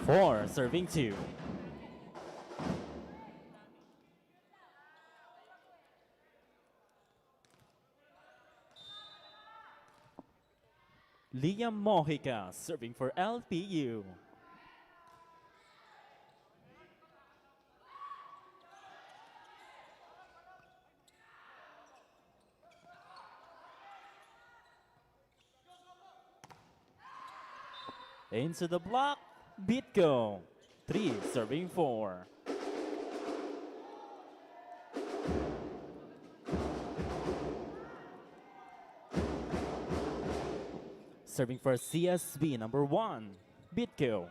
4, serving 2. Liam Mojica serving for LPU. Into the block, Bitco. 3, serving 4. Serving for CSB number 1, Bitco.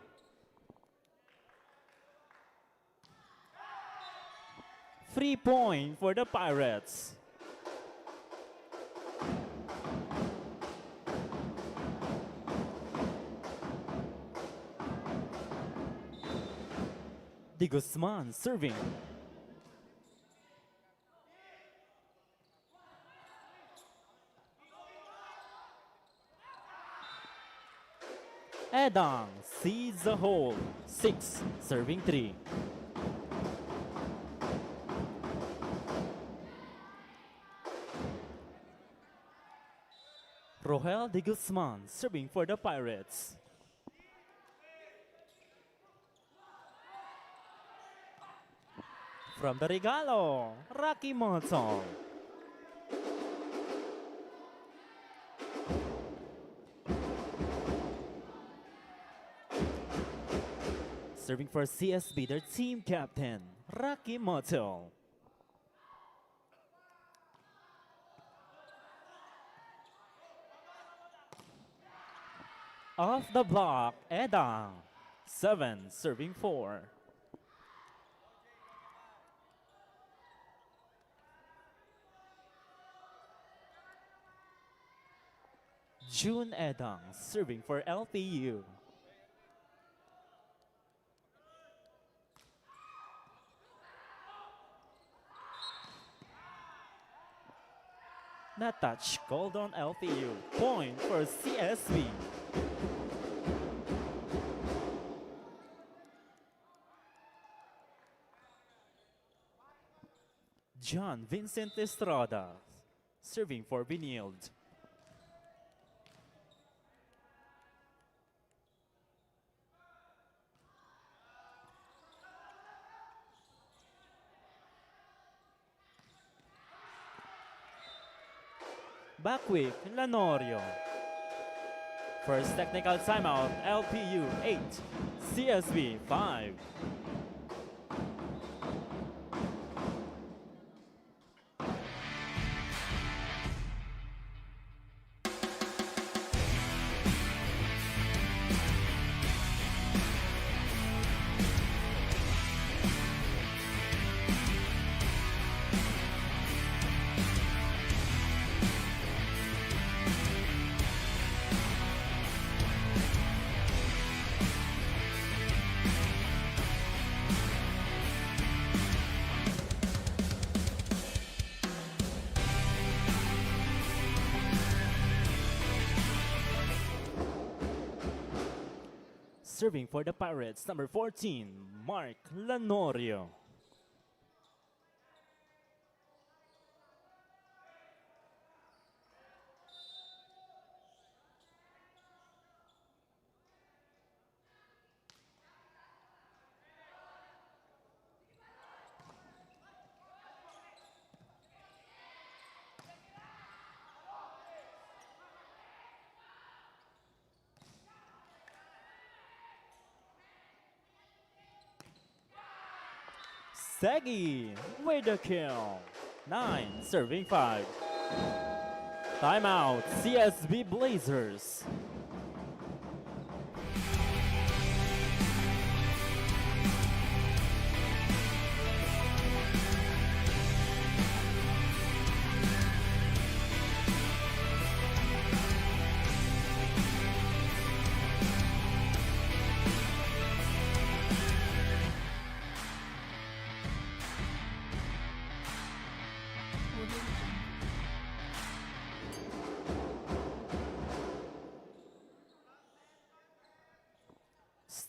Free point for the Pirates. De Guzman serving. Edang sees the hole. 6, serving 3. Rohel De Guzman serving for the Pirates. From the Regalo, Rocky Moto. Serving for CSB, their team captain, Rocky Moto. Off the block, Edang. 7, serving 4. June Edang serving for LPU. Not touch, called on LPU. Point for CSB. John Vincent Estrada serving for Benilde. Backwick Lanorio. First technical timeout, LPU 8, CSB 5. Serving for the Pirates, number 14, Mark Lanorio. Segi with the kill. 9, serving 5. Timeout, CSB Blazers.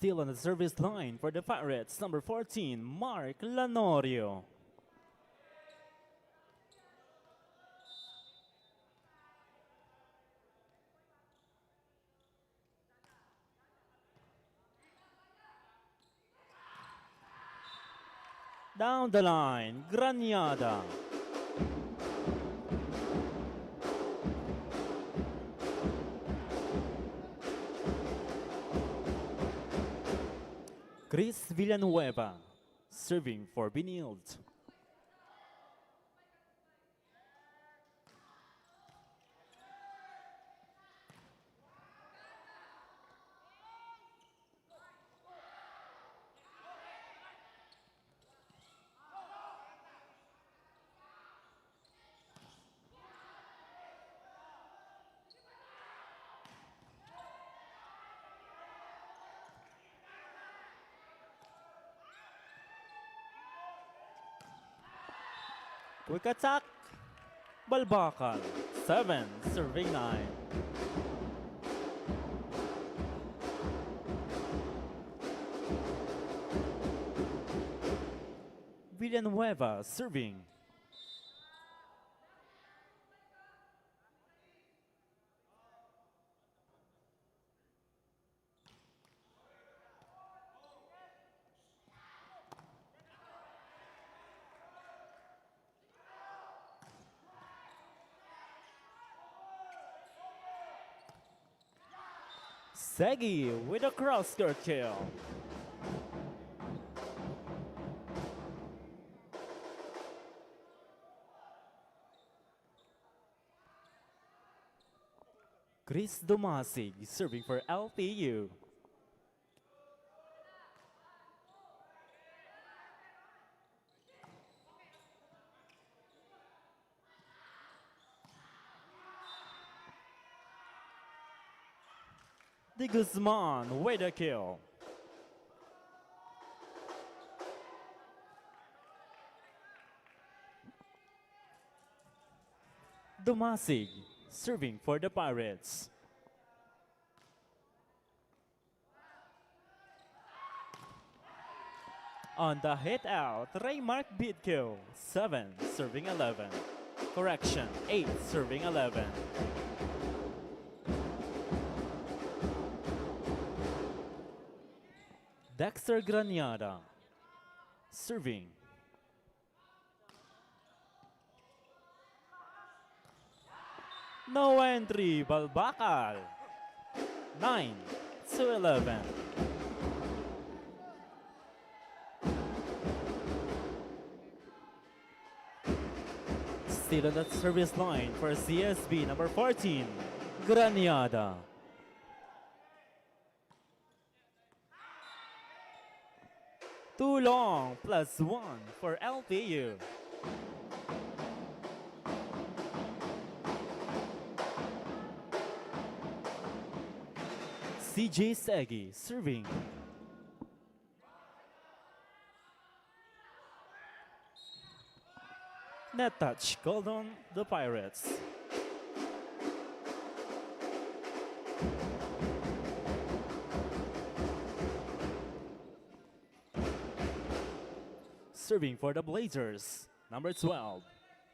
Still on the service line for the Pirates, number 14, Mark Lanorio. Down the line, Granyada. Chris Villanueva, serving for Benilde. Quick attack, Balbacan, 7, serving 9. Villanueva, serving. Segi with a cross-court kill. Chris Dumasig serving for LPU. De Guzman with a kill. Dumasig serving for the Pirates. On the hit out, Raymark Bidkill, 7 serving 11. Correction, 8 serving 11. Dexter Granyada, serving. No entry, Balbacal, 9-11. Still on that service line for CSB number 14, Granyada. Too long, +1 for LPU. CJ Segi serving. Net touch called on the Pirates. Serving for the Blazers, number 12,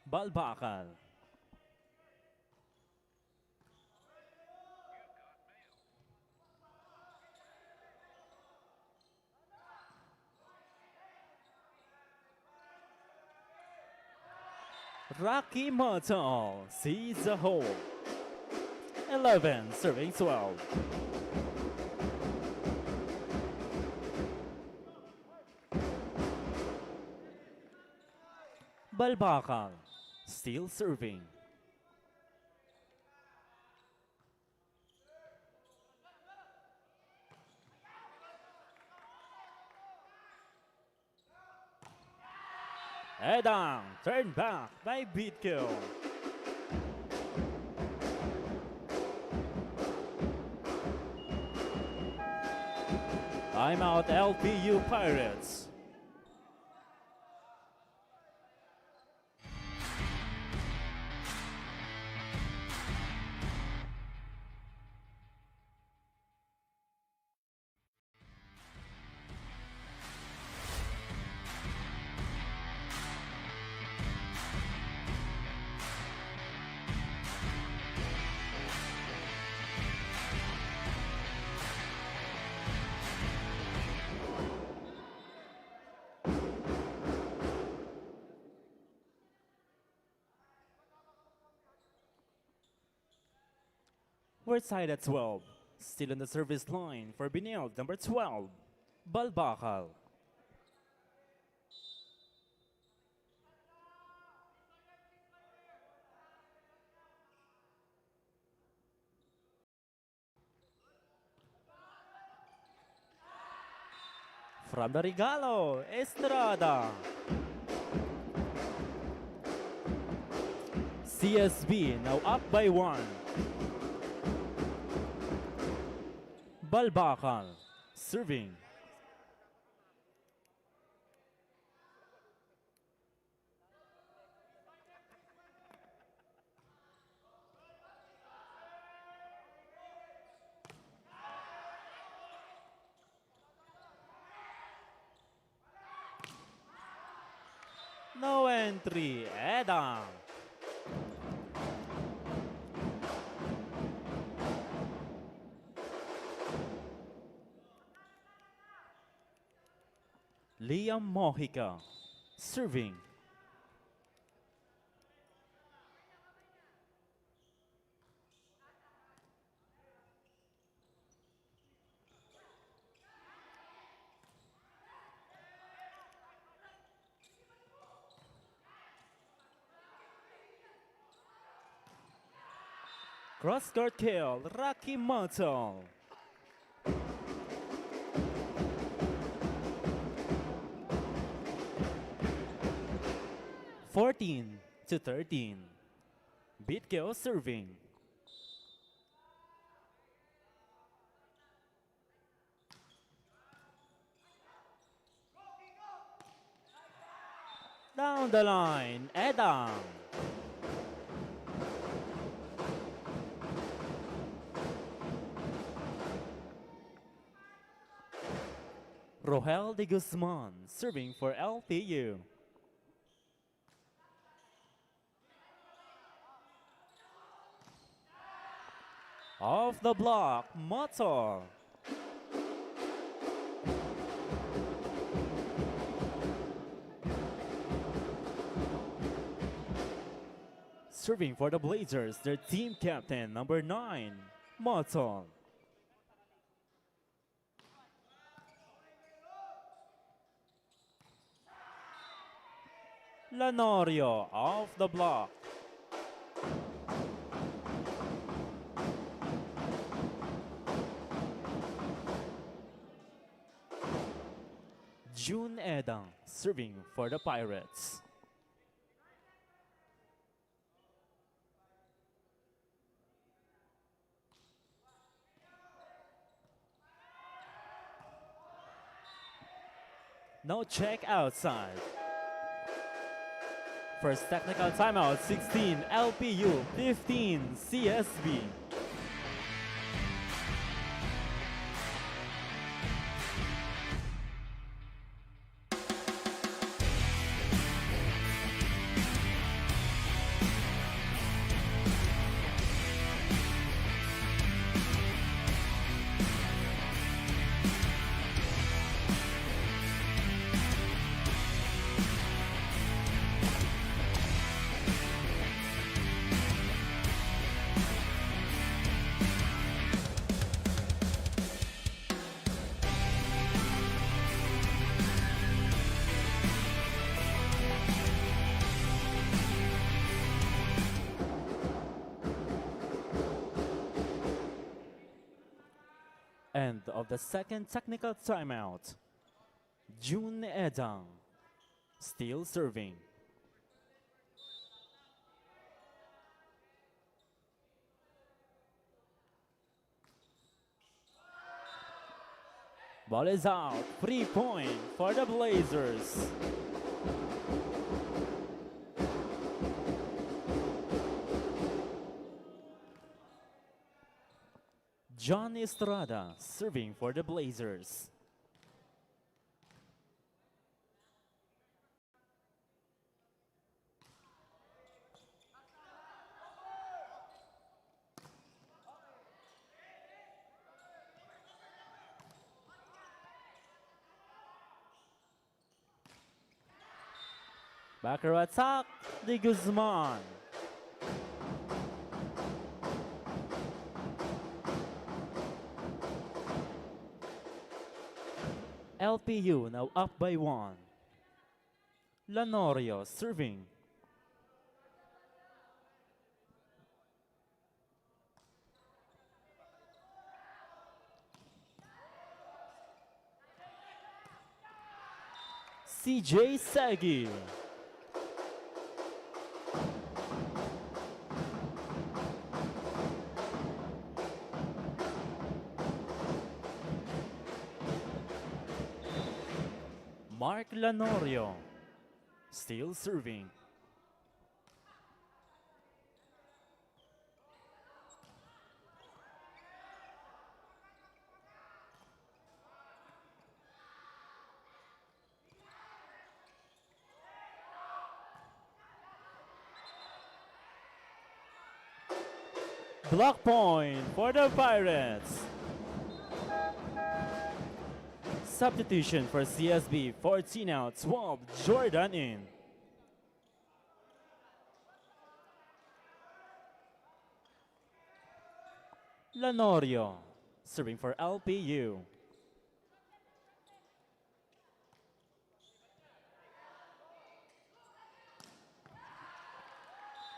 Balbacal. Rocky Motel sees the hole. 11 serving 12. Balbacal still serving. Edang, turn back by Bidkill. Timeout LPU Pirates. We're tied at 12. Still on the service line for Benilde, number 12, Balbakal. From the Regalo, Estrada. CSB now up by 1. Balbakal serving. No entry, Beda. Liam Mojica serving. Cross-court kill, Rocky Moto. (14 to 13). Bitko serving. Down the line, Adam. Rohel de Guzman serving for LPU. Off the block, Motor. Serving for the Blazers, their team captain, number 9, Motor. Lanorio off the block. June Edang serving for the Pirates. No check outside. First technical timeout, 16 LPU, 15 CSB. End of the second technical timeout. June Edang still serving. Ball is out. 3 point for the Blazers. John Estrada serving for the Blazers. Backer attack, De Guzman. LPU now up by 1. Lanorio serving. CJ Sagi. Mark Lanorio still serving. Block point for the Pirates. Substitution for CSB, 14 out, 12, Jordan in. Lanorio serving for LPU.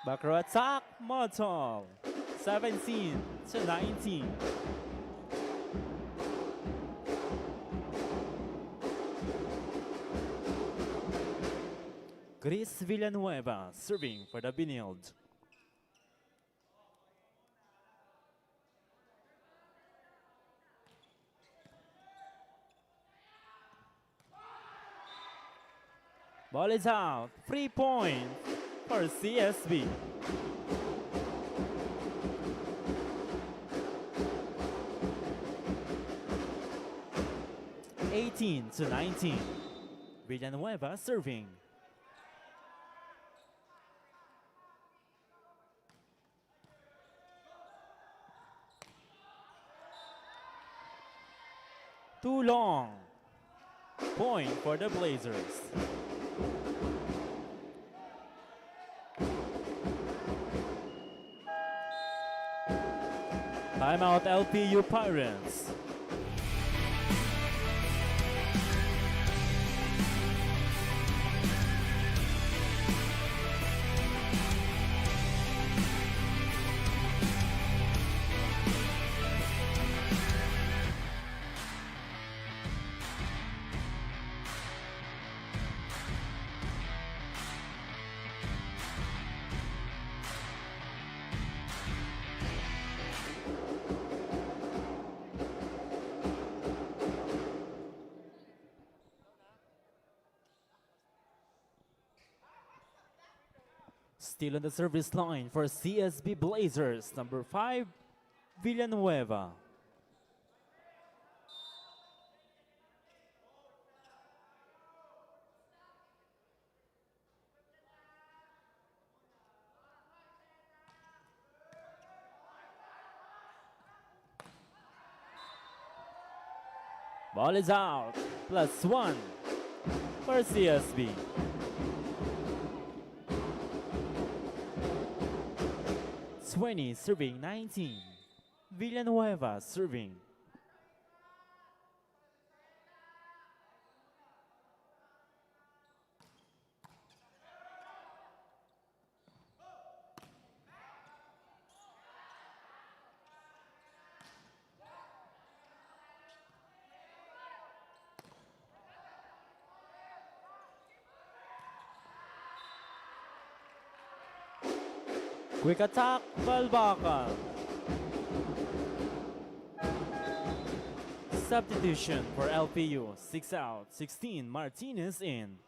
Back row attack, Motol. 17-19. Chris Villanueva serving for the Benilde. Ball is out. 3 points for CSB. (18-19). Villanueva serving. Too long. Point for the Blazers. Timeout LPU Pirates. Still on the service line for CSB Blazers, number 5, Villanueva. Ball is out, +1 for CSB. (20 serving 19). Villanueva serving. Quick attack, Balbaca. Substitution for LPU, 6 out, 16, Martinez in.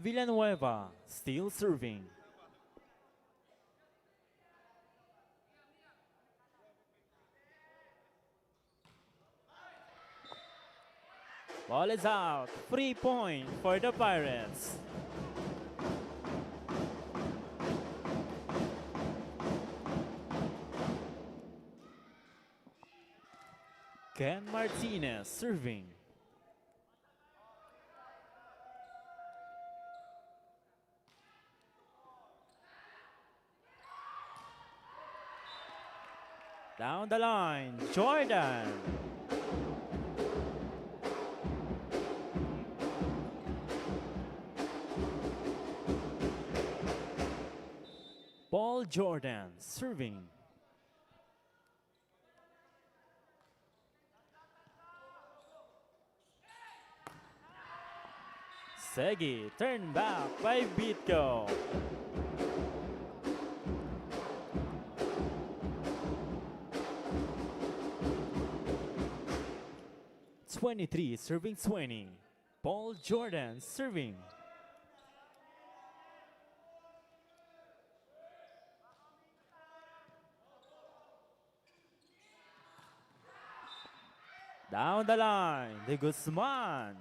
Villanueva still serving. Ball is out, 3 point for the Pirates. Ken Martinez serving. Down the line, Jordan. Ball Jordan serving. Segi turn back by Bitco. (23) serving 20. Ball Jordan serving. Down the line, De Guzman.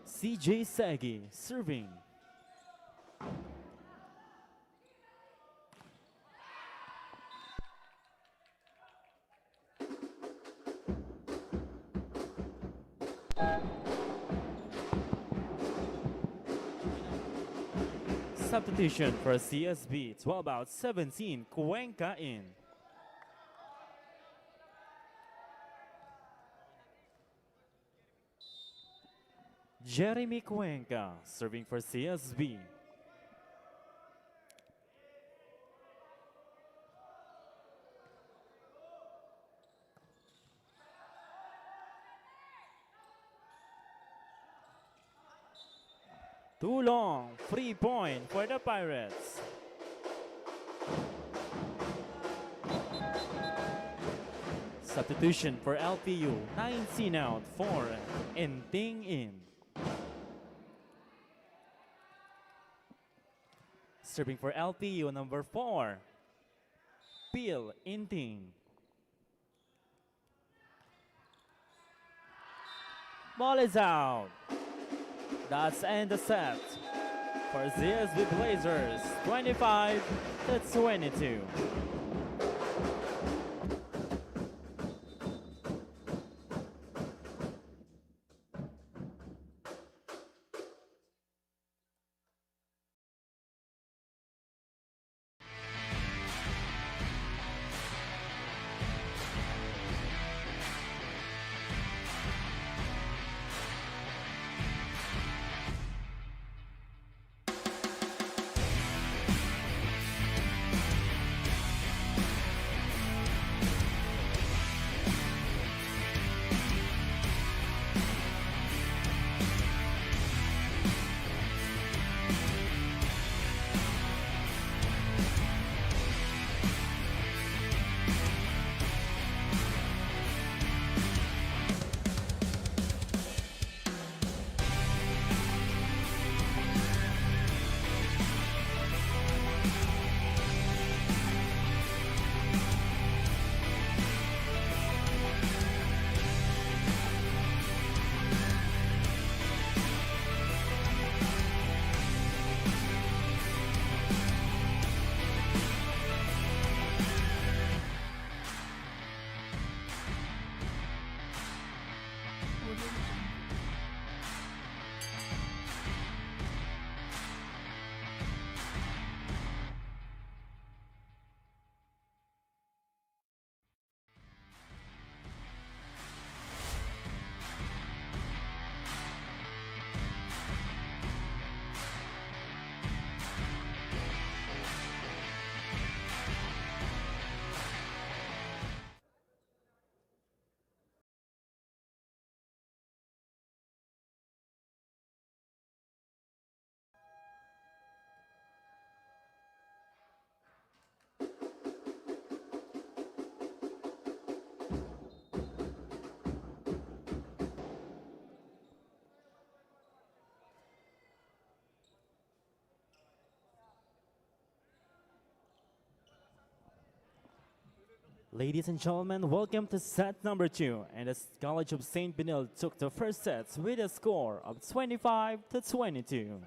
CJ Segi serving. Substitution for CSB, 12 out 17, Cuenca in. Jeremy Cuenca serving for CSB. Too long, free point for the Pirates. Substitution for LPU, 19 out, 4, Enting in. Serving for LPU, number 4, Bill Enting. Ball is out. That's end the set for CSB Blazers, 25-22. Ladies and gentlemen, welcome to set number 2. And the College of St. Benilde took the first set with a score of 25-22.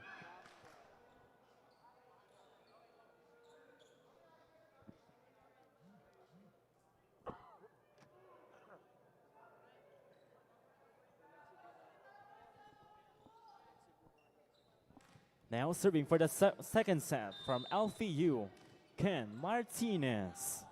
Now serving for the second set from LPU, Ken Martinez.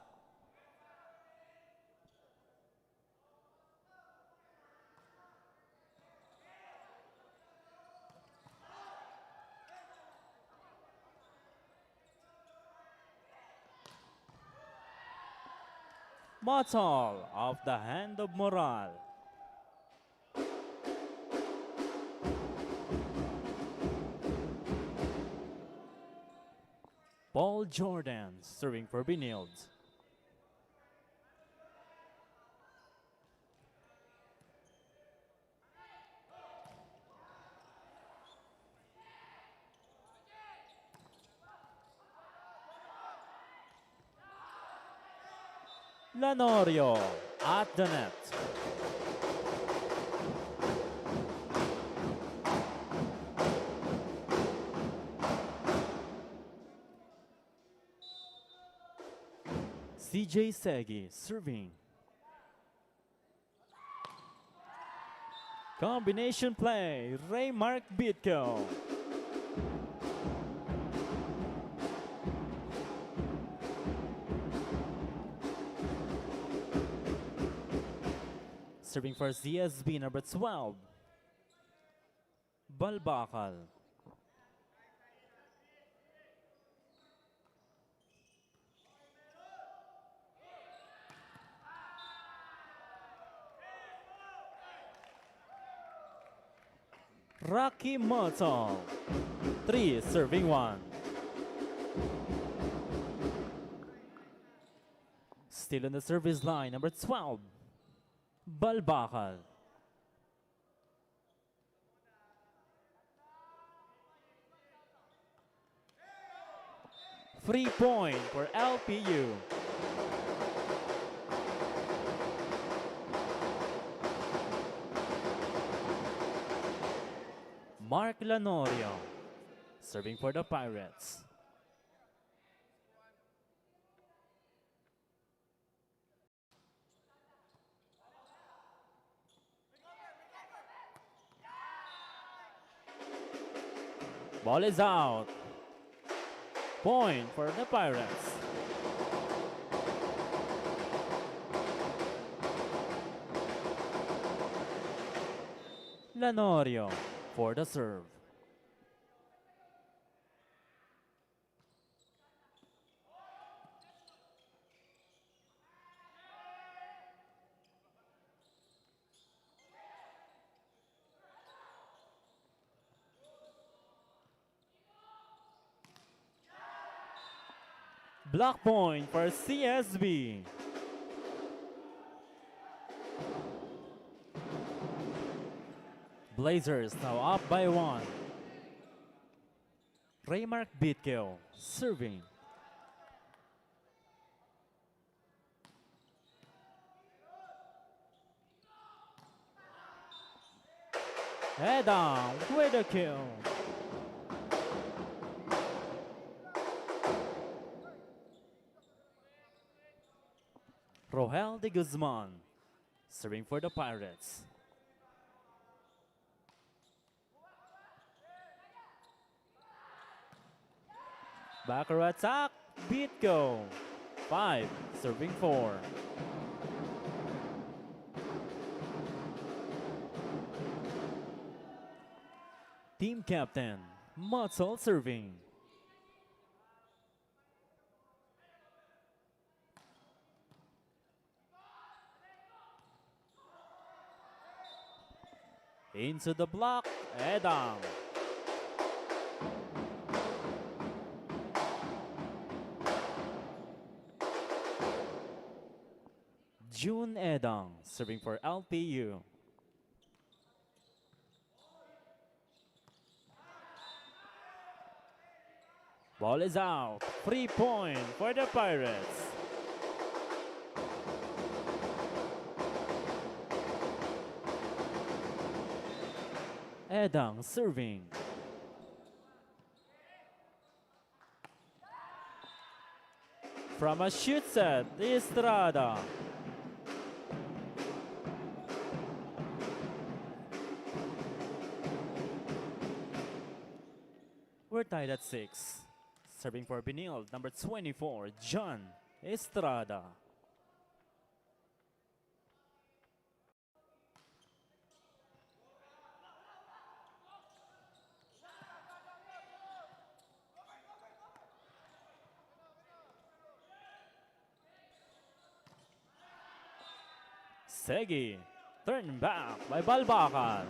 Motal off the hand of Moral. Paul Jordan serving for Benilde. Lanorio at the net. CJ Segi serving. Combination play, Raymark Bitco. Serving for CSB number 12, Balbakal. Rocky Motal, 3 serving 1. Still on the service line, number 12, Balbakal. Free point for LPU. Mark Lanorio serving for the Pirates. Ball is out. Point for the Pirates. Lanorio for the serve. Block point for CSB. Blazers now up by 1. Raymark Bitco serving. Adam with a kill. Rohel de Guzman serving for the Pirates. Backer attack, Bitco. 5 serving 4. Team captain, Motal serving. Into the block, Edang. June Edang serving for LPU. Ball is out. Free point for the Pirates. Edang serving. From a shoot set, Estrada. We're tied at 6. Serving for Benilde, number 24, John Estrada. Segi, turn back by Balbacan.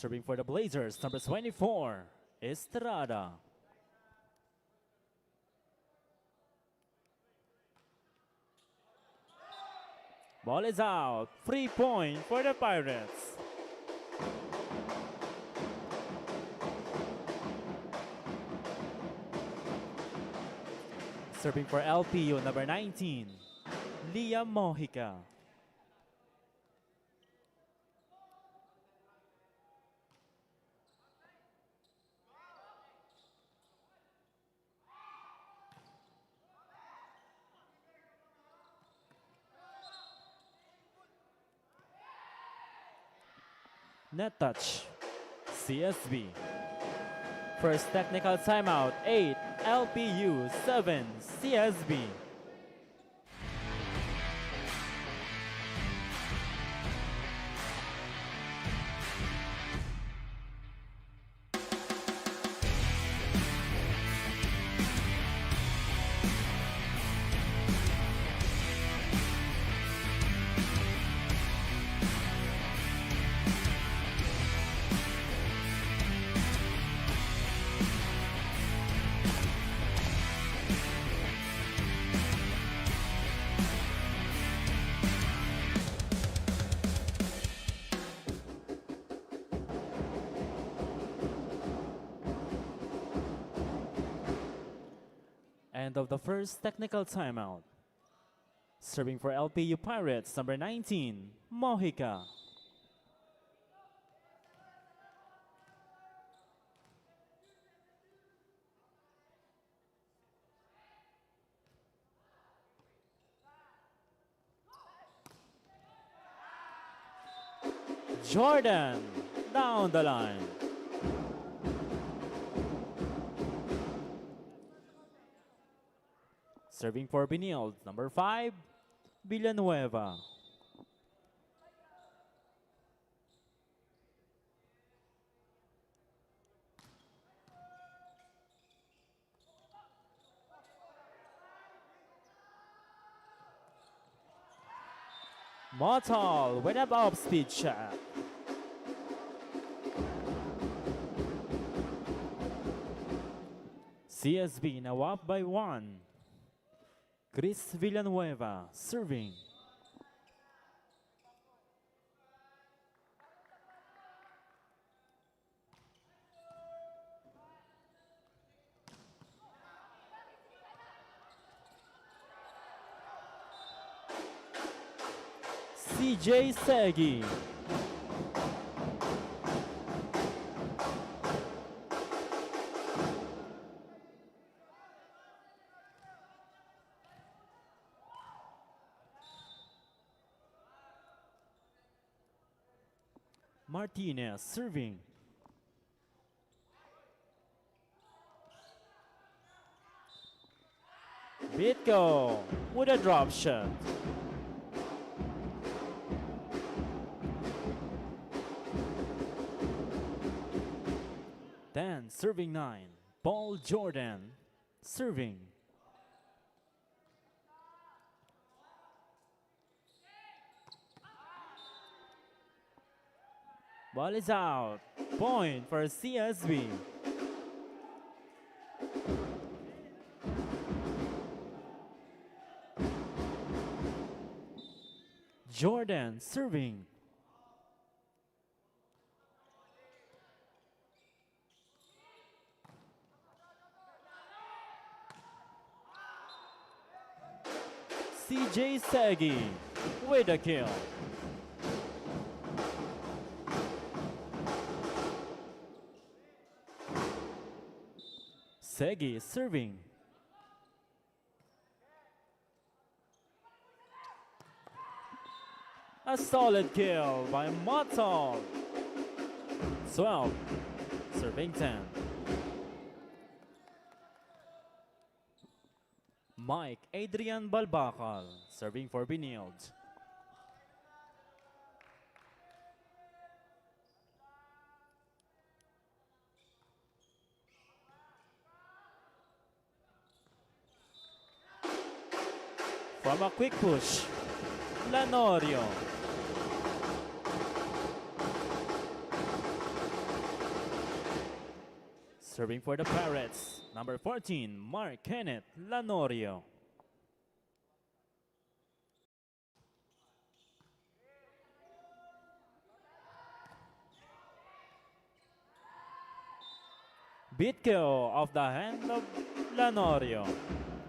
Serving for the Blazers, number 24, Estrada. Ball is out. Free point for the Pirates. Serving for LPU, number 19, Leah Mojica. Net touch, CSB. First technical timeout, 8 LPU, 7 CSB. End of the first technical timeout. Serving for LPU Pirates, number 19, Mojica. Jordan, down the line. Serving for Benilde, number 5, Villanueva. Motal with a off-speed shot. CSB now up by 1. Chris Villanueva serving. CJ Segi. Martinez serving. Bitko with a drop shot. Then serving 9, Paul Jordan serving. Ball is out. Point for CSB. Jordan serving. CJ Segi with a kill. Segi serving. A solid kill by Motol. 12, serving 10. Mike Adrian Balbacal, serving for Benilde. From a quick push, Lanorio. Serving for the Pirates, number 14, Mark Kenneth Lanorio. Bitko off the hand of Lanorio,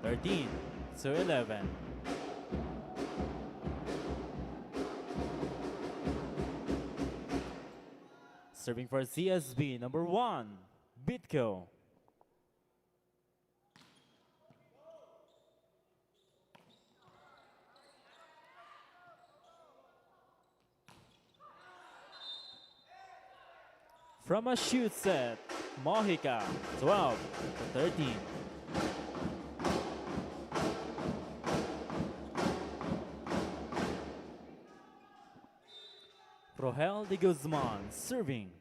13-11. Serving for CSB, number 1, Bitko. From a shoot set, Mojica, 12-13. Rogel de Guzman serving.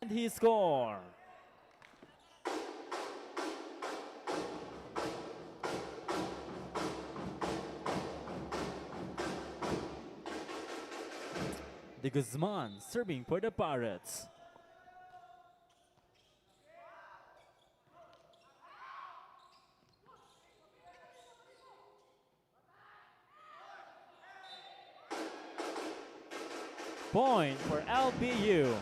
And he scored. De Guzman serving for the Pirates. Point for LPU.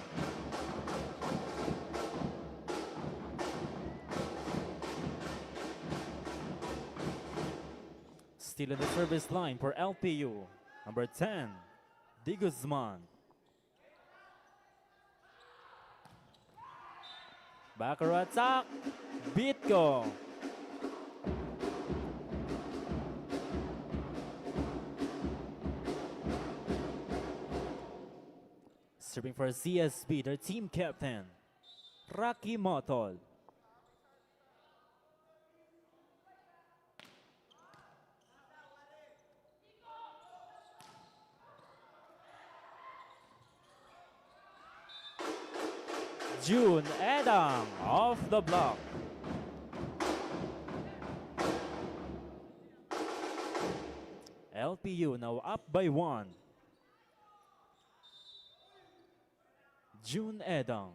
Still in the service line for LPU, number 10, De Guzman. Backer attack, Bitko. Serving for CSB, their team captain, Rocky Motol. June Edang off the block. LPU now up by 1. June Edang.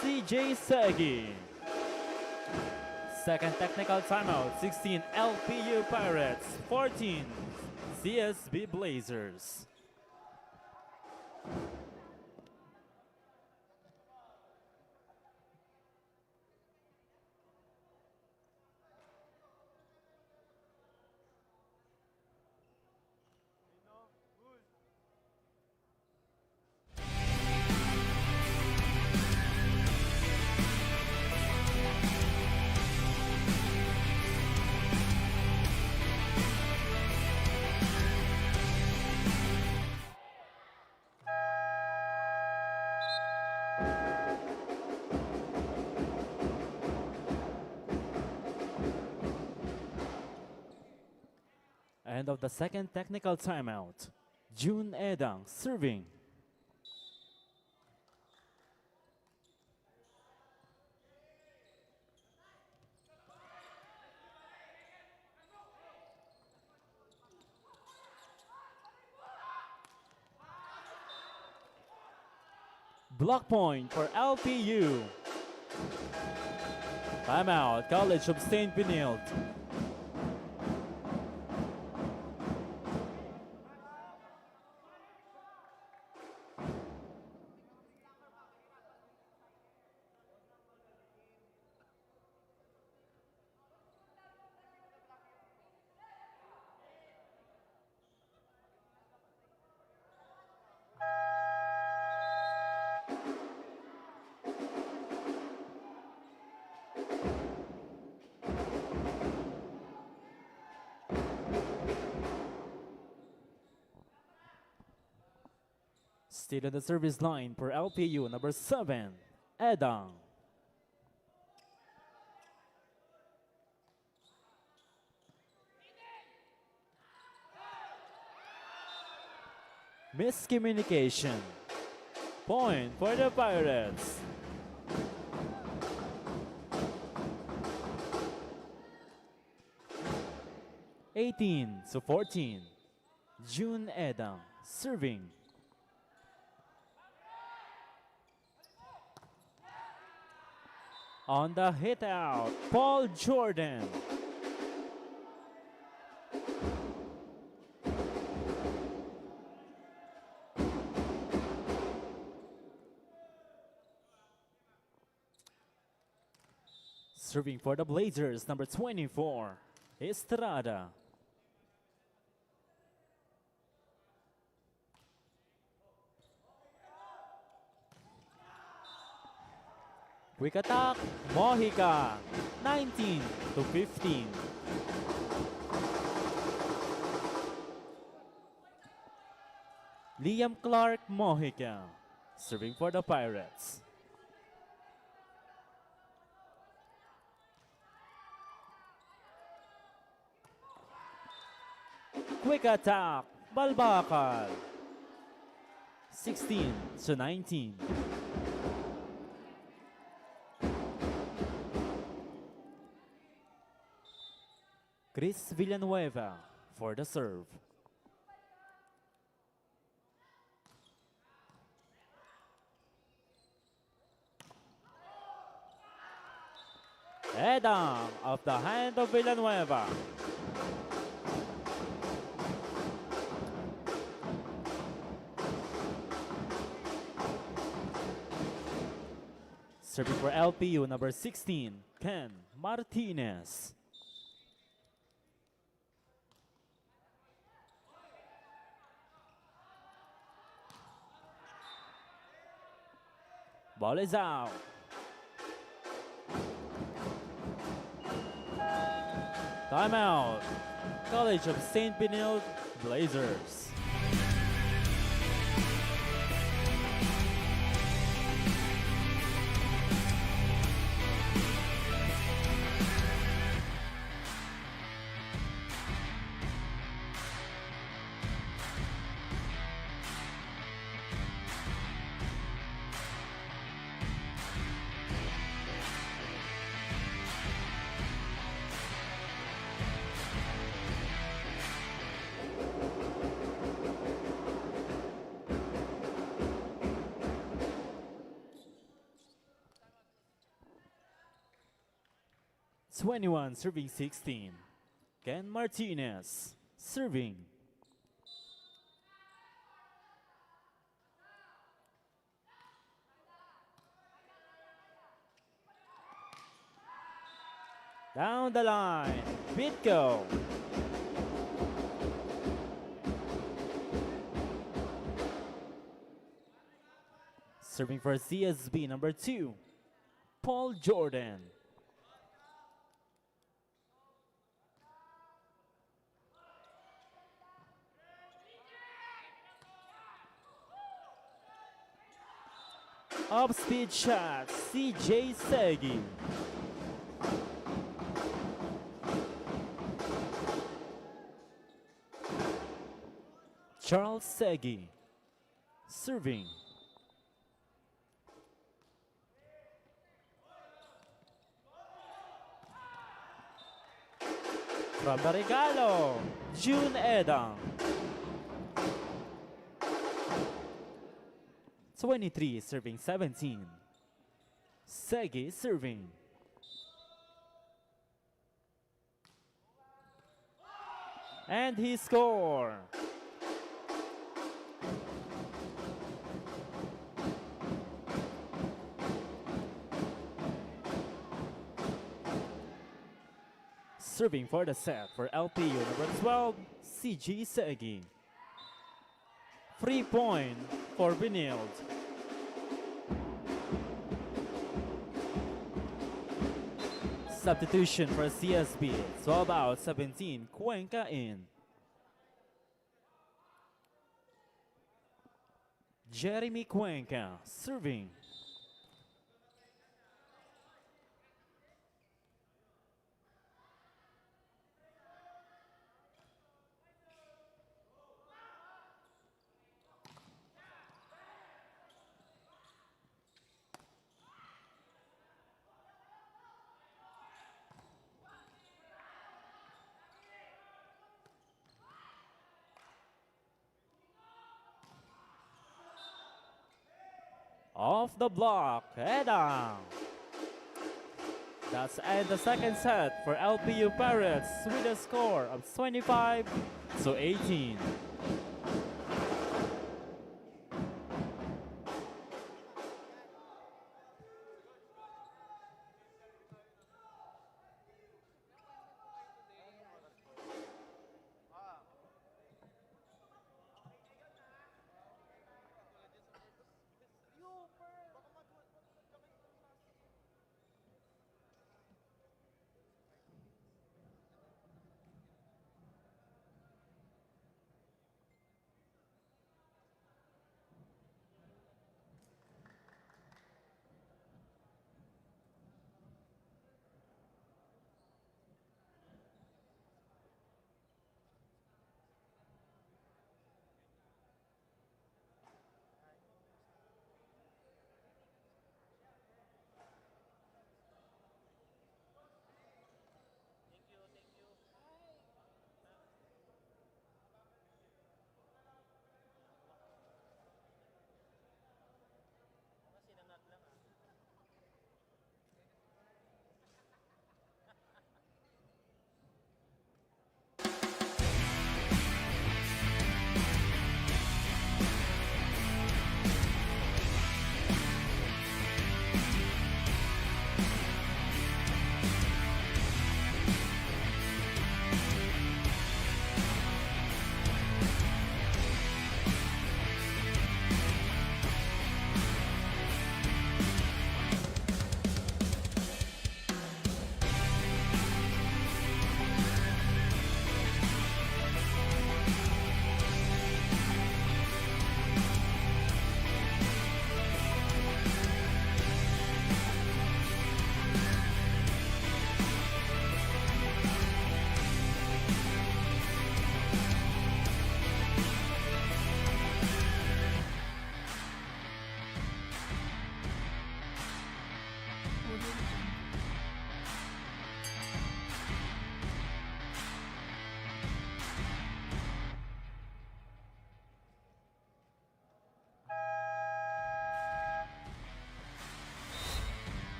CJ Segi. Second technical timeout, 16 LPU Pirates, 14 CSB Blazers. End of the second technical timeout. June Edang serving. Block point for LPU. Timeout, College of St. Benilde. Still on the service line for LPU, number 7, Edang. Miscommunication. Point for the Pirates. (18-14). June Edang serving. On the hit out, Paul Jordan. Serving for the Blazers, number 24, Estrada. Quick attack, Mojica, 19-15. Liam Clark Mojica, serving for the Pirates. Quick attack, Balbakal, 16-19. Chris Villanueva for the serve. Edang off the hand of Villanueva. Serving for LPU, number 16, Ken Martinez. Ball is out. Timeout. College of St. Benilde Blazers. (21 serving 16). Ken Martinez serving. Down the line, Bitco. Serving for CSB, number 2, Paul Jordan. Up-speed shot, CJ Segi. Charles Segi serving. From the regalo, June Edang. 23 serving 17. Segi serving. And he scored. Serving for the set for LPU, number 12, CG Segi. Free point for Benilde. Substitution for CSB, 12 out, 17, Cuenca in. Jeremy Cuenca serving. Off the block, Beda. That's end the second set for LPU Pirates with a score of 25-18.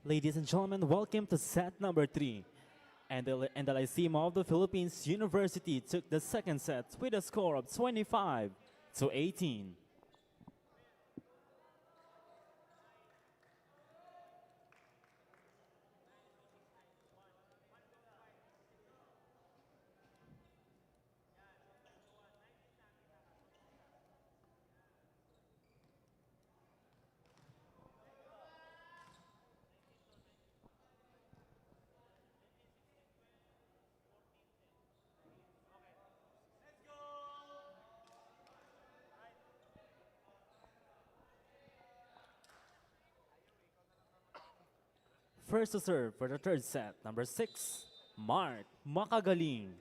Ladies and gentlemen, welcome to set number 3. And the Lyceum of the Philippines University took the second set with a score of 25-18. First to serve for the third set, number 6, Mark Makagaling.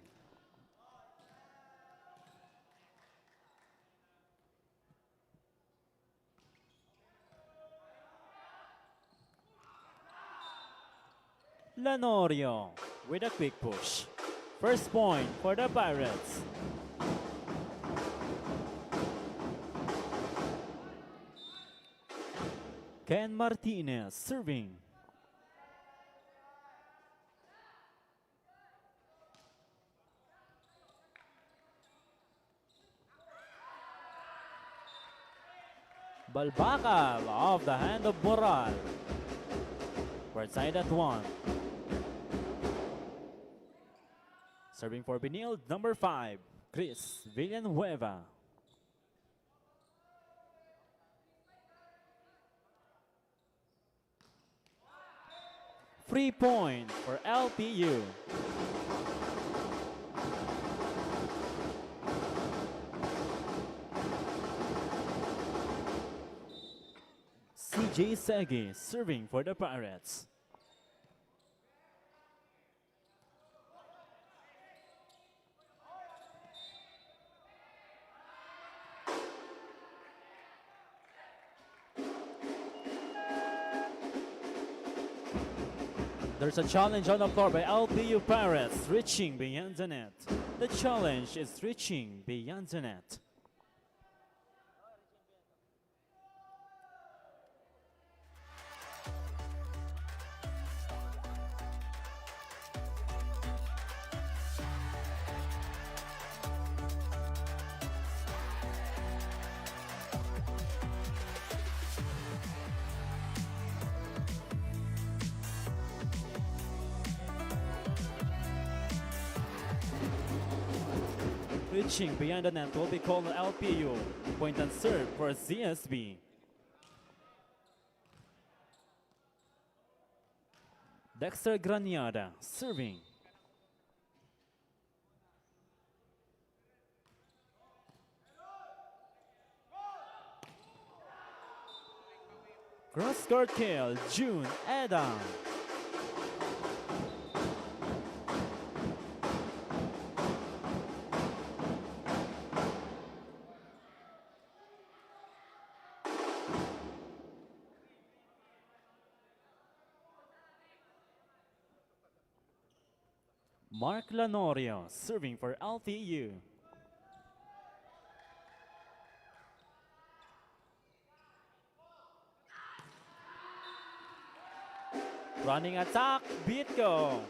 Lanorio with a quick push. First point for the Pirates. Ken Martinez serving. Balbakal off the hand of Moral. We're tied at 1. Serving for Benilde, number 5, Chris Villanueva. Free point for LPU. CJ Segi serving for the Pirates. There's a challenge on the floor by LPU Pirates, reaching beyond the net. The challenge is reaching beyond the net. Reaching beyond the net will be called an LPU. Point and serve for CSB. Dexter Graniada serving. Cross-court kill, June Adam. Mark Lanorio serving for LPU. Running attack, beat go.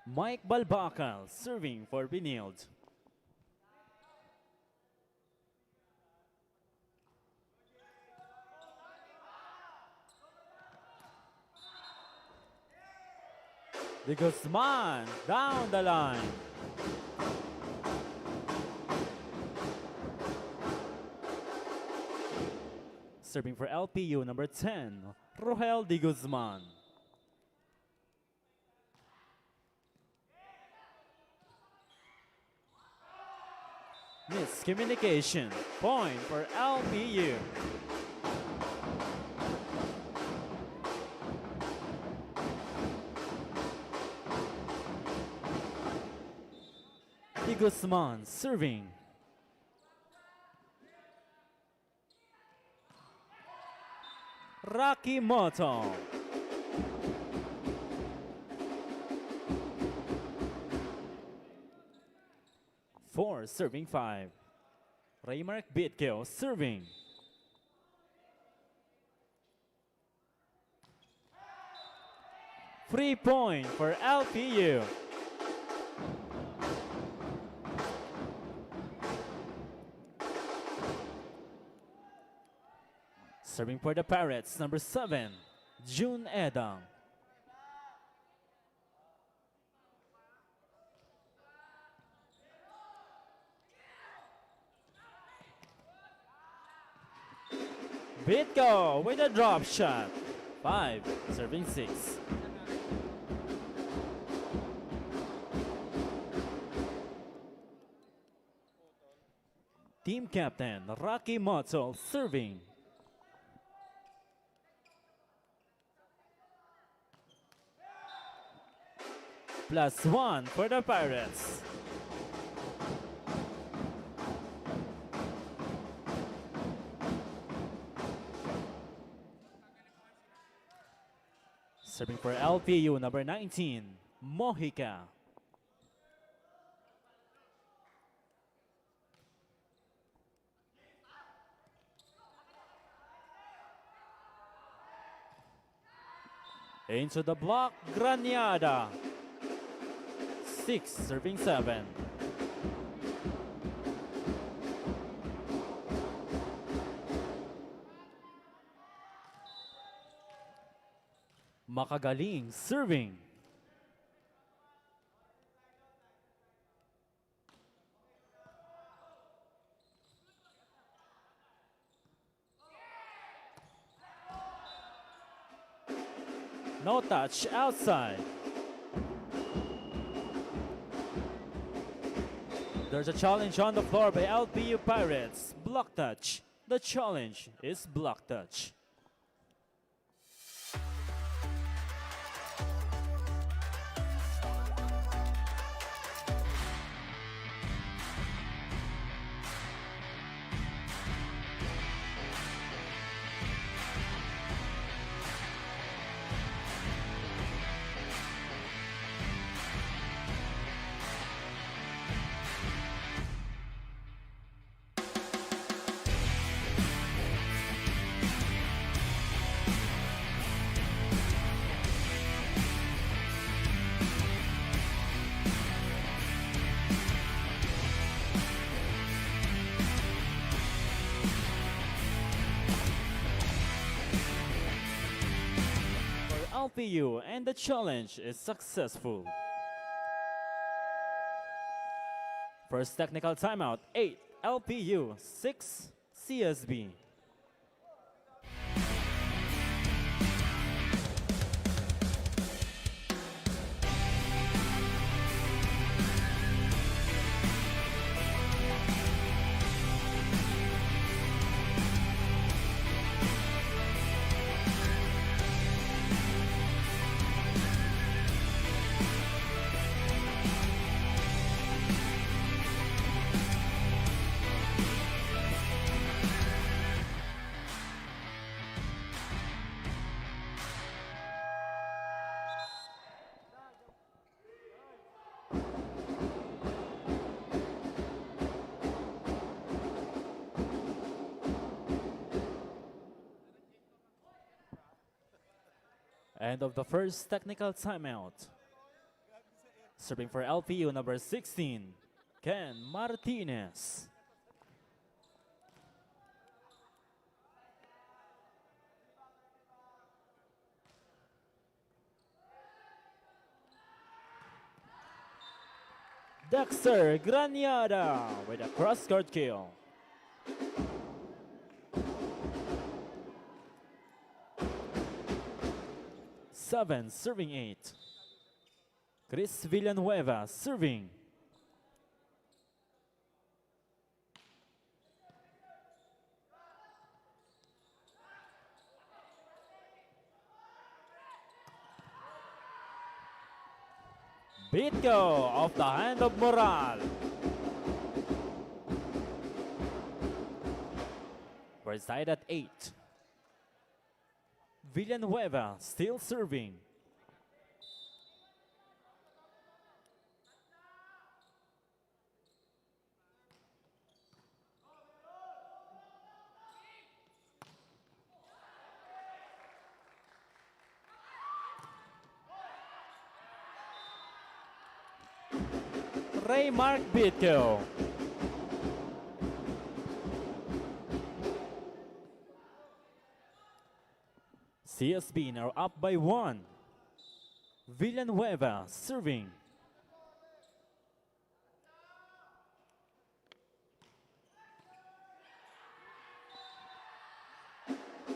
Mike Balbacal serving for Benilde. De Guzman down the line. Serving for LPU, number 10, Rohel De Guzman. Miscommunication. Point for LPU. De Guzman serving. Rocky Moto. Four serving 5. Raymark Bitkill serving. Free point for LPU. Serving for the Pirates, number 7, June Edang. Bitko with a drop shot. 5, serving 6. Team captain Rocky Moto serving. +1 for the Pirates. Serving for LPU, number 19, Mojica. Into the block, Graniada. 6, serving 7. Makagaling serving. No touch outside. There's a challenge on the floor by LPU Pirates. Block touch. The challenge is block touch. LPU, and the challenge is successful. First technical timeout, 8 LPU, 6 CSB. End of the first technical timeout. Serving for LPU number 16, Ken Martinez. Dexter Graniada with a cross-court kill. Seven, serving 8. Chris Villanueva serving. Beat go off the hand of Moral. We're tied at 8. Villanueva still serving. Raymark Bitko. CSB now up by 1. Villanueva serving.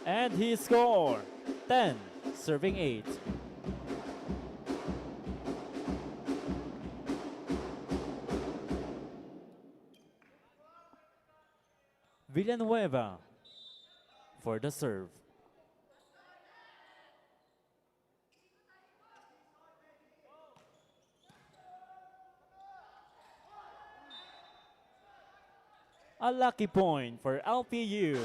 And he scored. 10, serving 8. Villanueva for the serve. A lucky point for LPU.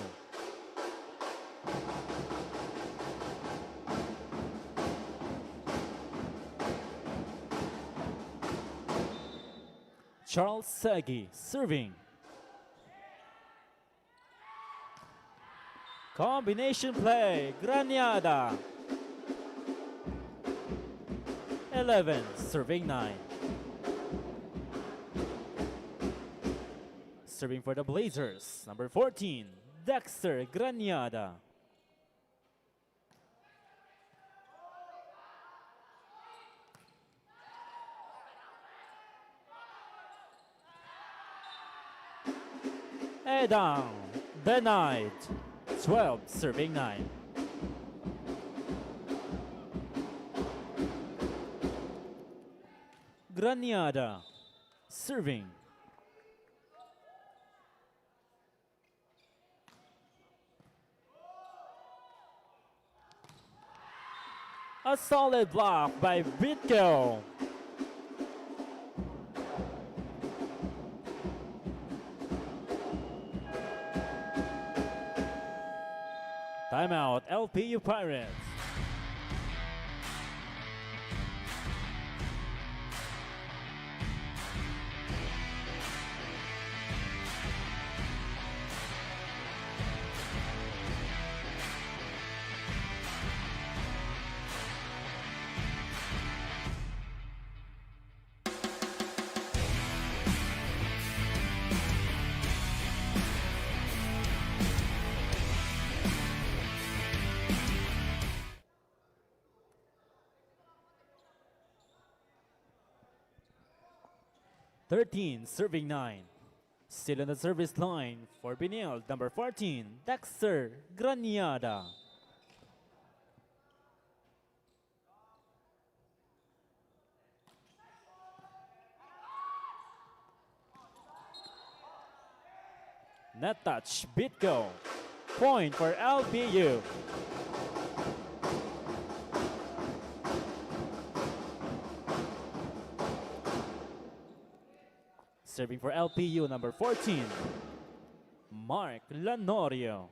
Charles Sagi serving. Combination play, Graniada. 11, serving 9. Serving for the Blazers, number 14, Dexter Graniada. Edang denied. 12 serving 9. Graniada serving. A solid block by Bitko. Timeout, LPU Pirates. Thirteen serving 9. Still on the service line for Benilde, number 14, Dexter Graniada. Net touch, Bitko. Point for LPU. Serving for LPU, number 14, Mark Lanorio.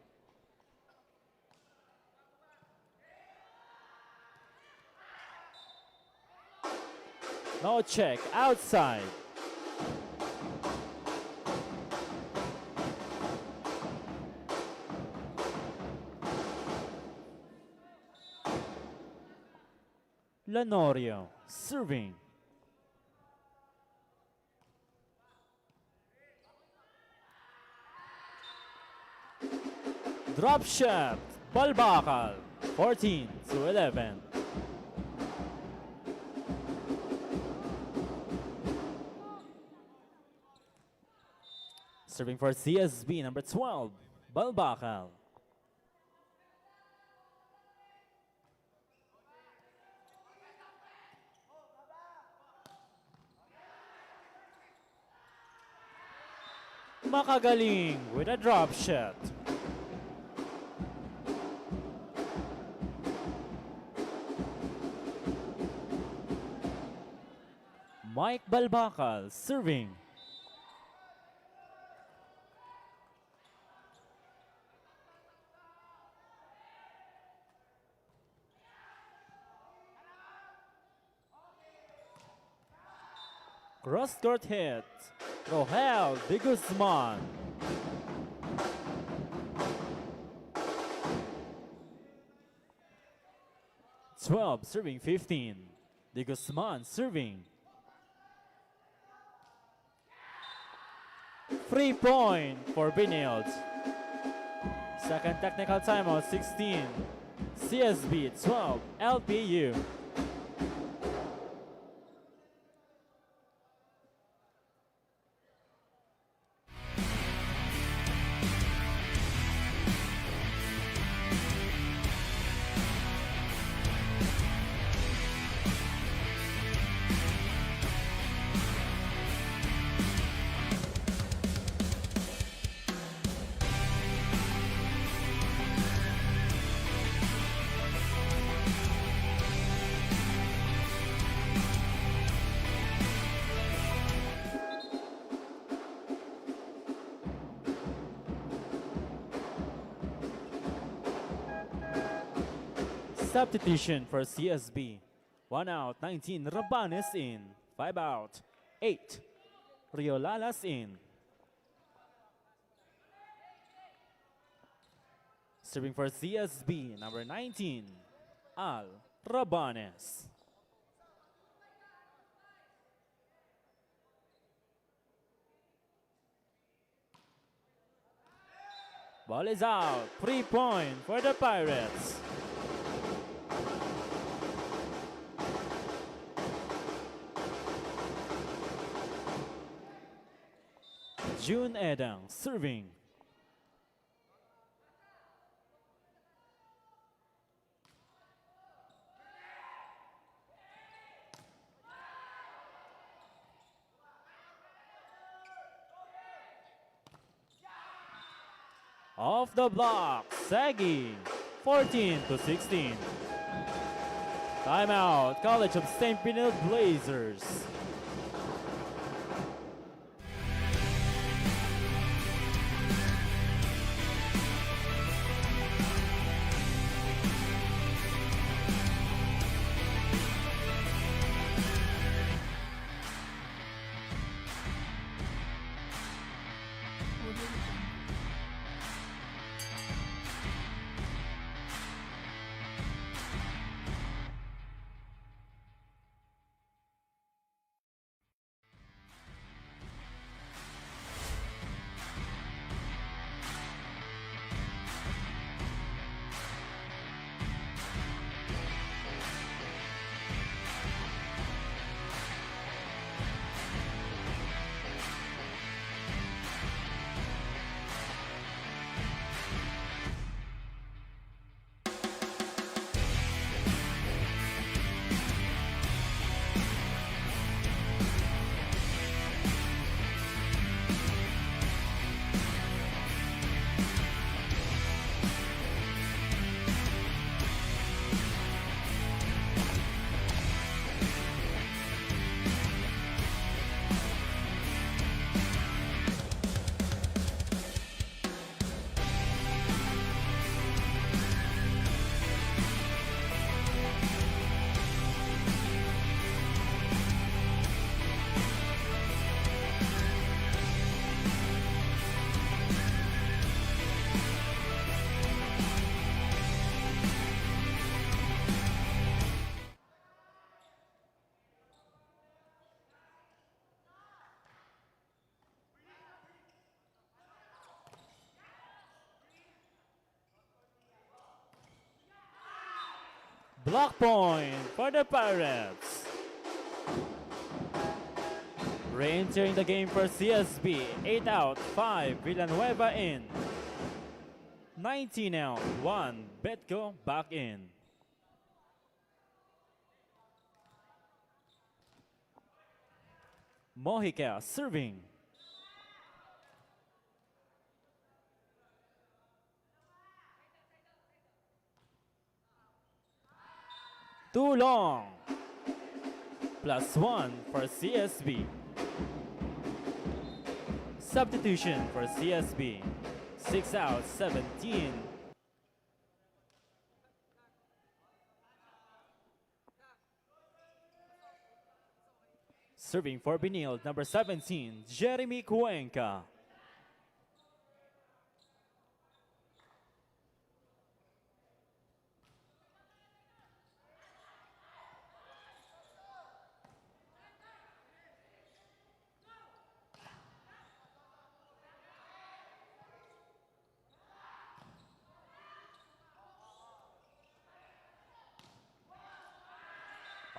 No check, outside. Lanorio serving. Drop shot, Balbakal, 14-11. Serving for CSB, number 12, Balbakal. Makagaling with a drop shot. Mike Balbakal serving. Cross-court hit. Rohel de Guzman. (12 serving 15). De Guzman serving. Free point for Benilde. Second technical timeout, 16. CSB 12, LPU. Substitution for CSB. 1 out, 19, Rabanes in. 5 out, 8, Riolalas in. Serving for CSB, number 19, Al Rabanes. Ball is out, 3 point for the Pirates. June Edang serving. Off the block, Sagi, 14-16. Timeout, College of St. Benilde Blazers. Block point for the Pirates. Re-entering the game for CSB, 8 out, 5 Villanueva in. 19 out, 1 Betco back in. Mojica serving. Too long. +1 for CSB. Substitution for CSB. 6 out, 17. Serving for Benilde, number 17, Jeremy Cuenca.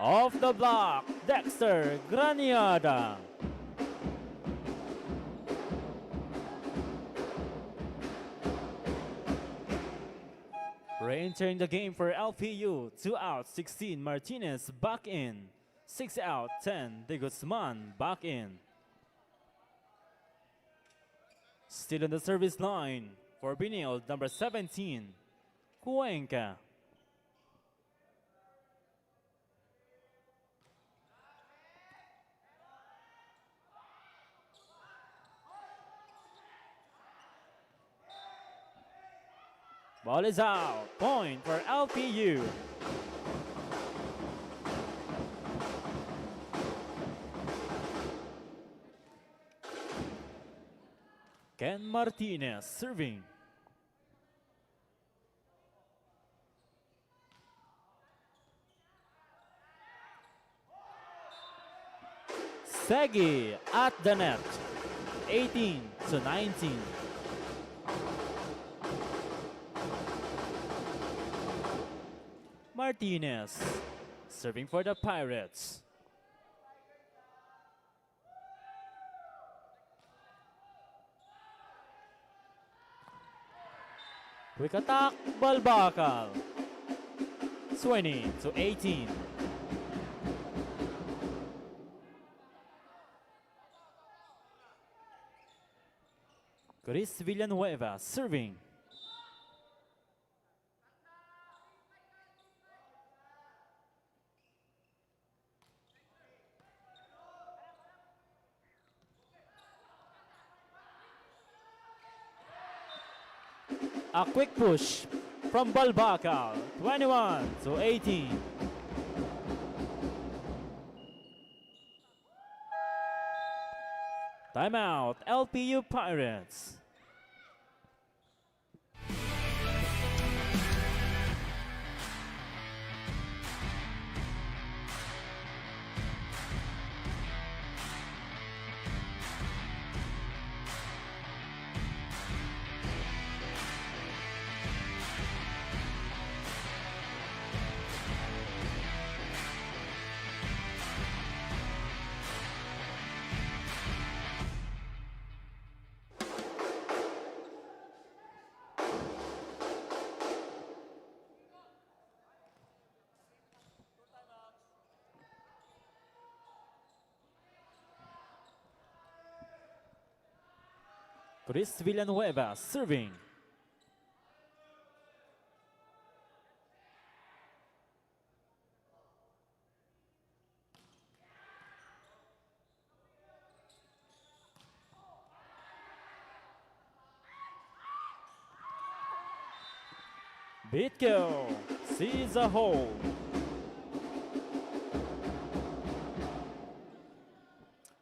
Off the block, Dexter Graniada. Re-entering the game for LPU, 2 out, 16 Martinez back in. 6 out, 10 De Guzman back in. Still on the service line for Benilde, number 17, Cuenca. Ball is out. Point for LPU. Ken Martinez serving. Segi at the net. 18-19. Martinez serving for the Pirates. Quick attack, Balbakal. 20-18. Chris Villanueva serving. A quick push from Balbacal, 21-18. Timeout, LPU Pirates. Chris Villanueva serving. Bitko sees a hole.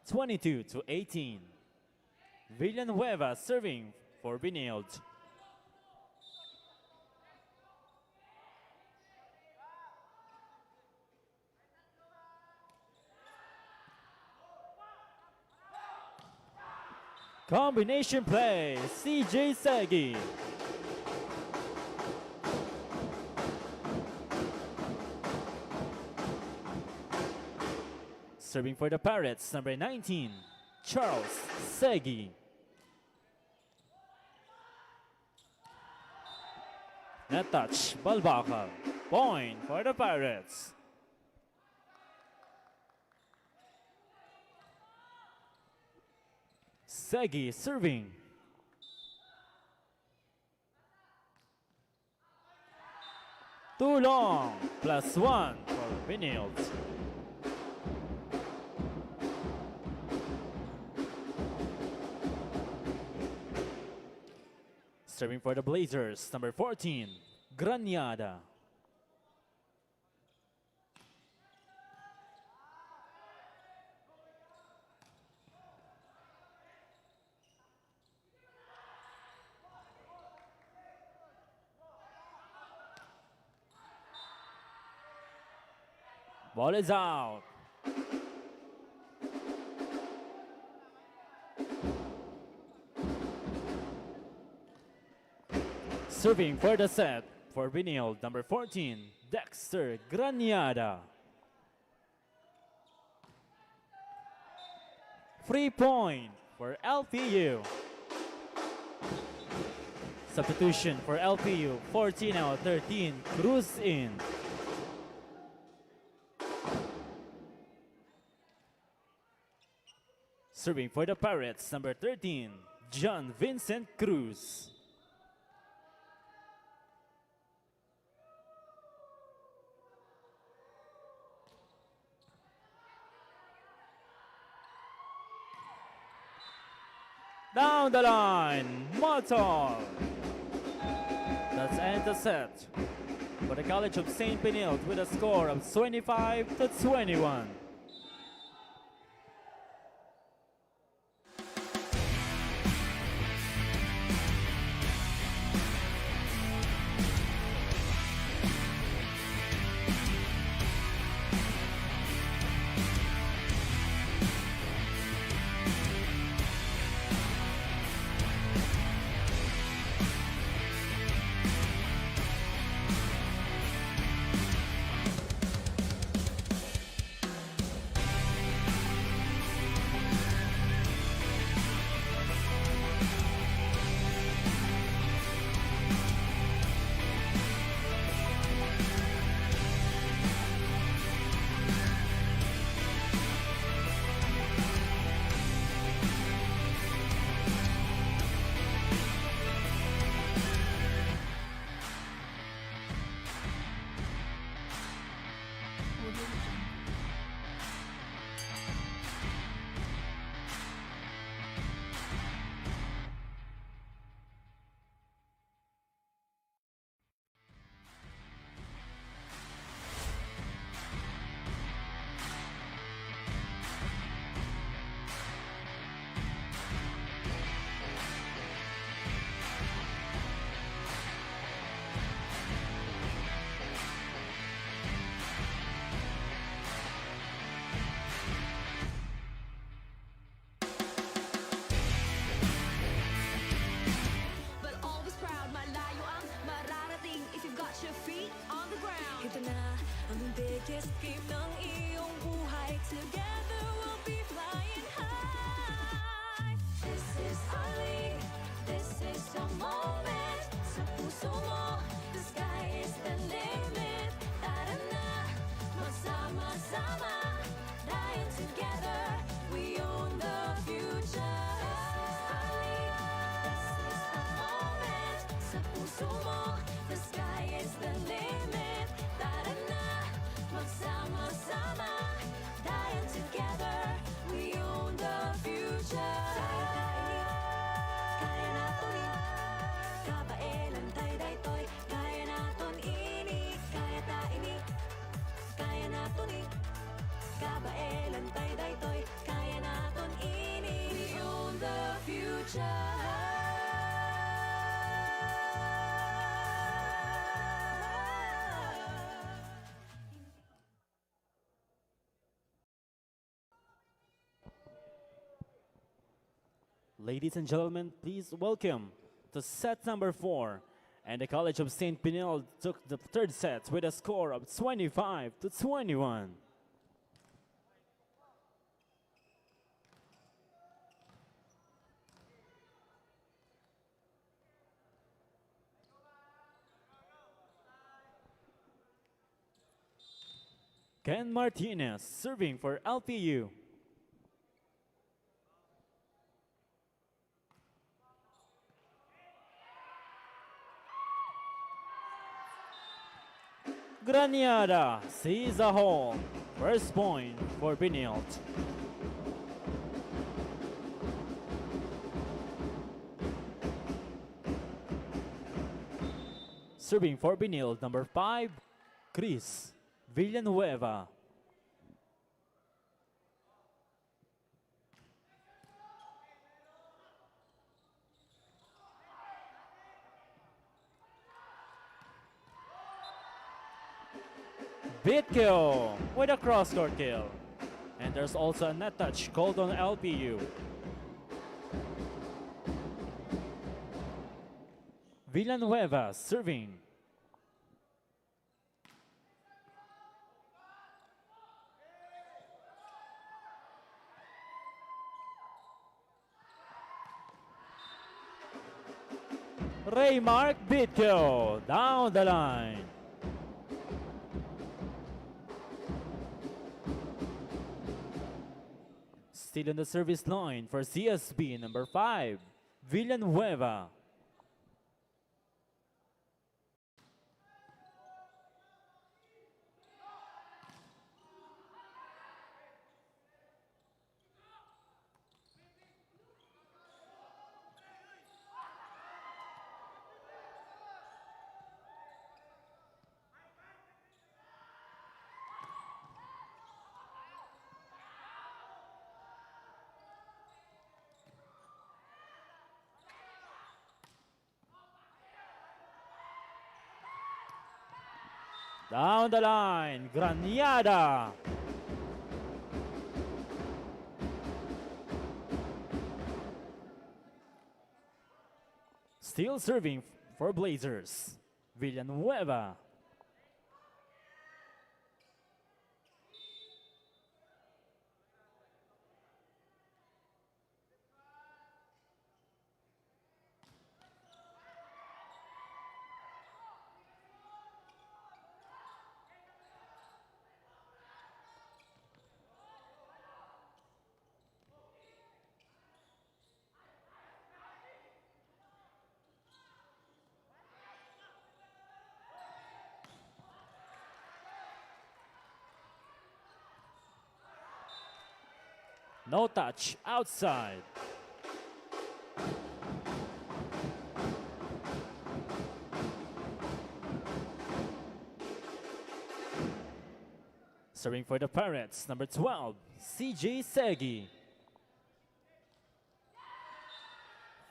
(22-18). Villanueva serving for Benilde. Combination play, CJ Sagi. Serving for the Pirates, number 19, Charles Sagi. Net touch, Balbacal. Point for the Pirates. Sagi serving. Too long, +1 for Benilde. Serving for the Blazers, number 14, Graniada. Ball is out. Serving for the set for Benilde, number 14, Dexter Graniada. Free point for LPU. Substitution for LPU, 14 out 13, Cruz in. Serving for the Pirates, number 13, John Vincent Cruz. Down the line, Motol. That's end the set for the College of St. Benilde with a score of 25-21. Kiss game ng iyong buhay. Together we'll be flying high. This is our league. This is the moment. Sa puso mo, the sky is the limit. Tara na, magsama-sama. Dahil together, we own the future. This is our league. This is the moment. Sa puso mo, the sky is the limit. Tara na, magsama-sama. Dahil together, we own the future. Kaya naton ni, kabaelan tayo daytoy. Kaya naton ini, kaya ta ini. Kaya naton ni, kabaelan tayo daytoy. Kaya naton ini, we own the future. Ladies and gentlemen, please welcome to set number 4. And the College of St. Benilde took the third set with a score of 25-21. Ken Martinez serving for LPU. Graniada sees a hole. First point for Benilde. Serving for Benilde, number 5, Chris Villanueva. Beat kill with a cross-court kill. And there's also a net touch called on LPU. Villanueva serving. Raymark beat kill down the line. Still on the service line for CSB, number 5, Villanueva. Down the line, Graniada. Still serving for Blazers, Villanueva. No touch, outside. Serving for the Pirates, number 12, CJ Segi.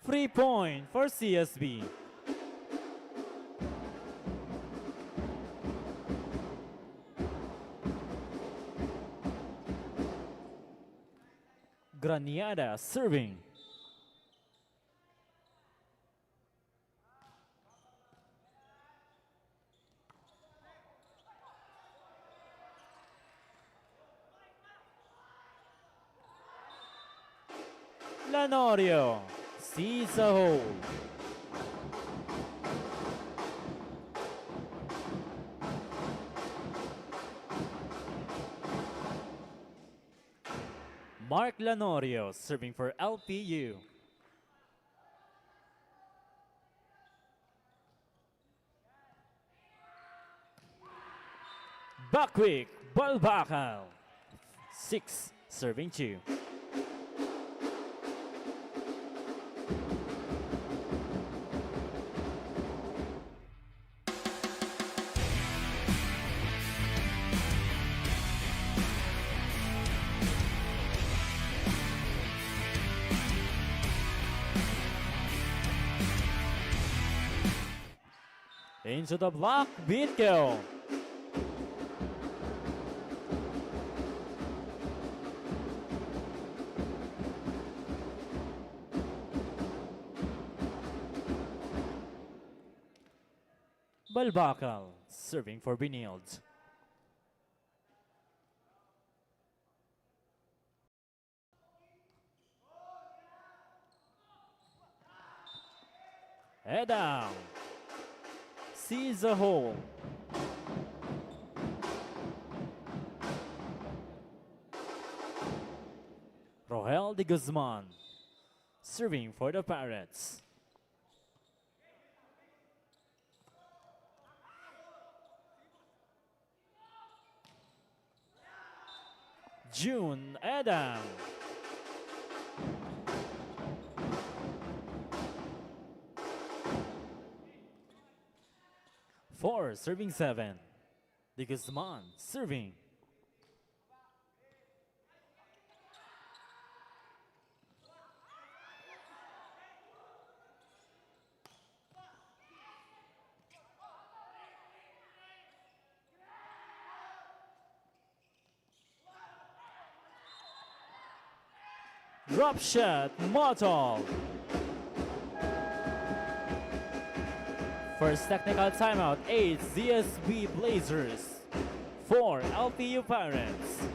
Free point for CSB. Graniada serving. Lanorio sees a hole. Mark Lanorio serving for LPU. Buckwick Balbakal 6 serving 2. Into the block, Bitko. Balbakal serving for Benilde. Head down. Sees a hole. Rohel de Guzman serving for the Pirates. June Adam. Four serving 7. De Guzman serving. Drop shot, Motol. First technical timeout, 8 ZSB Blazers, 4 LPU Pirates.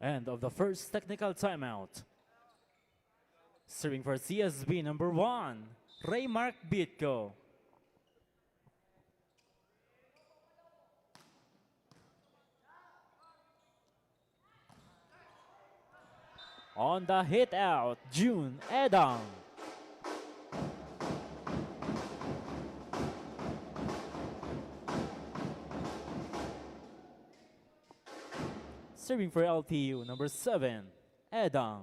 End of the first technical timeout. Serving for CSB number 1, Raymark Bitko. On the hit out, June Edang. Serving for LPU number 7, Edang.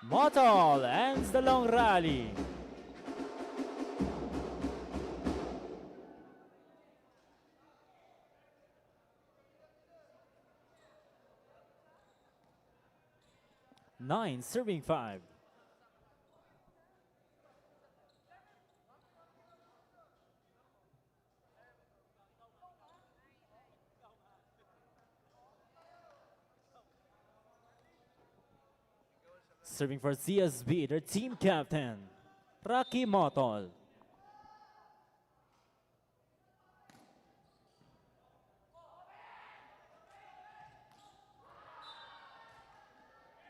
Motol ends the long rally. Nine serving 5. Serving for CSB, their team captain, Rocky Motol.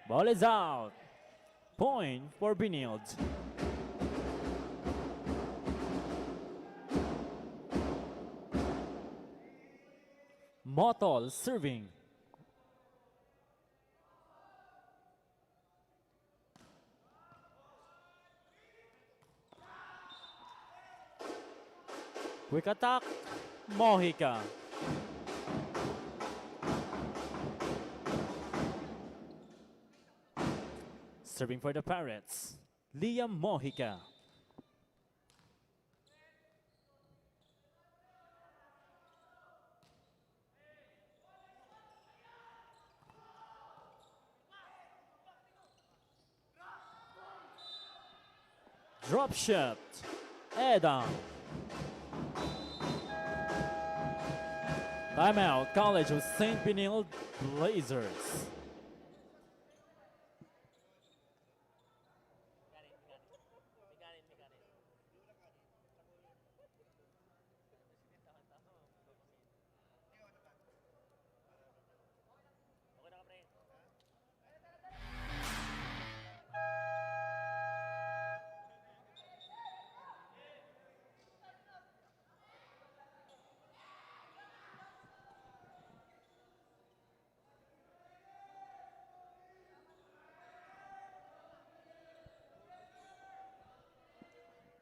Ball is out. Point for Benilde. Motol serving. Quick attack, Mojica. Serving for the Pirates, Liam Mojica. Drop shot, Beda. Timeout, College of St. Benilde Blazers.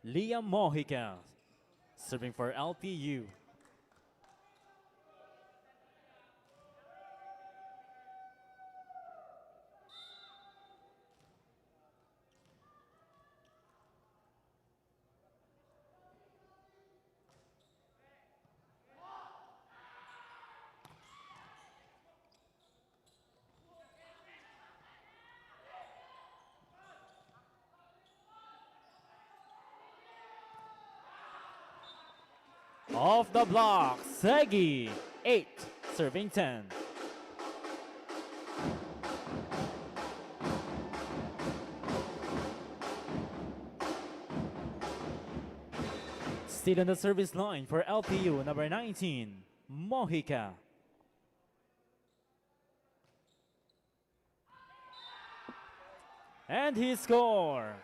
Liam Mojica, serving for LPU. Off the block, Segi, 8, serving 10. Still on the service line for LPU, number 19, Mojica. And he score.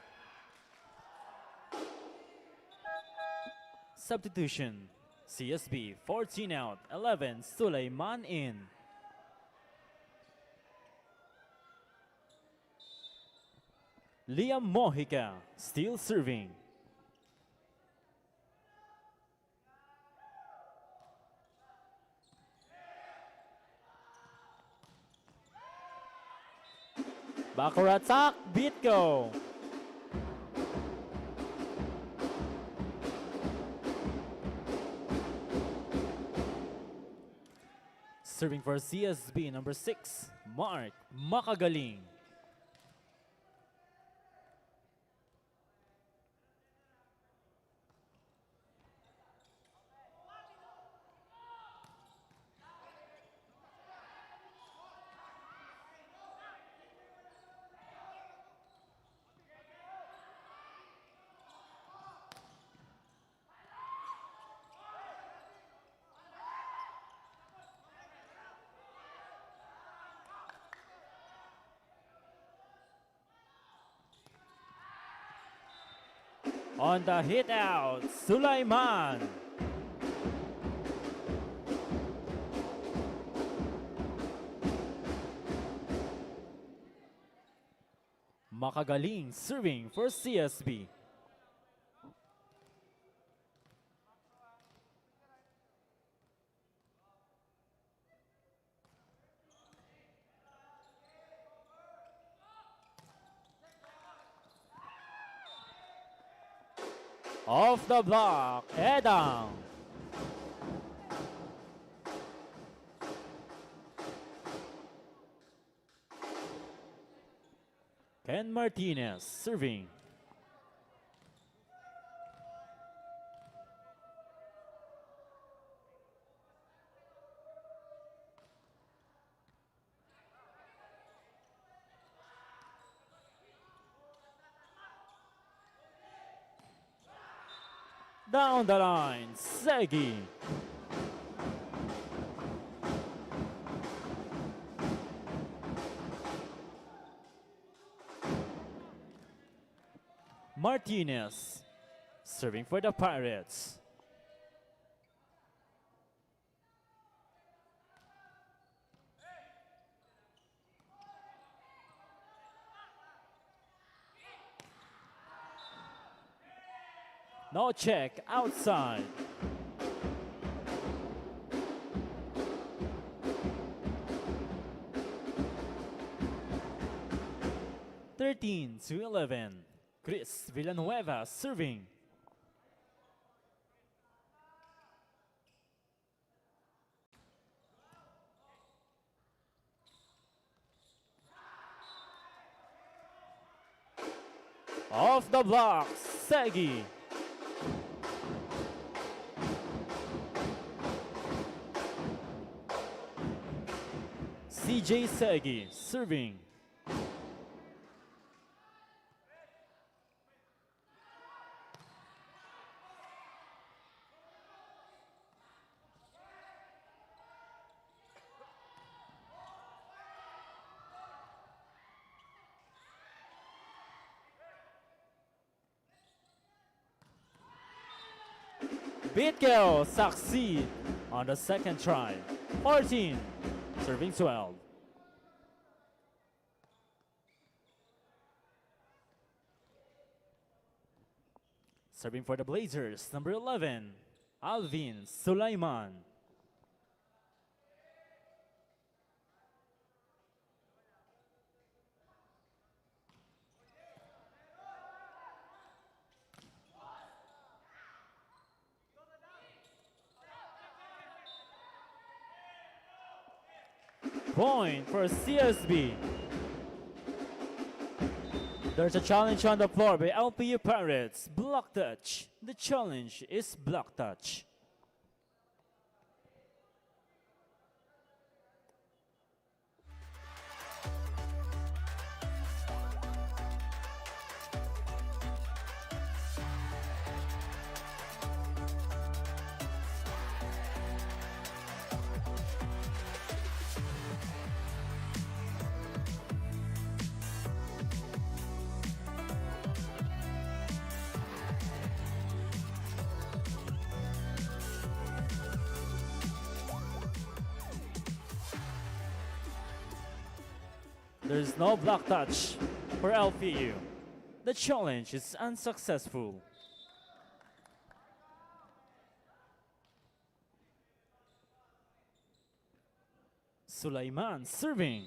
Substitution, CSB 14 out, 11 Suleiman in. Liam Mojica still serving. Backward attack, Bitco. Serving for CSB, number 6, Mark Makagaling. On the hit out, Sulaiman. Makagaling serving for CSB. Off the block, Edam. Ken Martinez serving. Down the line, Segi. Martinez, serving for the Pirates. No check, outside. Thirteen to 11. Chris Villanueva serving. Off the block, Segi. CJ Segi serving. Bitgo succeed on the second try. 14, serving 12. Serving for the Blazers, number 11, Alvin Sulaiman. Point for CSB. There's a challenge on the floor by LPU Pirates. Block touch. The challenge is block touch. There is no block touch for LPU. The challenge is unsuccessful. Sulaiman serving.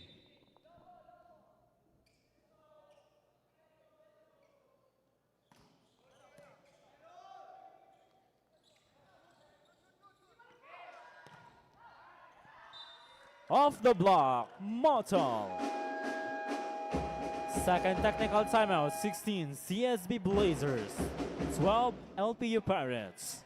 Off the block, Motal. Second technical timeout, 16 CSB Blazers, 12 LPU Pirates.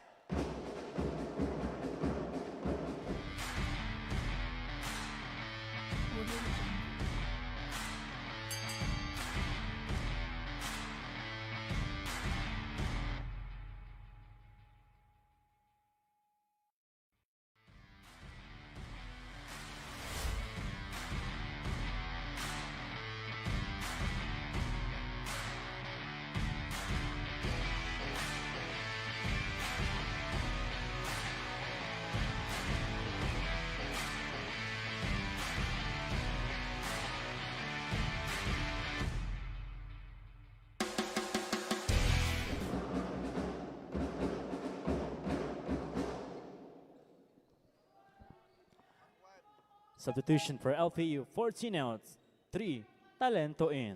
Substitution for LPU, 14 outs, 3 Talento in.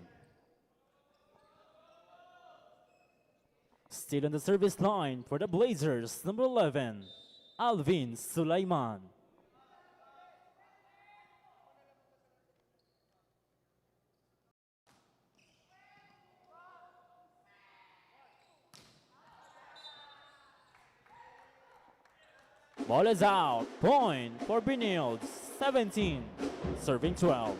Still on the service line for the Blazers, number 11, Alvin Sulaiman. Ball is out. Point for Benilde. 17. Serving 12.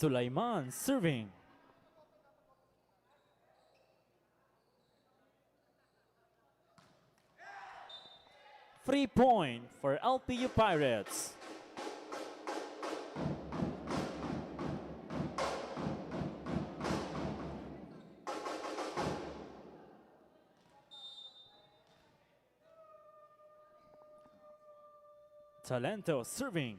Sulaiman serving. Free point for LPU Pirates. Talento serving.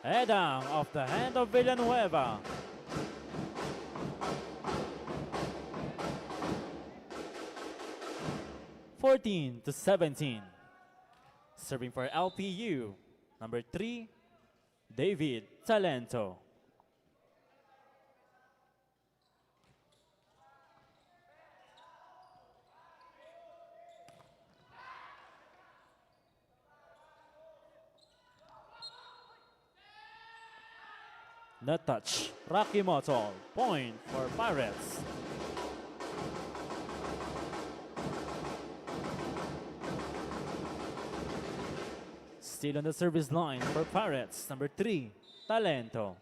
Edang off the hand of Villanueva. (14-17). Serving for LPU, number 3, David Talento. Net touch, Rocky Motol, point for Pirates. Still on the service line for Pirates, number 3, Talento.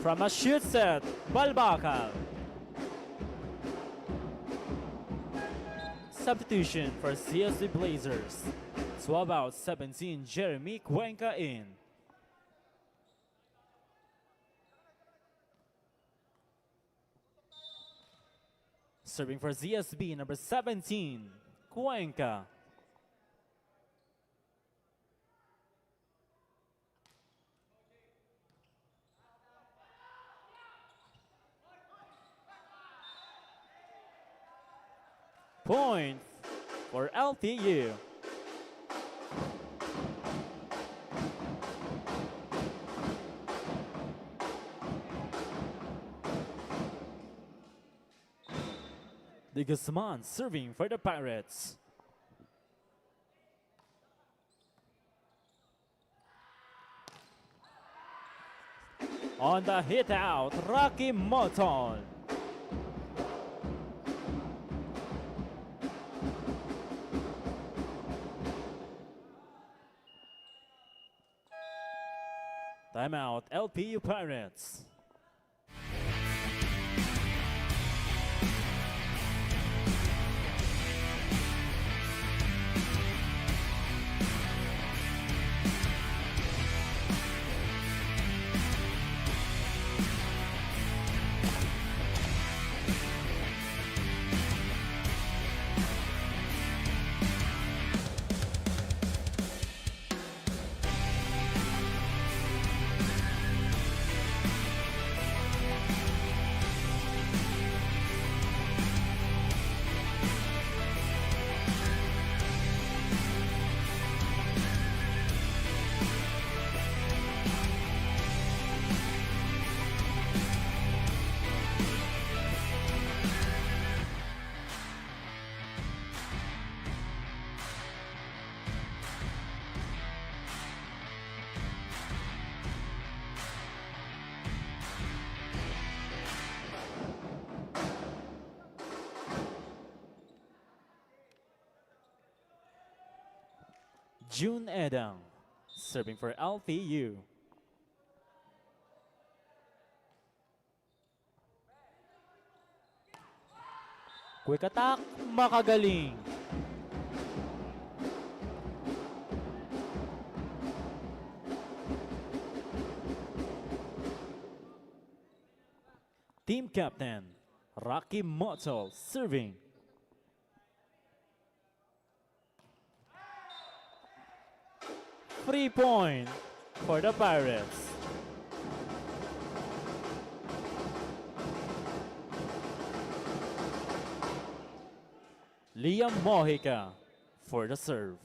From a shoot set, Balbakal. Substitution for CSD Blazers. Swab out 17, Jeremy Cuenca in. Serving for ZSB, number 17, Cuenca. Point for LPU. De Guzman serving for the Pirates. On the hit out, Rocky Moton. Timeout, LPU Pirates. June Edang, serving for LPU. Quick attack, makagaling. Team captain, Rocky Motol, serving. Free point for the Pirates. Liam Mojica for the serve.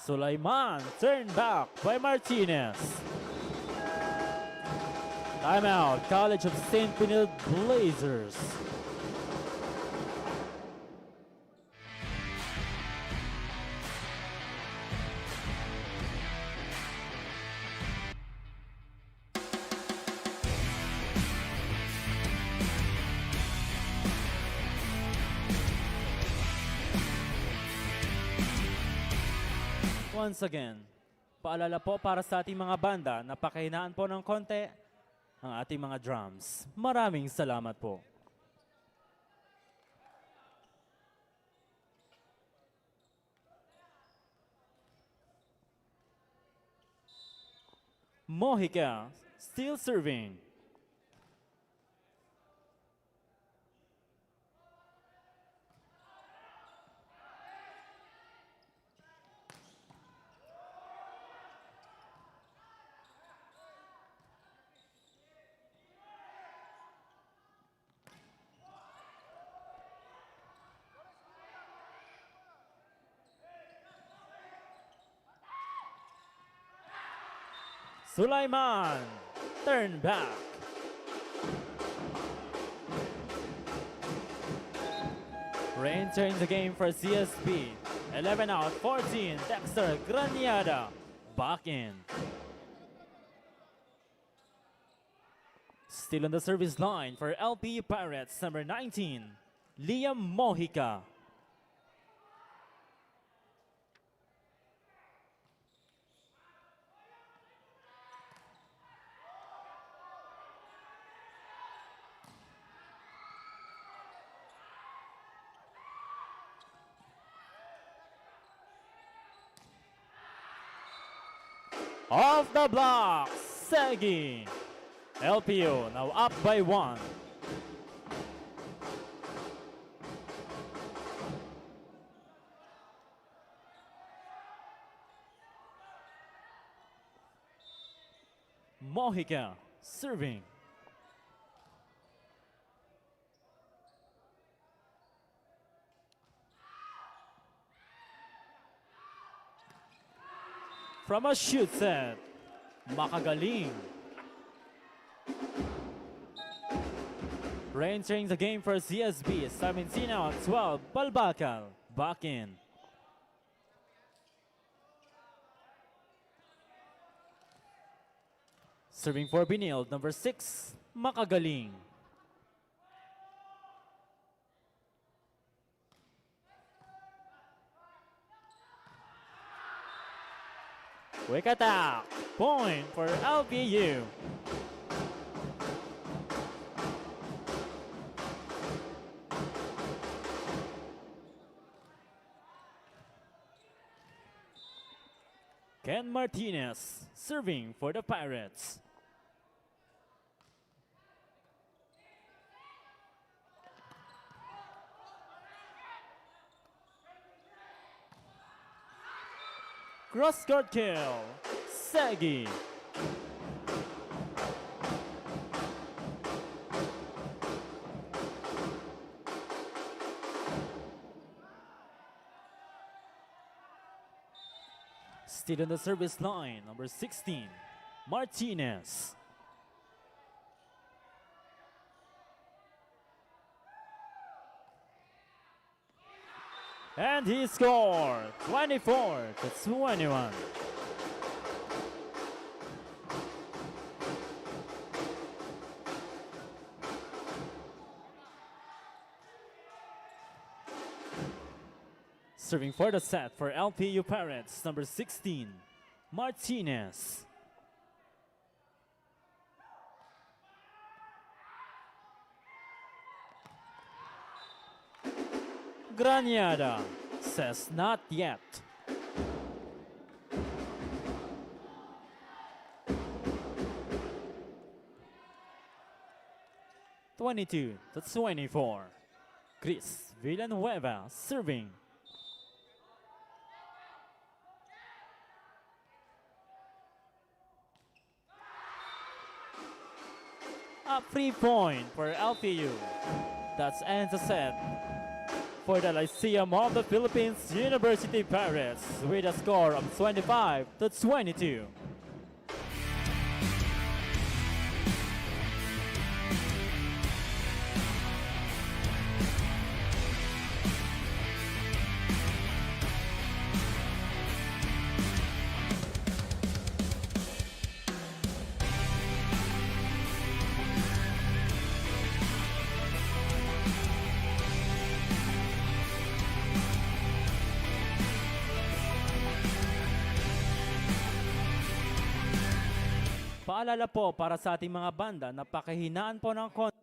Sulaiman, turn back by Martinez. Timeout, College of St. Benilde Blazers. Once again, paalala po para sa ating mga banda na pakihinaan po ng konti ang ating mga drums. Maraming salamat po. Mojica, still serving. Sulaiman, turn back. Rain turns the game for CSP. 11 out, 14, Dexter Graniada, back in. Still on the service line for LPU Pirates, number 19, Liam Mojica. Off the block, Segi. LPU now up by 1. Mojica serving. From a shoot set, makagaling. Rain turns the game for CSB. 17 out, 12, Balbakal, back in. Serving for Benilde, number 6, makagaling. Quick attack, point for LPU. Ken Martinez serving for the Pirates. Cross-court kill, Segi. Still on the service line, number 16, Martinez. And he scored 24-21. Serving for the set for LPU Pirates, number 16, Martinez. Graniada says not yet. (22-24). Chris Villanueva serving. A free point for LPU. That's ends the set. for the Lyceum of the Philippines, University Paris, with a score of 25-22. Paalala po para sa ating mga banda na pakahinaan po ng konti.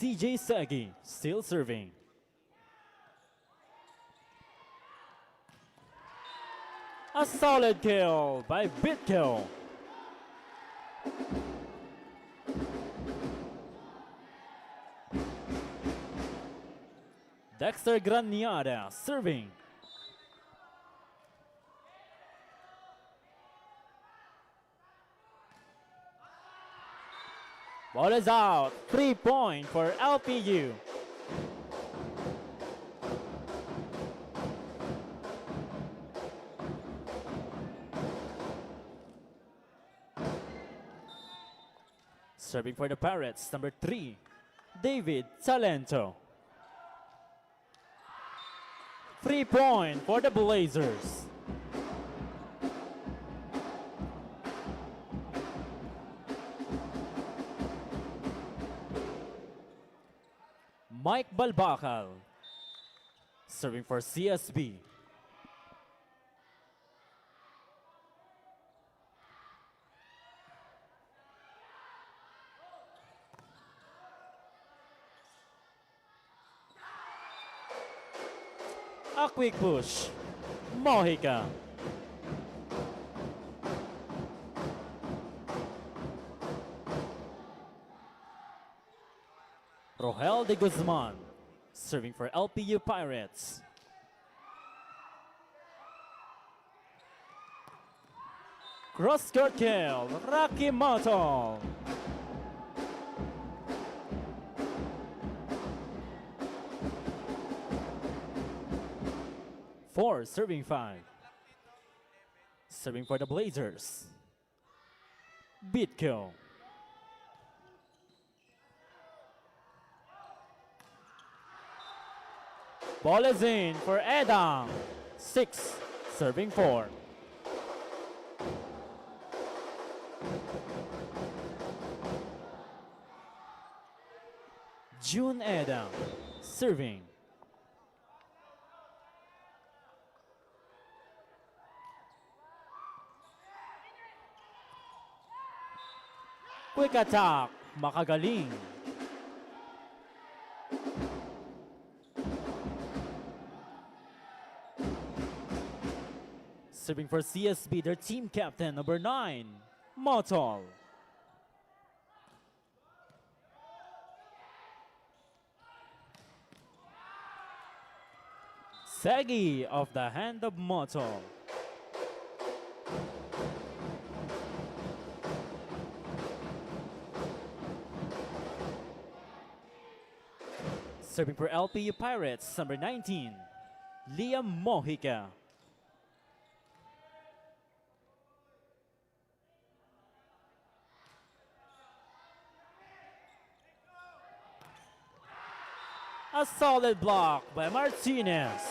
CJ Sagi, still serving. A solid kill by Bitkill. Dexter Graniada serving. Ball is out. 3-point for LPU. Serving for the Pirates, number 3, David Talento. 3-point for the Blazers. Mike Balbacal, serving for CSB. A quick push, Mojica. Rogel de Guzman, serving for LPU Pirates. Cross-court kill, Rocky Motol. Four, serving 5. Serving for the Blazers, Bitkill. Ball is in for Edam. 6, serving 4. June Edam, serving. Quick attack, Makagaling. Serving for CSB, their team captain, number 9, Motol. Sagi off the hand of Motol. Serving for LPU Pirates, number 19, Liam Mojica. A solid block by Martinez.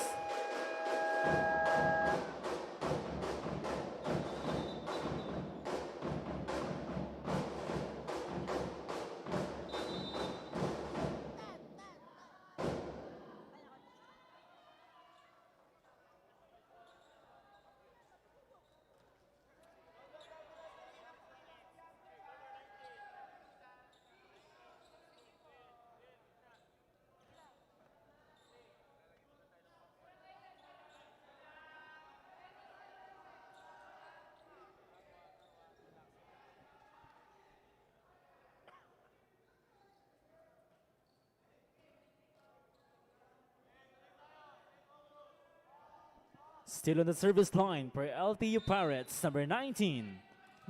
Still on the service line for LPU Pirates, number 19,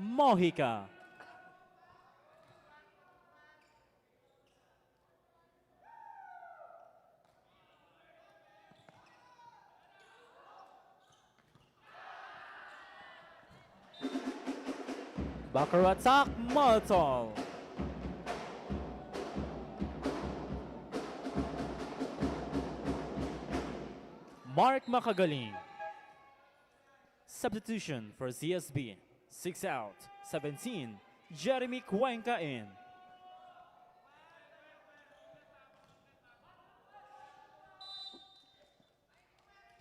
Mojica. Backer attack, Motol. Mark Makagaling. Substitution for CSB. 6 out, 17, Jeremy Cuenca in.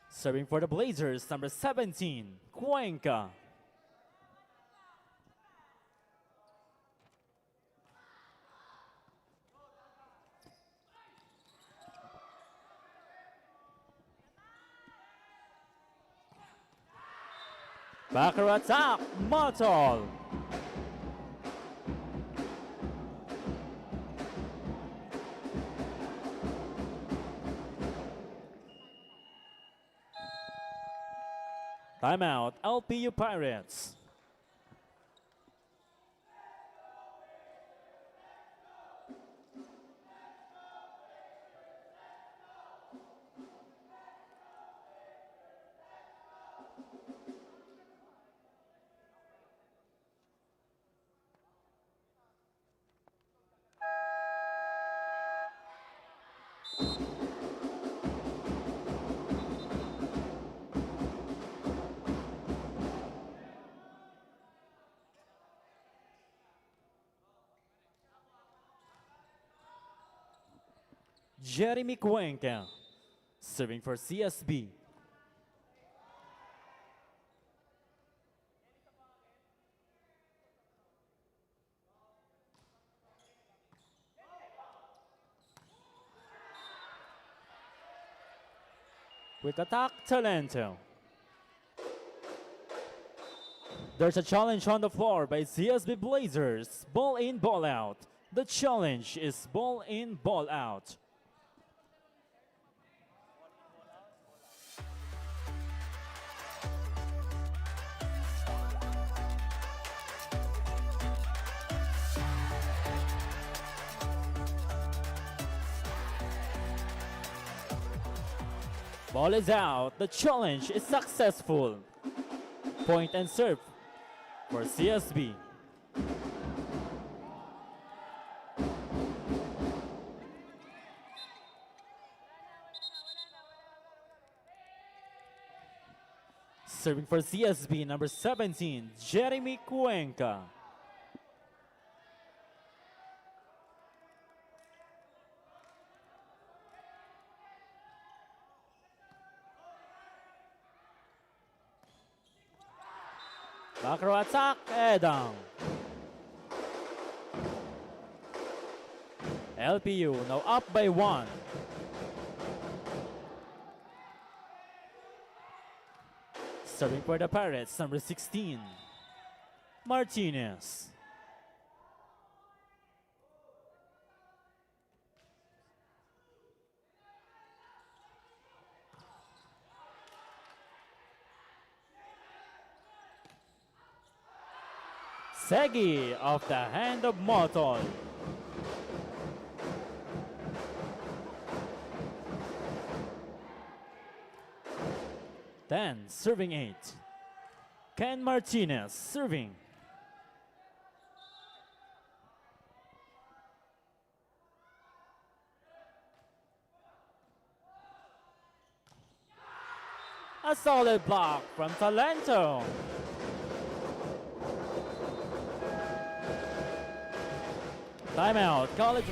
Serving for the Blazers, number 17, Cuenca. Back row attack, Motol. Timeout, LPU Pirates. Jeremy Cuenca, serving for CSB. Quick attack, Talento. There's a challenge on the floor by CSB Blazers. Ball in, ball out. The challenge is ball in, ball out. Ball is out. The challenge is successful. Point and serve for CSB. Serving for CSB, number 17, Jeremy Cuenca. Back row attack, Edang. LPU now up by 1. Serving for the Pirates, number 16, Martinez. Segi off the hand of Motol. Then serving 8. Ken Martinez serving. A solid block from Talento. Timeout, College.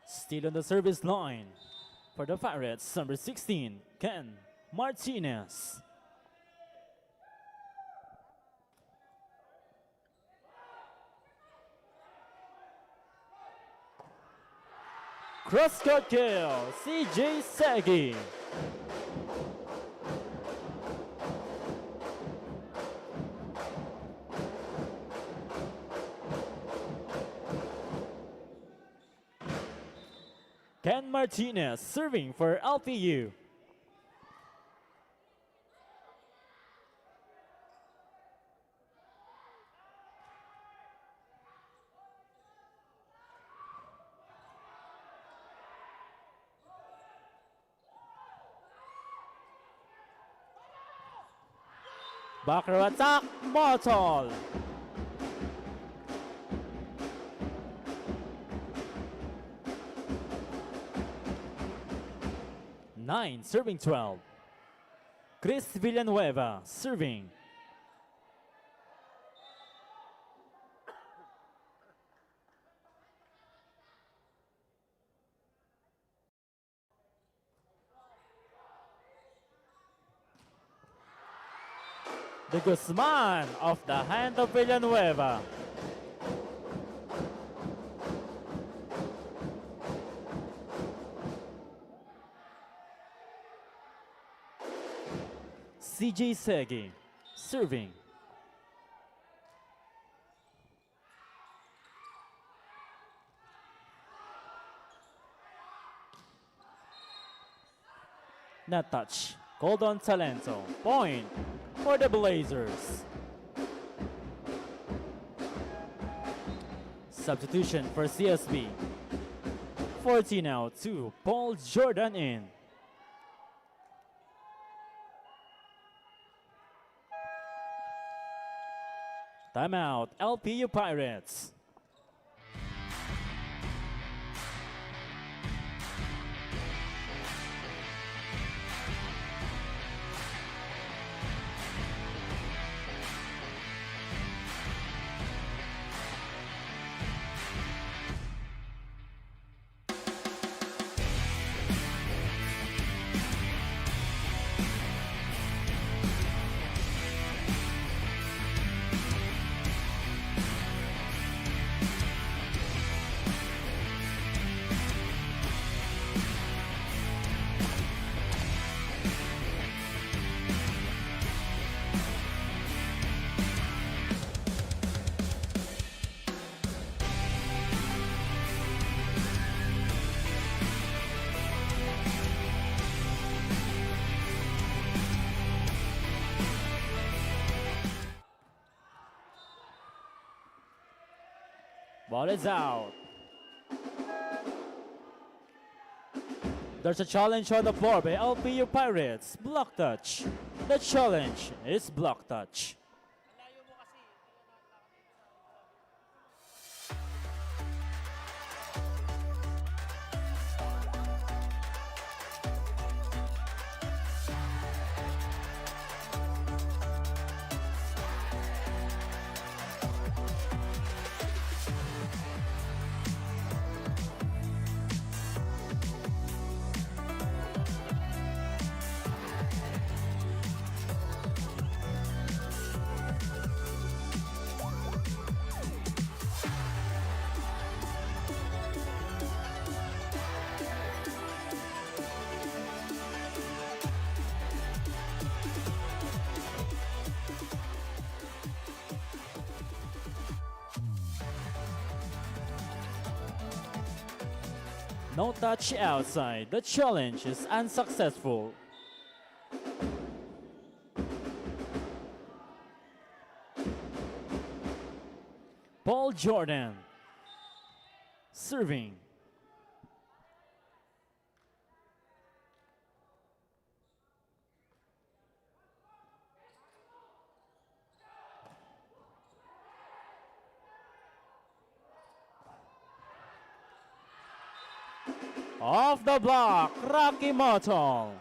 Still on the service line for the Pirates, number 16, Ken Martinez. Cross-court kill, CJ Segi. Ken Martinez serving for LPU. Back row attack, Motol. 9 serving 12. Chris Villanueva serving. The Guzman off the hand of Villanueva. CJ Segi serving. Net touch. Called on Talento. Point for the Blazers. Substitution for CSB. 14 out, 2. Paul Jordan in. Timeout, LPU Pirates. Ball is out. There's a challenge on the floor by LPU Pirates. Block touch. The challenge is block touch. No touch outside. The challenge is unsuccessful. Paul Jordan serving. Off the block, Rocky Moto.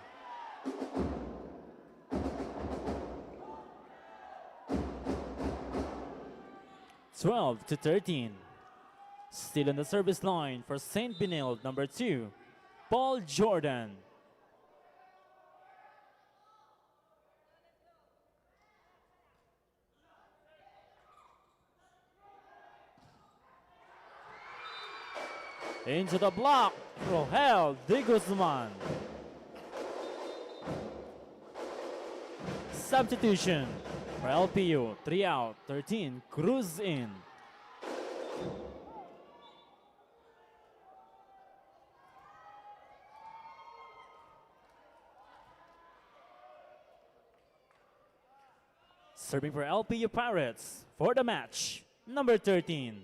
Twelve to 13. Still on the service line for St. Benilde, number 2, Paul Jordan. Into the block, Rohel de Guzman. Substitution for LPU, 3 out, 13, Cruz in. Serving for LPU Pirates for the match, number 13,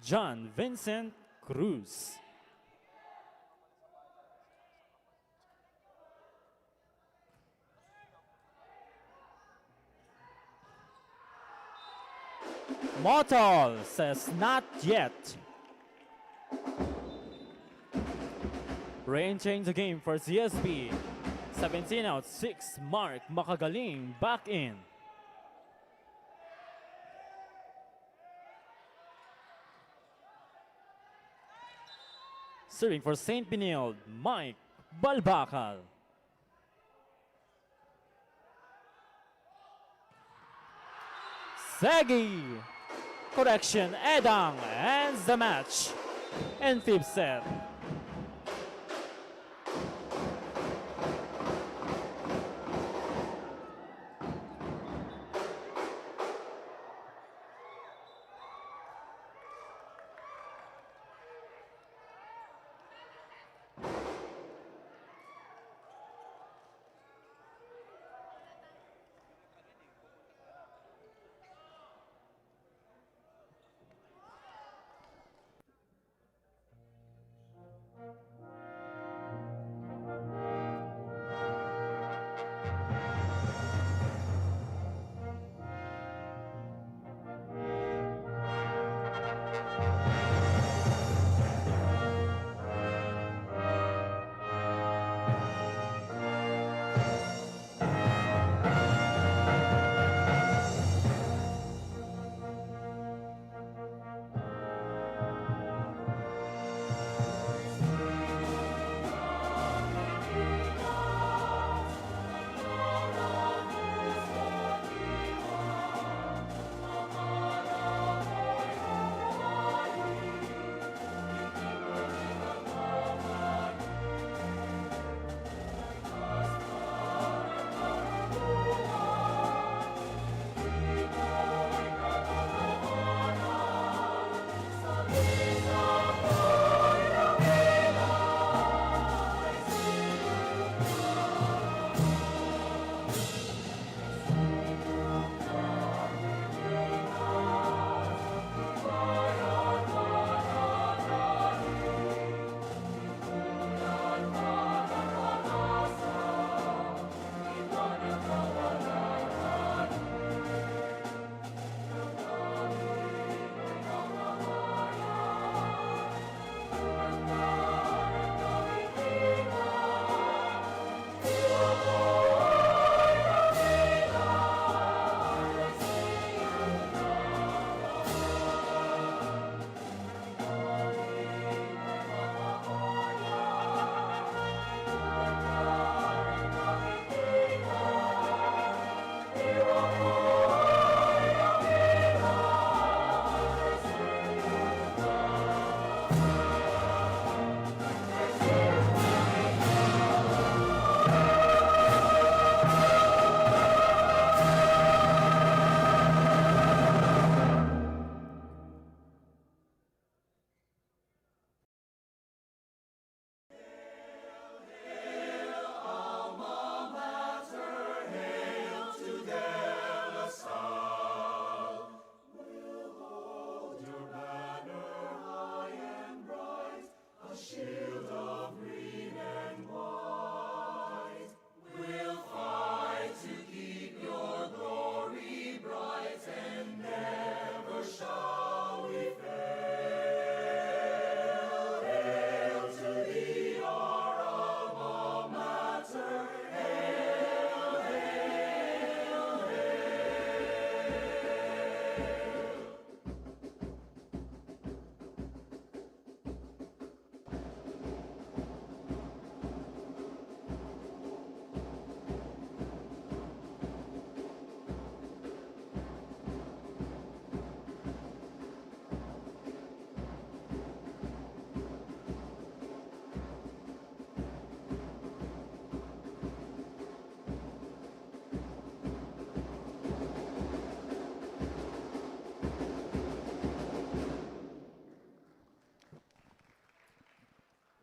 John Vincent Cruz. Motol says not yet. Rain changed the game for CSP. 17 out, 6, Mark Makagaling back in. Serving for St. Benilde, Mike Balbacal. Segi. Correction, Edang ends the match in 5th set.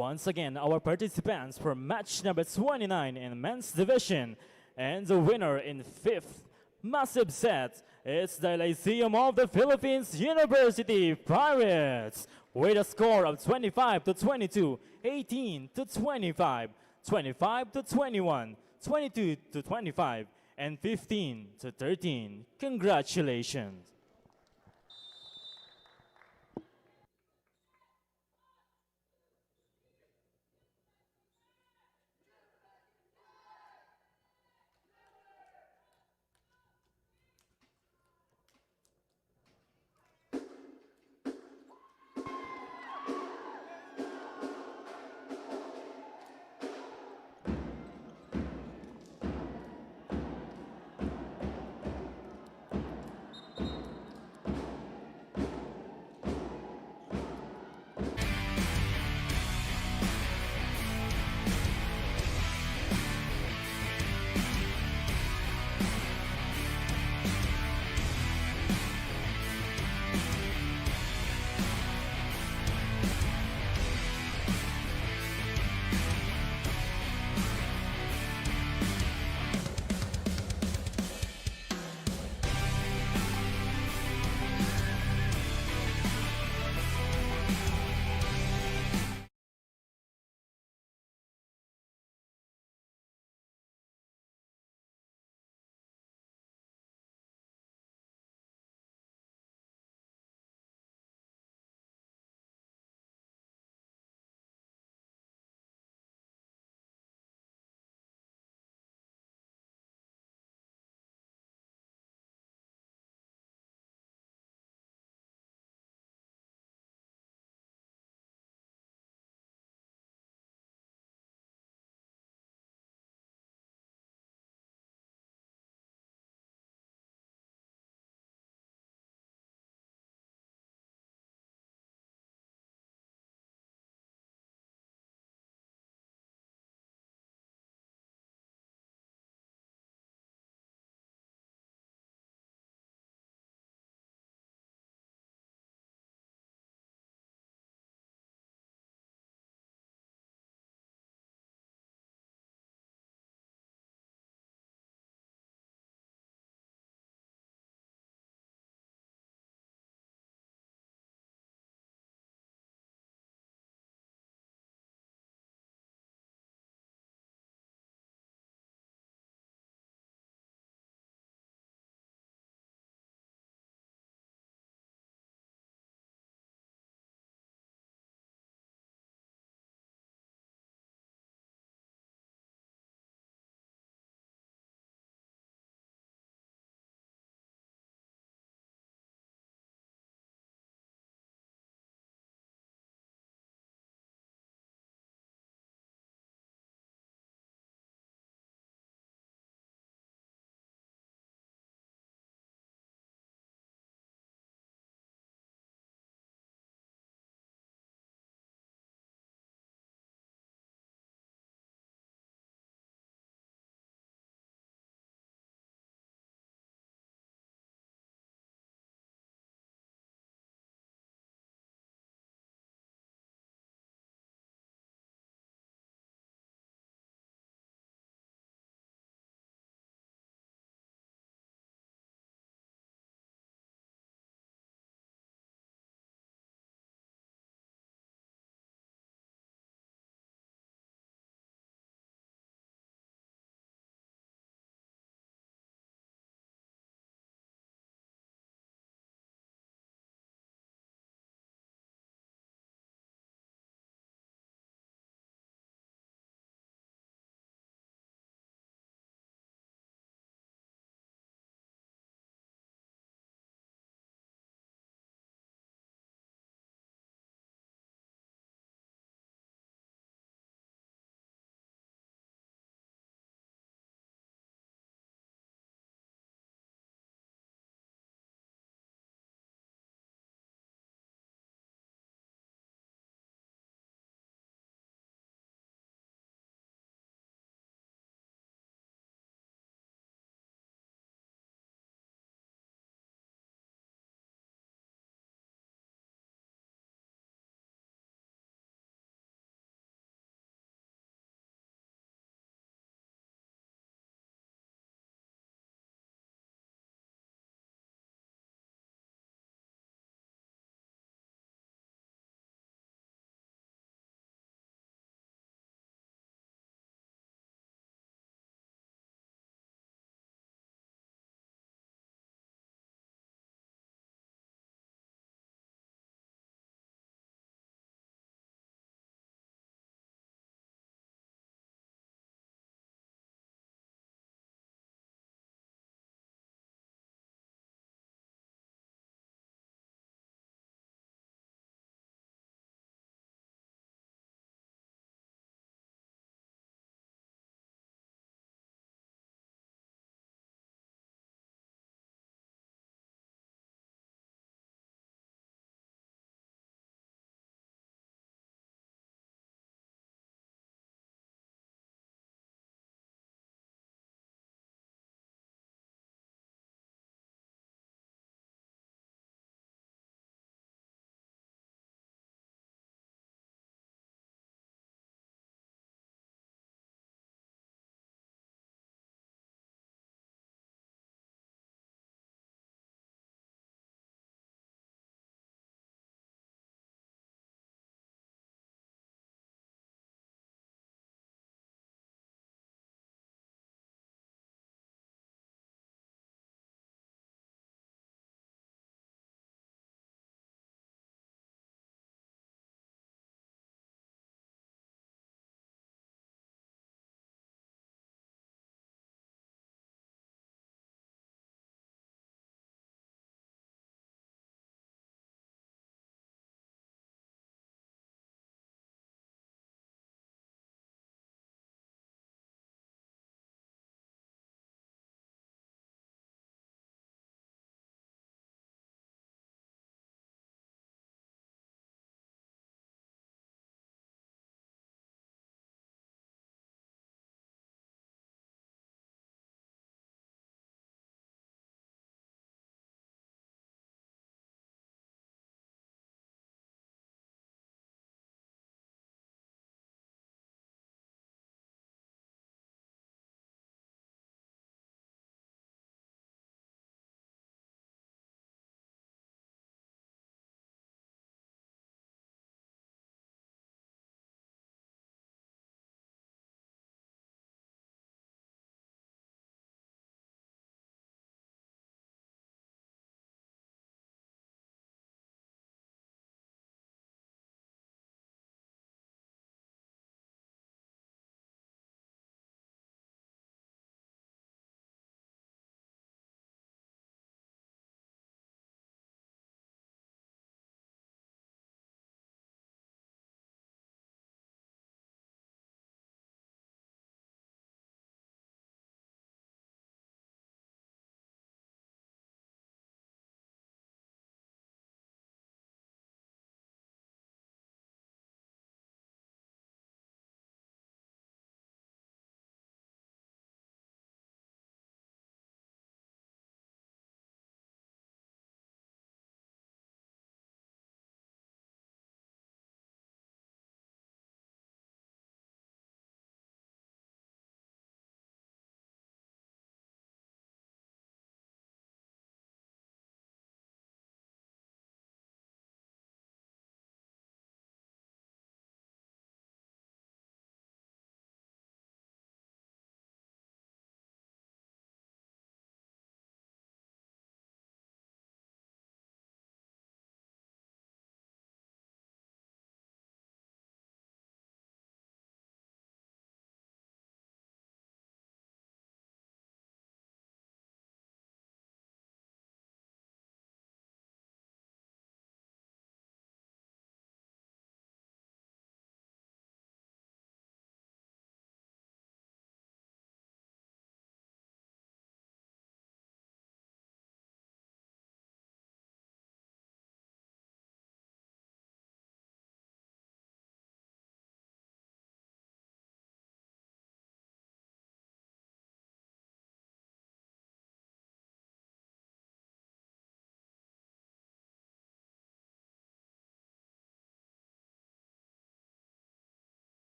Once again, our participants for match number 29 in men's division, and the winner in 5th massive set is the Lyceum of the Philippines University Pirates with a score of 25-22, 18-25, 25-21, 22-25, and 15-13. Congratulations.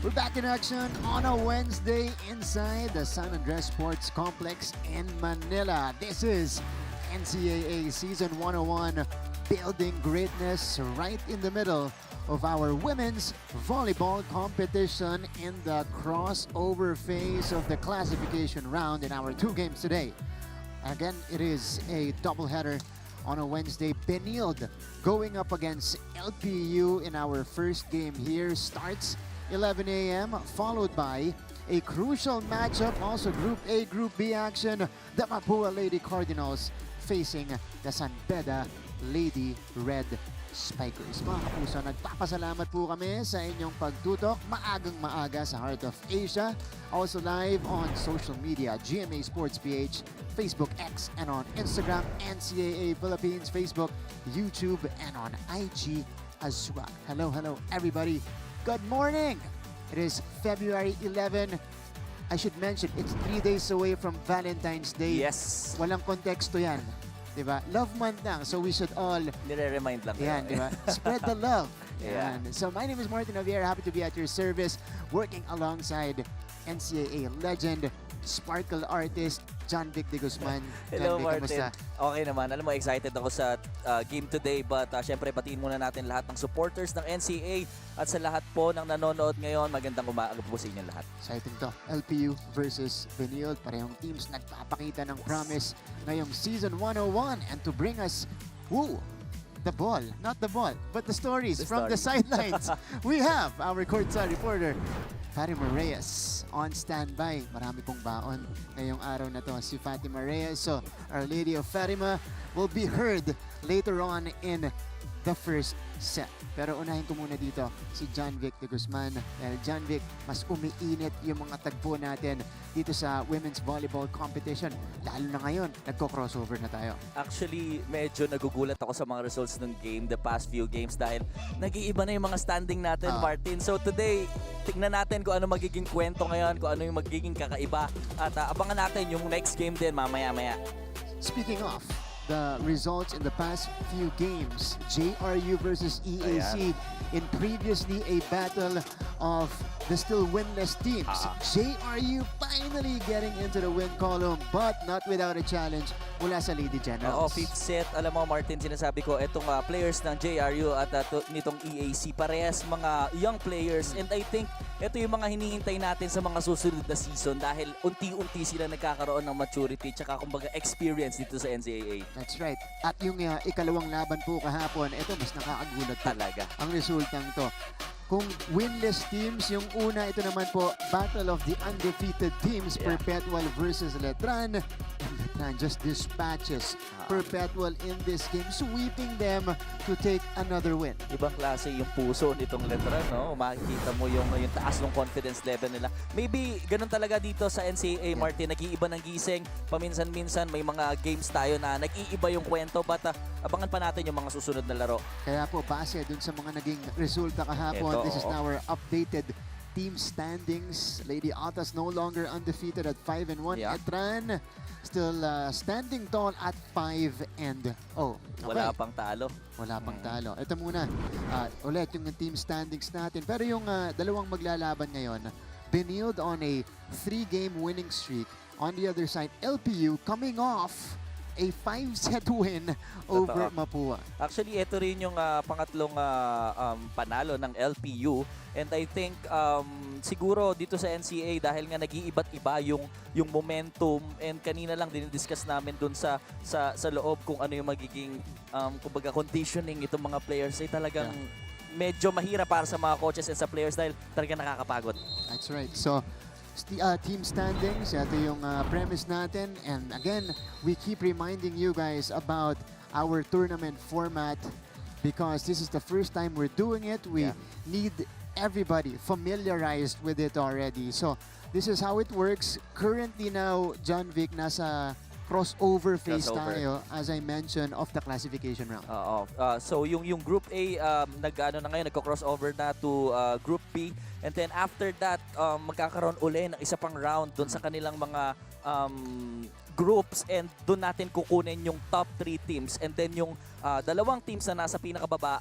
We're back in action on a Wednesday inside the San Andres Sports Complex in Manila. This is NCAA Season 101, building greatness right in the middle of our women's volleyball competition in the crossover phase of the classification round in our two games today. Again, it is a doubleheader on a Wednesday. Benilde going up against LPU in our first game here. Starts 11 a.m. followed by a crucial matchup, also Group A, Group B action. The Mapúa Lady Cardinals facing the Beda Lady Red Spikers. Mga kapuso, nagpapasalamat po kami sa inyong pagtutok maagang maaga sa Heart of Asia. Also live on social media, GMA Sports PH, Facebook, X, and on Instagram, NCAA Philippines, Facebook, YouTube, and on IG as well. Hello, everybody. Good morning. It is February 11. I should mention, it's 3 days away from Valentine's Day. Yes. Walang konteksto yan. Diba? Love month lang, so we should all Nire-remind lang. yan, diba? Spread the love. Yeah. Yan. So my name is Martin Javier, happy to be at your service, working alongside NCAA legend, sparkle artist, John Vic de Guzman. Hello, John Vic, Martin. kamusta? Okay naman. Alam mo, excited ako sa game today. But syempre, batiin muna natin lahat ng supporters ng NCAA at sa lahat po ng nanonood ngayon. Magandang umaga po sa inyo lahat. Exciting to. LPU versus Benilde. Parehong teams nagpapakita ng promise ngayong Season 101. And to bring us, the ball. Not the ball, but the stories from the sidelines. We have our courtside reporter, Fatima Reyes, on standby. Marami pong baon ngayong araw na to si Fatima Reyes. So, Our Lady of Fatima will be heard later on in the first set. Pero unahin ko muna dito si John Vic de Guzman. Dahil John Vic, mas umiinit yung mga tagpo natin dito sa women's volleyball competition. Lalo na ngayon, nagko-crossover na tayo. Actually, medyo nagugulat ako sa mga results ng game, the past few games, dahil nag-iiba na yung mga standing natin, Martin. So today, tignan natin kung ano magiging kwento ngayon, kung ano yung magiging kakaiba. At abangan natin yung next game din mamaya-maya. Speaking of the results in the past few games, JRU versus EAC in previously a battle of the still winless teams. JRU finally getting into the win column, but not without a challenge mula sa Lady Generals. Oo, fifth set. Alam mo, Martin, sinasabi ko, itong players ng JRU at nitong EAC, parehas mga young players. And I think ito yung mga hinihintay natin sa mga susunod na season dahil unti-unti sila nagkakaroon ng maturity tsaka kumbaga experience dito sa NCAA. That's right. At yung ikalawang laban po kahapon, ito mas nakakagulat po Talaga. ang resultang to. Kung winless teams, yung una, ito naman po, Battle of the Undefeated Teams, Perpetual versus Letran. And Letran just dispatches Perpetual in this game, sweeping them to take another win. Ibang klase yung puso nitong Letran, no? Makikita mo yung taas ng confidence level nila. Maybe ganun talaga dito sa NCAA, Martin. Nag-iiba ng gising. Paminsan-minsan may mga games tayo na nag-iiba yung kwento. But abangan pa natin yung mga susunod na laro. Kaya po, base dun sa mga naging resulta kahapon, this is now our updated team standings. Lady Atas no longer undefeated at 5-1. Etran still standing tall at 5-0. Okay. Wala pang talo. Wala pang talo. Ito muna, ulit yung team standings natin. Pero yung dalawang maglalaban ngayon, Benilde on a 3-game winning streak. On the other side, LPU coming off a 5-set win over Mapúa. Actually, ito rin yung pangatlong panalo ng LPU. And I think siguro dito sa NCAA dahil nga nag-iiba't iba yung momentum, and kanina lang dinidiscuss namin dun sa loob kung ano yung magiging kumbaga conditioning itong mga players ay talagang medyo mahirap para sa mga coaches and sa players dahil talagang nakakapagod. That's right. So, team standings, ito yung premise natin. And again, we keep reminding you guys about our tournament format because this is the first time we're doing it. We need everybody familiarized with it already. So, this is how it works. Currently now, John Vic, nasa crossover phase tayo, as I mentioned, of the classification round. So yung Group A nagko-crossover na to Group B, and then after that magkakaroon uli ng isa pang round doon sa kanilang mga groups, and doon natin kukunin yung top 3 teams, and then yung dalawang teams na nasa pinakababa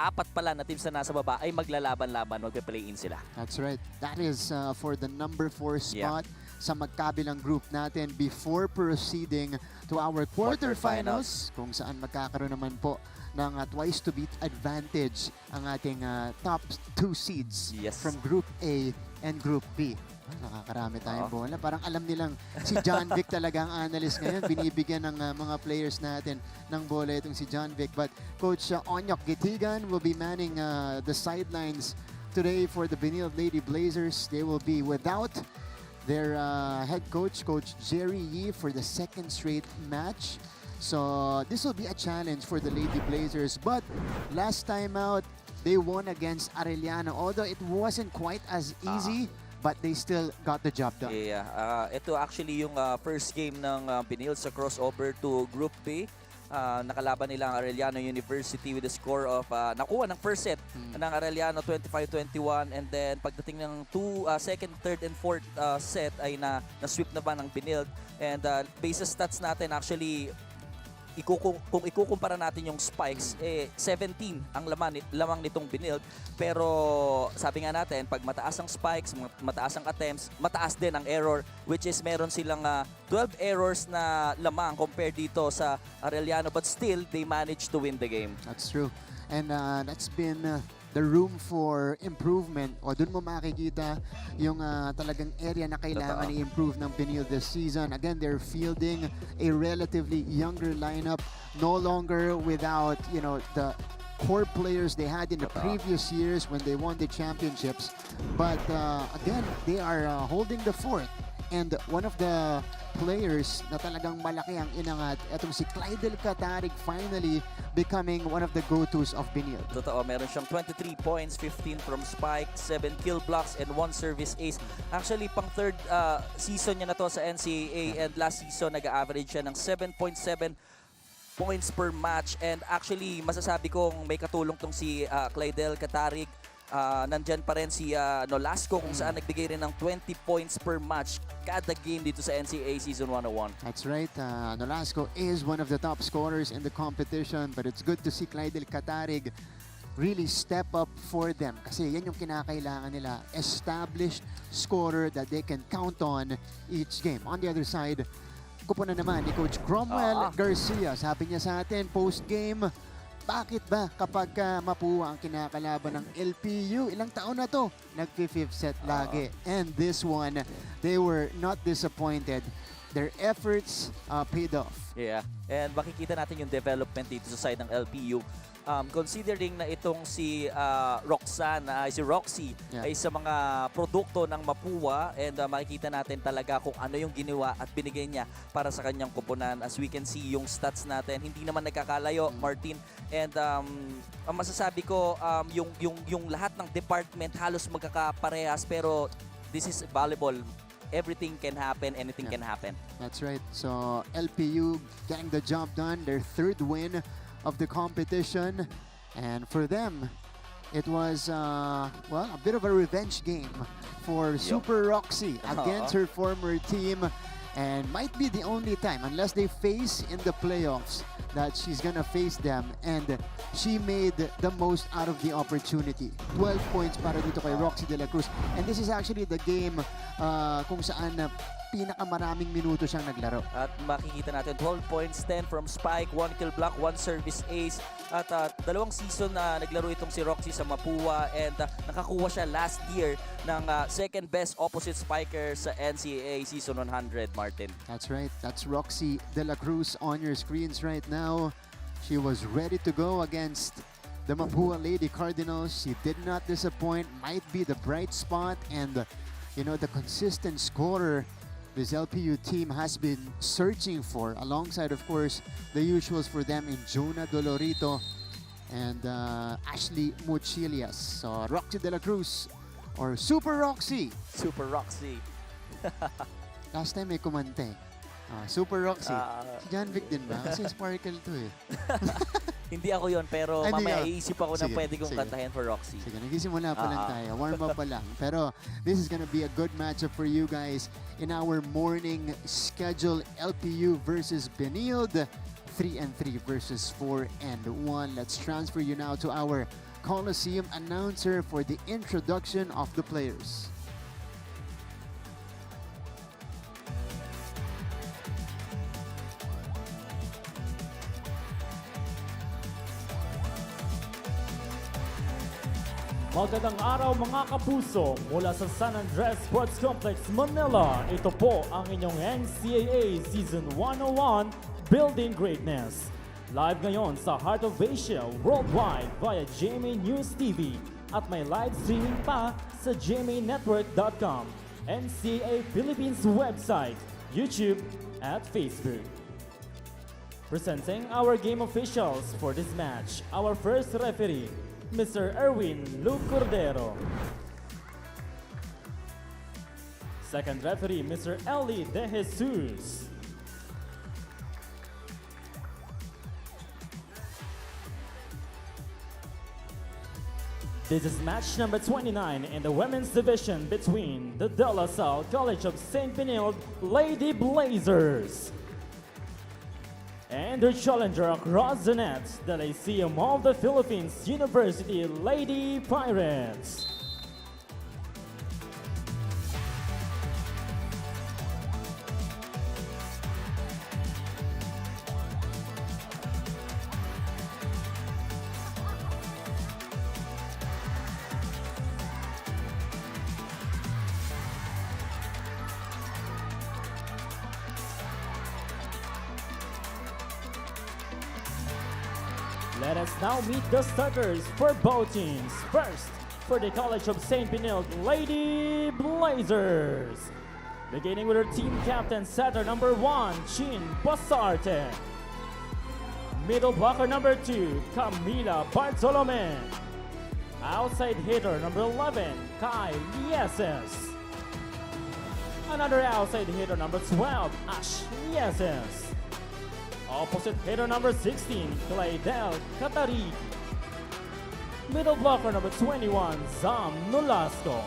apat pala na teams na nasa baba ay maglalaban-laban, magpe-play-in sila. That's right. That is for the number 4 spot sa magkabilang group natin before proceeding to our quarterfinals kung saan magkakaroon naman po ng twice to beat advantage ang ating top 2 seeds from Group A and Group B. Nakakarami tayong bola. Parang alam nilang si John Vic talaga ang analyst ngayon. Binibigyan ng mga players natin ng bola itong si John Vic. But Coach Onyok Gitigan will be manning the sidelines today for the Benilde Lady Blazers. They will be without their head coach, Coach Jerry Yee, for the second straight match. So this will be a challenge for the Lady Blazers. But last time out, they won against Arellano. Although it wasn't quite as easy, but they still got the job done. Yeah, ito actually yung first game ng Benilde sa crossover to Group B. Nakalaban nila ang Arellano University with a score of nakuha ng first set ng Arellano 25-21, and then pagdating ng second, third, and fourth set ay na-sweep na ba ng Benilde. And based sa stats natin, actually, kung ikukumpara natin yung spikes, 17 ang lamang nitong Benilde. Pero sabi nga natin, pag mataas ang spikes, mataas ang attempts, mataas din ang error, which is meron silang 12 errors na lamang compared dito sa Arellano, but still, they managed to win the game. That's true. And that's been the room for improvement, o dun mo makikita yung talagang area na kailangan i-improve ng Benilde this season. Again, they're fielding a relatively younger lineup, no longer without, you know, the core players they had in the previous years when they won the championships. But again, they are holding the fort. And one of the players na talagang malaki ang inangat, itong si Clydel Catarig, finally becoming one of the go-tos of Benilde. Totoo, meron siyang 23 points, 15 from spike, 7 kill blocks, and 1 service ace. Actually, pang third season niya na to sa NCAA, and last season nag-average siya ng 7.7 points per match. And actually, masasabi kong may katulong tong si Clydel Catarig. Nandyan pa rin si Nolasco kung saan nagbigay rin ng 20 points per match kada game dito sa NCAA Season 101. That's right. Nolasco is one of the top scorers in the competition, but it's good to see Clydel Catarig really step up for them kasi yan yung kinakailangan nila. Established scorer that they can count on each game. On the other side, kupo na naman ni Coach Cromwell Garcia. Sabi niya sa atin post-game, bakit ba kapag Mapúa ang kinakalaban ng LPU, ilang taon na to, nag-5th set lagi. And this one, they were not disappointed. Their efforts paid off. Yeah, and makikita natin yung development dito sa side ng LPU. Considering na itong si Roxy ay sa mga produkto ng Mapúa, and makikita natin talaga kung ano yung ginawa at binigay niya para sa kanyang koponan. As we can see, yung stats natin, hindi naman nagkakalayo, Martin. And ang masasabi ko, yung lahat ng department halos magkakaparehas, pero this is volleyball. Everything can happen, anything can happen. That's right. So LPU getting the job done, their third win of the competition, and for them it was well, a bit of a revenge game for Super Roxy against her former team, and might be the only time, unless they face in the playoffs, that she's gonna face them, and she made the most out of the opportunity. 12 points para dito kay Roxy de la Cruz, and this is actually the game kung saan pinakamaraming minuto siyang naglaro. At makikita natin 12 points, 10 from spike, 1 kill block, 1 service ace. At dalawang season na naglaro itong si Roxy sa Mapúa, and nakakuha siya last year ng second best opposite spiker sa NCAA Season 100, Martin. That's right. That's Roxy de la Cruz on your screens right now. She was ready to go against the Mapúa Lady Cardinals. She did not disappoint. Might be the bright spot, and you know, the consistent scorer this LPU team has been searching for, alongside, of course, the usuals for them in Jonah Dolorito and Ashley Mochilias. So Roxy de la Cruz, or Super Roxy. Super Roxy. Last time may kumante. Super Roxy. Si John Vic din ba? Kasi Sparkle to eh. Hindi ako yon, pero Ay, mamaya hindi iisip ako na Sige, pwede kong sige. kantahin for Roxy. Sige, nagisimula pa lang tayo. Warm up pa lang. Pero this is gonna be a good matchup for you guys in our morning schedule. LPU versus Benilde. 3-3 versus 4-1. Let's transfer you now to our Coliseum announcer for the introduction of the players. Magandang araw mga kapuso mula sa San Andres Sports Complex, Manila. Ito po ang inyong NCAA Season 101 Building Greatness. Live ngayon sa Heart of Asia worldwide via GMA News TV at may live streaming pa sa gmanetwork.com, NCAA Philippines website, YouTube at Facebook. Presenting our game officials for this match, our first referee, Mr. Erwin Lu Cordero. Second referee, Mr. Eli De Jesus. This is match number 29 in the women's division between the De La Salle College of St. Benilde Lady Blazers and their challenger across the net, the Lyceum of the Philippines University Lady Pirates. Let us now meet the starters for both teams. First, for the College of St. Benilde Lady Blazers. Beginning with her team captain, setter number 1, Chin Pasarte. Middle blocker number 2, Camila Bartolome. Outside hitter number 11, Kai Lieses. Another outside hitter number 12, Ash Lieses. Opposite hitter number 16, Claydel Catari. Middle blocker number 21, Zam Nolasco.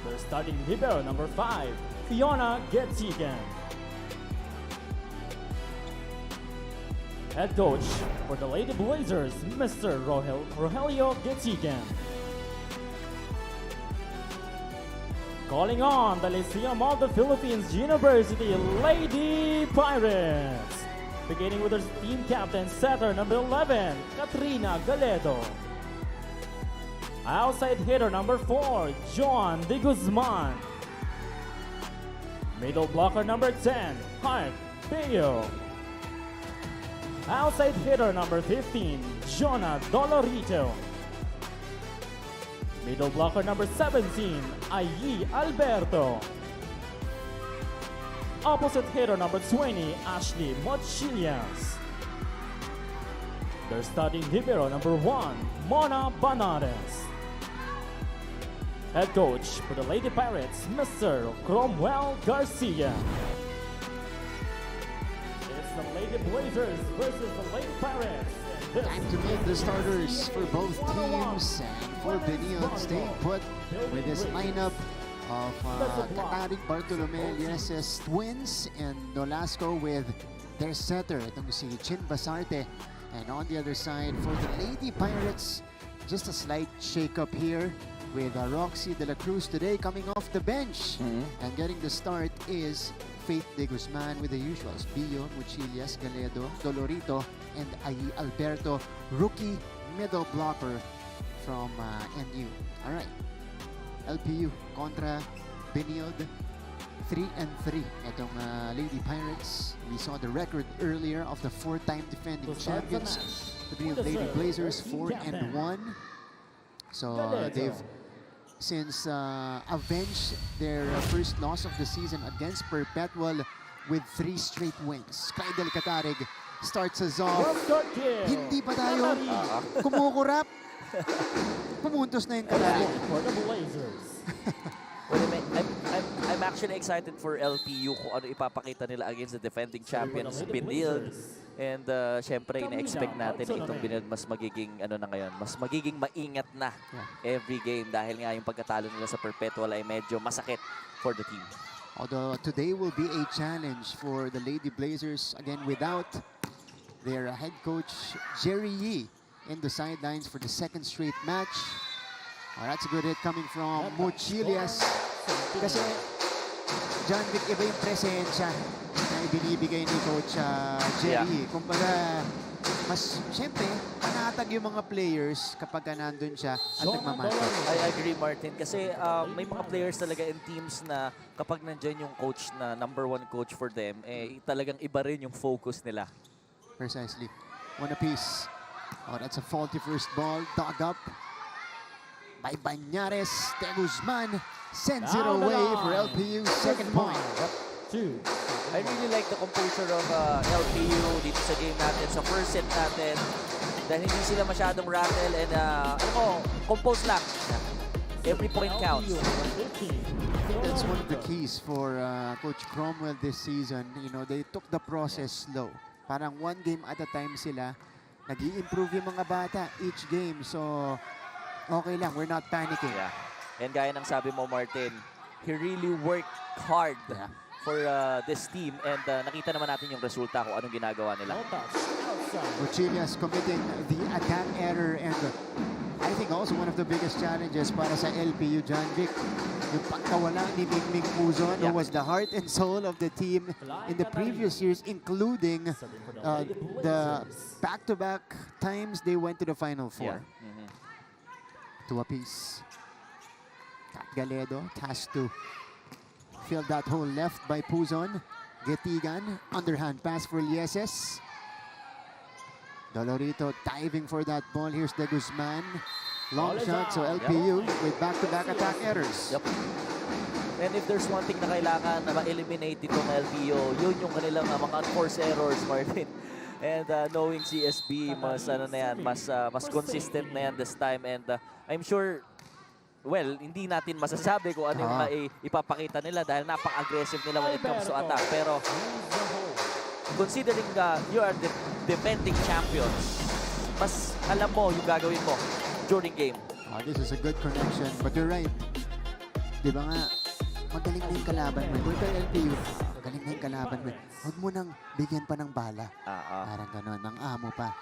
Their starting libero number 5, Fiona Gettigan. Head coach for the Lady Blazers, Mr. Rogelio Gettigan. Calling on the Lyceum of the Philippines University Lady Pirates. Beginning with her team captain, setter number 11, Katrina Galedo. Outside hitter number 4, John De Guzman. Middle blocker number 10, Hart Bayo. Outside hitter number 15, Jonah Dolorito. Middle blocker number 17, Ayi Alberto. Opposite hitter number 20, Ashley Mochilias. Their starting libero number 1, Mona Banares. Head coach for the Lady Pirates, Mr. Cromwell Garcia. It's the Lady Blazers versus the Lady Pirates. Time to meet the starters for both teams, and for Benilde staying put with this lineup of Katarik Bartolome Lieses twins and Nolasco with their setter, itong si Chin Basarte. And on the other side, for the Lady Pirates, just a slight shake-up here with Roxy De La Cruz today coming off the bench. And getting the start is Faith De Guzman with the usuals, Bio, Muchilias, Galedo, Dolorito, and Ayi Alberto, rookie middle blocker from NU. All right. LPU kontra Benilde, 3-3. Itong Lady Pirates. We saw the record earlier of the 4-time defending champions, the Benilde Lady Blazers, 4-1. So they've since avenged their first loss of the season against Perpetual with 3 straight wins. Claydel Catarig starts us off. Hindi pa tayo kumukurap. Pumuntos na yung Catarig. For the Blazers. Well, I'm actually excited for LPU kung ano ipapakita nila against the defending champions, Benilde. And syempre, ina-expect natin itong Benilde mas magiging, ano na ngayon, mas magiging maingat na every game dahil nga yung pagkatalo nila sa Perpetual ay medyo masakit for the team. Although today will be a challenge for the Lady Blazers, again without their head coach, Jerry Yee. in the sidelines for the second straight match. Oh, that's a good hit coming from Mochilias. Kasi John Vic, iba yung presensya na ibinibigay ni Coach Jerry. Kumbaga, mas siyempre, panatag yung mga players kapag nandun siya at nagmamatag. I agree, Martin. Kasi may mga players talaga in teams na kapag nandyan yung coach na number 1 coach for them, talagang iba rin yung focus nila. Precisely. One apiece. Oh, that's a faulty first ball. Dug up by Banyares. De Guzman sends it away for LPU's second point. 2. I really like the composure of LPU dito sa game natin, sa first set natin. Dahil hindi sila masyadong rattle and compose lang. Every point counts. That's one of the keys for Coach Cromwell this season. You know, they took the process slow. Parang one game at a time sila. Nag-i-improve yung mga bata each game. So, okay lang. We're not panicking. Yeah. And gaya ng sabi mo, Martin, he really worked hard for this team. And nakita naman natin yung resulta kung anong ginagawa nila. Mochilias committing the attack error and I think also one of the biggest challenges para sa LPU, John Vic, yung pagkawala ni Mingming Puzon, who was the heart and soul of the team in the previous years, including the back-to-back times they went to the Final Four. Two apiece. Galedo has to fill that hole left by Puzon. Getigan, underhand pass for Lieses. Dolorito diving for that ball. Here's De Guzman. Long shot, so LPU with back-to-back attack errors. Yep. And if there's one thing na kailangan na ma-eliminate itong LPU, yun yung kanilang mga unforced errors, Martin. And knowing CSB, mas consistent na yan this time. And I'm sure, well, hindi natin masasabi kung ano yung ipapakita nila dahil napaka-aggressive nila when it comes to attack. Pero considering you are the defending champions, mas alam mo yung gagawin mo during game. This is a good connection, but you're right. Di ba nga, magaling na yung kalaban mo. Kung ito LPU, magaling na yung kalaban mo. Huwag mo nang bigyan pa ng bala. Parang gano'n, ng amo pa.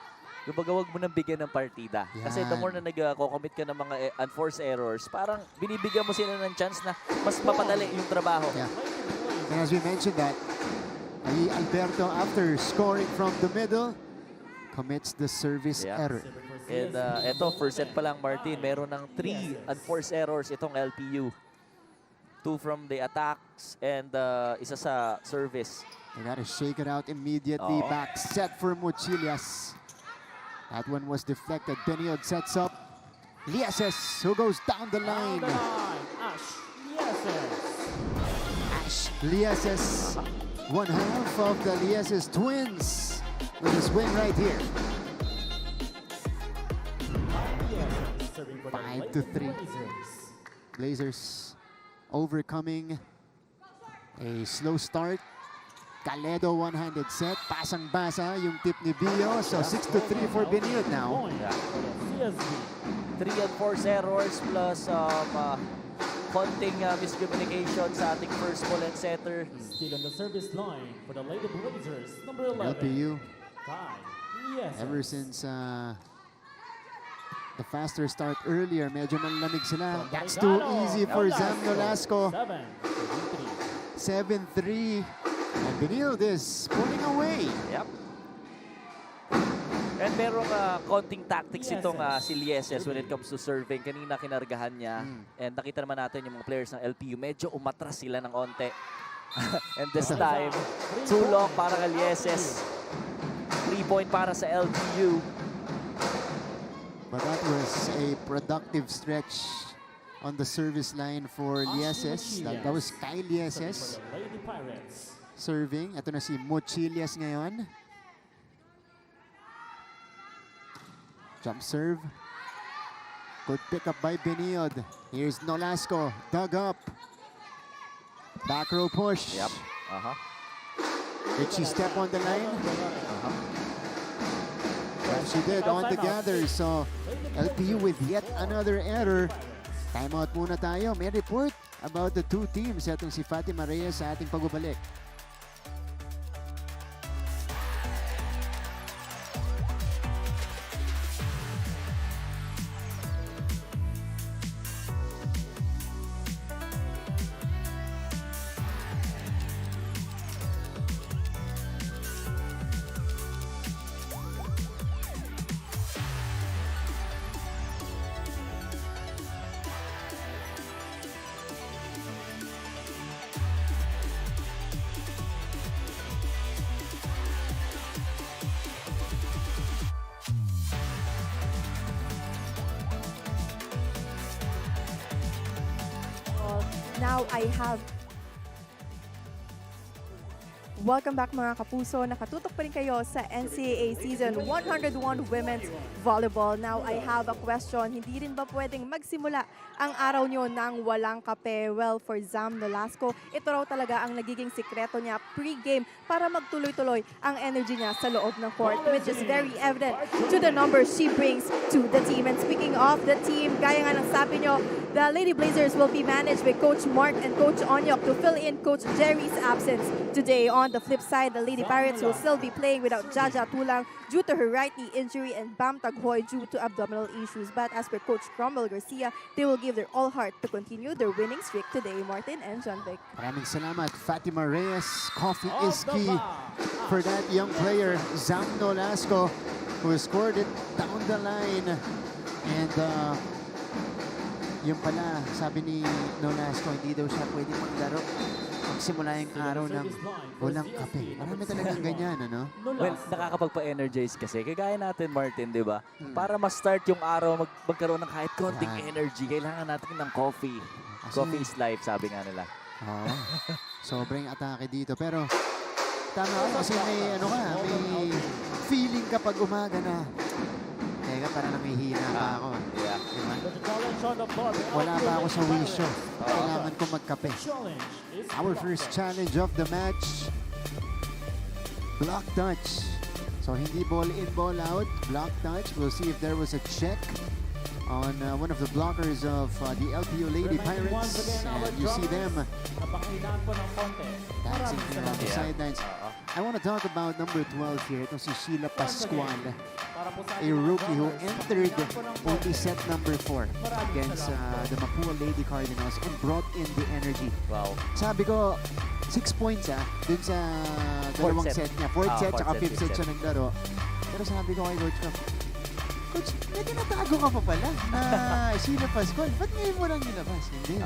Kumbaga, huwag mo nang bigyan ng partida. Kasi the more na nag-commit ka ng mga unforced errors, parang binibigyan mo sila ng chance na mas mapadali yung trabaho. Yeah. And as we mentioned that, Alberto, after scoring from the middle, commits the service error. And eto, first set pa lang, Martin, meron ng 3 unforced errors itong LPU. 2 from the attacks and isa sa service. They gotta shake it out immediately. Back set for Mochilias. That one was deflected. Benilde sets up. Lieses, who goes down the line. Ash Lieses. One half of the Lieses twins with a swing right here. 5-3. Blazers overcoming a slow start. Galedo one-handed set. Pasang-basa yung tip ni Bio. So 6-3 for Benilde now. 3 unforced errors plus konting miscommunication sa ating first ball and setter. Still on the service line for the Lady Blazers, number 11. LPU, Yes. ever since the faster start earlier, medyo malamig sila. That's too easy for Zam Nolasco. 7-3. And Benilde is pulling away. Yep. And merong konting tactics itong si Lieses when it comes to serving. Kanina kinargahan niya. And nakita naman natin yung mga players ng LPU. Medyo umatras sila ng onte. And this time, too long para kay Lieses. 3-point para sa LPU. But that was a productive stretch on the service line for Lieses. That was Kyle Lieses serving. Ito na si Mochilias ngayon. Jump serve. Good pick up by Benilde. Here's Nolasco. Dug up. Back row push. Yep. Did she step on the line? Well, she did on the gather. So LPU with yet another error. Timeout muna tayo. May report about the two teams. Itong si Fatima Reyes sa ating pagbabalik. Now I have... Welcome back mga kapuso. Nakatutok pa rin kayo sa NCAA Season 101 Women's Volleyball. Now, I have a question. Hindi rin ba pwedeng magsimula ang araw nyo ng walang kape? Well, for Zam Nolasco, ito raw talaga ang nagiging sikreto niya pre-game para magtuloy-tuloy ang energy niya sa loob ng court, which is very evident to the numbers she brings to the team. And speaking of the team, gaya nga ng sabi nyo, the Lady Blazers will be managed by Coach Mark and Coach Onyok to fill in Coach Jerry's absence today. On the flip side, the Lady Pirates will still be playing without Jaja Tulang due to her right knee injury and Bam Taghoy due to abdominal issues. But as per Coach Cromwell Garcia, they will give their all heart to continue their winning streak today. Martin and John Vic. Maraming salamat, Fatima Reyes. Coffee is key for that young player, Zam Nolasco, who scored it down the line. And yun pala, sabi ni Nolasco, hindi daw siya pwede maglaro magsimula yung araw ng walang kape. Marami talagang ganyan, ano? Well, nakakapagpa-energize kasi. Kagaya natin, Martin, di ba? Para ma-start yung araw, magkaroon ng kahit konting energy, kailangan natin ng coffee. Coffee is life, sabi nga nila. Oo. Sobrang atake dito. Pero, tama ka kasi may, ano ka, may feeling kapag umaga na. Teka, parang nangihina pa ako. Yeah. Diba? Wala pa ako sa wisyo. Kailangan ko magkape. Our first challenge of the match. Block touch. So, hindi ball in, ball out. Block touch. We'll see if there was a check on one of the blockers of the LPU Lady Pirates. And you see them dancing here on the sidelines. I want to talk about number 12 here. Ito si Sheila Pascual, a rookie who entered only set number 4 against the Mapúa Lady Cardinals and brought in the energy. Wow. Sabi ko, 6 points dun sa dalawang set niya. Fourth set, tsaka fifth set siya naglaro. Pero sabi ko kay Coach Cup, Coach, may tinatago ka pa pala na Sheila Pascual. Ba't ngayon mo lang nilabas? Hindi.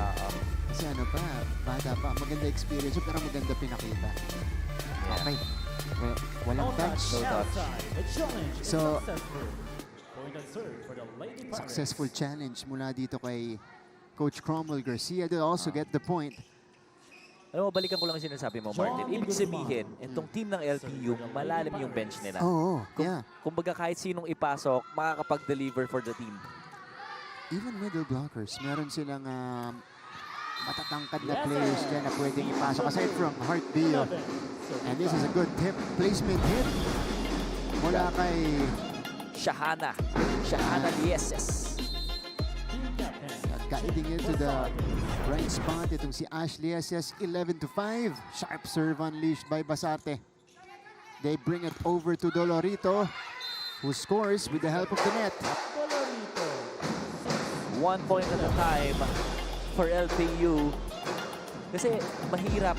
Kasi ano pa, bata pa, maganda experience pero maganda pinakita. Okay. Well, walang touch. No touch. So, successful challenge mula dito kay Coach Cromwell Garcia. They also get the point. Alam mo, balikan ko lang yung sinasabi mo, Martin. Ibig sabihin, itong team ng LPU, malalim yung bench nila. Oo, yeah. Kumbaga kahit sinong ipasok, makakapag-deliver for the team. Even middle blockers, meron silang matatangkad na players dyan na pwedeng ipasok. Aside from Heart Dio. And this is a good tip. Placement hit. Mula kay Shahana Lieses. Guiding it to the right spot. Itong si Ashley SS, 11-5. Sharp serve unleashed by Basarte. They bring it over to Dolorito, who scores with the help of the net. 1 point at a time for LPU. Kasi mahirap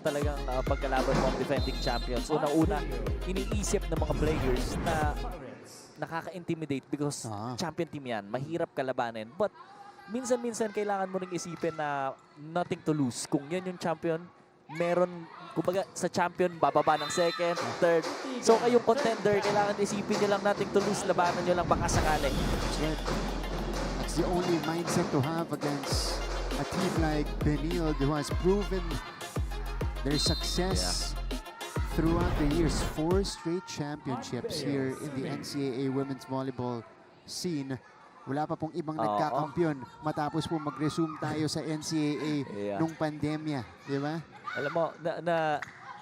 talagang pagkalaban mo ang defending champions. Unang-una, iniisip ng mga players na nakaka-intimidate because champion team yan. Mahirap kalabanin. But minsan-minsan kailangan mo ring isipin na nothing to lose. Kung yan yung champion, meron, kumbaga sa champion, bababa ng second, third. So kayong contender, kailangan isipin nyo lang nothing to lose. Labanan nyo lang baka sakali. That's the only mindset to have against a team like Benilde, who has proven their success throughout the years. 4 straight championships here in the NCAA women's volleyball scene. Wala pa pong ibang nagkakampiyon matapos po mag-resume tayo sa NCAA nung pandemya, di ba? Alam mo,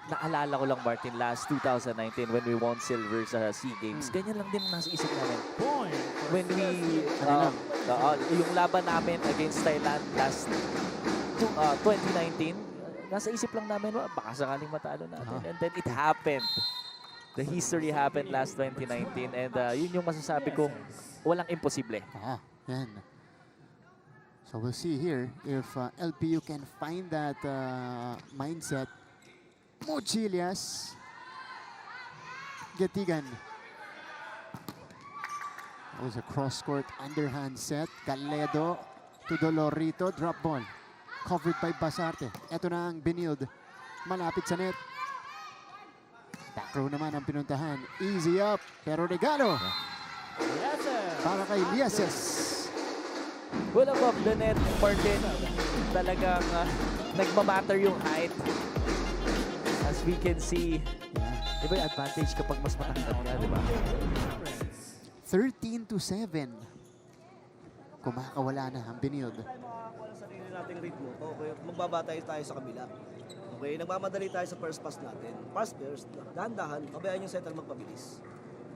naalala ko lang, Martin, last 2019 when we won silver sa SEA Games. Ganyan lang din ang nasa isip namin. When we, yung laban namin against Thailand last 2019, nasa isip lang namin, baka sakaling matalo natin. And then it happened. The history happened last 2019 and yun yung masasabi kong walang imposible. Yan. So we'll see here if LPU can find that mindset. Mochilias. Gatigan. That was a cross-court underhand set. Caledo to Dolorito. Drop ball. Covered by Basarte. Ito na ang Benilde. Malapit sa net. Back row naman ang pinuntahan. Easy up. Pero regalo. Para kay Lieses. Well, above the net, Martin, talagang nagmamatter yung height. As we can see, di ba yung advantage kapag mas matangkad ka, di ba? 13-7. Kumakawala na ang Benilde. Makakuha ng sarili nating ritmo. Okay, magbabatay tayo sa kabila. Okay, nagmamadali tayo sa first pass natin. Pass first, dahan-dahan, pabayaan yung setter magpabilis.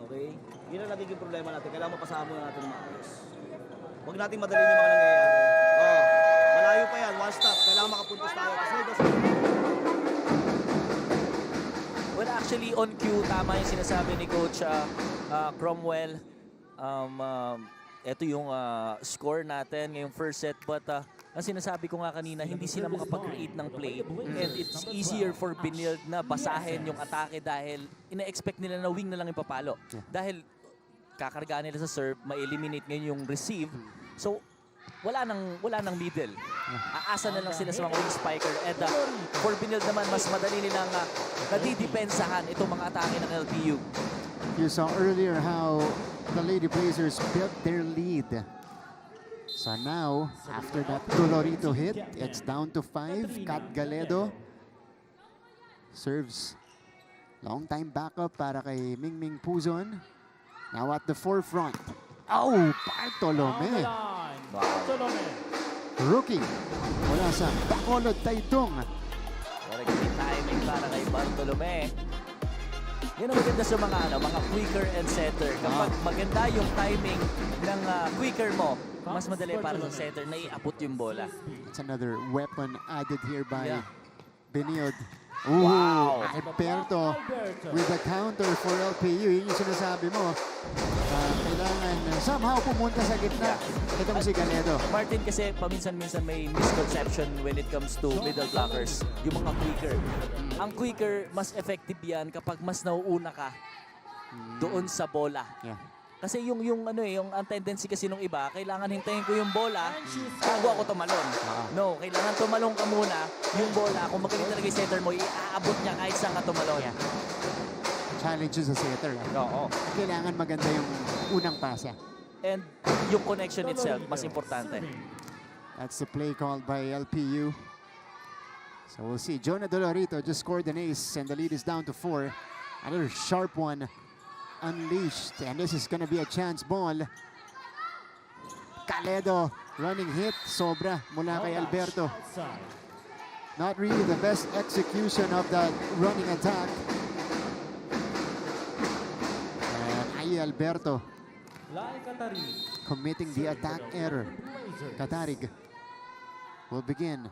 Okay? Yun ang nagiging problema natin. Kailangan mapasama muna natin ng maayos. Huwag nating madalin yung mga nangyayari. Oh, malayo pa yan, one stop. Kailangan makapuntos tayo. Kasi Well, actually, on cue, tama yung sinasabi ni Coach Cromwell. Ito yung score natin ngayong first set. But ang sinasabi ko nga kanina, hindi sila makapag-create ng play. And it's easier for Benilde na basahin yung atake dahil ina-expect nila na wing na lang yung papalo. Dahil kakargaan nila sa serve, ma-eliminate ngayon yung receive. So, wala nang middle. Aasa na lang sila sa mga wing spiker. And for Benilde naman, mas madali nilang nadidepensahan itong mga atake ng LPU. You saw earlier how the Lady Blazers built their lead. So now, after that Dolorito hit, it's down to 5. Kat Galedo serves. Long time backup para kay Mingming Puzon. Now at the forefront. Oh, Bartolome. Rookie. Mula sa Bacolod, Taytong. Very timing para kay Bartolome. Yan ang maganda sa mga quicker and setter. Kapag maganda yung timing ng quicker mo, mas madali para sa setter na iabot yung bola. It's another weapon added here by Benilde. Wow! Alberto with the counter for LPU. Yun yung sinasabi mo. Kailangan somehow pumunta sa gitna. Itong si Galedo. Martin, kasi paminsan-minsan may misconception when it comes to middle blockers. Yung mga quicker. Ang quicker, mas effective yan kapag mas nauuna ka doon sa bola. Yeah. Kasi yung ang tendency kasi nung iba, kailangan hintayin ko yung bola bago ako tumalon. No, kailangan tumalon ka muna. Yung bola, kung magaling talaga yung setter mo, iaabot niya kahit saan ka tumalon. Challenge sa setter. Oo. Kailangan maganda yung unang pasa. And yung connection itself, mas importante. That's the play called by LPU. So we'll see. Jonah Dolorito just scored an ace and the lead is down to 4. Another sharp one unleashed. And this is going to be a chance ball. Galedo running hit. Sobra mula kay Alberto. Not really the best execution of that running attack. And ay Alberto committing the attack error. Katarig will begin.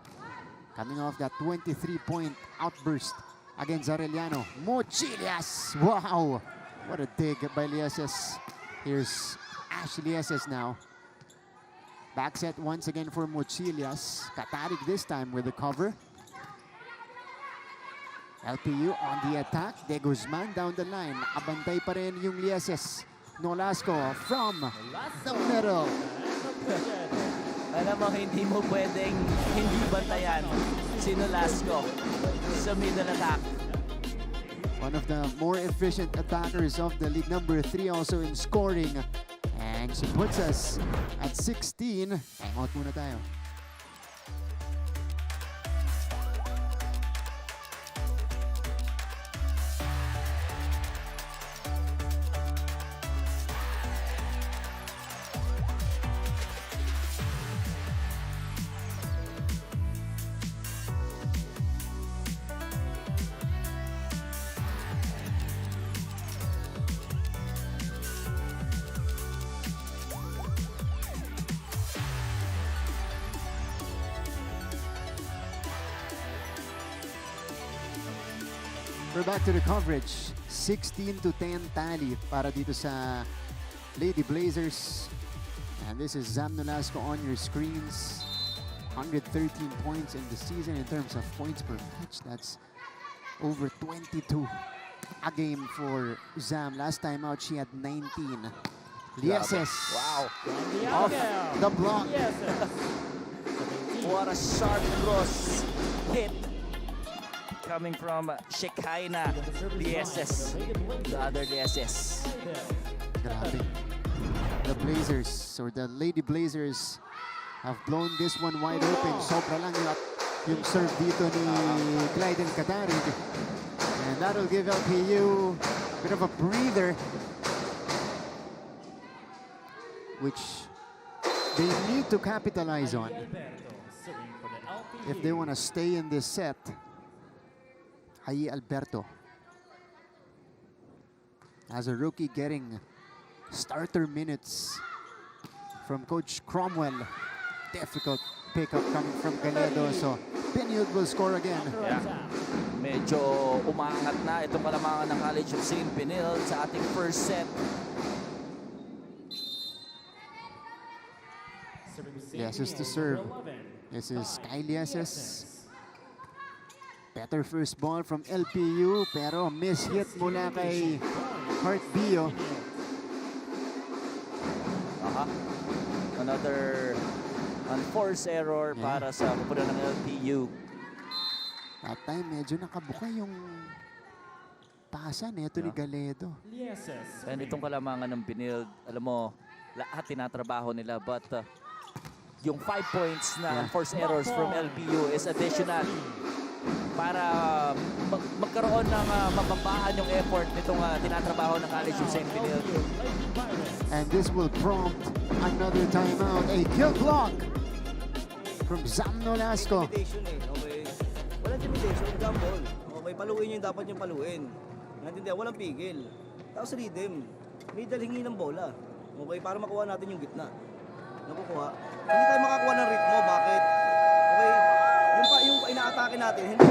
Coming off that 23-point outburst against Arellano. Mochilias! Wow! What a dig by Lieses. Here's Ash Lieses now. Back set once again for Mochilias. Katarig this time with the cover. LPU on the attack. De Guzman down the line. Abantay pa rin yung Lieses. Nolasco from the middle. Alam mo, hindi mo pwedeng hindi bantayan si Nolasco sa middle attack. One of the more efficient attackers of the league, number 3 also in scoring. And she puts us at 16. Time out muna tayo. We're back to the coverage. 16-10 tally para dito sa Lady Blazers. And this is Zam Nolasco on your screens. 113 points in the season in terms of points per match. That's over 22 a game for Zam. Last time out, she had 19. Lieses. Wow. Off the block. What a sharp cross hit coming from Shekinah Lieses, the other Lieses. Grabe. The Blazers, or the Lady Blazers, have blown this one wide open. Sobra lang yung serve dito ni Clyden Catarig. And that'll give LPU a bit of a breather, which they need to capitalize on if they want to stay in this set. Hayi Alberto, as a rookie, getting starter minutes from Coach Cromwell. Difficult pickup coming from Galedo, so Benilde will score again. Yeah. Medyo umaangat na itong kalamangan ng College of St. Benilde sa ating first set. Lieses to serve. This is Kyle Lieses. Better first ball from LPU, pero miss hit mula kay Hart Bio. Another unforced error para sa kupunan ng LPU. That time, medyo nakabuka yung pasa neto ni Galedo. And itong kalamangan ng Benilde, alam mo, lahat tinatrabaho nila, but yung 5 points na unforced errors from LPU is additional para magkaroon ng mababaan yung effort nitong tinatrabaho ng College of St. Benilde. And this will prompt another timeout. A kill block from Zam Nolasco. Okay. Walang intimidation, gamble. Okay, paluin nyo yung dapat yung paluin. Naintindihan, walang pigil. Tapos rhythm. Middle hingi ng bola. Okay, para makuha natin yung gitna. Nakukuha. Hindi tayo makakuha ng ritmo. Bakit? Okay, yung ina-atake natin, hindi.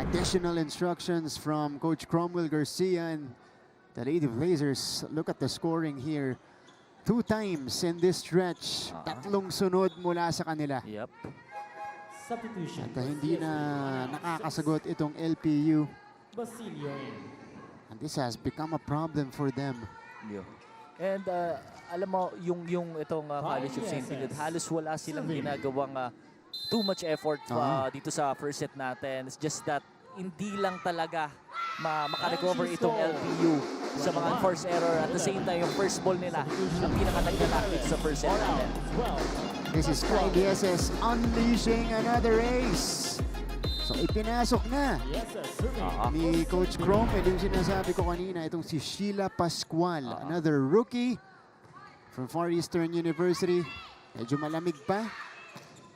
Additional instructions from Coach Cromwell Garcia, and the Lady Blazers. Look at the scoring here. 2 times in this stretch. Tatlong sunod mula sa kanila. Yep. Substitution. At hindi na nakakasagot itong LPU. And this has become a problem for them. Yeah. And alam mo, yung itong College of St. Benilde, halos wala silang ginagawang too much effort dito sa first set natin. It's just that hindi lang talaga makarecover itong LPU sa mga unforced error. At the same time, yung first ball nila ang pinaka-naglalapit sa first set natin. This is Kyle Lieses unleashing another ace. So ipinasok na ni Coach Crom. Yung sinasabi ko kanina, itong si Sheila Pascual, another rookie from Far Eastern University. Medyo malamig pa,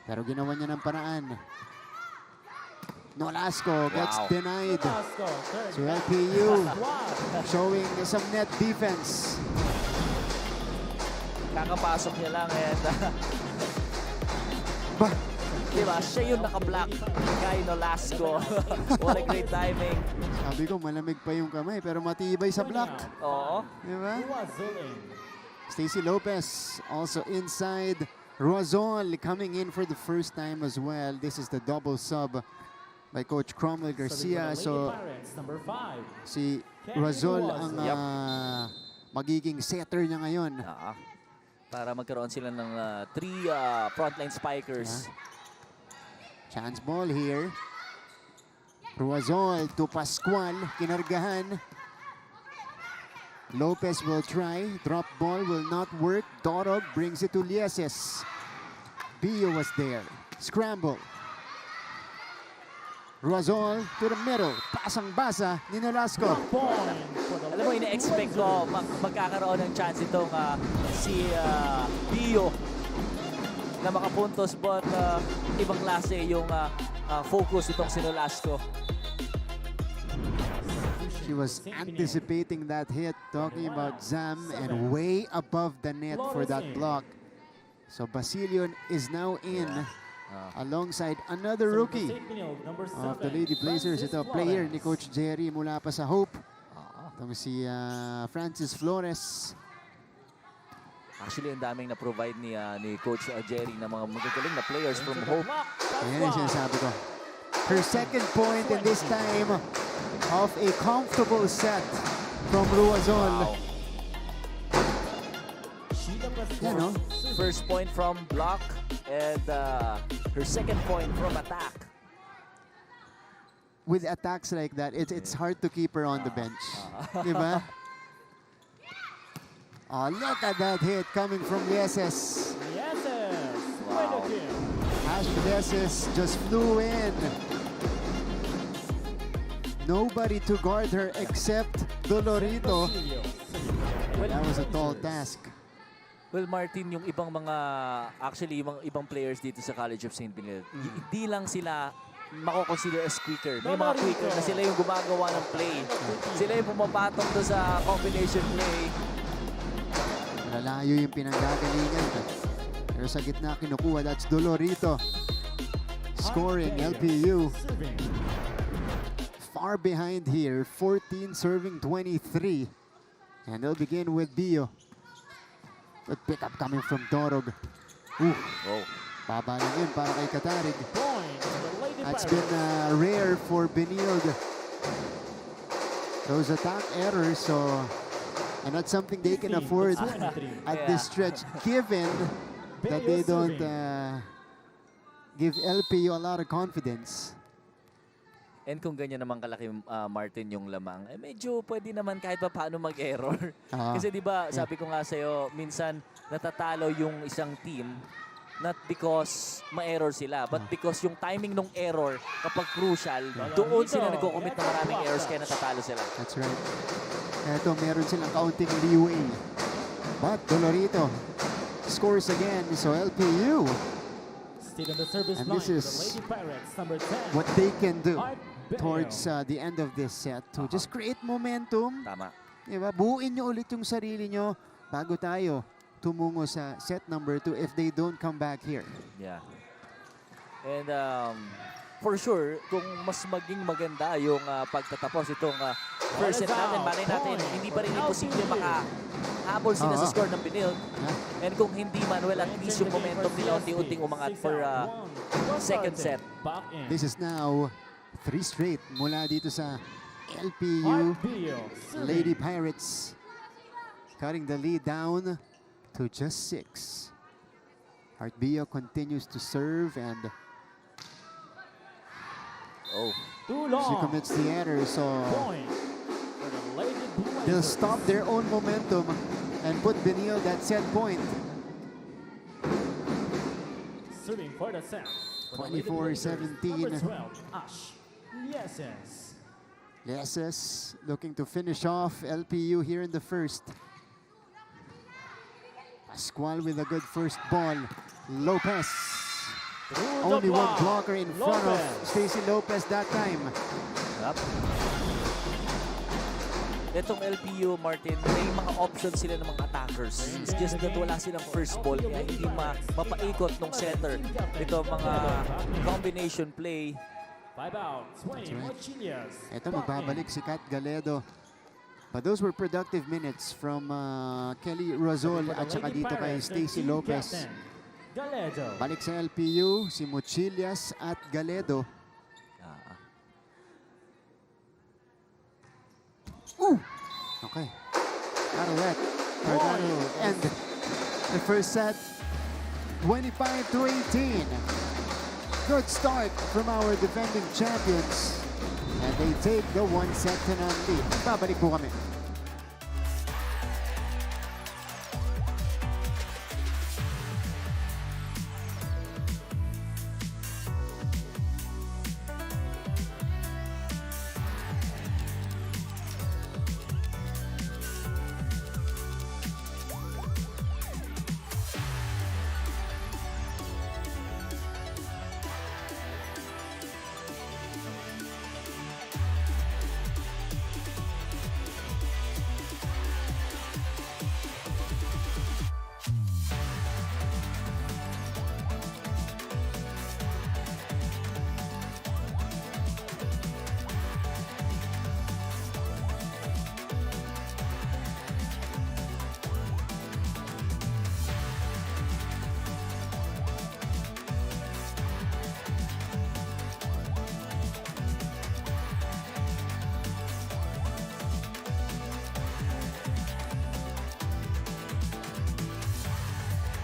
pero ginawa niya ng paraan. Nolasco gets denied. So LPU showing some net defense. Kakapasok niya lang and diba, siya yung naka-block kay Nolasco. What a great timing. Sabi ko, malamig pa yung kamay, pero matibay sa block. Oo. Diba? Stacy Lopez also inside. Ruazol coming in for the first time as well. This is the double sub by Coach Cromwell Garcia. So, si Ruazol ang magiging setter niya ngayon. Para magkaroon sila ng 3 frontline spikers. Chance ball here. Ruazol to Pascual. Kinargahan. Lopez will try. Drop ball will not work. Dorog brings it to Lieses. Bio was there. Scramble. Ruazol to the middle. Pasang-basa ni Nolasco. Alam mo, ina-expect ko magkakaroon ng chance itong si Bio na makapuntos, but ibang klase yung focus itong si Nolasco. She was anticipating that hit, talking about Zam, and way above the net for that block. So Basilion is now in alongside another rookie of the Lady Blazers. Ito, player ni Coach Jerry mula pa sa Hope. Itong si Francis Flores. Actually, ang daming na-provide ni Coach Jerry na mga magagaling na players from Hope. Ayan yung sinasabi ko. Her second point in this time of a comfortable set from Ruazol. Yan, no? First point from block and her second point from attack. with attacks like that, it's hard to keep her on the bench. Diba? Oh, look at that hit coming from Yeses. Yeses. Wow. Way to kill. Ash Yeses just flew in. Nobody to guard her except Dolorito. That was a tall task. Well, Martin, yung ibang mga, actually, yung ibang players dito sa College of St. Benilde, hindi lang sila mako-consider as quicker. May mga quicker na sila yung gumagawa ng play. Sila yung pumapatong doon sa combination play. Malalayo yung pinanggagalingan. Pero sa gitna kinukuha, that's Dolorito. Scoring, LPU. Far behind here, 14 serving 23. And they'll begin with Bio. Good pickup coming from Dorog. Oh. Baba lang yun para kay Katarig. Point to the Lady That's Pirates. been rare for Benilde. Those attack errors, so and that's something they can afford at this stretch, given that they don't give LPU a lot of confidence. And kung ganyan naman kalaki, Martin, yung lamang, medyo pwede naman kahit pa paano mag-error. Kasi di ba, sabi ko nga sa'yo, minsan natatalo yung isang team not because ma-error sila, but because yung timing ng error kapag crucial, doon sila nagko-commit na maraming errors kaya natatalo sila. That's right. Eto, meron silang kaunting leeway. But Dolorito scores again, so LPU. Still on the service And line this for is the Lady Pirates, number 10. what they can do Beda. towards the end of this set to just create momentum. Tama. Diba? Buuin nyo ulit yung sarili nyo bago tayo tumungo sa set number 2 if they don't come back here. Yeah. And for sure, kung mas maging maganda yung pagtatapos itong first set natin, malay natin, hindi pa rin imposible makahabol sila sa score ng Benilde. And kung hindi man, well, at least yung momentum nila unti-unting umangat for second set. Back in. This is now 3 straight mula dito sa LPU Lady Pirates, cutting the lead down to just 6. Heartbio continues to serve and Too she long. commits the error, so Point for the Lady they'll Blazers. stop their own momentum and put Benilde at set point. Serving for the set. For the Lady 24-17. Blazers, number 12, Ash. Yeses. Yeses looking to finish off LPU here in the first. Pascual with a good first ball. Lopez. Through Only the one block. blocker in front of Lopez. Stacy Lopez that time. Yup. Itong LPU, Martin, may mga options sila ng mga attackers. It's just that wala silang first ball, kaya hindi mapaikot ng center. Ito mga combination play. 5 out. 20. That's right. Mochillas. Ito Back magbabalik in. si Kat Galedo. But those were productive minutes from Kelly Razol For the at saka Lady dito kay Pirates, Stacy team Lopez. captain, Galedo. Balik sa LPU, si Mochillas at Galedo. Okay. That'll end the first set. 25-18. Good start from our defending champions. And they take the 1-set lead. Babalik po kami.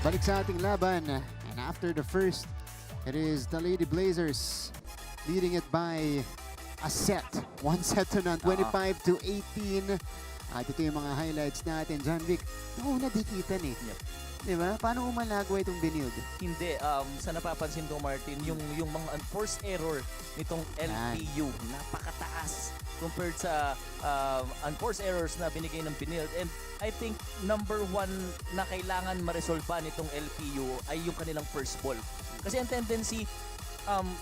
Balik sa ating laban. And after the first, it is the Lady Blazers leading it by a set. One set to none, 25-18. At ito yung mga highlights natin. John Vic, nauna dikitan eh. Yep. Diba? Paano umalagwa itong Benilde? Hindi, sa napapansin ko Martin, yung mga unforced error nitong LPU, napakataas compared sa unforced errors na binigay ng Benilde. And I think number one na kailangan maresolba nitong LPU ay yung kanilang first ball. Kasi ang tendency,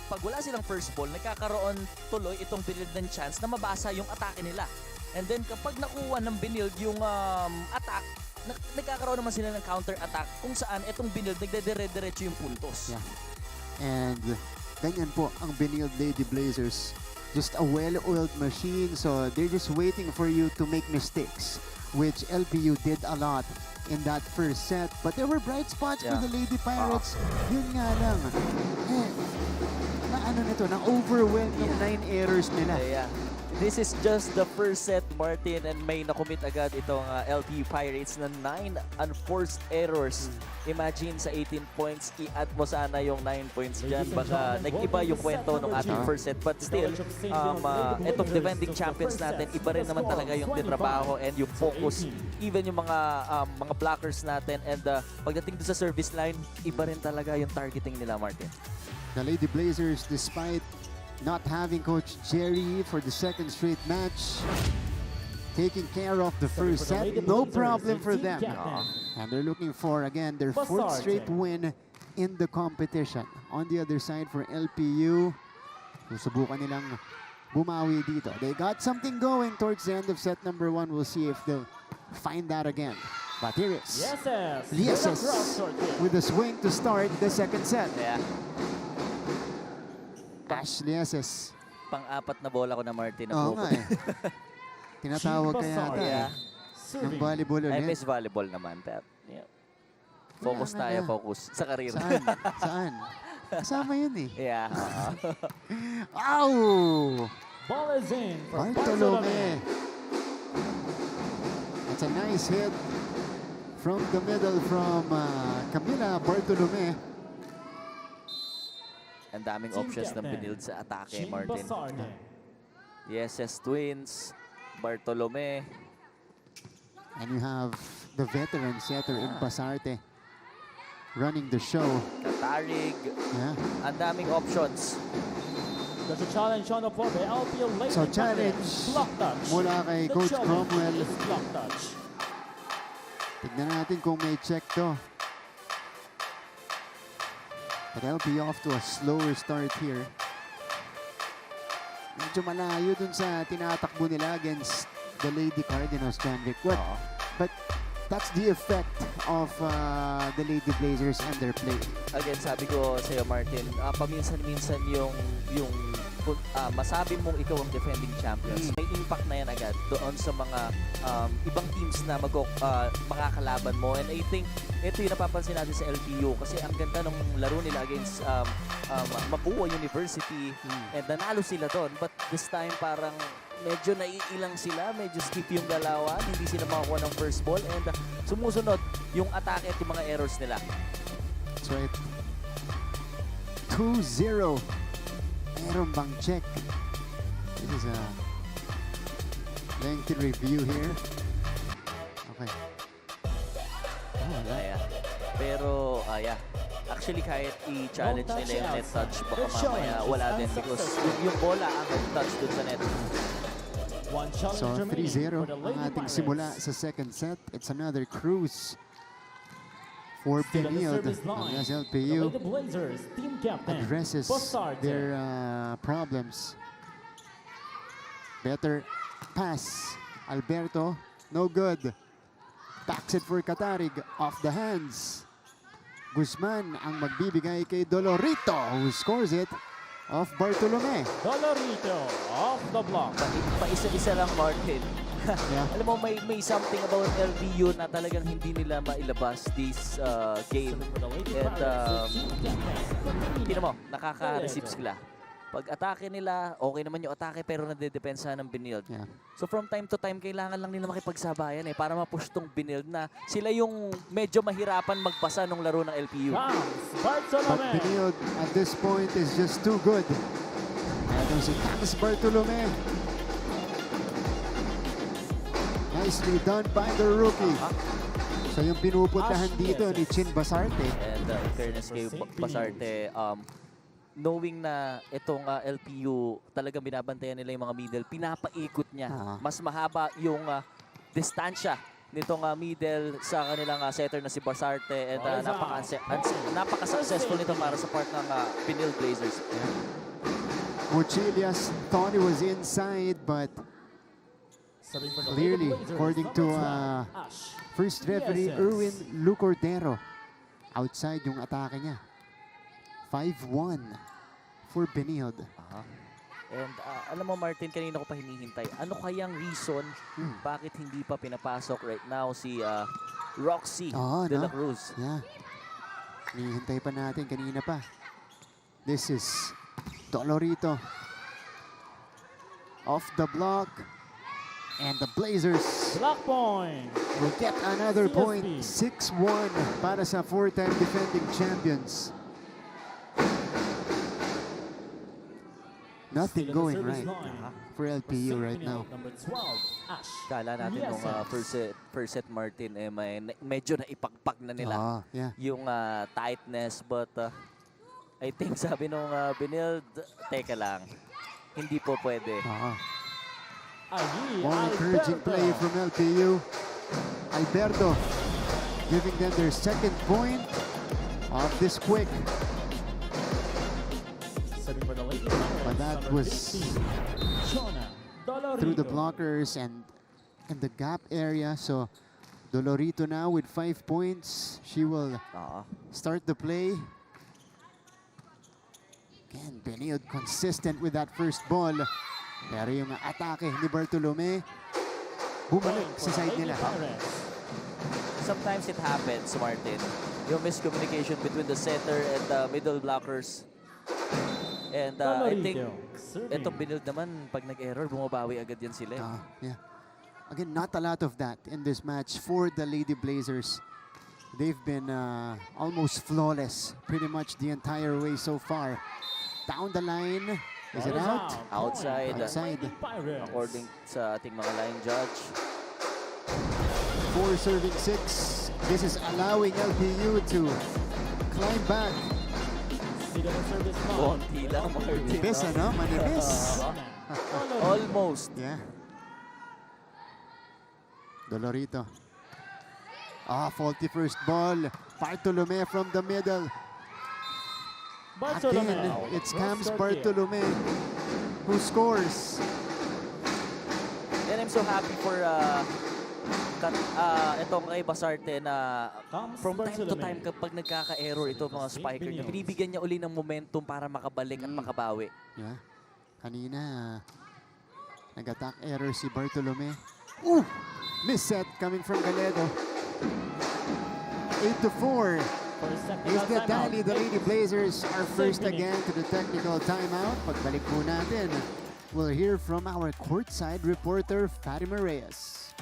pag wala silang first ball, nagkakaroon tuloy itong Benilde ng chance na mabasa yung atake nila. And then kapag nakuha ng Benilde yung attack, nagkakaroon naman sila ng counter-attack kung saan itong Benilde nagdedire-diretso yung puntos. Yeah. And ganyan po ang Benilde Lady Blazers. Just a well-oiled machine, so they're just waiting for you to make mistakes, which LPU did a lot in that first set. But there were bright spots for the Lady Pirates. Yun nga lang. Na-overwhelm yung 9 errors nila. Yeah. This is just the first set, Martin, and may nakumit agad itong LPU Pirates na 9 unforced errors. Imagine sa 18 points, i-add mo sana yung 9 points dyan. Baka nag-iba yung kwento ng ating first set. But still, itong defending champions natin, iba rin naman talaga yung tinrabaho and yung focus. Even yung mga blockers natin. And pagdating doon sa service line, iba rin talaga yung targeting nila, Martin. The Lady Blazers, despite not having Coach Jerry for the second straight match, taking care of the first set, no problem for them. And they're looking for, again, their fourth straight win in the competition. On the other side for LPU, susubukan nilang bumawi dito. They got something going towards the end of set number 1. We'll see if they'll find that again. But here is Lieses with a swing to start the second set. Yeah. Ash Lieses. Pang-apat na bola ko na, Martin. Oo nga eh. Tinatawag ka yata eh. Ng volleyball I ulit. miss volleyball naman. Pero, yeah. Focus tayo, focus sa career. Saan? Saan? Kasama yun eh. Yeah. Ow! Ball is in for Bartolome. That's a nice hit from the middle from Camila Bartolome. Ang daming options ng Benilde sa atake, Martin. Yes, Twins, Bartolome. And you have the veteran setter in Basarte running the show. Katarig. Yeah. Ang daming options. There's a challenge on the floor by LPU Lady So Pirates. challenge Block touch. mula kay The Coach challenge Cromwell. is block touch. Tignan natin kung may check to. But LPU off to a slower start here. Medyo malayo dun sa tinatakbo nila against the Lady Cardinals, John Vic. But that's the effect of the Lady Blazers and their play. Again, sabi ko sa iyo, Martin, paminsan-minsan yung masabi mong ikaw ang defending champions, may impact na yan agad doon sa mga ibang teams na makakalaban mo. And I think ito yung napapansin natin sa LPU kasi ang ganda ng laro nila against Mapúa University and nanalo sila doon. But this time parang medyo naiilang sila, medyo skip yung galawan, hindi sila makakuha ng first ball and sumusunod yung atake at yung mga errors nila. That's right. 2-0. Meron bang check? This is a lengthy review here. Okay. Oh, wala. Pero, actually kahit i-challenge nila yung net touch, baka mamaya wala din because yung bola ang net touch dun sa net. So 3-0 ang ating simula sa second set. It's another cruise for Benilde. As LPU addresses their problems. Better pass. Alberto, no good. Backs it for Katarig, off the hands. Guzman ang magbibigay kay Dolorito, who scores it off Bartolome. Dolorito off the block. Paisa-isa lang, Martin. Yeah. Alam mo, may something about LPU na talagang hindi nila mailabas this game. And tingnan mo, nakaka-receive sila. Pag atake nila, okay naman yung atake pero nade-depensa ng Benilde. Yeah. So from time to time, kailangan lang nila makipagsabayan para ma-push tong Benilde na sila yung medyo mahirapan magbasa ng laro ng LPU. But Benilde at this point is just too good. And Ito si Carlos Bartolome. Nicely done by the rookie. So yung pinupuntahan dito ni Chin Basarte. And in fairness kay Basarte, knowing na itong LPU talagang binabantayan nila yung mga middle, pinapaikot niya. Mas mahaba yung distansya nitong middle sa kanilang setter na si Basarte, and napaka-successful nito para sa part ng Benilde Blazers. Mochilias thought he was inside, but clearly, according to first referee Erwin Lucordero, outside yung atake niya. 5-1 for Benilde. And alam mo Martin, kanina ko pa hinihintay. Ano kayang reason bakit hindi pa pinapasok right now si Roxy de la Cruz? Yeah. Hinihintay pa natin kanina pa. This is Dolorito. Off the block. And the Blazers Block point. will get another CSP. point. 6-1 para sa four-time defending champions. Nothing Still on the going service right line. for LPU St. right now. Benilde, number 12, Ash. Kala natin nung first set Martin, medyo naipagpag na nila Yeah. yung tightness, but I think sabi nung Benilde, teka lang, hindi po pwede. More encouraging play from LPU. Alberto giving them their second point of this quick. But that was through the blockers and in the gap area. So Dolorito now with 5 points. She will start the play. Again, Benilde consistent with that first ball. Pero yung atake ni Bartolome, bumalik sa side nila. Sometimes it happens, Martin. Yung miscommunication between the center and the middle blockers. And I think itong Benilde naman, pag nag-error, bumabawi agad yan sila. Yeah. Again, not a lot of that in this match for the Lady Blazers. They've been almost flawless pretty much the entire way so far. Down the line. Is it out? Outside. According sa ating mga line judge. 4 serving 6. This is allowing LPU to climb back. Konti lang, Martin. Manibis, ano? Manibis. Almost. Yeah. Dolorito. Faulty first ball. Bartolome from the middle. Again, it's Cams Bartolome who scores. And I'm so happy for itong kay Basarte na from time to time kapag nagkaka-error ito mga spiker niya, binibigyan niya uli ng momentum para makabalik at makabawi. Yeah. Kanina, nag-attack error si Bartolome. Miss set coming from Galedo. 8-4. Is the tally. The Lady Blazers are first again to the technical timeout. Pagbalik po natin, we'll hear from our courtside reporter, Fatima Reyes.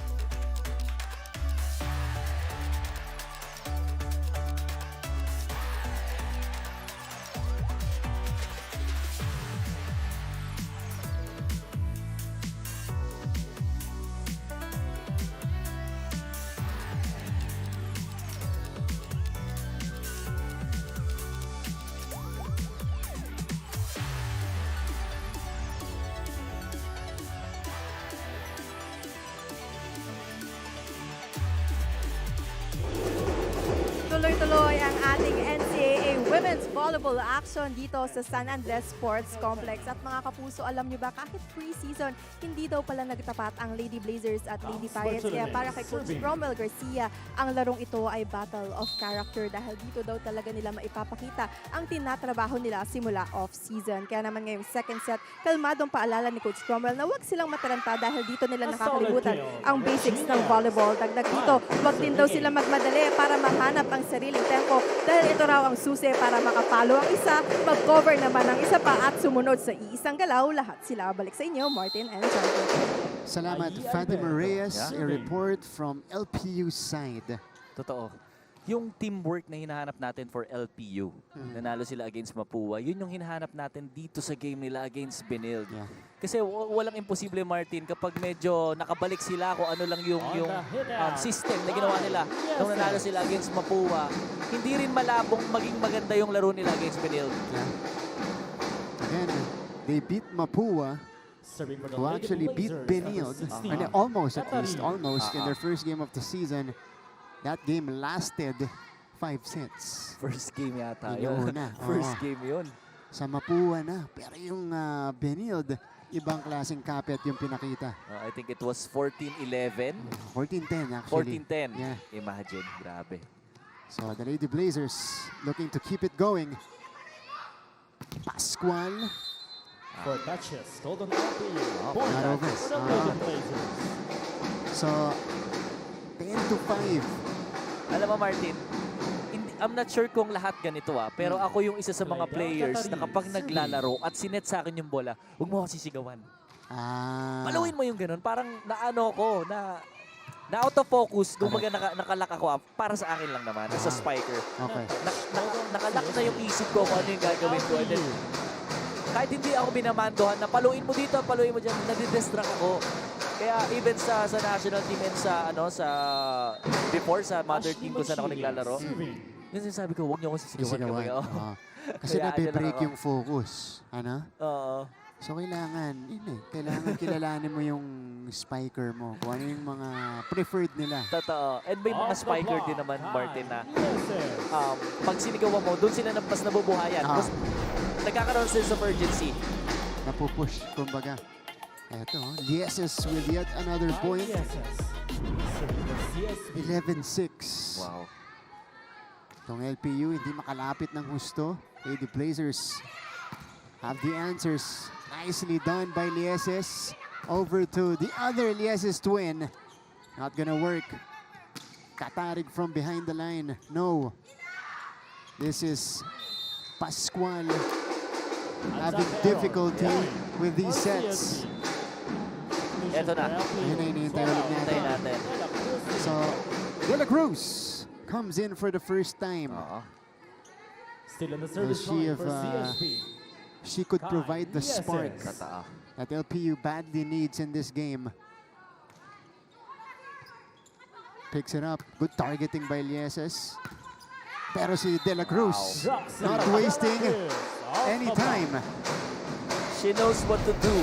Tuloy-tuloy ang ating NCAA Women's Volleyball action dito sa San Andres Sports Complex. At mga kapuso, alam nyo ba, kahit pre-season, hindi daw pala nagtapat ang Lady Blazers at Lady Pirates. Kaya para kay Coach Cromwell Garcia, ang larong ito ay battle of character dahil dito daw talaga nila maipapakita ang tinatrabaho nila simula off-season. Kaya naman ngayong second set, kalmadong paalala ni Coach Cromwell na huwag silang mataranta dahil dito nila nakakalimutan ang basics ng volleyball. Dagdag dito, huwag din daw sila magmadali para mahanap ang sariling tempo dahil ito raw ang susi para makapalo ang isa, mag-cover naman ang isa pa at sumunod sa iisang galaw. Lahat sila. Balik sa inyo, Martin and Jonathan. Salamat, Fatima Reyes. A report from LPU side. Totoo. yung teamwork na hinahanap natin for LPU. Nanalo sila against Mapúa. Yun yung hinahanap natin dito sa game nila against Benilde. Yeah. Kasi walang imposible, Martin, kapag medyo nakabalik sila kung ano lang yung system na ginawa nila nung nanalo sila against Mapúa, hindi rin malabong maging maganda yung laro nila against Benilde. Yeah. Again, they beat Mapúa, Serving for the who Lady actually beat Blazers, Benilde, number 16, and almost at least, Katari. almost in their first game of the season. That game lasted 5 sets. First game yata Yun yun. na, First oo. game yun. Sa Mapúa na. Pero yung Benilde, ibang klaseng kapit yung pinakita. I think it was 14-11. 14-10 actually. 14-10. Yeah. Imagine, grabe. So the Lady Blazers looking to keep it going. Pascual. For touches, Golden LPU. for Point not over. for the Lady Blazers. So 10-5. Alam mo, Martin, I'm not sure kung lahat ganito pero ako yung isa sa mga players na kapag naglalaro at sinet sa akin yung bola, huwag mo ako sisigawan. Paluin mo yung ganun. Parang naano ko, na out of focus, kumbaga nakalak ako para sa akin lang naman, as a spiker. Okay. Nakalak na yung isip ko kung ano yung gagawin ko. And then, kahit hindi ako binamandohan na paluin mo dito, paluin mo dyan, nadidistract ako. Kaya even sa national team and sa before sa mother team ko saan ako naglalaro, yun sinasabi ko, huwag niyo ako sisigawan. Sisigawan. Kumbaga, Oo. Kasi Kaya nabe-break ako. yung focus. Ano? Oo. So kailangan, kailangan kilalanin mo yung spiker mo. Kung ano yung mga preferred nila. Totoo. And may mga Off the spiker block. din naman, Martin, na Yes, pag sinigawan mo, doon sila mas nabubuhayan. Ah. Mas nagkakaroon sense of urgency. Napupush, kumbaga. Eto, Lieses with yet another point. Serving for CSB. 11-6. Wow. Itong LPU hindi makalapit ng husto. Lady Blazers have the answers. Nicely done by Lieses. Over to the other Lieses twin. Not gonna work. Katarig from behind the line. No. This is Pascual having difficulty with these sets. Eto na. Yun na hinihintay ulit Hintayin natin. natin. So, De La Cruz comes in for the first time. Oo. Still in the service she line have, for CSB. She could provide the Yes, spark yes. Totoo. that LPU badly needs in this game. Picks it up. Good targeting by Lieses. Pero si De La Cruz Drops not it. wasting Off any the time. She knows what to do.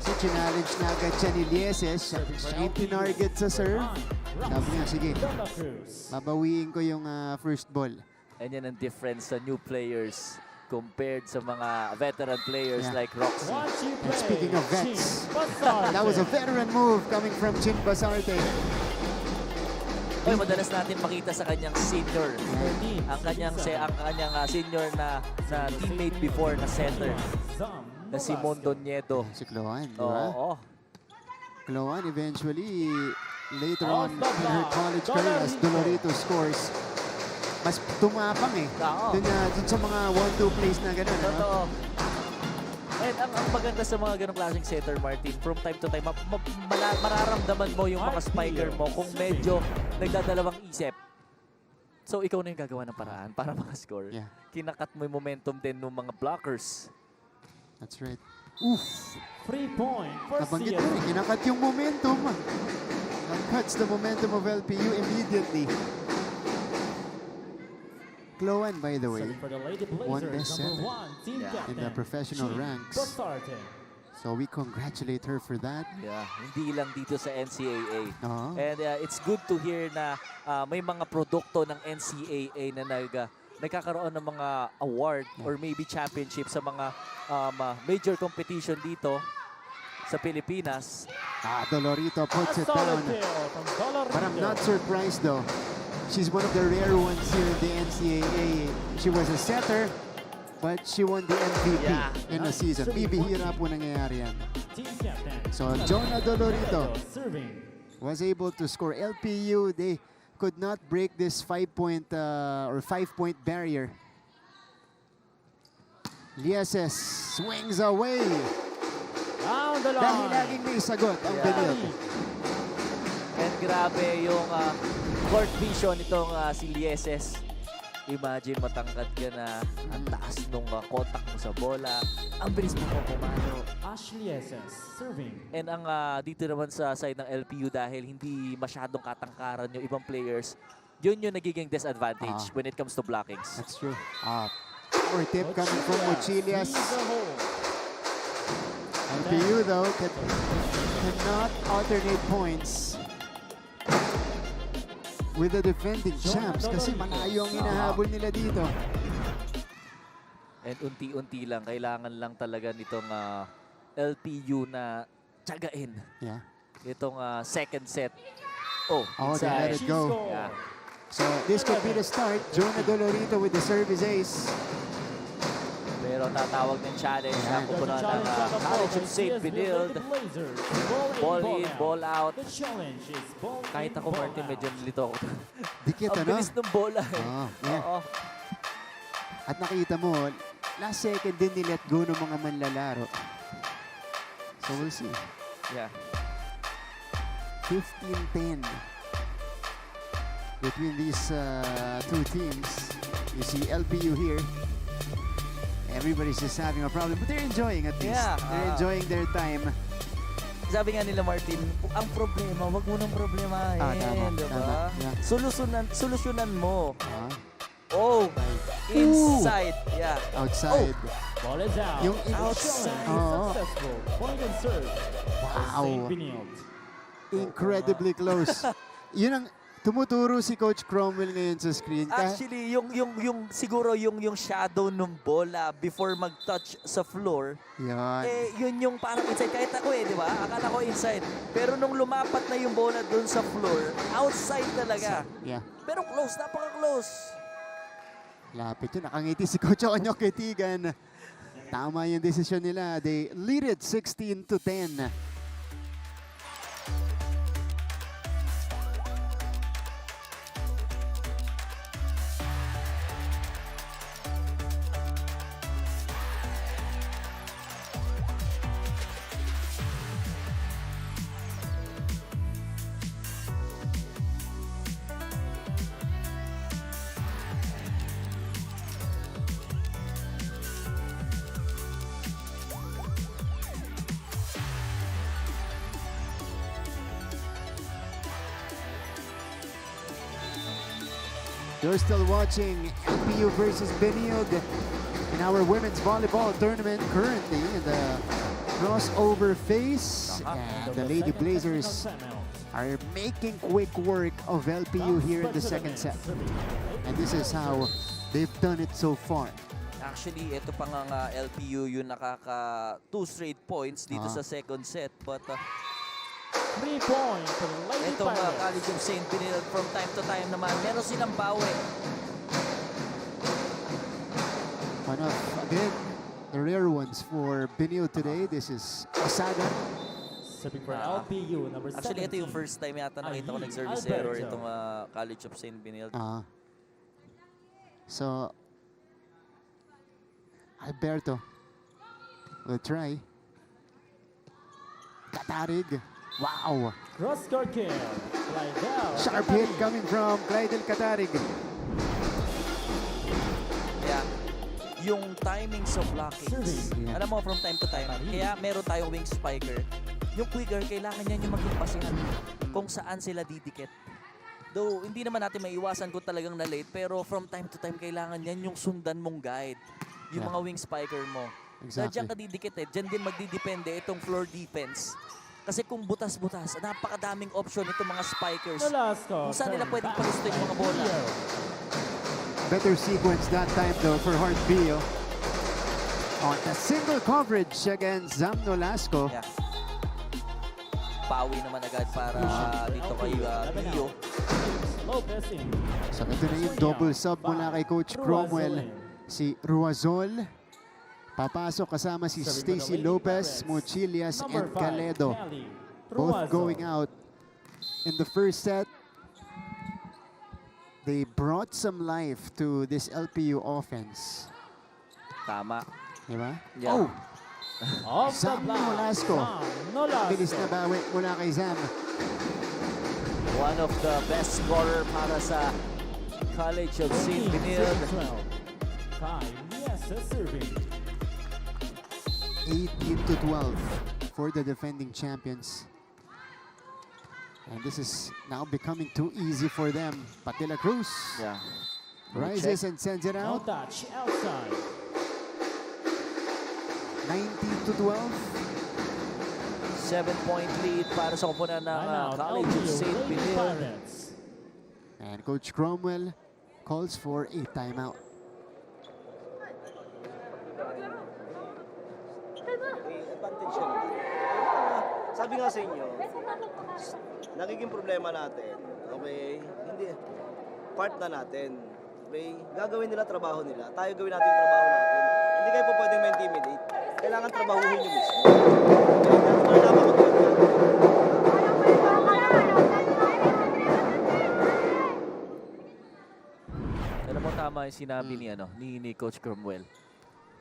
Si challenge na agad siya ni Lieses. Siya yung tinarget sa serve. Sabi niya, sige, De La Cruz. babawiin ko yung first ball. And yan ang difference sa new players compared sa mga veteran players Yeah. like Roxy. Watch you And play. speaking of vets, Chin Basarte. that was a veteran move coming from Chin Basarte. Oy, madalas natin makita sa kanyang senior. Ang kanyang senior na teammate before na center na si Mondoñedo. Si Cloan, di ba? Oo. Cloan eventually, later Off on the in her block, college career as Dolorito scores, mas tumapang Oo. dun sa mga 1-2 plays na gano'n. Ano? Totoo. And ang maganda sa mga ganong klaseng setter, Martin, from time to time, mararamdaman mo yung mga spiker mo kung medyo nagdadalawang isip. So, ikaw na yung gagawa ng paraan para makascore. Yeah. Kinakat mo yung momentum din ng mga blockers. That's right. Oof! 3 point for Nabanggit CSB. mo rin, kinakat yung momentum. That cuts the momentum of LPU immediately. Cloan, by the way, Serving for the Lady won Blazers, best number setter 1, team Yeah. captain. in the professional Chin ranks. Basarte. So we congratulate her for that. Yeah, hindi lang dito sa NCAA. Oo. And it's good to hear na may mga produkto ng NCAA na nagkakaroon ng mga award or maybe championship sa mga major competition dito sa Pilipinas. Dolorito puts A it down. solid kill from Dolorito. But I'm not surprised though. She's one of the rare ones here in the NCAA. She was a setter, but she won the MVP Yeah. in the season. Bibihira po nangyayari yan. Team captain. So Jonah Dolorito Serving. was able to score. LPU, they could not break this 5-point or 5-point barrier. Lieses swings away. Down the line. Dahil laging may sagot ang Benilde. And grabe yung court vision nitong si Lieses. Imagine matangkad ka na, ang taas nung contact mo sa bola, ang bilis mo pumalo. Ashley SS serving. And ang dito naman sa side ng LPU dahil hindi masyadong katangkaran yung ibang players, yun yung nagiging disadvantage when it comes to blockings. That's true. Power tip coming from Mochilias. LPU though cannot alternate points with the defending champs kasi malayo ang hinahabol nila dito. And unti-unti lang, kailangan lang talaga nitong LPU na tiyagain Yeah. itong second set. Oh, they let it go. Yeah. So this could be the start. Jonah Dolorito with the service ace. Pero tatawag ng challenge na pupunan ng College of St. Benilde. Ball in, ball out. The challenge is ball Kahit in, ako, ball Martin, out. medyo nilito ako. Dikit Ang ano? bilis ng bola. Yeah. Oo. At nakita mo, last second din ni-let go ng mga manlalaro. So we'll see. Yeah. 15-10 between these two teams. You see LPU here. Everybody's just having a problem, but they're enjoying at least. Yeah, They're enjoying their time. Sabi nga nila, Martin, ang problema, wag mo nang problemahin. Tama, diba? tama, yeah. Solusyonan mo. Ah, Oh, inside. Yeah. outside. Ball is out. Yung Challenge Oo. successful. Point and serve. Wow. St. Benilde. Incredibly close. Yun ang tumuturo si Coach Cromwell ngayon sa screen. Actually, siguro yung shadow ng bola before mag-touch sa floor, Yan. yun yung parang inside. Kahit ako di ba? Akala ko inside. Pero nung lumapat na yung bola doon sa floor, outside talaga. Yeah. Pero close, napaka-close. Lapit yun. Nakangiti si Coach Onyok Ketigan. Tama yung desisyon nila. They lead it 16-10. You're still watching LPU versus Benilde in our women's volleyball tournament currently in the crossover phase. And the Lady Blazers are making quick work of LPU here in the second set. And this is how they've done it so far. Actually, ito pa nga LPU yung nakaka 2 straight points dito sa second set. But 3 points for the Lady ito mga Pirates. College of St. Benilde from time to time naman, meron silang bawi. One of, again, the rare ones for Benilde today. This is Asada. Serving for LPU, number 17. Actually, ito yung first time yata nakita ko Ali nag-service Alberto. error itong College of St. Benilde. So, Alberto will try. Katarig. Wow. Cross-court kill. Lydell. Sharp hit coming from Glidel Katarig. Yeah. Yung timings of blockings. Serving. Yeah. Alam mo, from time to time, kaya meron tayong wing spiker. Yung quicker, kailangan yan yung maging basihan kung saan sila didikit. Though, hindi naman natin maiwasan kung talagang na-late, pero from time to time, kailangan yan yung sundan mong guide. Yung mga wing spiker mo. Dahil Exactly. dyan ka didikit Dyan din magdidepende itong floor defense. Kasi kung butas-butas, napakadaming option itong mga spikers. Nolasco. Kung saan nila pwedeng palusto yung mga bola. Better sequence that time though for Hart Bio. On the single coverage against Zam Nolasco. Yeah. Pawi naman agad para dito kay Bio. Lopez in. So ito na yung double sub mula kay Coach Cromwell. Si Ruazol. Papasok kasama si Stacy Lopez, Mochilias, and Caledo. Both going out in the first set. They brought some life to this LPU offense. Tama. Diba? Yeah. Oh! Off the Zam block. Nolasco. Nolasco. Bilis na bawi mula kay Zam. One of the best scorer para sa College of St. Benilde. 12. Kai Liesa serving. 18-12 for the defending champions. And this is now becoming too easy for them. Patila Cruz Yeah. rises and sends it No out. touch outside. 19-12. 7-point lead para sa koponan ng Timeout. College of LPU St. Lady Benilde. Pirates. And Coach Cromwell calls for a timeout. May advantage yan. Sabi nga sa inyo, nagiging problema natin, okay? Hindi, part na natin. Okay? Gagawin nila trabaho nila. Tayo gawin natin yung trabaho natin. Hindi kayo po pwedeng ma-intimidate. Kailangan trabahuhin nyo mismo. Okay? Dapat Alam mo, tama yung sinabi ni Coach Cromwell.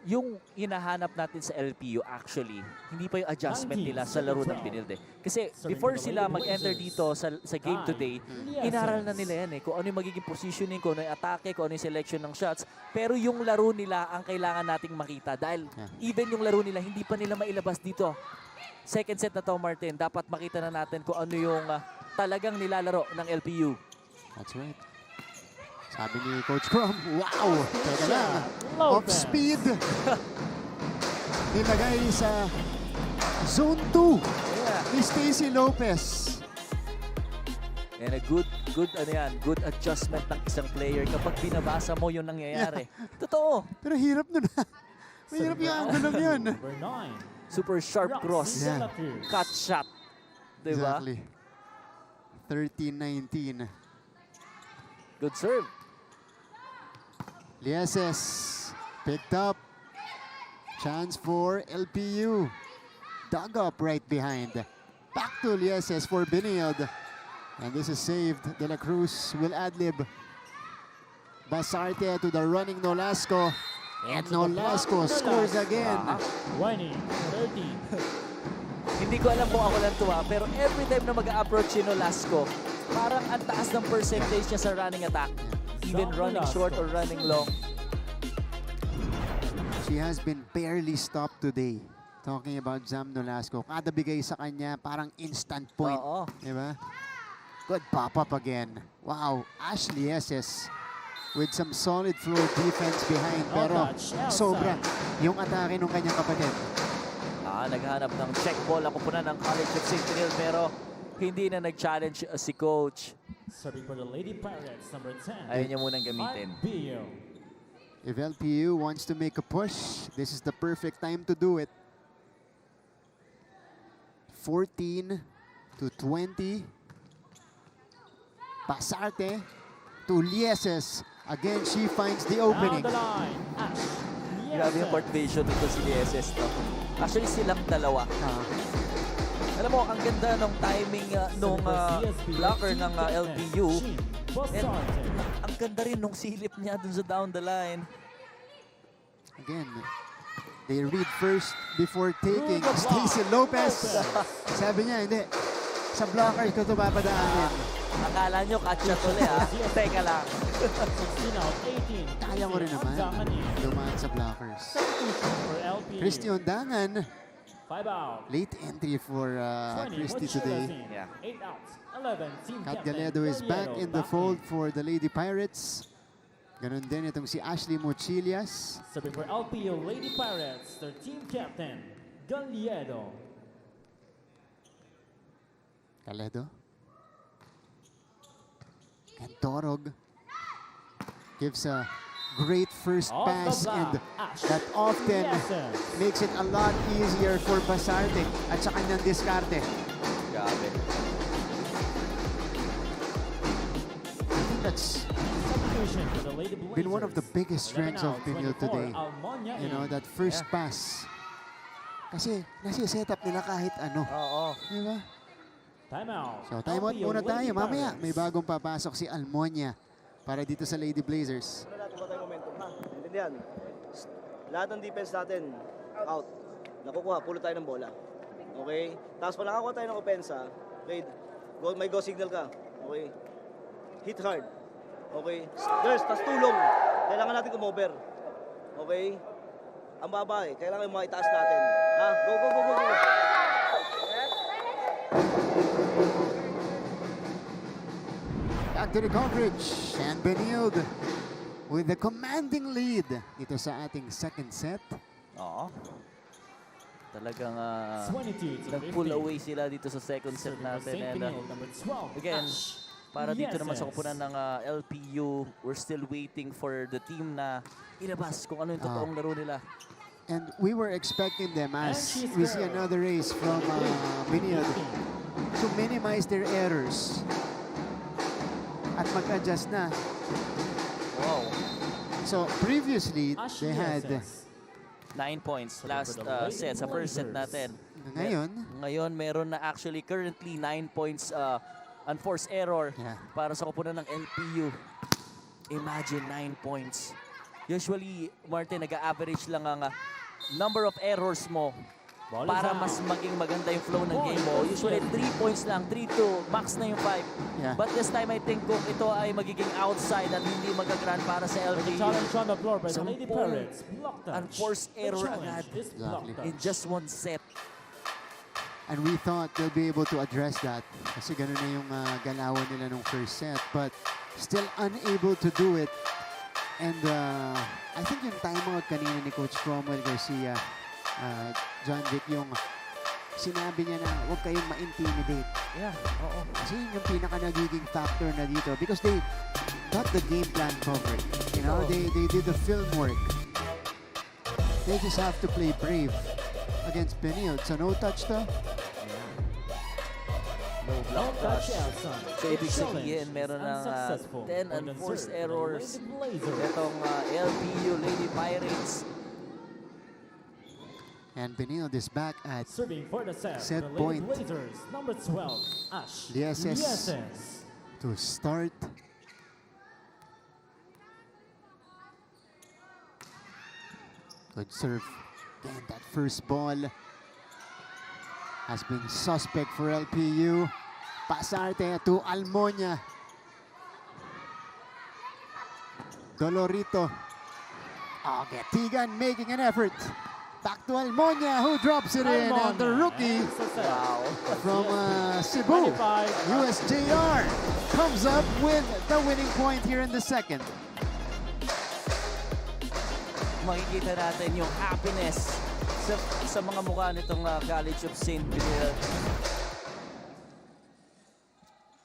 Yung hinahanap natin sa LPU actually, hindi pa yung adjustment nila sa laro ng Benilde. Kasi before sila mag-enter dito sa game today, inaral na nila yan kung ano yung magiging positioning, kung ano yung atake, kung ano yung selection ng shots. Pero yung laro nila ang kailangan nating makita dahil even yung laro nila, hindi pa nila mailabas dito. Second set na to, Martin, dapat makita na natin kung ano yung talagang nilalaro ng LPU. That's right. Sabi ni Coach Crom, wow! Teka lang. Lopez. Off speed. Nilagay sa zone 2 Yeah. ni Stacy Lopez. And a good good adjustment ng isang player kapag binabasa mo yung nangyayari. Totoo. Pero hirap nun. Mahirap yung angle yun. Number 9. Super sharp cross. Yeah. Cut shot. Diba? Exactly. 13-19. Good serve. Lieses picked up. Chance for LPU. Dug up right behind. Back to Lieses for Benilde. And this is saved. De La Cruz will ad-lib. Basarte to the running Nolasco. And Nolasco scores again. 20, 30. Hindi ko alam kung ako lang tuwa, pero every time na mag-a-approach si Nolasco, parang ang taas ng percentage niya sa running attack. Even running short or running long. She has been barely stopped today. Talking about Zam Nolasco. Kada bigay sa kanya, parang instant point. Oo. Diba? Good pop-up again. Wow, Ashley Esses with some solid floor defense behind. Pero sobra yung atake ng kanyang kapatid. Naghanap ng check ball ako po na ng College of St. Benilde, pero hindi na nag-challenge si Coach. Serving for the Lady Pirates, number 10. Ayaw niya munang gamitin. Bio. If LPU wants to make a push, this is the perfect time to do it. 14-20. Pasarte to Lieses. Again, she finds the opening. Down the line. Ash. Grabe yung court vision nito si DSS. No? Actually, silang dalawa. Alam mo, ang ganda ng timing nung blocker ng LPU. And ang ganda rin nung silip niya dun sa down the line. Again, they read first before taking. Stacy Lopez. Sabi niya, hindi. Sa blockers ko ito papadaanin. Akala nyo, catch shot ulit ha? Teka lang. 16 out, 18. Kaya mo rin naman. Dumaan sa blockers. For LPU. Christy Ondangan. 5 out. Late entry for 20, Christy Mochila today. team. Yeah. 8 out. 11, team Kat captain. Galedo is back Galedo, in the back fold for the Lady Pirates. Ganon din itong si Ashley Mochilias. Serving for LPU Lady Pirates, their team captain, Galedo. Galedo. And Torog gives a great first Off the pass, block, and Ash. that often Lieses. makes it a lot easier for Basarte at sa kanyang diskarte. Grabe. I think that's Substitution for the Lady Blazers. been one of the biggest strengths of 11 Benilde out, 24, today. Almonia You know, in. that first Yeah. pass. Kasi nasi-set up nila kahit ano. Oo. Di ba? Timeout. So, timeout LPU muna tayo. Lady Mamaya, Pirates. may bagong papasok si Almonia para dito sa Lady Blazers. Ano natin ba tayong momentum, ha? Intindihan? Lahat ng defense natin, out. Nakukuha, pulot tayo ng bola. Okay? Tapos pag nakakuha tayo ng opensa, okay, may go signal ka. Okay? Hit hard. Okay? Girls, tas tulong. Kailangan natin kumover. Okay? Ang babae, kailangan yung mga itaas natin. Ha? Go, go, go, go, go. Back to the coverage. And Benilde with the commanding lead dito sa ating second set. Oo. Talagang 22 to nag-pull 15. away sila dito sa second set natin. St. And Benilde, number 12. again, Ash. para dito naman sa Yes. kupunan ng LPU, we're still waiting for the team na ilabas kung ano yung totoong laro nila. And we were expecting them as And she's we see there. another race from Benilde to minimize their errors at mag-adjust na. Wow. So previously, Ash they had 9 points last set, sa first set natin. ngayon, meron na actually currently 9 points unforced error Yeah. para sa kupunan ng LPU. Imagine 9 points. Usually, Martin, nag-average lang ang number of errors mo Ball is para out. mas maging maganda yung flow ng game mo. Usually, 3 points lang, 3-2, max na yung 5. Yeah. But this time, I think kung ito ay magiging outside at hindi magagrant para sa The LPU. challenge on the floor by the Sampung Lady Pirates. Block touch. unforced The error challenge agad. is block Exactly. touch. In just one set. and we thought they'll be able to address that kasi ganun na yung galawan nila nung first set, but still unable to do it. And I think yung timeout kanina ni Coach Cromwell Garcia, John Vic, yung sinabi niya na huwag kayong ma-intimidate. Yeah, oo. Kasi yun yung pinaka nagiging factor na dito because they got the game plan covered. You know, they did the film work. They just have to play brave against Benilde. So no touch to. No block touch. Elson. So, ibig Challenge sabihin, meron ng unsuccessful. 10 Point unforced serve by the errors. Lady Blazers. Itong LPU Lady Pirates. And Benilde is back at Serving for the set. Set the Lady point. Blazers, number 12, Ash. Lieses. Lieses. to start. Good serve. And that first ball has been suspect for LPU. Pasarte to Almonia. Dolorito. Oh, Getigan making an effort. Back to Almonia, who drops it in. And the rookie Wow. from Cebu, 25. USJR, comes up with the winning point here in the second. Makikita natin yung happiness sa mga mukha nitong College of St. Benilde.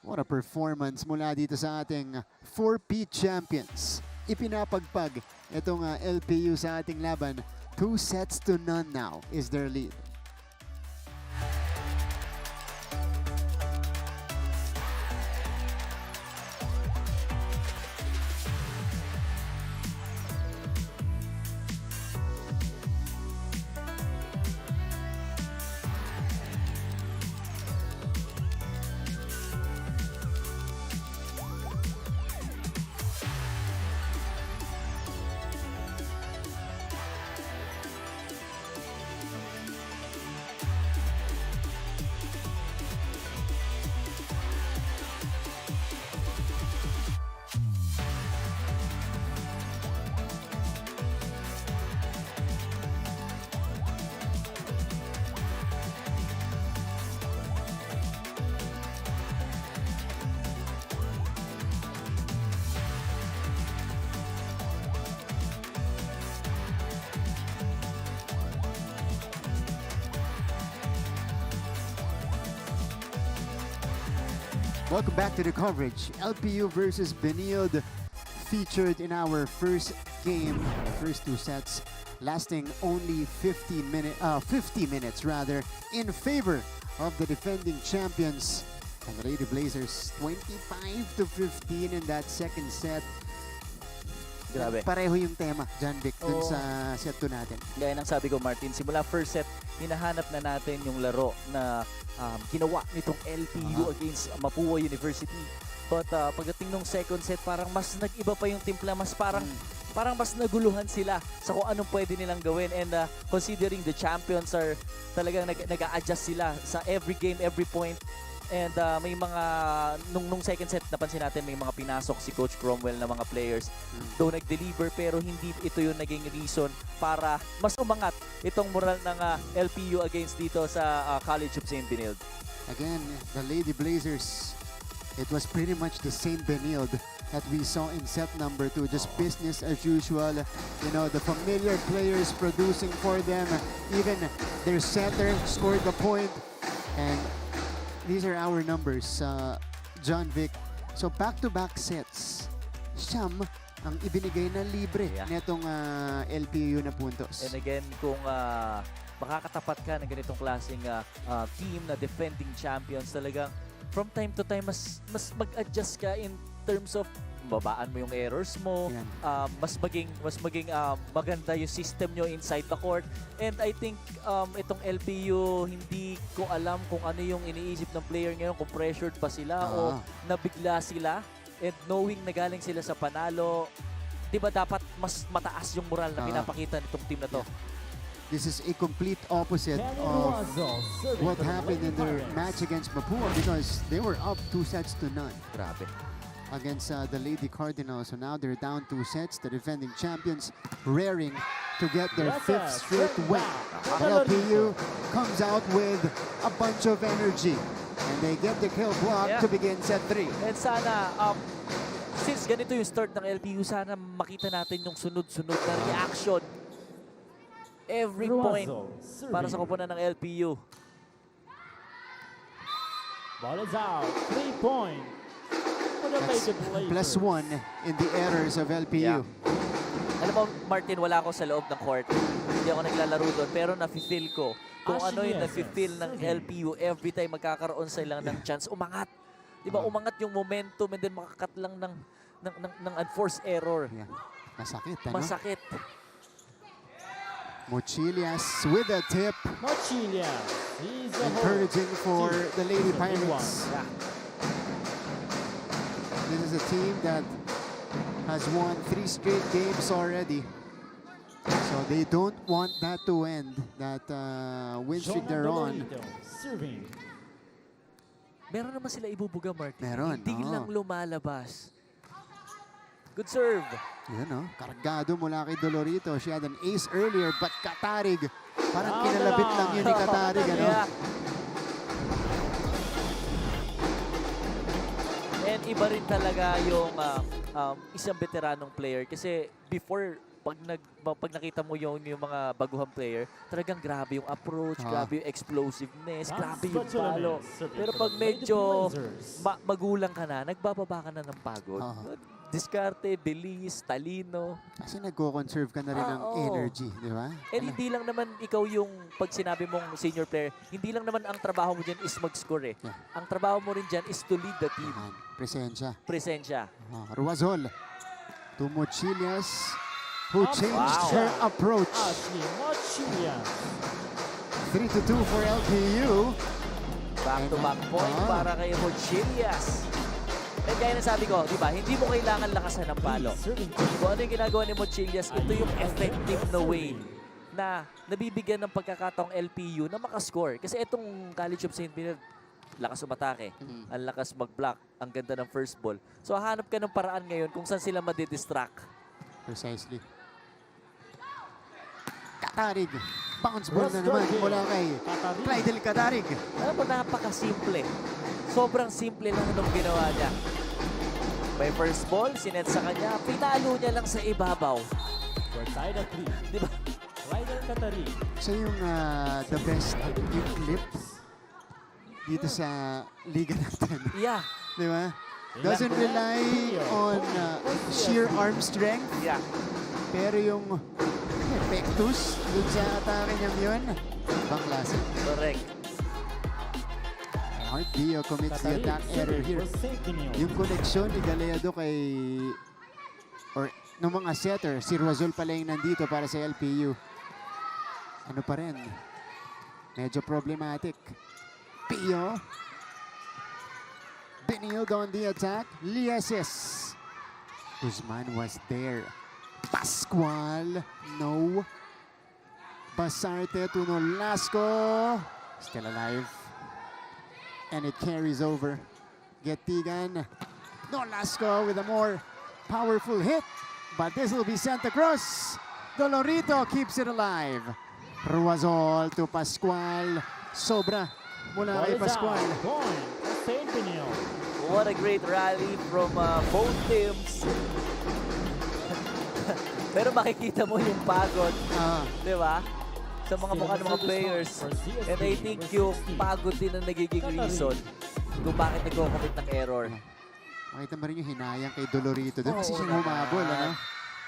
What a performance mula dito sa ating 4P champions. Ipinapagpag itong LPU sa ating laban. 2-0 now is their lead. Welcome back to the coverage. LPU versus Benilde featured in our first game, the first two sets, lasting only 50 minutes rather, in favor of the defending champions. And the Lady Blazers 25-15 in that second set. Grabe. Pareho yung tema, John Vic, dun Oo. sa set 2 natin. Gaya ng sabi ko, Martin, simula first set, hinahanap na natin yung laro na ginawa nitong LPU against Mapúa University. But pagdating nung second set, parang mas nag-iba pa yung timpla, mas parang mas naguluhan sila sa kung anong pwede nilang gawin. And considering the champions are talagang nag-a-adjust sila sa every game, every point, And may mga, nung second set, napansin natin may mga pinasok si Coach Cromwell na mga players. Though nag-deliver, pero hindi ito yung naging reason para mas umangat itong moral ng LPU against dito sa College of St. Benilde. Again, the Lady Blazers, it was pretty much the same Benilde that we saw in set number 2. Just business as usual. You know, the familiar players producing for them. Even their setter scored the point. And these are our numbers, John Vic. So back-to-back sets, siyam ang ibinigay na libre netong LPU na puntos. And again, kung makakatapat ka ng ganitong klaseng team na defending champions, talagang from time to time, mas mag-adjust ka in terms of babaan mo yung errors mo, mas maging maganda yung system nyo inside the court. And I think itong LPU, hindi ko alam kung ano yung iniisip ng player ngayon, kung pressured pa sila o nabigla sila. And knowing na galing sila sa panalo, di ba dapat mas mataas yung moral na pinapakita nitong team na to? This is a complete opposite of what happened in their match against Mapúa, because they were up 2-0. Grabe. Against the Lady Cardinals. So now they're down 2 sets. The defending champions raring to get their 5th straight win. LPU comes out with a bunch of energy. And they get the kill block to begin set 3. And sana, since ganito yung start ng LPU, sana makita natin yung sunod-sunod na reaction. Every point para sa koponan ng LPU. Ball is out. 3-point. That's +1 in the errors of LPU. Alam mo, Martin, wala ako sa loob ng court. Hindi ako naglalaro doon, pero nafe-feel ko kung ano yung nafe-feel ng LPU every time magkakaroon sila ng chance umangat. Diba, umangat yung momentum and then makakat lang ng unforced error. Masakit, ano? Masakit. Mochilias with a tip. Mochilias. Encouraging for the Lady Pirates. This is a team that has won 3 straight games already. So they don't want that to end, that win streak they're on. Meron naman sila ibubuga, Martin. Meron, Hindi lang lumalabas. Good serve. Yun, no? Kargado mula kay Dolorito. She had an ace earlier, but Katarig, parang kinalabit lang yun ni Katarig, ano? And iba rin talaga yung isang veteranong player. Kasi before, pag nakita mo yung mga baguhang player, talagang grabe yung approach, grabe yung explosiveness, grabe yung palo. Pero pag medyo magulang ka na, nagbababa ka na ng pagod. Diskarte, bilis, talino. Kasi nagko-conserve ka na rin ng energy, di ba? And hindi lang naman ikaw yung, pag sinabi mong senior player, hindi lang naman ang trabaho mo dyan is mag-score eh. Ang trabaho mo rin dyan is to lead the team. Presensya. Presensya. Ruazol to Mochilias, who changed her approach. 3-2 for LPU. Back-to-back point para kay Mochilias. And gaya na sabi ko, di ba, hindi mo kailangan lakasan ng palo. Kung ano yung ginagawa ni Mochilias, ito yung effective na way na nabibigyan ng pagkakataong LPU na makascore. Kasi itong College of St. Benilde, lakas umatake, ang lakas mag-block, ang ganda ng first ball. So hanap ka ng paraan ngayon kung saan sila madidistract. Precisely. Katarig. Bounce ball na naman mula kay Clydel Katarig. Alam mo, napaka-simple. Sobrang simple lang nung ginawa niya. May first ball, sinet sa kanya, pinalo niya lang sa ibabaw. Side at 3. Diba? Clydel Katarig. Siya yung the best yung clips dito sa liga natin. Yeah. Di ba? Doesn't rely on sheer arm strength. Yeah. Pero yung pectus dun sa atake niya yun, pang-klase. Correct. Mark Dio commits the attack error here. Yung koneksyon ni Galeado kay, or nung mga setter, si Ruazol pala yung nandito para sa LPU. Ano pa rin? Medyo problematic. Pio. Benilde on the attack. Lieses. Guzman was there. Pascual. No. Basarte to Nolasco. Still alive. And it carries over. Getigan. Nolasco with a more powerful hit. But this will be sent across. Dolorito keeps it alive. Ruazol to Pascual. Sobra mula Ball kay is Pascual. out. Point. St. Benilde. What a great rally from both teams. Pero makikita mo yung pagod, di ba? Sa mga mukha ng mga players. And I think yung pagod din ang nagiging reason kung bakit nagko-commit ng error. Makita mo rin yung hinayang kay Dolorito. Doon kasi siya humabol, ano?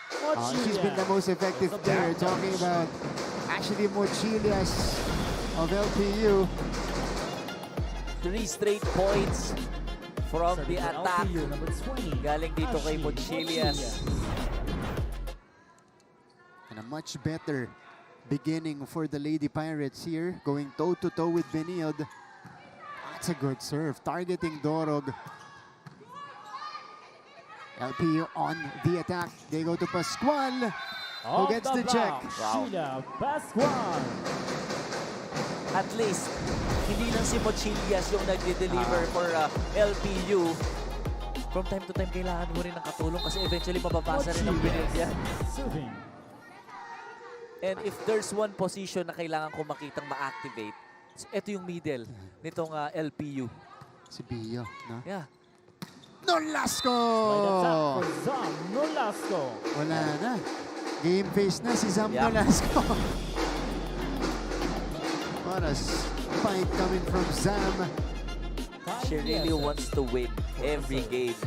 Mochilias. She's been the most effective player. Talking about actually Mochilias of LPU. 3 straight points from the Serving for attack. LPU, number 20. Galing dito kay Ashley Mochilias. And a much better beginning for the Lady Pirates here. Going toe-to-toe with Benilde. That's a good serve. Targeting Dorog. LPU on the attack. They go to Pascual. Who Off gets the block. check? Wow. Sheila Pascual. At least, hindi lang si Mochilias yung nagde-deliver for LPU. From time to time, kailangan mo rin ng katulong kasi eventually mababasa rin ng Benilde yan. Serving. And if there's one position na kailangan ko makitang ma-activate, ito yung middle nitong LPU. Si Bio, no? Yeah. Nolasco! Right attack for Zam Nolasco. Wala na. Game face na si Zam Yeah. Nolasco. What a spike coming from Zam. She really wants to win every game.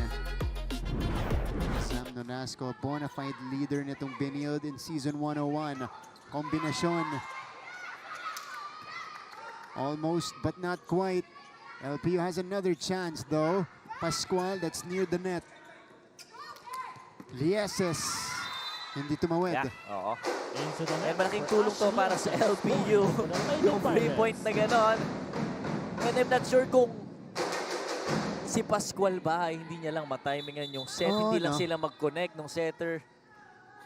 Zam Nolasco, bona fide leader nitong Benilde in Season 101. Kombinasyon. Almost, but not quite. LPU has another chance though. Pascual, that's near the net. Lieses, hindi tumawid. Yeah, oo. Into the And net malaking for tulong to Ashley. para sa LPU. Yung free point na ganon. And I'm not sure kung si Pascual ba, hindi niya lang matimingan yung set. Oh, hindi lang no. sila mag-connect ng setter.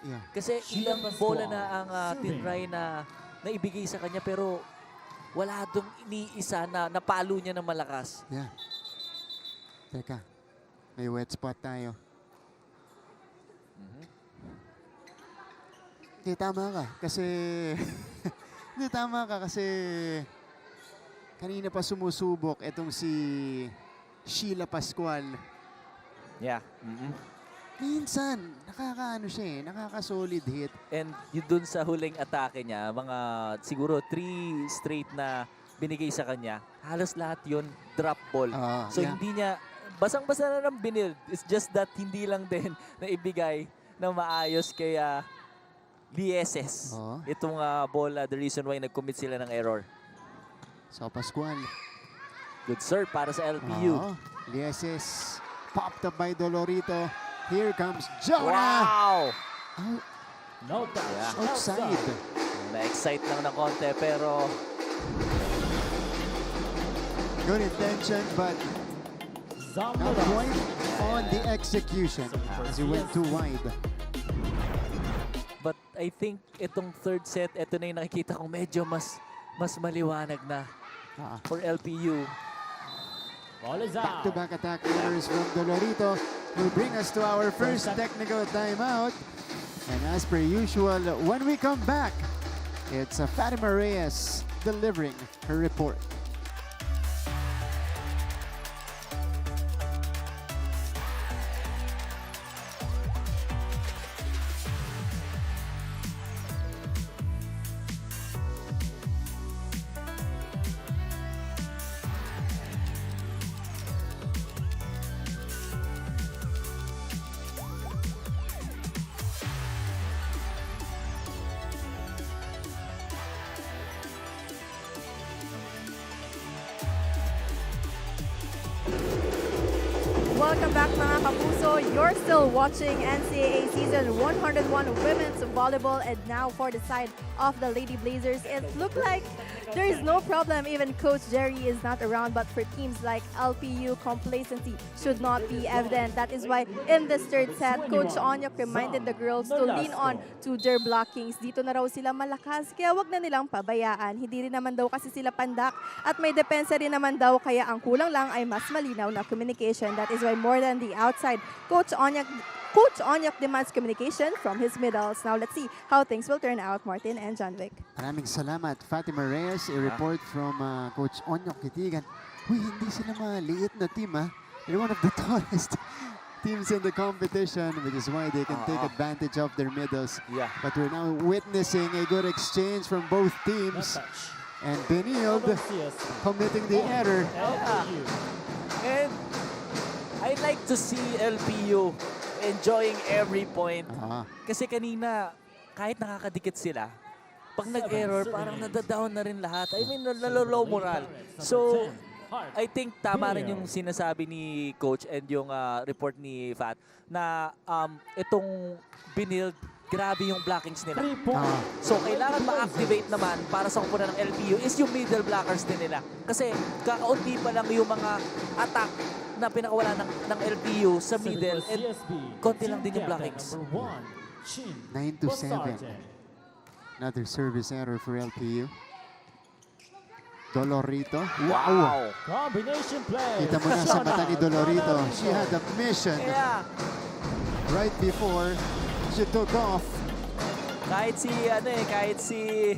Yeah. Kasi Sheila ilang Pascual, bola na ang serving. tinry na ibigay sa kanya pero wala dong iniisa na napalo niya ng malakas. Yeah. Teka, may wet spot tayo. Hindi, tama ka. Kasi, hindi, tama ka. Kasi, kanina pa sumusubok itong si Sheila Pascual. Yeah. Minsan, nakakaano siya eh, nakaka-solid hit. And yun dun sa huling atake niya, mga siguro 3 straight na binigay sa kanya, halos lahat yun drop ball. So Yeah. hindi niya, basang-basa na ng Benilde. It's just that hindi lang din na ibigay na maayos kay Lieses. Itong bola, the reason why nag-commit sila ng error. So, Pascual. Good serve para sa LPU. Lieses, popped up by Dolorito. Here comes Jonah. Wow! Oh, No touch. Yeah. outside. Na-excite lang ng konti pero Good intention, but Zam not Nolasco. quite on the execution as he went too wide. but I think itong third set, ito na yung nakikita kong medyo mas maliwanag na for LPU. Ball is out. Back-to-back attack errors from Dolorito will bring us to our first technical timeout. And as per usual, when we come back, it's Fatima Reyes delivering her report. Welcome back mga kapuso. You're still watching NCAA Season 101 Women's Volleyball, and now for the side of the Lady Blazers, it looked like there is no problem. Even Coach Jerry is not around, but for teams like LPU, complacency should not be evident. That is why in this third set, Coach Onyok reminded the girls to lean on to their blockings. Dito na raw sila malakas, kaya wag na nilang pabayaan. Hindi rin naman daw kasi sila pandak at may depensa rin naman daw, kaya ang kulang lang ay mas malinaw na communication. That is why more than the outside, Coach Onyok demands communication from his middles. Now let's see how things will turn out, Martin and John Vic. Maraming salamat, Fatima Reyes. A report from Coach Onyok Kitigan. Uy, hindi sila maliit na team, ha? They're one of the tallest teams in the competition, which is why they can take advantage of their middles. Yeah. But we're now witnessing a good exchange from both teams. And Benilde committing the error. And I'd like to see LPU enjoying every point. Kasi kanina, kahit nakakadikit sila, pag nag-error, parang nadadown na rin lahat. I mean, nalolow moral. So, I think tama rin yung sinasabi ni Coach and yung report ni Fat na itong Benilde, grabe yung blockings nila. So, kailangan ma-activate naman para sa kupunan ng LPU is yung middle blockers din nila. Kasi kakaunti pa lang yung mga attack na pinakawala ng LPU sa middle and konti lang din yung blockings. 9-7. Another service error for LPU. Dolorito. Wow! Combination play. Kita mo na sa mata ni Dolorito. She had a mission right before she took off. Kahit si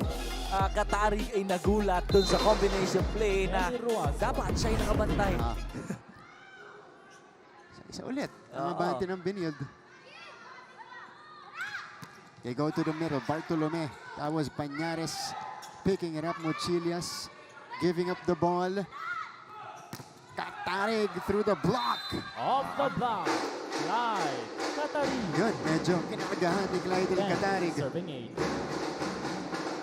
Katarig ay nagulat dun sa combination play na dapat siya yung nakabantay. Isa ulit. Ang abante ng Benilde. They go to the middle. Bartolome. That was Pañares picking it up. Mochilias giving up the ball. Katarig through the block. Off the block. Clyde Katarig. Yun, medyo kinakagahan ni Clyde Katarig. Serving 8.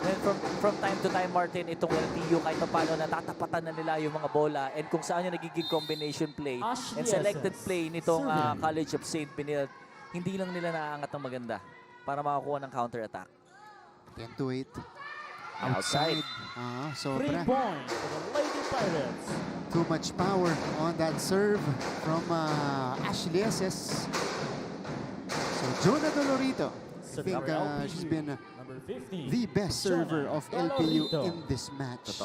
And from time to time, Martin, itong LPU kahit pa paano natatapatan na nila yung mga bola and kung saan yung nagiging combination play and selected play nitong College of St. Benilde, hindi lang nila naaangat ng maganda para makakuha ng counter-attack. 10-8. Outside. 3 Sobra. points for the Lady Pirates. Too much power on that serve from Ashley Eses. So, Jonah Dolorito. I think she's been the best server of LPU in this match.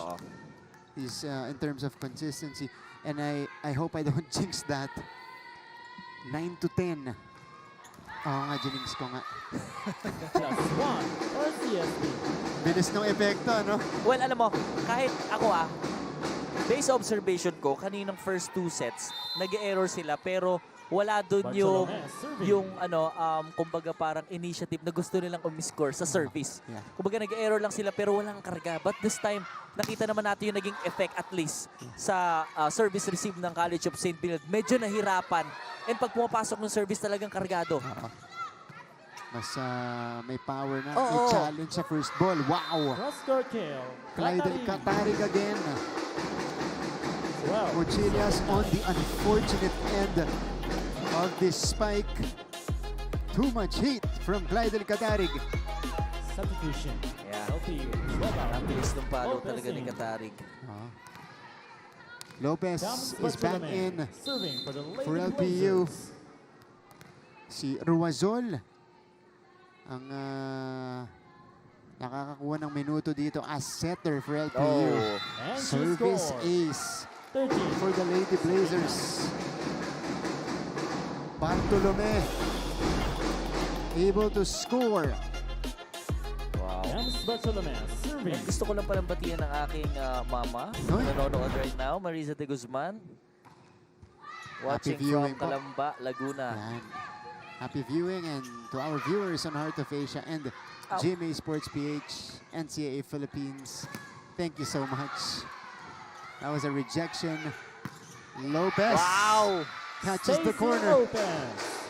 Is in terms of consistency, and I hope I don't jinx that. 9-10. Oo nga, jinx ko nga. +1 for CSB. Bilis ng epekto, no? Well, alam mo, kahit ako based observation ko, kaninang first 2 sets, nag-error sila pero wala doon yung kumbaga parang initiative na gusto nilang umiscore sa service. Kumbaga nag-error lang sila pero walang karga. But this time, nakita naman natin yung naging effect at least sa service receive ng College of St. Benilde. Medyo nahirapan. And pag pumapasok ng service talagang kargado. Mas may power na i-challenge sa first ball. Wow! Cross-court kill. Clyde Katarig again. Mochilias on the unfortunate end of this spike. Too much heat from Clyde Katarig. Substitution. LPU. Nabilis ng palo talaga ni Katarig. Lopez is back in for LPU. Si Ruazol ang nakakakuha ng minuto dito as setter for LPU. Service ace for the Lady Blazers. Bartolome able to score. Gusto ko lang palang batiyan ng aking mama. Nanonood right now, Marisa de Guzman. Watching from Calamba, Laguna. Happy viewing, and to our viewers on Heart of Asia and GMA Sports PH, NCAA Philippines, thank you so much. That was a rejection. Lopez catches the corner.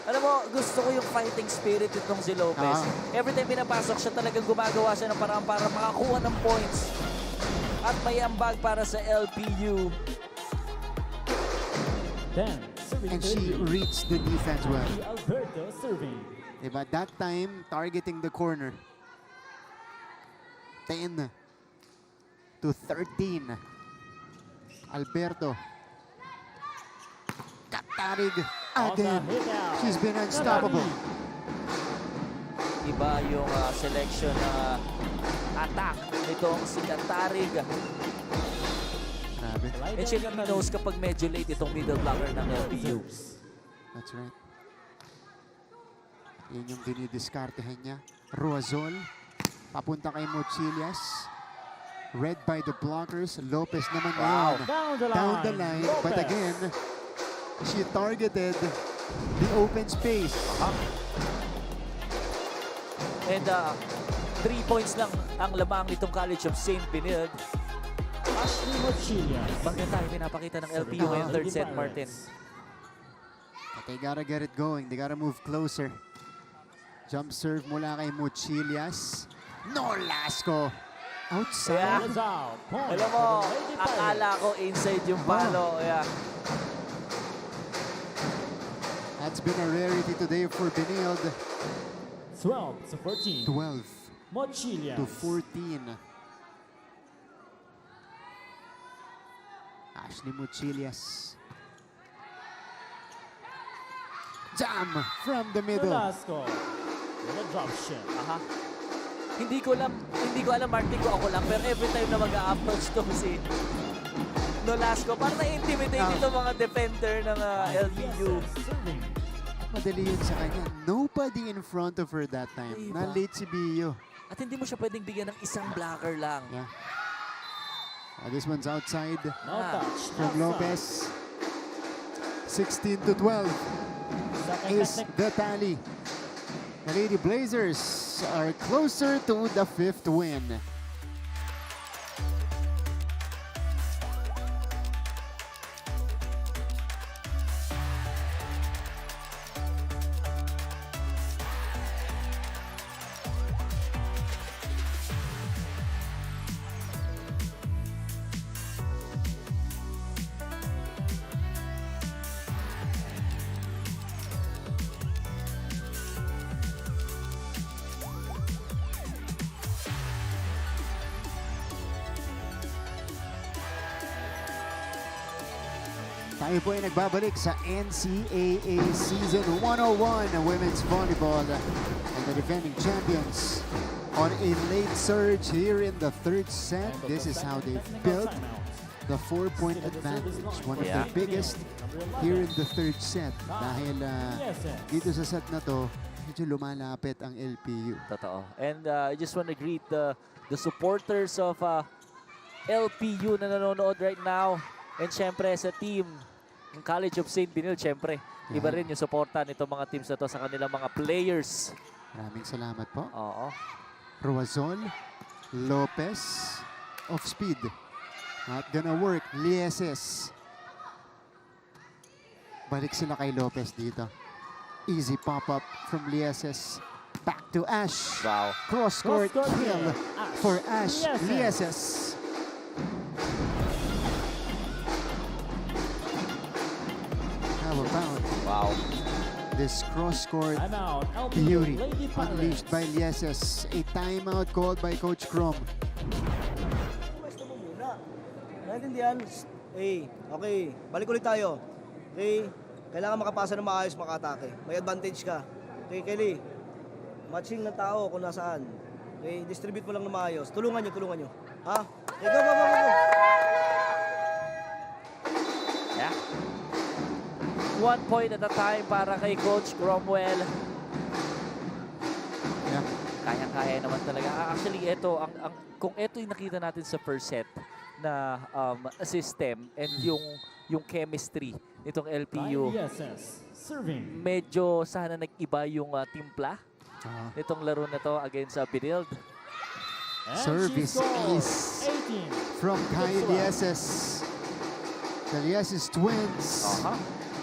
Alam mo, gusto ko yung fighting spirit itong si Lopez. Every time pinapasok siya, talagang gumagawa siya ng paraan para makakuha ng points. At may ambag para sa LPU. 10 Serving and she 30. reads the defense well. Alberto serving. Diba? That time, targeting the corner. 10 to 13. Alberto. Katarig again. She's been unstoppable. Iba yung selection na attack nitong si Katarig. Grabe. And she knows kapag medyo late itong middle blocker ng LPU. That's right. Yan yung dinidiskartehan niya. Ruazol. Papunta kay Mochilias. Read by the blockers. Lopez naman Wow. yun. Down the Down the line. line. But Lopez. again, she targeted the open space. And 3 points lang ang lamang nitong College of St. Benilde. Ashley Mochilla. Bakit tayo pinapakita ng LPU ngayong third set, Martin? But they gotta get it going. They gotta move closer. Jump serve mula kay Mochilias. Nolasco. Outside. Ball is out. Point Alam mo, for the Lady akala Pirates. ko inside yung palo. Yeah. That's been a rarity today for Benilde. 12 to 14. 12 Mochilla. to 14. Ashley Mochilias. Jam from the middle. Velasco. With a drop shot. Aha. Hindi ko alam Martin ko ako lang, pero every time na mag-a-approach to si Nolasco, parang na-intimidate itong mga defender ng LPU. Serving. Madali yun sa kanya. Nobody in front of her that time. Diba? Na-late si Bio. At hindi mo siya pwedeng bigyan ng isang blocker lang. Yeah. This one's outside No touch. from Outside. Lopez. 16 to 12 Second is technique. the tally. The Lady Blazers are closer to the 5th win. Tayo po ay nagbabalik sa NCAA Season 101 Women's Volleyball and the defending champions on a late surge here in the third set. This is how they built the 4-point advantage. One of Yeah. the biggest here in the third set. Dahil dito sa set na to, medyo lumalapit ang LPU. Totoo. And I just want to greet the supporters of LPU na nanonood right now. And syempre sa team ng College of St. Benilde, syempre, iba rin yung suporta nitong mga teams na to sa kanilang mga players. Maraming salamat po. Oo. Ruazol, Lopez, off speed. Not gonna work. Lieses. Balik sila kay Lopez dito. Easy pop-up from Lieses. Back to Ash. Wow. Cross-court Cross-court kill kill. for Ash Lieses. Lieses. How about Wow. this cross-court Timeout. LPU. beauty Lady unleashed Pirates. by Lieses? A timeout called by Coach Crom. Pwesto mo muna. Naintindihan? Okay. Balik ulit tayo. Okay? Kailangan makapasa ng maayos, makatake. May advantage ka. Okay, Kelly? Matching ng tao kung nasaan. Okay? Distribute mo lang ng maayos. Tulungan nyo. Ha? Okay, go. Yeah. 1 point at a time para kay Coach Cromwell. Yeah. Kaya-kaya naman talaga. Actually, ito, kung ito yung nakita natin sa first set na system and yung chemistry nitong LPU, IESS. Serving. medyo sana nag-iba yung timpla nitong laro na to against Benilde. And Service she scores. ace 18. from Kai Lieses. The Lieses twins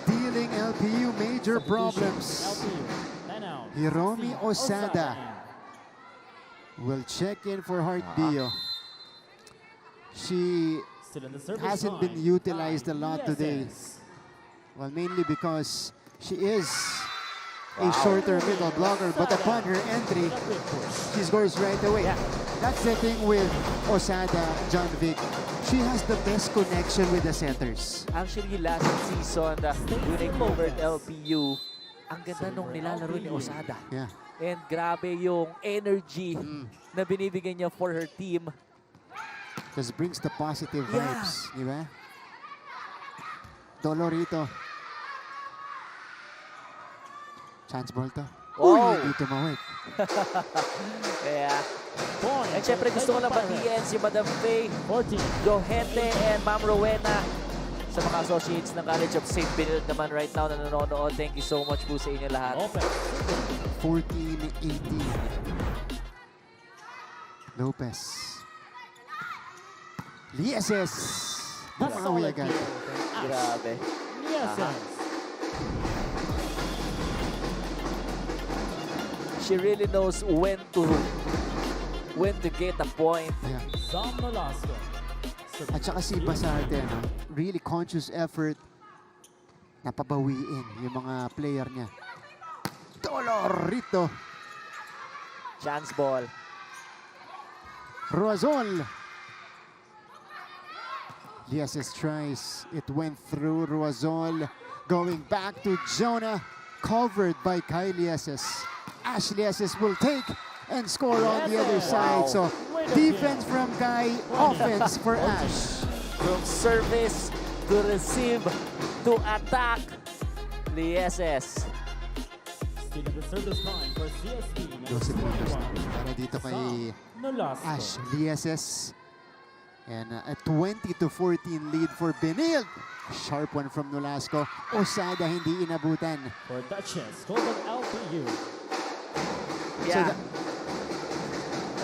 dealing LPU major problems. LPU. Timeout. Hiromi 16. Osada will check in for Heart Bio. She Still in the service hasn't been line. utilized a lot today. IESS. Well, mainly because she is a shorter middle blocker, but upon her entry, she scores right away. That's the thing with Osada, John Vic. She has the best connection with the setters. Actually, last season, when they covered LPU, ang ganda nung nilalaro ni Osada. Yeah. And grabe yung energy na binibigay niya for her team. Just brings the positive Yeah. vibes, di ba? Dolorito. Chance ball to. Oh. Uy, dito mawit. Kaya, at syempre gusto ko lang batiin si Madam Faye, 14. Johente, and Ma'am Rowena sa mga associates ng College of St. Benilde naman right now na nanonood. Thank you so much po sa inyo lahat. Open. 14-18. Lopez. Lieses. That's Bumawi solid agad. kill. Grabe. Yes. She really knows when to get a point. Yeah. Sam Nolasco. At saka si Basarte, no? Really conscious effort na pabawiin yung mga player niya. Dolorito. Chance ball. Ruazol. Lieses tries. It went through Ruazol. Going back to Jonah. Covered by Kai Lieses. Ash Lieses will take and score on the other side. So defense from Kai, offense for Ash. From service to receive to attack. Lieses. Still in the service line for CSB. 12 segundos na para dito kay Nolasco. Ash Lieses. And a 20-14 lead for Benilde. Sharp one from Nolasco. Osada hindi inabutan. For Duchess, Golden LPU. Yeah.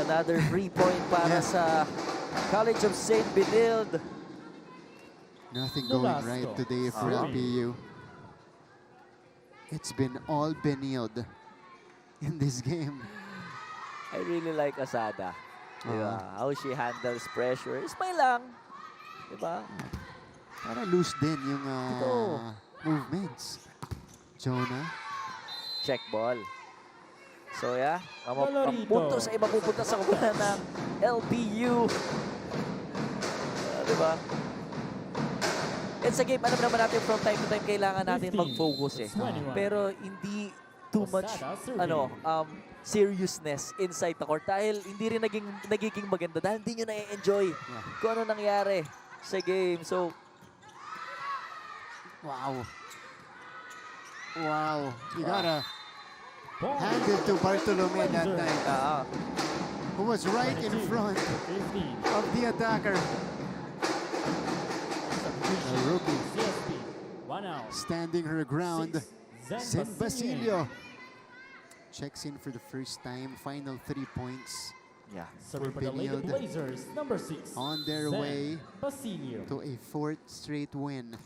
Another 3-point para sa College of St. Benilde. Nothing going Nolasco. right today for LPU. It's been all Benilde in this game. I really like Asada. Diba? How she handles pressure. Smile lang. Diba? Para loose din yung Ito. movements. Jonah. Check ball. So yeah, ang Dolorito. punto sa iba pupunta sa kubunan ng LPU. Diba? It's a game, alam naman natin from time to time kailangan natin 15. mag-focus eh. 21. Pero hindi too much seriousness inside the court dahil hindi rin nagiging maganda dahil hindi nyo na-enjoy kung ano nangyari sa game. So, Wow. Wow. You gotta hand it to Bartolome that time. Who was right in front 15. of the attacker. The rookie CSB. 1 out. standing her ground. Zen Basilio. Basilio checks in for the first time. Final 3 points yeah. Serving for the Lady Benilde. Blazers, number 6. on their Zen way Basilio. to a 4th straight win.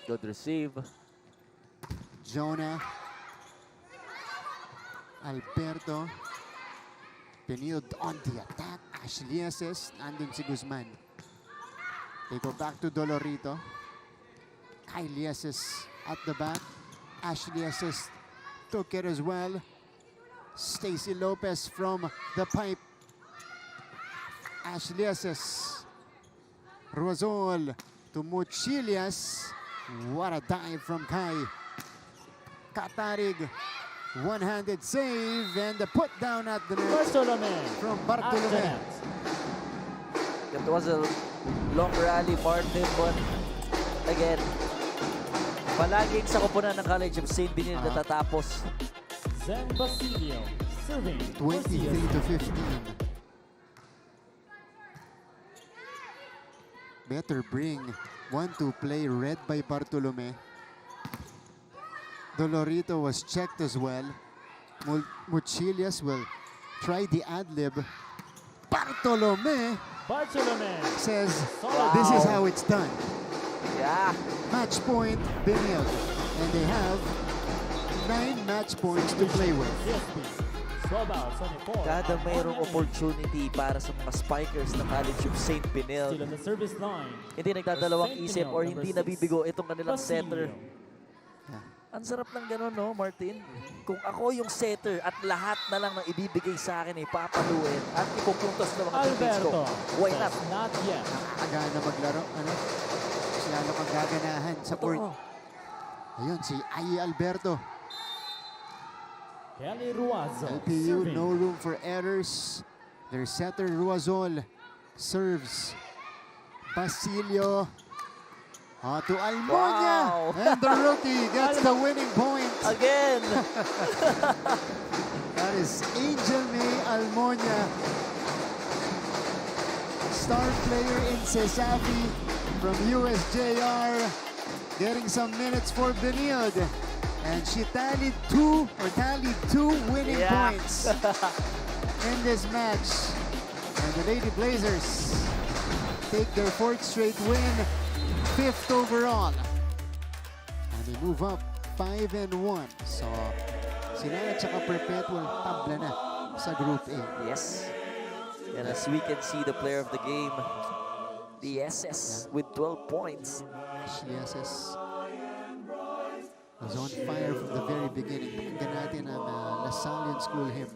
Good receive. Jonah. Alberto. Benilde on the attack. Ashlieses. Nandun si Guzman. They go back to Dolorito. Lieses at the back. Ashlieses took it as well. Stacy Lopez from the pipe. Ashlieses. Ruazol to Muchilias. What a dive from Kai. Katarig. One-handed save and the put down at the net Bartolome. from At the Bartolome. net. That was a long rally, Martin, but again, palaging sa kupunan ng College of St. Benilde natatapos. Zen Basilio. Serving. 23 to 15. Better bring 1-2 play read by Bartolome. Dolorito was checked as well. Muchilias will try the ad-lib. Bartolome Bartolome. says, Solid. this is how it's done. Yeah. Match point, Benilde. And they have 9 match points to play with. CSB. 12 out, 24. Kada mayroong One minute. opportunity para sa mga spikers ng College of St. Still Benilde, on the service line. hindi nagdadalawang St. isip or Benilde, hindi number nabibigo 6, itong kanilang setter. Ang sarap ng gano'n, no, Martin? Kung ako yung setter at lahat na lang ng ibibigay sa akin ay papaluin at ipupuntos ng mga teammates ko, Alberto. why not? says not yet. Nakakagana maglaro. Ano? Mas lalo kang gaganahan sa court. Totoo. Ayun, si Ai Alberto. Kelly Ruazo. LPU, serving. no room for errors. Their setter, Ruazol, serves. Basilio. To Almonia. Wow. And the rookie gets the winning point. Again! That is Angel May Almonia. Star player in Cesafi from USJR. Getting some minutes for Benilde. And she tallied two winning Yeah. points in this match. And the Lady Blazers take their 4th straight win, 5th overall. And they move up 5-1. So, sila at saka Perpetual tabla na sa Group A. Yes. And as we can see, the player of the game, the SS with 12 points. CSS was on fire from the very beginning. Pakinggan natin ang Lasallian School hymn.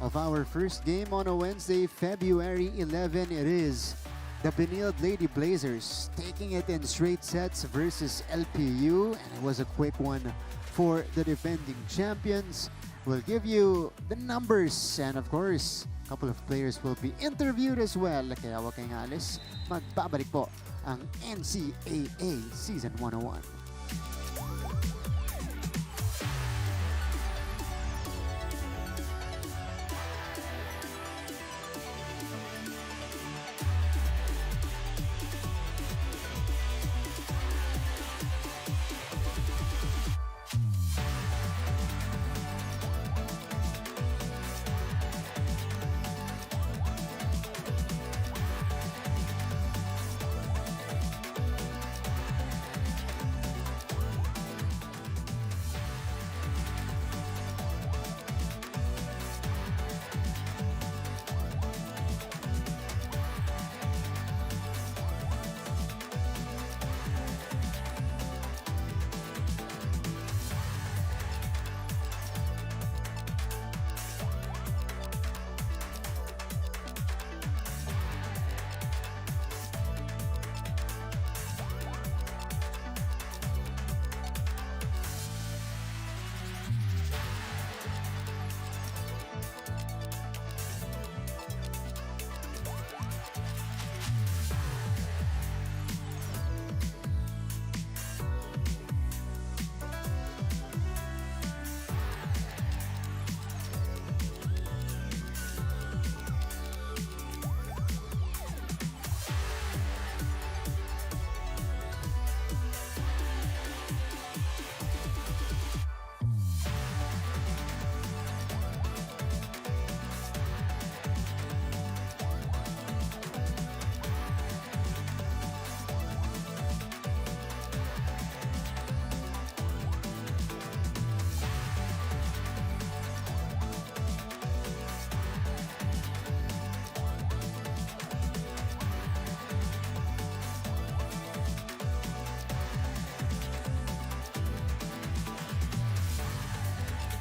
Of our first game on a Wednesday, February 11, it is the Benilde Lady Blazers taking it in straight sets versus LPU, and it was a quick one for the defending champions. We'll give you the numbers and of course, a couple of players will be interviewed as well. Kaya huwag kayong alis. Magbabalik po ang NCAA Season 101.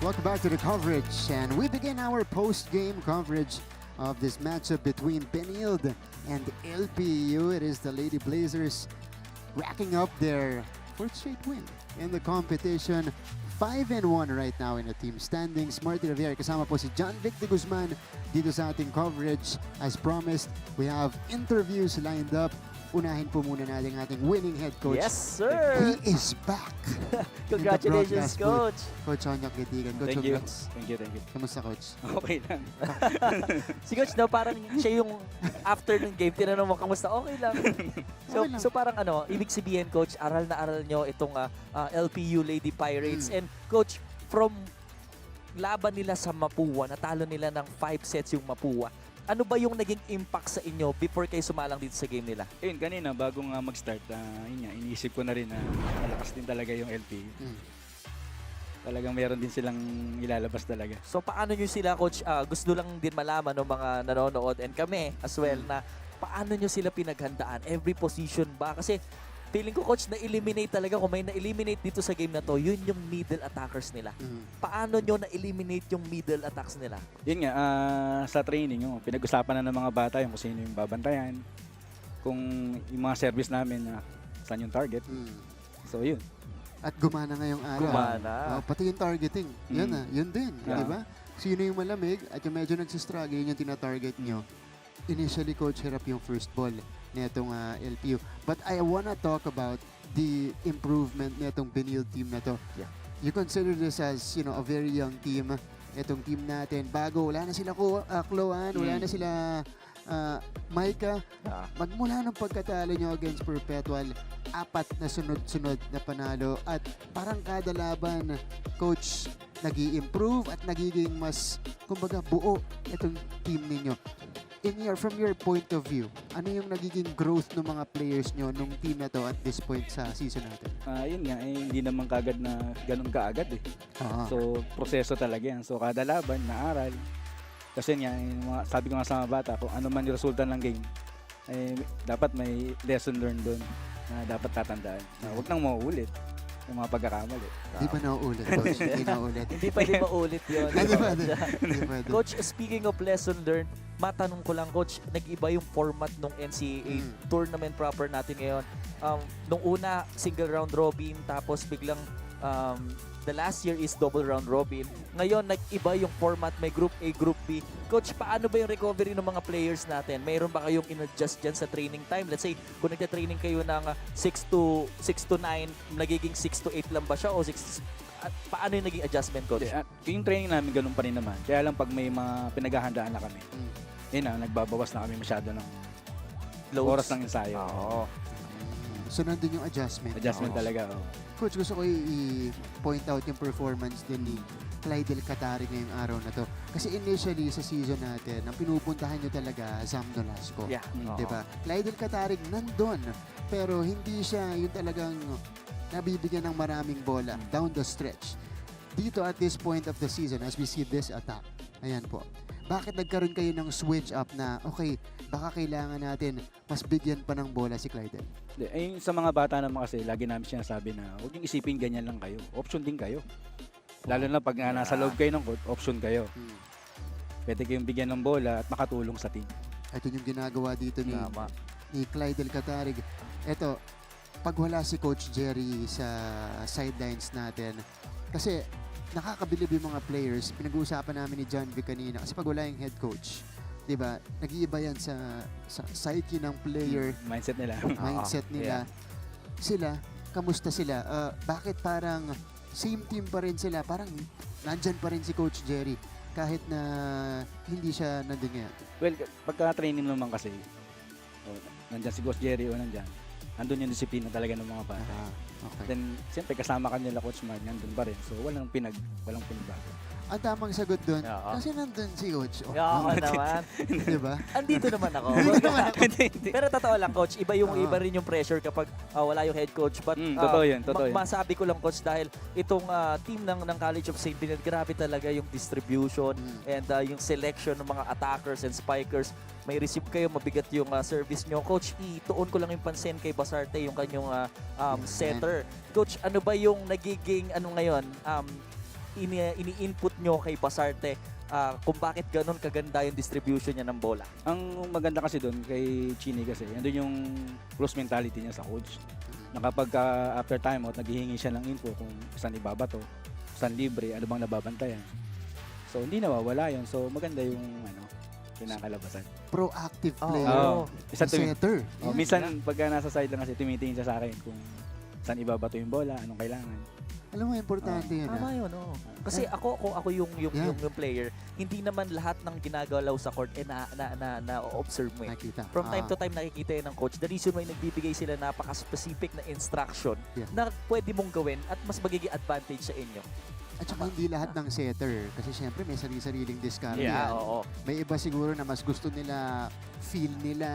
Welcome back to the coverage, and we begin our post-game coverage of this matchup between Benilde and LPU. It is the Lady Blazers racking up their fourth straight win in the competition. 5-1 right now in the team standings. Marty Rivera kasama po si John Vic de Guzman dito sa ating coverage. As promised, we have interviews lined up. Unahin po muna natin ating winning head coach. Yes, sir! He is back. Congratulations, Coach! Coach Onyok Gitigan. Coach, Thank you. congrats. Thank you. Kamusta, Coach? Okay lang. Si Coach daw parang siya yung after ng game, tinanong mo, kamusta? Okay lang. So, Okay lang. so parang ano, ibig sabihin, Coach, aral na aral nyo itong LPU Lady Pirates. And Coach, from laban nila sa Mapúa, natalo nila ng 5 sets yung Mapúa. Ano ba yung naging impact sa inyo before kayo sumalang dito sa game nila? Ayun, kanina, bago nga mag-start, yun nga, iniisip ko na rin na malakas din talaga yung LPU. Talagang meron din silang ilalabas talaga. So paano nyo sila, Coach, gusto lang din malaman ng mga nanonood and kami as well na paano nyo sila pinaghandaan? Every position ba? Kasi feeling ko, Coach, na-eliminate talaga. Kung may na-eliminate dito sa game na to, yun yung middle attackers nila. Paano nyo na-eliminate yung middle attacks nila? Yun nga, sa training, pinag-usapan na ng mga bata yung kung sino yung babantayan, kung yung mga service namin, saan yung target. So, yun. At gumana ngayong araw. Gumana. Pati yung targeting. Yan yun din. Yeah. Di ba? Sino yung malamig at yung medyo nagsistruggle, yun yung tinatarget nyo. Initially, Coach, hirap yung first ball netong LPU. But I wanna talk about the improvement netong Benilde team na to. Yeah. You consider this as, you know, a very young team. Itong team natin, bago, wala na sila Chloan, wala na sila Micah. Magmula ng pagkatalo nyo against Perpetual, 4 na sunod-sunod na panalo. At parang kada laban, Coach, nag-i-improve at nagiging mas, kumbaga, buo itong team ninyo. From your point of view, ano yung nagiging growth ng mga players nyo nung team na to at this point sa season natin? Yun nga, hindi naman kagad na ganun kaagad eh. So, proseso talaga yan. So, kada laban, naaral. Kasi nga, sabi ko nga sa mga bata, kung ano man yung resulta ng game, dapat may lesson learned doon na dapat tatandaan. Huwag nang mauulit yung mga pagkakamali. Hindi pa nauulit, Coach. Hindi nauulit. Hindi pwede maulit yun. Hindi pwede. Hindi pwede. Coach, speaking of lesson learned, matanong ko lang, Coach, nag-iba yung format ng NCAA tournament proper natin ngayon. Nung una, single round robin, tapos biglang the last year is double round robin. Ngayon, nag-iba yung format, may Group A, Group B. Coach, paano ba yung recovery ng mga players natin? Mayroon ba kayong in-adjust dyan sa training time? Let's say, kung nagta-training kayo ng 6 to 9, nagiging 6 to 8 lang ba siya? O 6, paano yung naging adjustment, Coach? Yung training namin ganun pa rin naman. Kaya lang pag may mga pinaghahandaan na kami, yun na, nagbabawas na kami masyado ng oras ng ensayo. Oo. So nandun yung adjustment. Adjustment talaga. Oh. Coach, gusto ko i-point out yung performance din ni Clydel Catari ngayong araw na to. Kasi initially sa season natin, ang pinupuntahan nyo talaga, Sam Nolasco. Yeah. Diba? Clydel Catari nandun, pero hindi siya yung talagang nabibigyan ng maraming bola down the stretch. Dito at this point of the season, as we see this attack, ayan po, bakit nagkaroon kayo ng switch up na, okay, baka kailangan natin mas bigyan pa ng bola si Clydel? Ay, sa mga bata naman kasi, lagi namin sinasabi na huwag yung isipin ganyan lang kayo. Option din kayo. Lalo na pag nasa loob kayo ng court, option kayo. Pwede kayong bigyan ng bola at makatulong sa team. Ito yung ginagawa dito ni Clydel Catarig. Ito, pag wala si Coach Jerry sa sidelines natin, kasi nakakabilib yung mga players. Pinag-uusapan namin ni John Vic kanina. Kasi pag wala yung head coach, diba, nag-iiba yan sa psyche ng player, Mindset nila. mindset nila. Sila, kamusta sila? Bakit parang same team pa rin sila? Parang nandyan pa rin si Coach Jerry kahit na hindi siya nandun ngayon. Well, pagka-training naman kasi, nandyan si Coach Jerry o nandyan, andun yung disiplina talaga ng mga bata. Okay. Then, siyempre kasama kanila Coach Mark, nandun pa rin. So, walang pinagbago. Ang tamang sagot doon, Oo. kasi nandun si Coach. Oh, Oo naman. diba? Andito naman ako. Hindi. Pero totoo lang, Coach, iba Oo. rin yung pressure kapag wala yung head coach. But Totoo yun. masabi ko lang, Coach, dahil itong team ng College of St. Benilde, grabe talaga yung distribution and yung selection ng mga attackers and spikers. May receive kayo, mabigat yung service nyo. Coach, ituon ko lang yung pansin kay Basarte, yung kanyang setter. Coach, ano ba yung nagiging, ngayon, ini-input nyo kay Basarte kung bakit ganun kaganda yung distribution niya ng bola? Ang maganda kasi doon kay Chini kasi, andun yung close mentality niya sa coach. Na kapag after timeout, naghihingi siya ng info kung saan ibabato, saan libre, ano bang nababantayan. So, hindi nawawala yun. So, maganda yung kinakalabasan. Proactive player. Isa Setter. minsan, pagka nasa side lang kasi, tumitingin siya sa akin kung saan ibabato yung bola, anong kailangan. Alam mo, importante yun. Tama yun, Kasi ako yung player, hindi naman lahat ng ginagalaw sa court na-observe mo eh. Nakita. From time to time nakikita yun ng coach. The reason why nagbibigay sila napaka-specific na instruction na pwede mong gawin at mas magiging advantage sa inyo. At saka hindi lahat ng setter. Kasi syempre may sarili-sariling discard Yeah, yan. oo. May iba siguro na mas gusto nila feel nila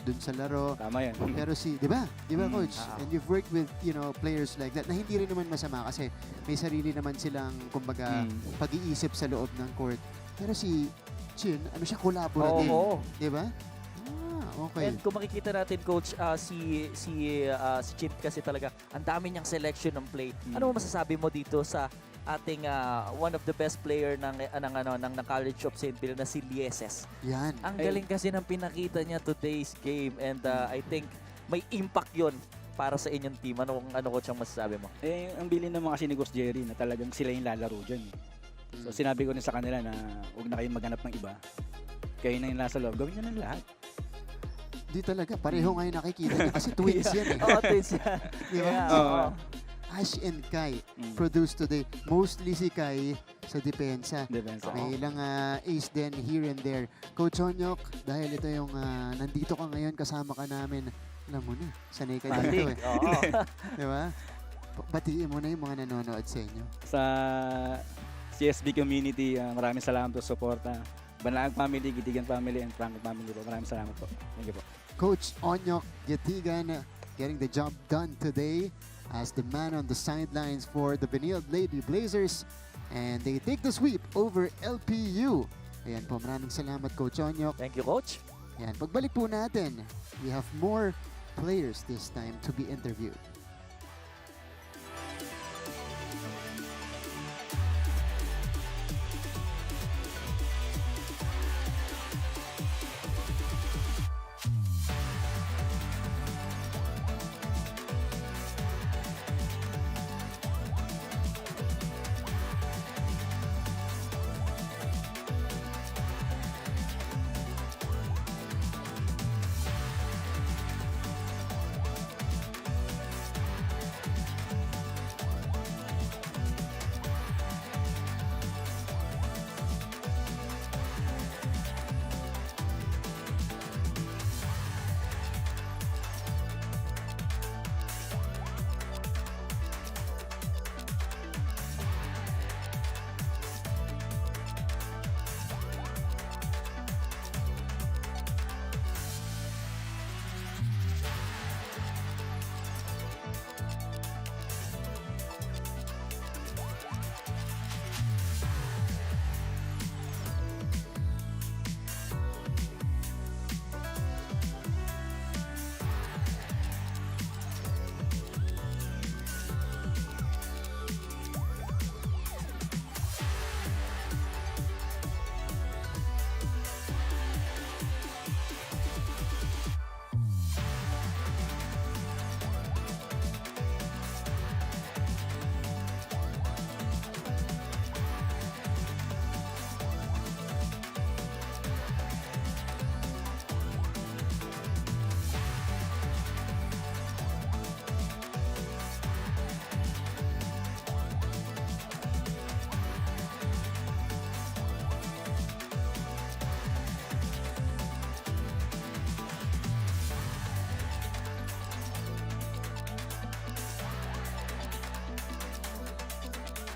dun sa laro. Tama yan. Pero di ba? Di ba, Coach? And you've worked with, players like that na hindi rin naman masama kasi may sarili naman silang, kumbaga, pag-iisip sa loob ng court. Pero si Chin, siya, collaborative. Oo. Di ba? Okay. And kung makikita natin, Coach, si Chin kasi talaga, ang dami niyang selection ng play. Ano mo masasabi mo dito sa ating one of the best player ng College of St. Benilde na si Lieses? Yan. Ang galing kasi ng pinakita niya today's game and I think may impact yon para sa inyong team. Ano Coach ang masasabi mo? Ang bilin naman kasi ni Coach Jerry na talagang sila yung lalaro dyan. So sinabi ko rin sa kanila na huwag na kayong maghanap ng iba. Kayo na yung nasa loob, gawin nyo ng lahat. Di talaga. Pareho ngayon nakikita niya kasi twins yan eh. Oo, twins yan. Di ba? Yeah. Ash and Kai produced today. Mostly si Kai sa depensa. May ilang ace din here and there. Coach Onyok, dahil ito yung nandito ka ngayon, kasama ka namin. Alam mo na, sanay ka dito eh. Di ba? Batiin mo na yung mga nanonood sa inyo. Sa CSB community, maraming salamat po sa suporta. Banaag family, Gitigan family, and Franco family po. Maraming salamat po. Thank you po. Coach Onyok Gitigan getting the job done today as the man on the sidelines for the Benilde Lady Blazers, and they take the sweep over LPU. Ayan po, maraming salamat, Coach Onyok. Thank you, Coach. Ayan, pagbalik po natin, we have more players this time to be interviewed.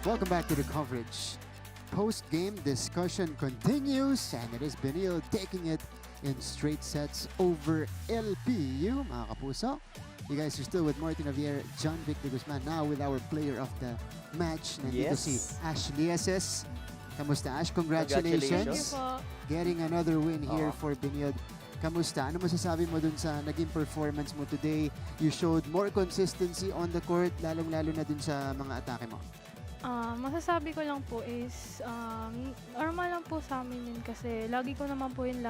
Welcome back to the coverage. Post-game discussion continues, and it is Benilde taking it in straight sets over LPU, mga kapuso. You guys are still with Martin Javier, John Vic de Guzman, now with our player of the match. Nandito si Ash Lieses. Kamusta, Ash? Congratulations. Getting another win here for Benilde. Kamusta? Ano masasabi mo dun sa naging performance mo today? You showed more consistency on the court, lalong-lalo na dun sa mga atake mo. Masasabi ko lang po is normal lang po sa amin yun kasi lagi ko naman po yun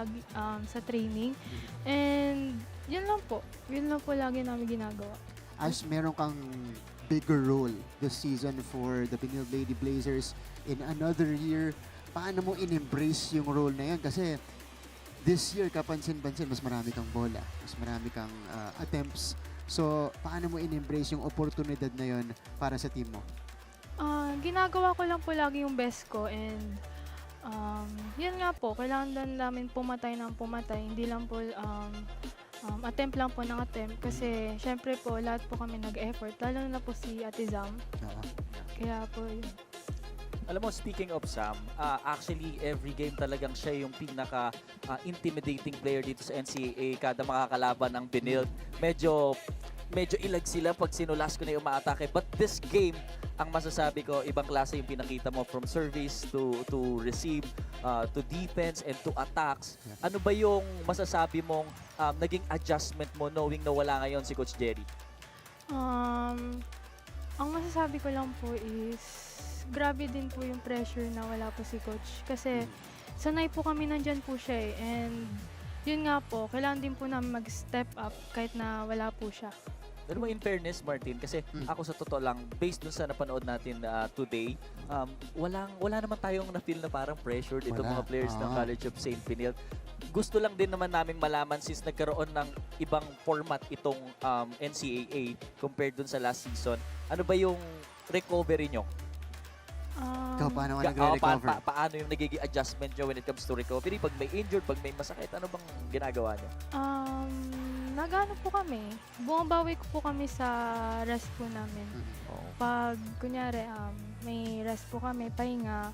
sa training. And yun lang po lagi namin ginagawa. As meron kang bigger role this season for the Benilde Lady Blazers in another year, paano mo in-embrace yung role na yun? Kasi this year, kapansin-pansin, mas marami kang bola, mas marami kang attempts. So, paano mo in-embrace yung oportunidad na yun para sa team mo? Ginagawa ko lang po lagi yung best ko and yun nga po, kailangan din namin pumatay ng pumatay, hindi lang po attempt lang po ng attempt kasi syempre po lahat po kami nag-effort, lalo na po si Ate Zam. Kaya po yun. Alam mo, speaking of Sam, actually every game talagang siya yung pinaka-intimidating player dito sa NCAA. Kada makakalaban ng Benilde, medyo ilag sila pag sinulas ko na yung umaatake. But this game, ang masasabi ko, ibang klase yung pinakita mo from service to receive, to defense, and to attacks. Ano ba yung masasabi mong naging adjustment mo knowing na wala ngayon si Coach Jerry? Ang masasabi ko lang po is grabe din po yung pressure na wala po si Coach. Kasi sanay po kami nandyan po siya eh. And yun nga po, kailangan din po namin mag-step up kahit na wala po siya. Pero mo in fairness, Martin, kasi ako sa totoo lang, based dun sa napanood natin today, wala naman tayong na-feel na parang pressured itong mga players ng College of St. Benilde. Gusto lang din naman naming malaman since nagkaroon ng ibang format itong NCAA compared dun sa last season. Ano ba yung recovery nyo? Ikaw, paano ka nagre-recover? Paano yung nagiging adjustment nyo when it comes to recovery? Pag may injured, pag may masakit, ano bang ginagawa nyo? Nagano po kami. Bumabawi ko po kami sa rest po namin. Pag kunyari may rest po kami, pahinga,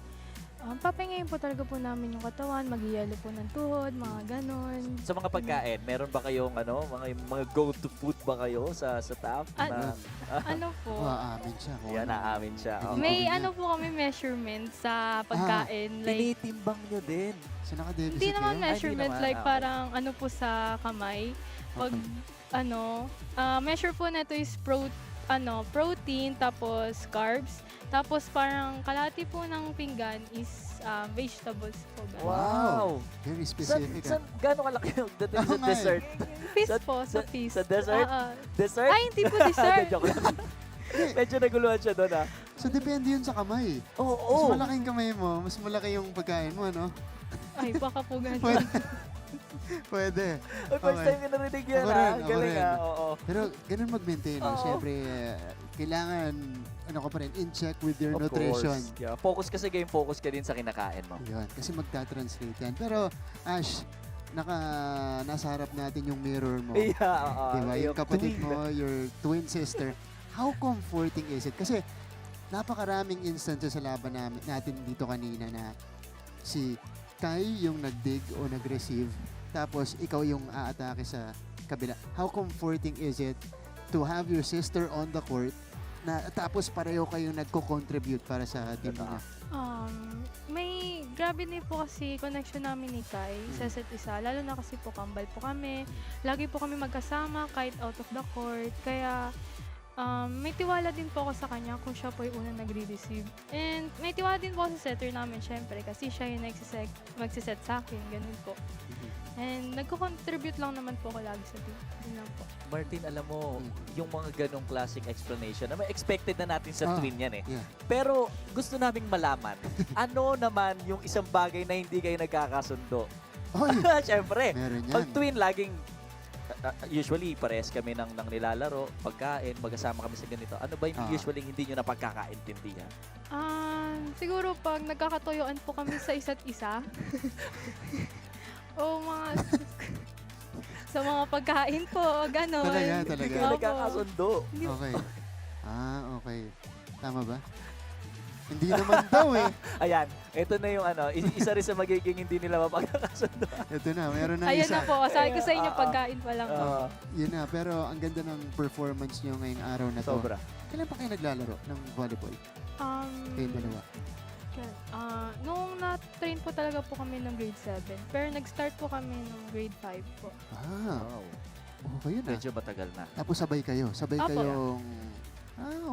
papahingayin po talaga po namin yung katawan, mag-iyalo po ng tuhod, mga ganon. Sa mga pagkain, meron ba kayong mga go-to food ba kayo sa staff? Ano po? Aamin siya. Yan, naamin siya. May ano po kami measurement sa pagkain. Like, tinitimbang nyo din. So, naka-deficit hindi naman kayo? measurement, naman. like parang ano po sa kamay. Pag measure po na ito is protein, tapos carbs, tapos parang kalahati po ng pinggan is vegetables po. Wow! Very specific. Gano'ng kalaki yung dating sa dessert? Feast po, sa feast. Sa dessert? Dessert? Ay, hindi po dessert. Joke lang. Medyo naguluhan siya doon, ha? So, depende yun sa kamay. Oo. Mas malaking kamay mo, mas malaki yung pagkain mo, ano? Ay, baka po ganun. Pwede. First time ko narinig yan, Ako ha? rin, ako Galing, rin. ha? Oo. Pero ganun mag-maintain. Oo. Siyempre, kailangan, ano ka pa rin, in check with your Of nutrition. course. Yeah. Focus ka sa game, focus ka din sa kinakain mo. Yun, kasi magta-translate yan. Pero, Ash, nasa harap natin yung mirror mo. Yeah, Diba? Yung kapatid mo, your twin sister. How comforting is it? Kasi, napakaraming instances sa laban natin dito kanina na si Kai yung nag-dig o nag-receive, tapos ikaw yung aatake sa kabila. How comforting is it to have your sister on the court na tapos pareho kayong nagko-contribute para sa team niya? May grabe din po kasi connection namin ni Kai sa isa't isa. Lalo na kasi po kambal po kami. Lagi po kami magkasama kahit out of the court. Kaya may tiwala din po ako sa kanya kung siya po yung unang nagre-receive. And may tiwala din po ako sa setter namin syempre kasi siya yung magsiset sa akin. Ganun po. And nagko-contribute lang naman po ako lagi sa team. Yun lang po. Martin, alam mo, yung mga ganong classic explanation, naman expected na natin sa twin yan eh. Yeah. Pero gusto naming malaman, ano naman yung isang bagay na hindi kayo nagkakasundo? Oy, Siyempre, meron yan. pag twin, laging, usually, parehas kami ng nilalaro, pagkain, magkasama kami sa ganito. Ano ba yung usually hindi nyo napagkakaintindihan? Siguro pag nagkakatoyoan po kami sa isa't isa. O mga sa mga pagkain po, gano'n. Talaga. Hindi kayo nagkakasundo. Okay. Okay. Tama ba? Hindi naman daw eh. Ayan, ito na yung isa rin sa magiging hindi nila mapagkakasundo. Ito na, meron na Ayun isa. na po, sabi ko sa inyo, pagkain pa lang po. Yun na, pero ang ganda ng performance nyo ngayong araw na to. Sobra. Kailan pa kayo naglalaro ng volleyball? Kayong dalawa? Nung na-train po talaga po kami ng grade 7. Pero nag-start po kami ng grade 5 po. Wow. Okay yun ah. Medyo matagal na. Tapos sabay kayo. Sabay Apo. kayong...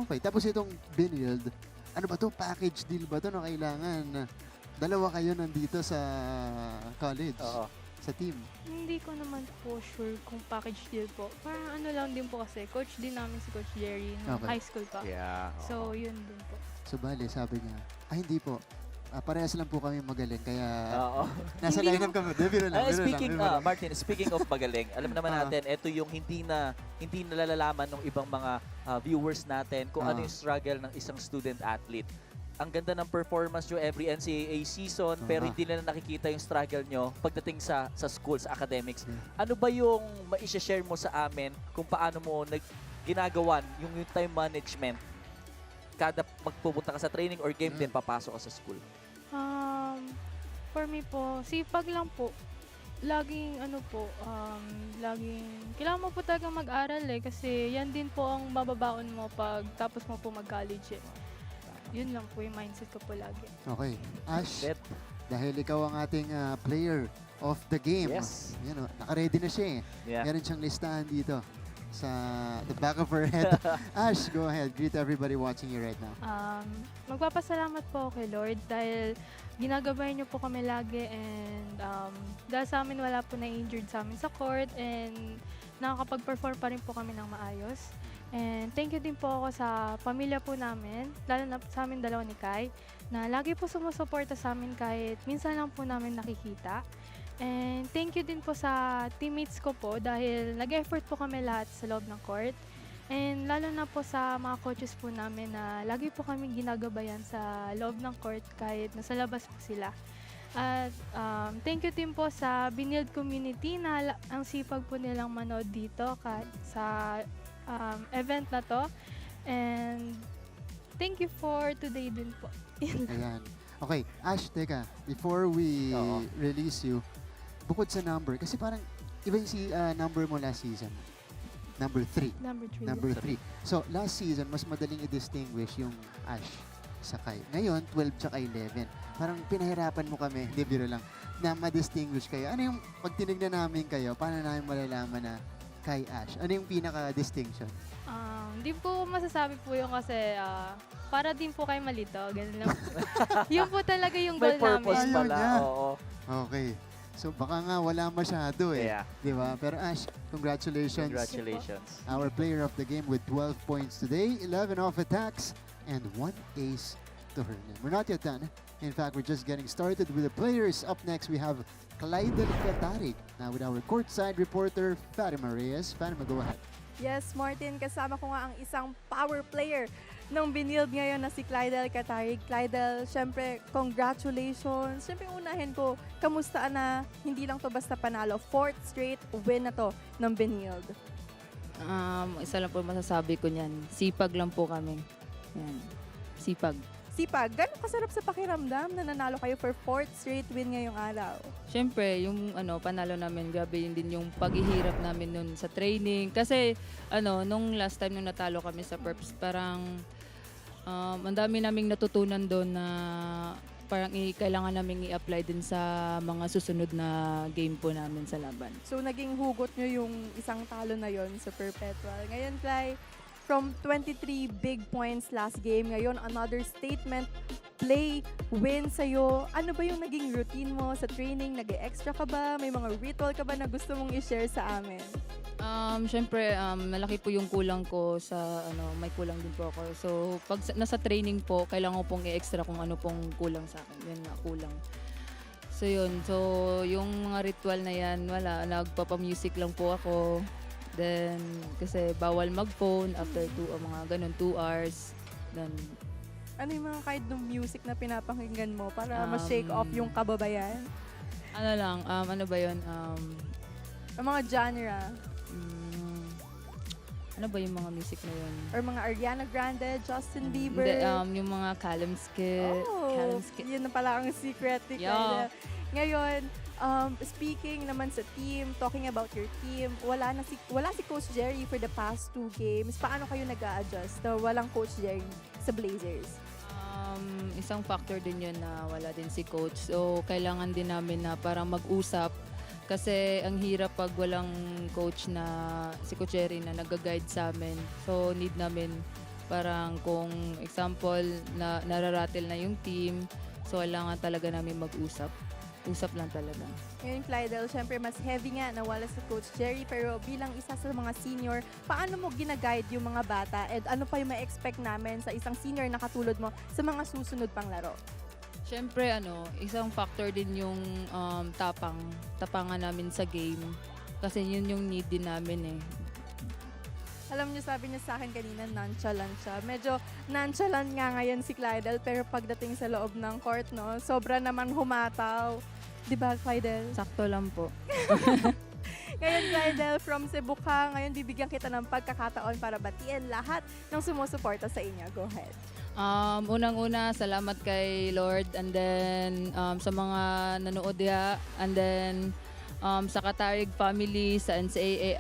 okay. Tapos itong Benilde, ano ba to? Package deal ba to na kailangan? Dalawa kayo nandito sa college, Oo. sa team. Hindi ko naman po sure kung package deal po. Parang ano lang din po kasi, coach din namin si Coach Jerry nung Okay. high school pa. Yeah. So, yun din po. So bale, sabi niya, hindi po. Parehas lang po kami magaling, kaya Oo. nasa Hindi lineup kami. Biro lang, Speaking, biro lang. Martin, speaking of magaling, alam naman natin, ito yung hindi nalalaman ng ibang mga viewers natin kung ano yung struggle ng isang student athlete. Ang ganda ng performance nyo every NCAA season, pero hindi nila nakikita yung struggle nyo pagdating sa school, sa academics. Ano ba yung ma-share mo sa amin kung paano mo ginagawan yung time management kada magpupunta ka sa training or game din papasok ka sa school? For me po, sipag lang po. Laging kailangan mo po talaga mag-aral kasi yan din po ang mababaon mo pag tapos mo po mag-college eh. Yun lang po yung mindset ko po lagi. Okay. Ash, Bet. dahil ikaw ang ating player of the game. Yes. Yan, naka-ready na siya eh. Yeah. Meron siyang listahan dito sa the back of her head. Ash, go ahead. Greet everybody watching you right now. Magpapasalamat po kay Lord dahil ginagabay niyo po kami lagi and dahil sa amin wala po na-injured sa amin sa court and nakakapag-perform pa rin po kami ng maayos. And thank you din po ako sa pamilya po namin, lalo na sa amin dalawa ni Kai, na lagi po sumusuporta sa amin kahit minsan lang po namin nakikita. And thank you din po sa teammates ko po dahil nag-effort po kami lahat sa loob ng court. And lalo na po sa mga coaches po namin na lagi po kami ginagabayan sa loob ng court kahit nasa labas po sila. At thank you din po sa Benilde community na ang sipag po nilang manood dito sa event na to. And thank you for today din po. Ayan. Okay, Ash, teka. Before we release you, bukod sa number, kasi parang iba yung number mo last season. Number 3. Number 3. So, last season, mas madaling i-distinguish yung Ash sa Kai. Ngayon, 12 tsaka 11. Parang pinahirapan mo kami, hindi biro lang, na ma-distinguish kayo. Ano yung, pag tinignan namin kayo, paano namin malalaman na Kai Ash? Ano yung pinaka-distinction? Hindi po masasabi po yun kasi para din po kayo malito. Ganun lang. Yun po talaga yung May goal purpose namin. pala. Ayaw niya. Oo. Okay. So, baka nga wala masyado eh. Yeah. Di ba? Pero Ash, congratulations. Congratulations. Our player of the game with 12 points today, 11 off attacks, and 1 ace to her name. We're not yet done. In fact, we're just getting started with the players. Up next, we have Clyde Katarik. Now with our courtside reporter, Fatima Reyes. Fatima, go ahead. Yes, Martin, kasama ko nga ang isang power player ng Benilde ngayon na si Clyde Katarig. Clyde, syempre, congratulations. Syempre, unahin ko, kamusta na hindi lang to basta panalo. 4th straight win na to ng Benilde. Isa lang po masasabi ko niyan. Sipag lang po kami. Yan. Sipag. Sipag, gano'ng kasarap sa pakiramdam na nanalo kayo for 4th straight win ngayong araw? Siyempre, yung panalo namin, grabe yun din yung paghihirap namin nun sa training. Kasi, nung last time nung natalo kami sa Perps, parang ang dami naming natutunan doon na parang kailangan naming i-apply din sa mga susunod na game po namin sa laban. So, naging hugot nyo yung isang talo na yon sa Perpetual. Ngayon, Cly, from 23 big points last game, ngayon another statement play win sa'yo. Ano ba yung naging routine mo sa training? Nag-extra ka ba? May mga ritual ka ba na gusto mong i-share sa amin? Siyempre, malaki po yung kulang ko sa, may kulang din po ako. So, pag nasa training po, kailangan ko pong i-extra kung ano pong kulang sa akin. Yan nga, kulang. So, yun. So, yung mga ritual na yan, wala. Nagpapa-music lang po ako. Then, kasi bawal mag-phone after mga ganun, 2 hours. Then, Ano yung mga kind ng music na pinapakinggan mo para ma-shake off yung kababayan? ano ba yun? Ang mga genre. ano ba yung mga music na yun? Or mga Ariana Grande, Justin Hindi, Bieber? yung mga Kalimskit. Oh, yun na pala ang secret ni Yeah. Clyde. Ngayon, speaking naman sa team, talking about your team, wala si Coach Jerry for the past 2 games. Paano kayo nag-a-adjust na walang Coach Jerry sa Blazers? Isang factor din yun na wala din si coach. So, kailangan din namin na parang mag-usap kasi ang hirap pag walang coach na si Coach Jerry na nag-guide sa amin. So, need namin parang kung example na nararatel na yung team, so kailangan talaga namin mag-usap. Usap lang talaga. Ngayon, Clydel, syempre mas heavy nga na wala si Coach Jerry, pero bilang isa sa mga senior, paano mo gina-guide yung mga bata and ano pa yung ma-expect namin sa isang senior na katulad mo sa mga susunod pang laro? Siyempre, isang factor din yung tapangan namin sa game. Kasi yun yung need din namin eh. Alam niyo, sabi niya sa akin kanina, nonchalant siya. Medyo nonchalant nga ngayon si Clydel, pero pagdating sa loob ng court, no, sobra naman humataw. Di ba, Clydel? Sakto lang po. Ngayon, Clydel, from Cebu ka, ngayon bibigyan kita ng pagkakataon para batiin lahat ng sumusuporta sa inyo. Go ahead. Unang-una, salamat kay Lord and then sa mga nanood diha and then sa Katarig family, sa NCAA,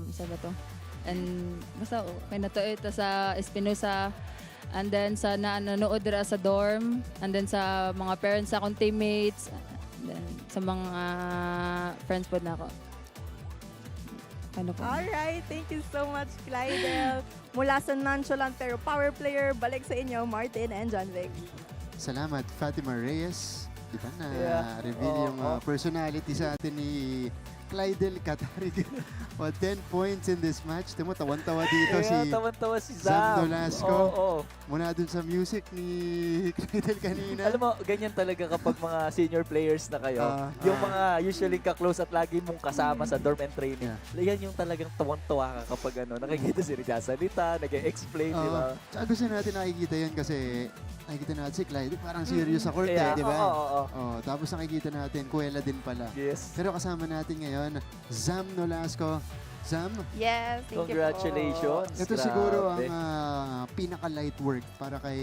sa ba to? And basta okay na to ito sa Espinosa and then sa nanood dira sa dorm and then sa mga parents sa akong teammates and then sa mga friends po na ako. Ano po? Alright, thank you so much, Clydel. Mula sa nonchalant pero power player, balik sa inyo, Martin and John Vic. Salamat, Fatima Reyes. Di ba na-reveal Yeah. yung personality sa atin ni Clydel Katarig. 10 points in this match. Timo, tawan-tawa dito si tawan-tawa si Zam Zam. Nolasco. Oo. Muna dun sa music ni Clydel kanina. Alam mo, ganyan talaga kapag mga senior players na kayo. Yung mga usually ka-close at lagi mong kasama sa dorm and training. Yan yung talagang tawang-tawa ka kapag nakikita si nagsasalita, nag-explain, di ba? Tsaka gusto natin nakikita yan kasi nakikita natin si Clyde, parang serious sa court di ba? Oo. Tapos nakikita natin, kuwela din pala. Yes. Pero kasama natin ngayon, Zam Nolasco. Zam, Yes, thank Congratulations. ito Grabe. siguro ang pinaka-light work para kay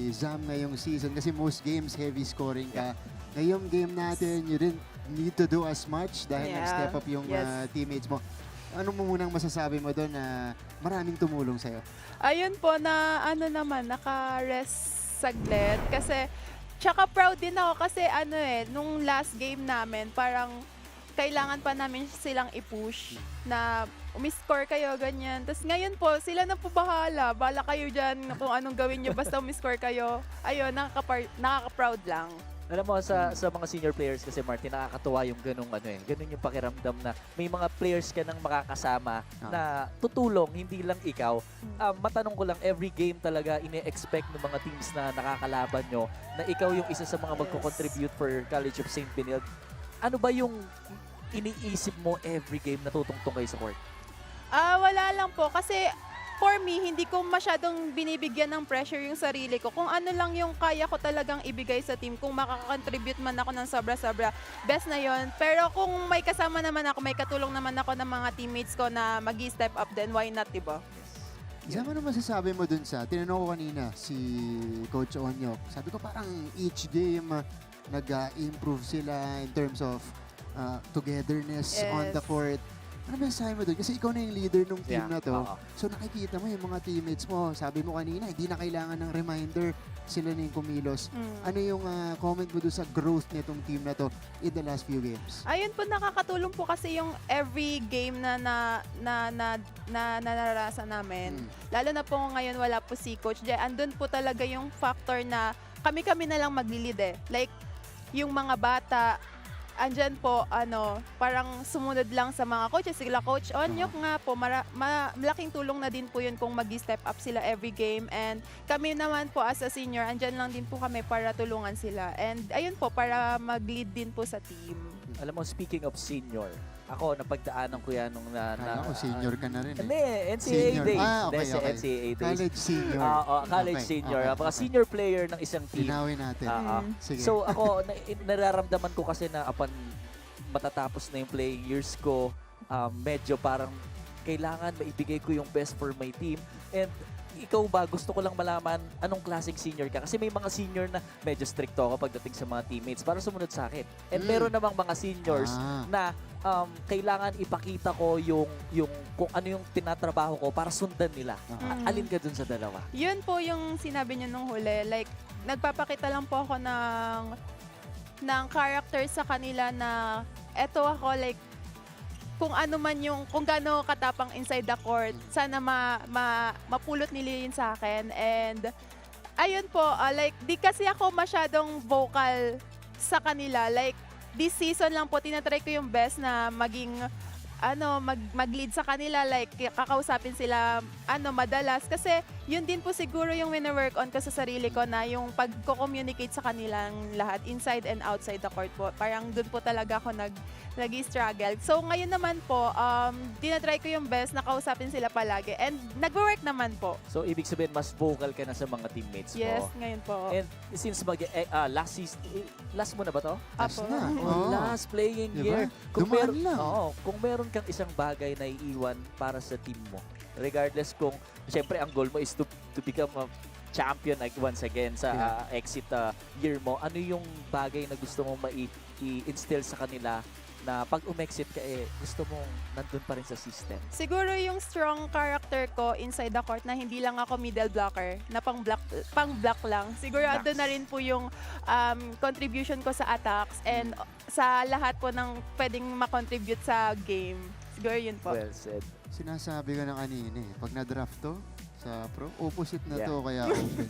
Zam ngayong season kasi most games heavy scoring ka. Ngayong game natin, you didn't need to do as much dahil nag-step up yung teammates mo. Ano mo munang masasabi mo doon na maraming tumulong sa'yo? Ayun po na naka-rest saglit kasi tsaka proud din ako kasi nung last game namin parang kailangan pa namin silang i-push na umiscore kayo, ganyan. Tapos ngayon po, sila na po bahala. Bala kayo dyan kung anong gawin nyo, basta umiscore kayo. Ayun, nakaka-proud lang. Alam mo, sa mga senior players kasi, Martin, nakakatuwa yung ganun yung pakiramdam na may mga players ka nang makakasama na tutulong, hindi lang ikaw. Matanong ko lang, every game talaga ine-expect ng mga teams na nakakalaban nyo na ikaw yung isa sa mga magko-contribute for College of St. Benilde. Ano ba yung iniisip mo every game na tutungtong kayo sa court? Wala lang po kasi for me, hindi ko masyadong binibigyan ng pressure yung sarili ko. Kung ano lang yung kaya ko talagang ibigay sa team, kung makaka-contribute man ako ng sobra-sobra, best na yon. Pero kung may kasama naman ako, may katulong naman ako ng mga teammates ko na mag-step up, then why not, diba? Isang ano masasabi mo dun sa, tinanong ko kanina si Coach Onyok, sabi ko parang each game nag-improve sila in terms of togetherness on the court. Ano ba sabi mo doon? Kasi ikaw na yung leader ng team na to. So nakikita mo yung mga teammates mo. Sabi mo kanina, hindi na kailangan ng reminder. Sila na yung kumilos. Ano yung comment mo doon sa growth nitong team na to in the last few games? Ayun po, nakakatulong po kasi yung every game na naranasan namin. Lalo na po ngayon wala po si Coach Jay. Andun po talaga yung factor na kami-kami na lang maglilid . Like, yung mga bata, andyan po, parang sumunod lang sa mga coaches. Sila Coach Onyok nga po, malaking tulong na din po yun kung mag-step up sila every game. And kami naman po as a senior, andyan lang din po kami para tulungan sila. And ayun po, para mag-lead din po sa team. Alam mo, speaking of senior, ako, napagdaanan ko yan nung Kala ko senior ka na rin. Hindi, NCAA Senior. days. Okay. NCAA days. College senior. College senior. Mga senior player ng isang team. Linawin natin. Sige. So ako, nararamdaman ko kasi na upon matatapos na yung playing years ko, medyo parang kailangan maibigay ko yung best for my team. And ikaw ba, gusto ko lang malaman anong klaseng senior ka? Kasi may mga senior na medyo stricto ako pagdating sa mga teammates para sumunod sa akin. And meron namang mga seniors na kailangan ipakita ko yung kung ano yung tinatrabaho ko para sundan nila. Alin ka dun sa dalawa? Yun po yung sinabi niyo nung huli. Like, nagpapakita lang po ako ng character sa kanila na eto ako, like, kung ano man yung, kung gaano katapang inside the court, sana mapulot nila yun sa akin. And, ayun po, like, di kasi ako masyadong vocal sa kanila. Like, this season lang po, tinatry ko yung best na maging, mag-lead sa kanila. Like, kakausapin sila, madalas. Kasi, yun din po siguro yung wina-work on ko sa sarili ko na yung pag-communicate sa kanilang lahat, inside and outside the court po. Parang dun po talaga ako nag-struggle. So, ngayon naman po, tinatry ko yung best na kausapin sila palagi. And nag-work naman po. So, ibig sabihin, mas vocal ka na sa mga teammates mo. Yes, ngayon po. And since last season, last mo na ba to? Last Apo. na. Last playing Diba? year. Dumaan lang. Kung meron kang isang bagay na iiwan para sa team mo, regardless kung, syempre, ang goal mo is to become a champion like once again sa exit year mo, ano yung bagay na gusto mong i-instill sa kanila na pag umexit ka, gusto mong nandun pa rin sa system? Siguro yung strong character ko inside the court na hindi lang ako middle blocker, na pang-block lang. Siguro ando na rin po yung contribution ko sa attacks and sa lahat po ng pwedeng makontribute sa game. Siguro yun po. Well said. Sinasabi ko na kanina pag na-draft to sa pro, opposite na to kaya open.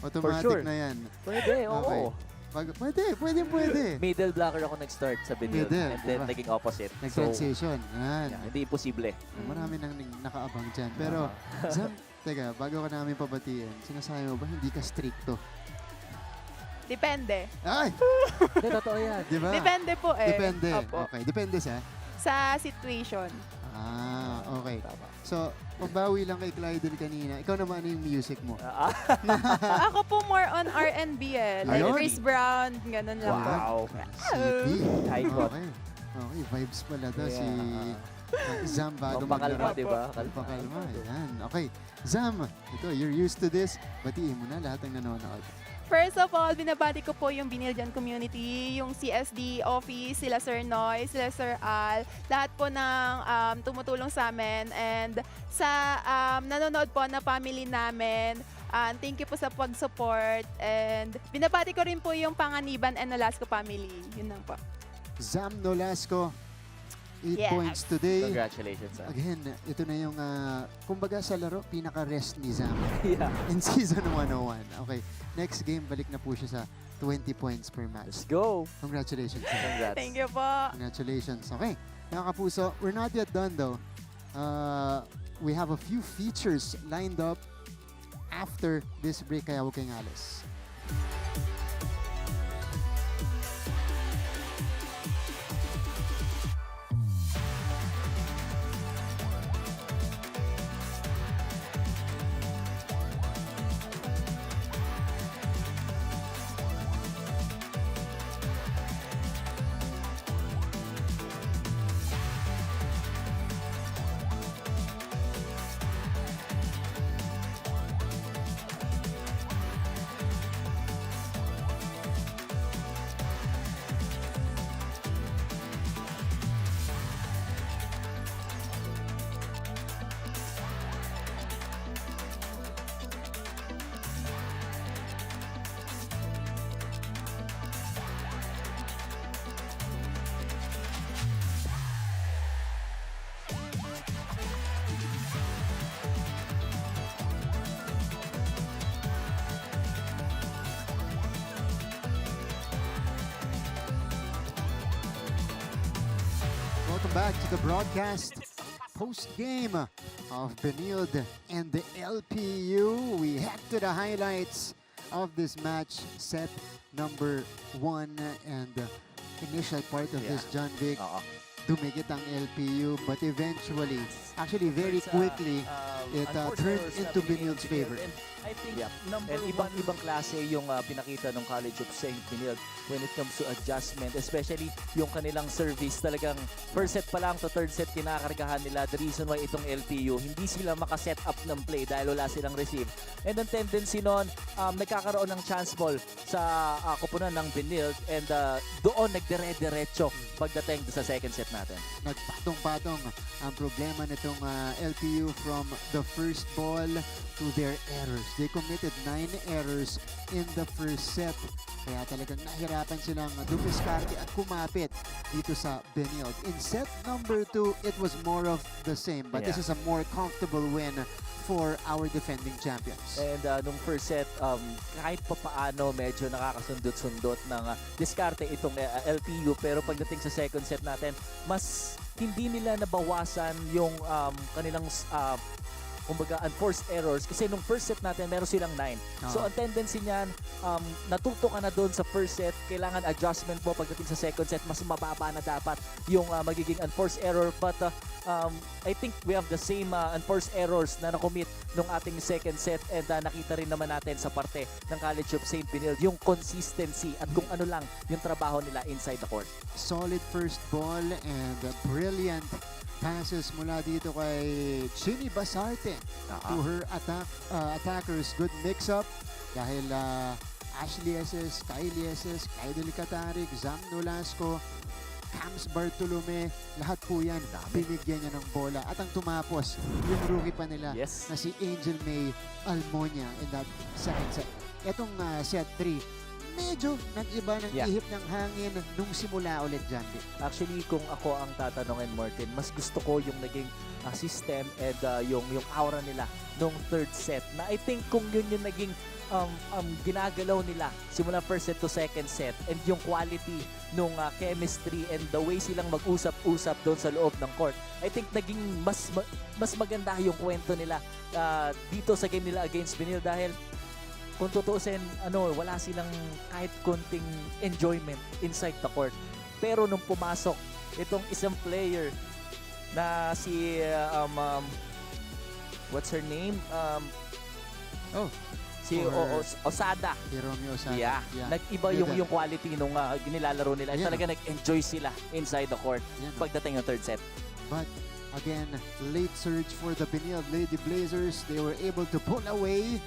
Automatic sure. na yan. Pwede, oo. Pwede. Middle blocker ako nag-start sa Benilde Middle, and then diba? naging opposite. Nag-transition. Yan. Hindi imposible. Marami nang nakaabang dyan. Pero, Zam, teka, bago ka namin pabatiin, sinasabi mo ba hindi ka stricto? Depende. Ay! Hindi, totoo yan. Di ba? Depende po eh. Depende. Opo. Okay. Depende sa? Sa situation. Okay. So, pambawi lang kay Clyden kanina. Ikaw naman, ano yung music mo? Ako po more on R&B eh. Like Ayun. Chris Brown, ganun lang po. Wow. City. High quote. Okay, vibes pala to si Zam bago Pampakalma, maglaro. di ba? Pampakalma. Yan. Okay. Zam, ito, you're used to this. Batiin mo na lahat ng nanonood. First of all, binabati ko po yung Benilde community, yung CSD office, sila Sir Noy, sila Sir Al, lahat po ng tumutulong sa amin. And sa nanonood po na family namin, thank you po sa pag-support. And binabati ko rin po yung Panganiban and Nolasco family. Yun lang po. Zam Nolasco, 8 Yes. points today. Congratulations. Again, ito na yung, kumbaga sa laro, pinaka-rest ni Zam Yeah. in Season 101. Okay, next game, balik na po siya sa 20 points per match. Let's go. Congratulations, Zam. Congrats. Thank you po. Congratulations. Okay, mga kapuso, we're not yet done though. We have a few features lined up after this break, kaya huwag kayong alis. Welcome back to the broadcast post-game of Benilde and the LPU. We head to the highlights of this match, set number 1 and the initial part of this, John Vic. dumikit ang LPU, but eventually, actually very quickly, it turned into Benilde's favor. And I think and ibang klase yung pinakita ng College of St. Benilde when it comes to adjustment, especially yung kanilang service. Talagang first set pa lang to third set kinakargahan nila. The reason why itong LPU, hindi sila makaset up ng play dahil wala silang receive. And ang tendency nun, nagkakaroon ng chance ball sa koponan ng Benilde and doon nagdire-diretso pagdating sa second set natin. Nagpatong-patong ang problema nitong LPU from the first ball to their errors. They committed 9 errors in the first set. Kaya talagang nahirapan silang dumiskarte at kumapit dito sa Benilde. In set number 2, it was more of the same. But this is a more comfortable win for our defending champions. And nung first set, kahit pa paano medyo nakakasundot-sundot ng diskarte itong LPU. Pero pagdating sa second set natin, mas hindi nila nabawasan yung kanilang kumbaga unforced errors kasi nung first set natin meron silang 9. So ang tendency niyan, natuto ka na doon sa first set, kailangan adjustment mo pagdating sa second set, mas mababa na dapat yung magiging unforced error. But I think we have the same unforced errors na nakomit nung ating second set and nakita rin naman natin sa parte ng College of St. Benilde yung consistency at kung ano lang yung trabaho nila inside the court. Solid first ball and brilliant passes mula dito kay Chini Basarte to her attackers. Good mix-up dahil Ashley SS, Kylie SS, Kaidel Katarik, Zam Nolasco, Cams Bartolome, lahat po yan binigyan niya ng bola. At ang tumapos, yung rookie pa nila na si Angel May Almonia in that second set. Etong set 3, medyo nag-iba ng ihip ng hangin nung simula ulit, Jandy. Actually, kung ako ang tatanungin, Martin, mas gusto ko yung naging system and yung aura nila nung third set. Na I think kung yun yung naging ginagalaw nila simula first set to second set and yung quality nung chemistry and the way silang mag-usap-usap doon sa loob ng court, I think naging mas maganda yung kwento nila dito sa game nila against Benilde dahil kung tutuusin, wala silang kahit konting enjoyment inside the court. Pero nung pumasok, itong isang player na si, what's her name? Si Osada. Si Romeo Osada. Yeah. Nag-iba yung quality nung nilalaro nila. Talaga nag-enjoy sila inside the court pagdating ng third set. But again, late surge for the Benilde Lady Blazers. They were able to pull away.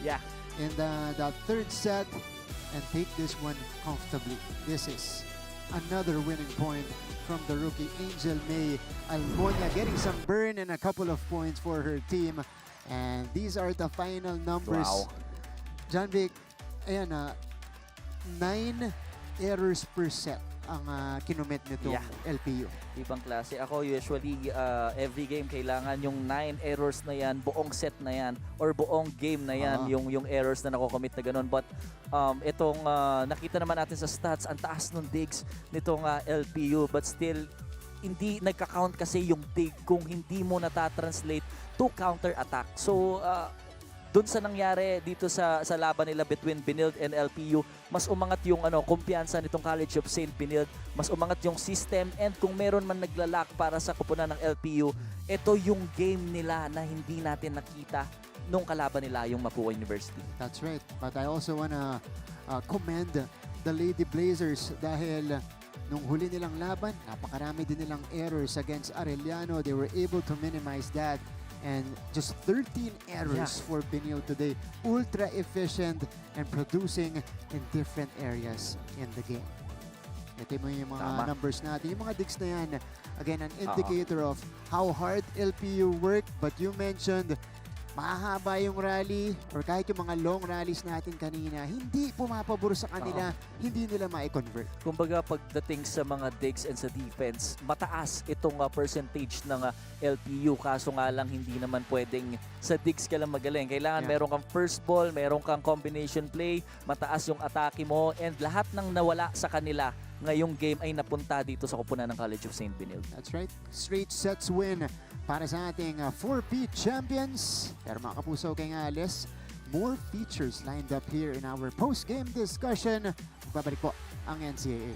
In that third set and take this one comfortably. This is another winning point from the rookie Angel May Almonia, getting some burn and a couple of points for her team. And these are the final numbers. Wow. John Vic, ayan 9 errors per set ang kinumit nitong LPU. Ibang klase. Ako usually every game kailangan yung 9 errors na yan, buong set na yan, or buong game na yan, yung errors na nakocommit na ganun. But itong nakita naman natin sa stats, ang taas ng digs nitong LPU, but still hindi nagka-count kasi yung dig kung hindi mo natatranslate to counter-attack. So dun sa nangyari dito sa laban nila between Benilde and LPU, mas umangat yung kumpiyansa nitong College of St. Benilde, mas umangat yung system, and kung meron man naglalak para sa koponan ng LPU, ito yung game nila na hindi natin nakita nung kalaban nila yung Mapúa University. That's right. But I also wanna commend the Lady Blazers dahil nung huli nilang laban, napakarami din nilang errors against Arellano. They were able to minimize that. And just 13 errors for Benilde today. Ultra efficient and producing in different areas in the game. Ito mo yung mga numbers natin. Yung mga digs na yan, again, an indicator of how hard LPU worked. But you mentioned, mahahaba yung rally or kahit yung mga long rallies natin kanina, hindi pumapabor sa kanila, hindi nila ma-convert. Kumbaga pagdating sa mga digs and sa defense, mataas itong percentage ng LPU, kaso nga lang hindi naman pwedeng sa digs ka lang magaling. Kailangan meron kang first ball, meron kang combination play, mataas yung atake mo, and lahat ng nawala sa kanila ngayong game ay napunta dito sa koponan ng College of St. Benilde. That's right. Straight sets win para sa ating 4P champions. Pero mga kapuso, kay Ales, more features lined up here in our post-game discussion. Magbabalik po ang NCAA.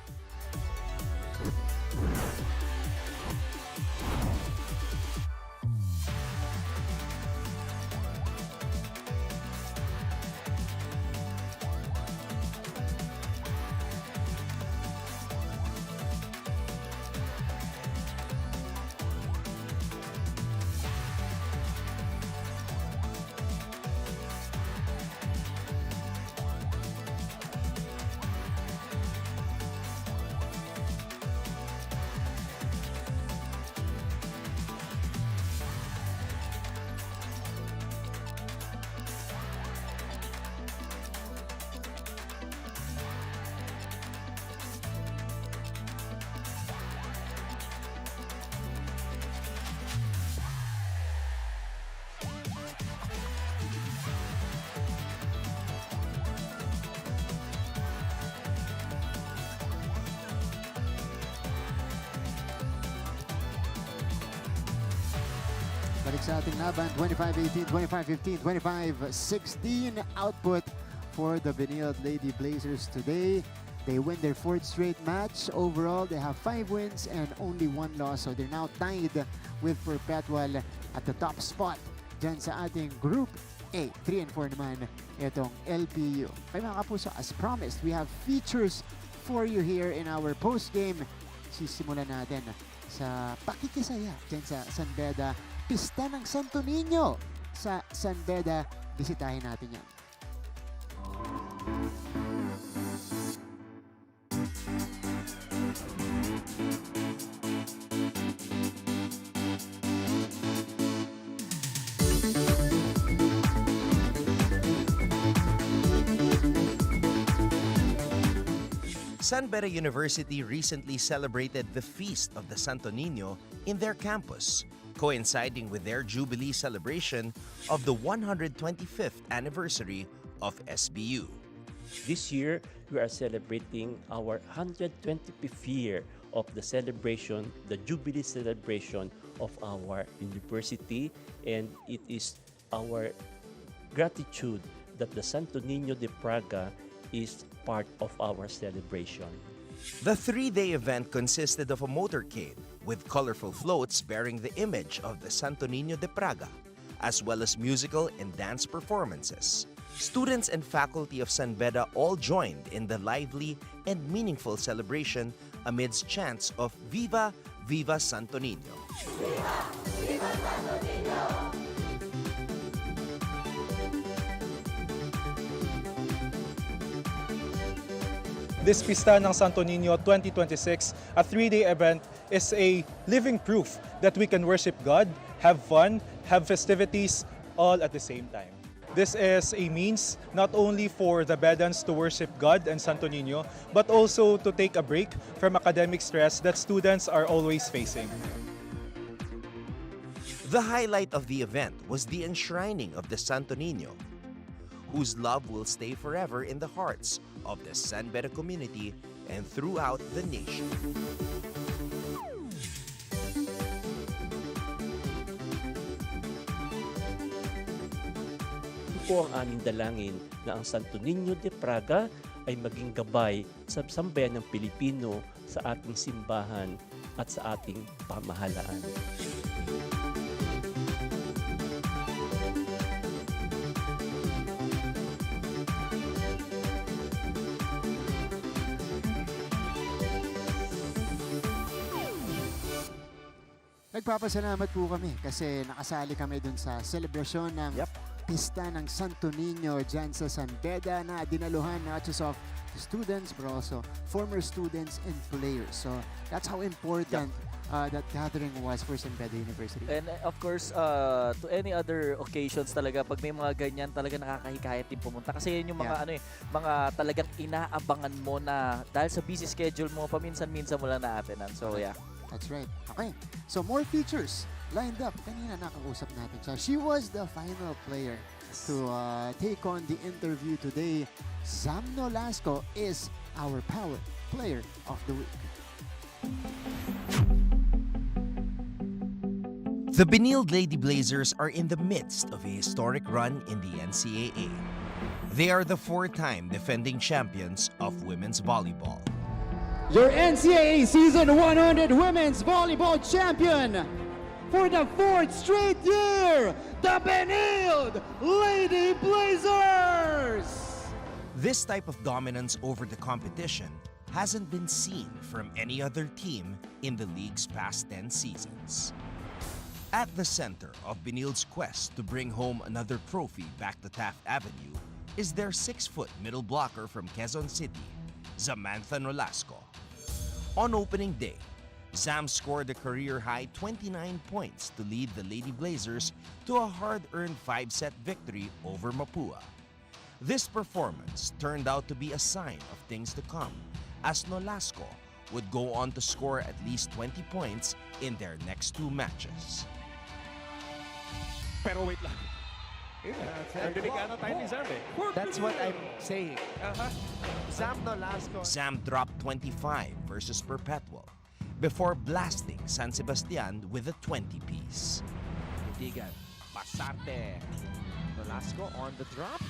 Balik sa ating laban, 25-18, 25-15, 25-16 output for the Benilde Lady Blazers today. They win their 4th straight match. Overall, they have 5 wins and only 1 loss. So they're now tied with Perpetual at the top spot dyan sa ating Group A. 3 and 4 naman itong LPU. Kaya mga kapuso, as promised, we have features for you here in our post-game. Sisimulan natin sa pakikisaya dyan sa San Beda. Pista ng Santo Niño sa San Beda. Bisitahin natin yan. San Beda University recently celebrated the Feast of the Santo Niño in their campus, coinciding with their Jubilee celebration of the 125th anniversary of SBU. This year, we are celebrating our 125th year of the celebration, the Jubilee celebration of our university, and it is our gratitude that the Santo Niño de Praga is part of our celebration. The 3-day event consisted of a motorcade with colorful floats bearing the image of the Santo Niño de Praga, as well as musical and dance performances. Students and faculty of San Beda all joined in the lively and meaningful celebration amidst chants of Viva, Viva Santo Niño. Viva! Viva Santo Niño! This Pista ng Santo Niño 2026, a 3-day event, is a living proof that we can worship God, have fun, have festivities, all at the same time. This is a means not only for the Bedans to worship God and Santo Niño, but also to take a break from academic stress that students are always facing. The highlight of the event was the enshrining of the Santo Niño, whose love will stay forever in the hearts of the San Beda community and throughout the nation. Ito po ang aming dalangin na ang Santo Niño de Praga ay maging gabay sa sambayan ng Pilipino sa ating simbahan at sa ating pamahalaan. Nagpapasalamat po kami kasi nakasali kami dun sa selebrasyon ng Pista ng Santo Niño dyan sa San Beda na dinaluhan not just of students but also former students and players. So that's how important that gathering was for San Beda University. And of course, to any other occasions talaga, pag may mga ganyan, talaga nakakahikayat din pumunta. Kasi yun yung mga mga talagang inaabangan mo na dahil sa busy schedule mo, paminsan-minsan mo lang na-attenan. So yeah. That's right. Okay. So more features lined up. Kanina nakausap natin siya. She was the final player to take on the interview today. Zam Nolasco is our power player of the week. The Benilde Lady Blazers are in the midst of a historic run in the NCAA. They are the 4-time defending champions of women's volleyball. Your NCAA Season 100 Women's Volleyball Champion for the 4th straight year, the Benilde Lady Blazers! This type of dominance over the competition hasn't been seen from any other team in the league's past 10 seasons. At the center of Benilde's quest to bring home another trophy back to Taft Avenue is their 6-foot middle blocker from Quezon City, Samantha Nolasco. On opening day, Zam scored a career-high 29 points to lead the Lady Blazers to a hard-earned 5-set victory over Mapúa. This performance turned out to be a sign of things to come, as Nolasco would go on to score at least 20 points in their next 2 matches. Pero wait lang. Delikado tayo ni Zam eh. That's what I'm saying. Zam Nolasco. Zam dropped 25 versus Perpetual before blasting San Sebastian with a 20-piece. kaibigan. Pasarte. Nolasco on the drop.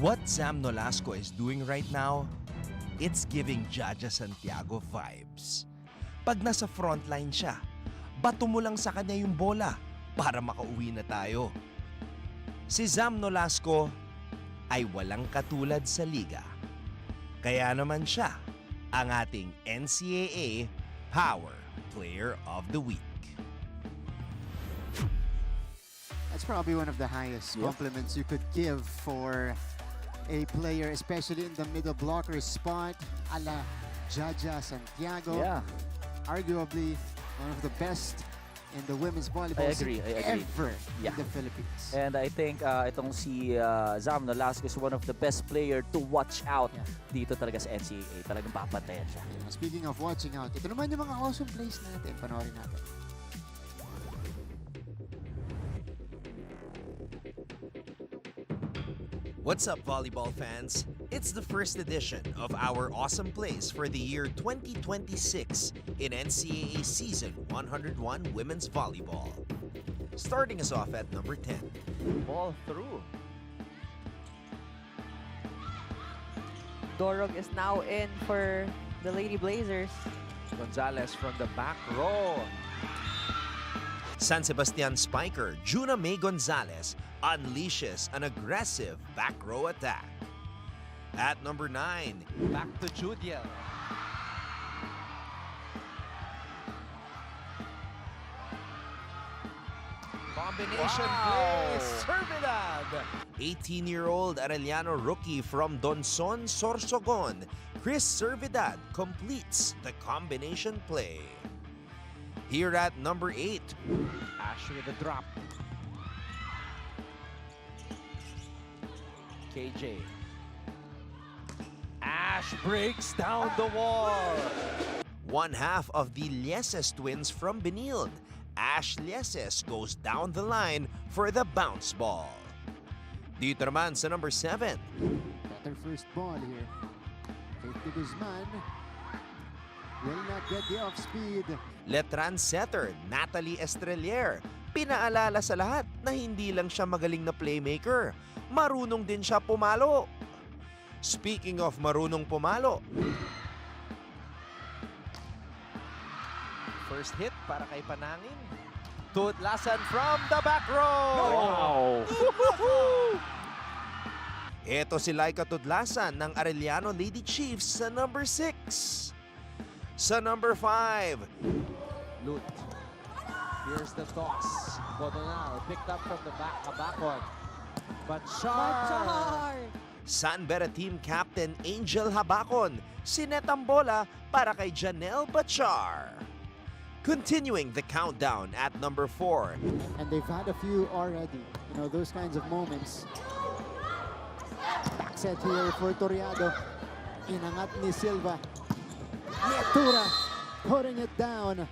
What Sam Nolasco is doing right now, it's giving Jaja Santiago vibes. Pag nasa frontline siya, bato mo lang sa kanya yung bola para makauwi na tayo. Si Sam Nolasco ay walang katulad sa liga. Kaya naman siya ang ating NCAA Power Player of the Week. That's probably one of the highest compliments you could give for a player, especially in the middle blocker spot, a la Jaja Santiago. Yeah. Arguably one of the best in the women's volleyball I agree. ever in the Philippines. And I think itong si Sam Nolasco is one of the best player to watch out dito talaga sa NCAA. Talagang papantayan siya. Speaking of watching out, ito naman yung mga awesome plays natin. Panoorin natin. What's up, volleyball fans? It's the first edition of our Awesome Plays for the year 2026 in NCAA Season 101 Women's Volleyball. Starting us off at number 10. Ball through. Dorog is now in for the Lady Blazers. Gonzalez from the back row. San Sebastian spiker Juna May Gonzalez unleashes an aggressive back row attack. At number 9, Back to Judiel. Combination play, Servidad. 18-year-old Arellano rookie from Donson, Sorsogon, Chris Servidad completes the combination play. Here at number 8, Ash with a drop. KJ. Ash breaks down the wall. one half of the Lieses twins from Benilde. Ash Lieses goes down the line for the bounce ball. Dito naman sa number 7. Better first ball here. 50 Guzman will not get the off speed. Letran setter Natalie Estrelier. Pinaalala sa lahat na hindi lang siya magaling na playmaker, marunong din siya pumalo. Speaking of marunong pumalo, First hit para kay Panangin. Tutlasan from the back row. Wow! eto si Laika Tudlasan ng Arellano Lady Chiefs sa number 6. Sa number 5, Lut. Here's the toss. Bodonal picked up from the back. Abacon. Bachar. San Beda Team Captain Angel Habacon, sinet ang bola para kay Janelle Bachar. Continuing the countdown at number 4. And they've had a few already. You know, those kinds of moments. Back set here for Toriado. Inangat ni Silva. Nietura putting it down.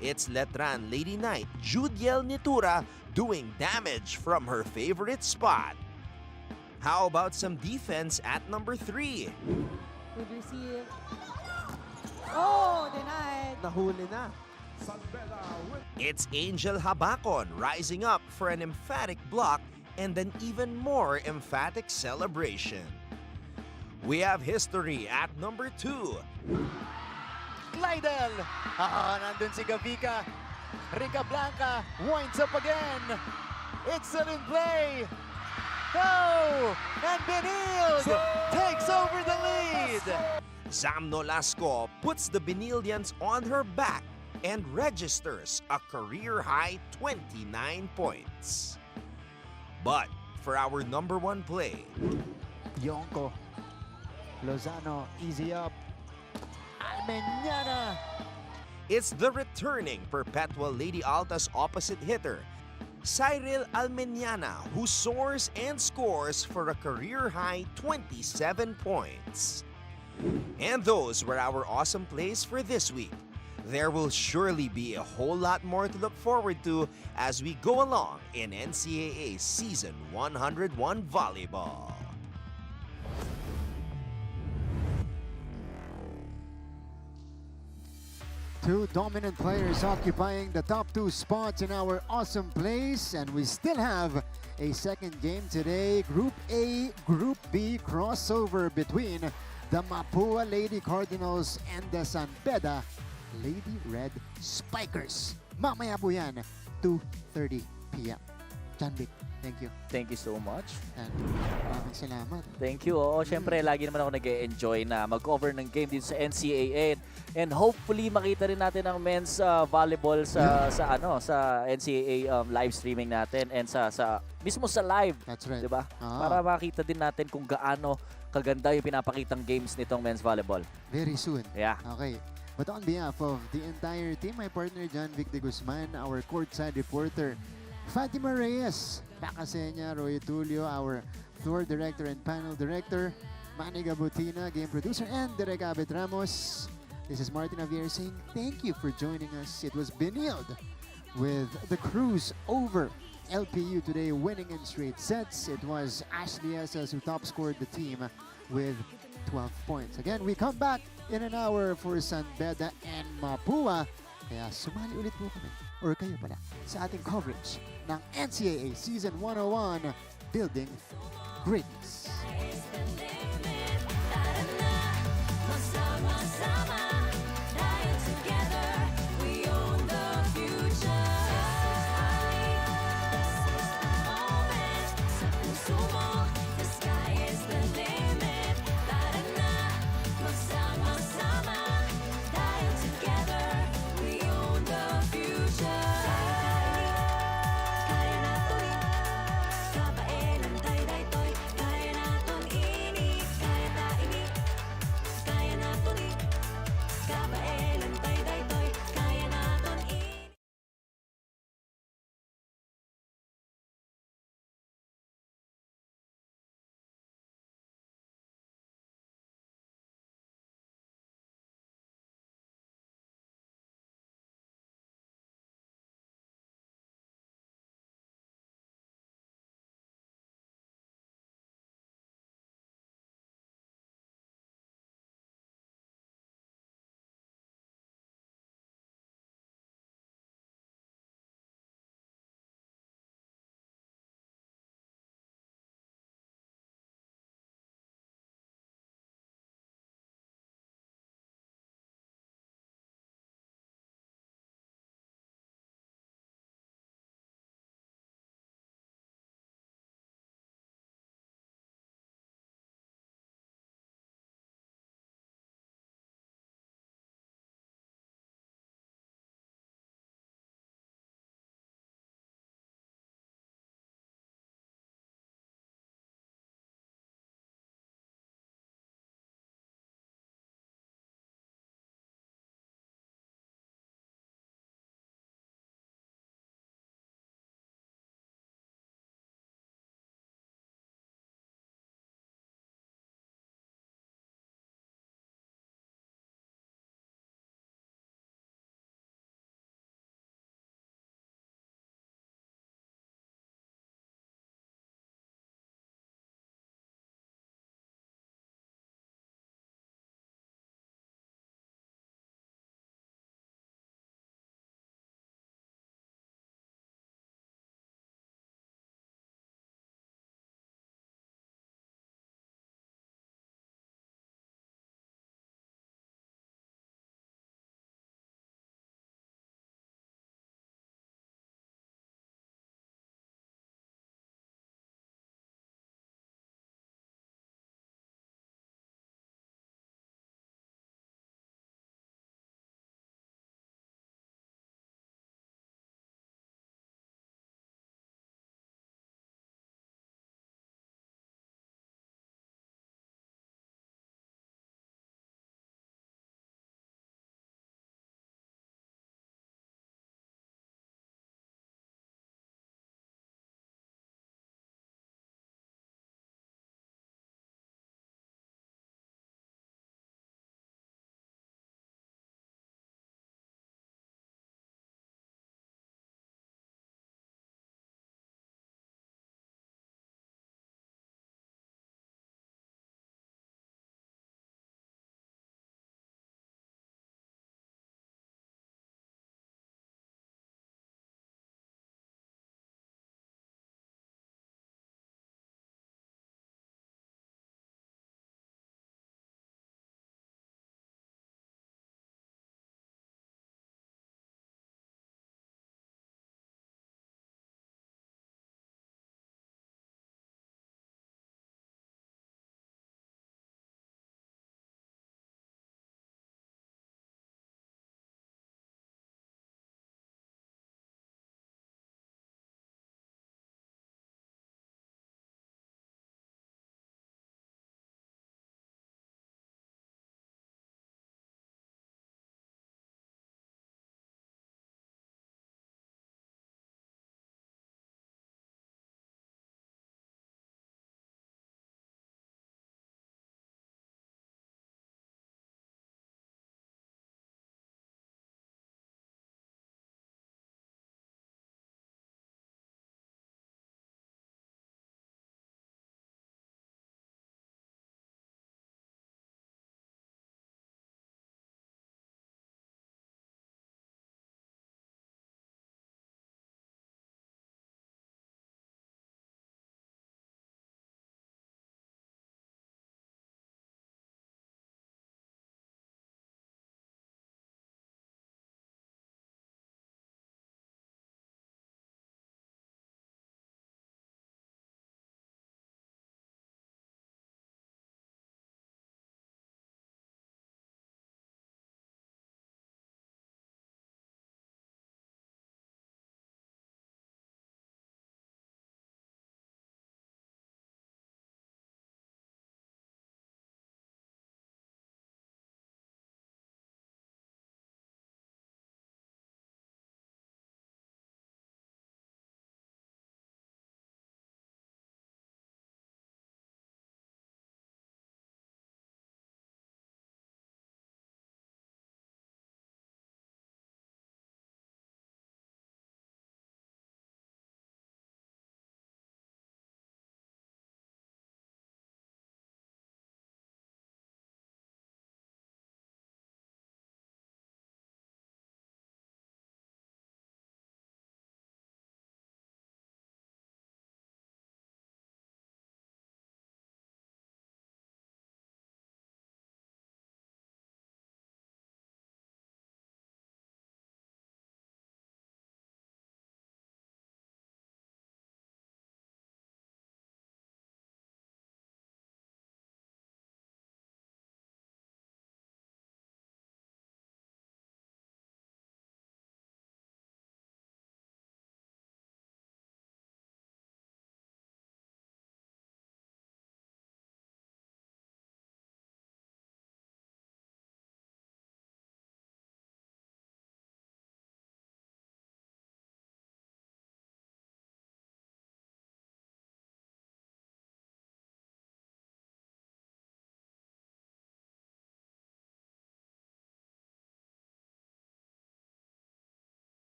It's Letran Lady Knight Judiel Nietura doing damage from her favorite spot. How about some defense at number 3? Good receive. Oh, denied. Nahuli na. It's Angel Habacon rising up for an emphatic block and an even more emphatic celebration. We have history at number 2. Glidel! Nandun si Gavica. Rica Blanca winds up again. Excellent play. Oh! And Benilde takes over the lead. Sam Nolasco puts the Benildians on her back and registers a career-high 29 points. But for our number 1 play, Yonko. Lozano, easy up. Almeñana. it's the returning perpetual Lady Alta's opposite hitter, Cyril Almeñana, who soars and scores for a career-high 27 points. And those were our awesome plays for this week. There will surely be a whole lot more to look forward to as we go along in NCAA Season 101 Volleyball. Two dominant players occupying the top two spots in our awesome place, and we still have a second game today. Group A, Group B crossover between the Mapúa Lady Cardinals and the San Beda Lady Red Spikers. Mamaya po yan, 2:30 p.m. John Vic, thank you. Thank you so much. And maraming salamat. Thank you. Oo, syempre, lagi naman ako nag-enjoy na mag-cover ng game dito sa NCAA. And hopefully, makita rin natin ang men's volleyball sa NCAA live streaming natin and sa mismo sa live. That's right. Diba? Para makita din natin kung gaano kaganda yung pinapakitang games nitong men's volleyball. Very soon. Yeah. Okay. But on behalf of the entire team, my partner John Vic de Guzman, our courtside reporter, Fatima Reyes, Pacasenya, Roy Tulio, our floor director and panel director, Manny Gabutina, game producer, and Derek Abed Ramos. This is Martin Javier saying thank you for joining us. It was Benilde with the cruise over LPU today, winning in straight sets. It was Ashley Esas who top scored the team with 12 points. Again, we come back in an hour for San Beda and Mapúa. Kaya sumali ulit po kami, or kayo pala, sa ating coverage ng NCAA Season 101, Building Greatness. Kaya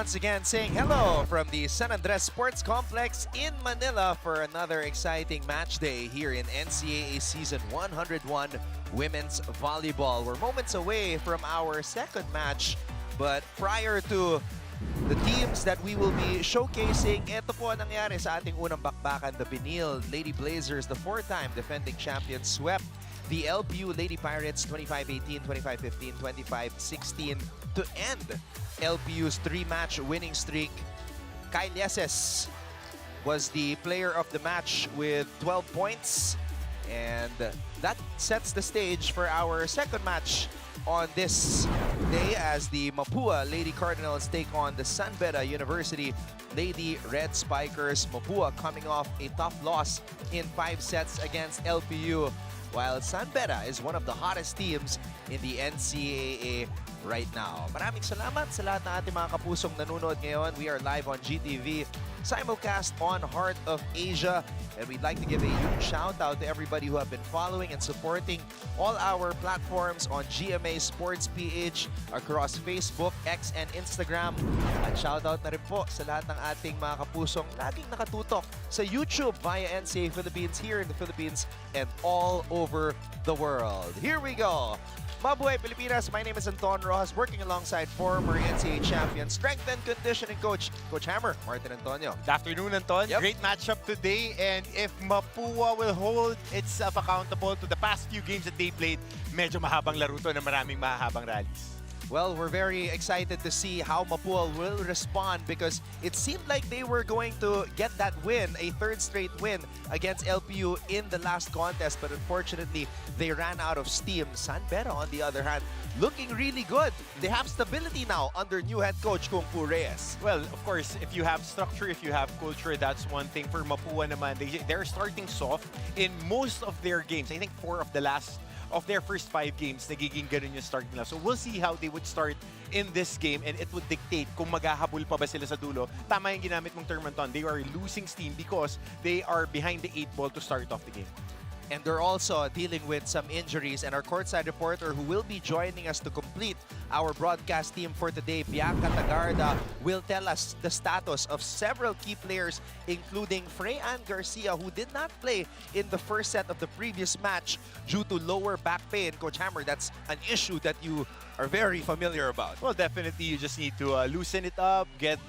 once again saying hello from the San Andres Sports Complex in Manila for another exciting match day here in NCAA Season 101 Women's Volleyball. We're moments away from our second match, but prior to the teams that we will be showcasing, ito po ang nangyari sa ating unang bakbakan. The Benilde Lady Blazers, the four-time defending champions, swept the LPU Lady Pirates 25-18, 25-15, 25-16 to end LPU's three-match winning streak. Kyle Yeses was the player of the match with 12 points, and that sets the stage for our second match on this day as the Mapúa Lady Cardinals take on the Beda University Lady Red Spikers. Mapúa coming off a tough loss in 5 sets against LPU, while Beda is one of the hottest teams in the NCAA right now. Maraming salamat sa lahat ng ating mga kapusong nanonood ngayon. We are live on GTV, simulcast on Heart of Asia, and we'd like to give a huge shout out to everybody who have been following and supporting all our platforms on GMA Sports PH across Facebook, X, and Instagram. At shout out na rin po sa lahat ng ating mga kapusong laging nakatutok sa YouTube via NCAA Philippines here in the Philippines and all over the world. Here we go. Mabuhay Pilipinas, my name is Anton Rojas, working alongside former NCAA champion, strength and conditioning coach, Coach Hammer, Martin Antonio. Good afternoon, Anton. Yep. Great matchup today, and if Mapúa will hold itself accountable to the past few games that they played, medyo mahabang laro to na maraming mahabang rallies. Well, we're very excited to see how Mapúa will respond because it seemed like they were going to get that win, a third straight win against LPU in the last contest, but unfortunately, they ran out of steam. Beda, on the other hand, looking really good. They have stability now under new head coach Kung Fu Reyes. Well, of course, if you have structure, if you have culture, that's one thing. For Mapúa naman, they're starting soft in most of their games. I think 4 of their first 5 games, nagiging ganun yung start nila. So we'll see how they would start in this game, and it would dictate kung maghahabol pa ba sila sa dulo. Tama yung ginamit mong term, Anton. They are losing steam because they are behind the 8 ball to start off the game. And they're also dealing with some injuries. And our courtside reporter who will be joining us to complete our broadcast team for today, Bianca Tagarda, will tell us the status of several key players, including Freyan Garcia, who did not play in the first set of the previous match due to lower back pain. Coach Hammer, that's an issue that you are very familiar about. Well, definitely, you just need to loosen it up, get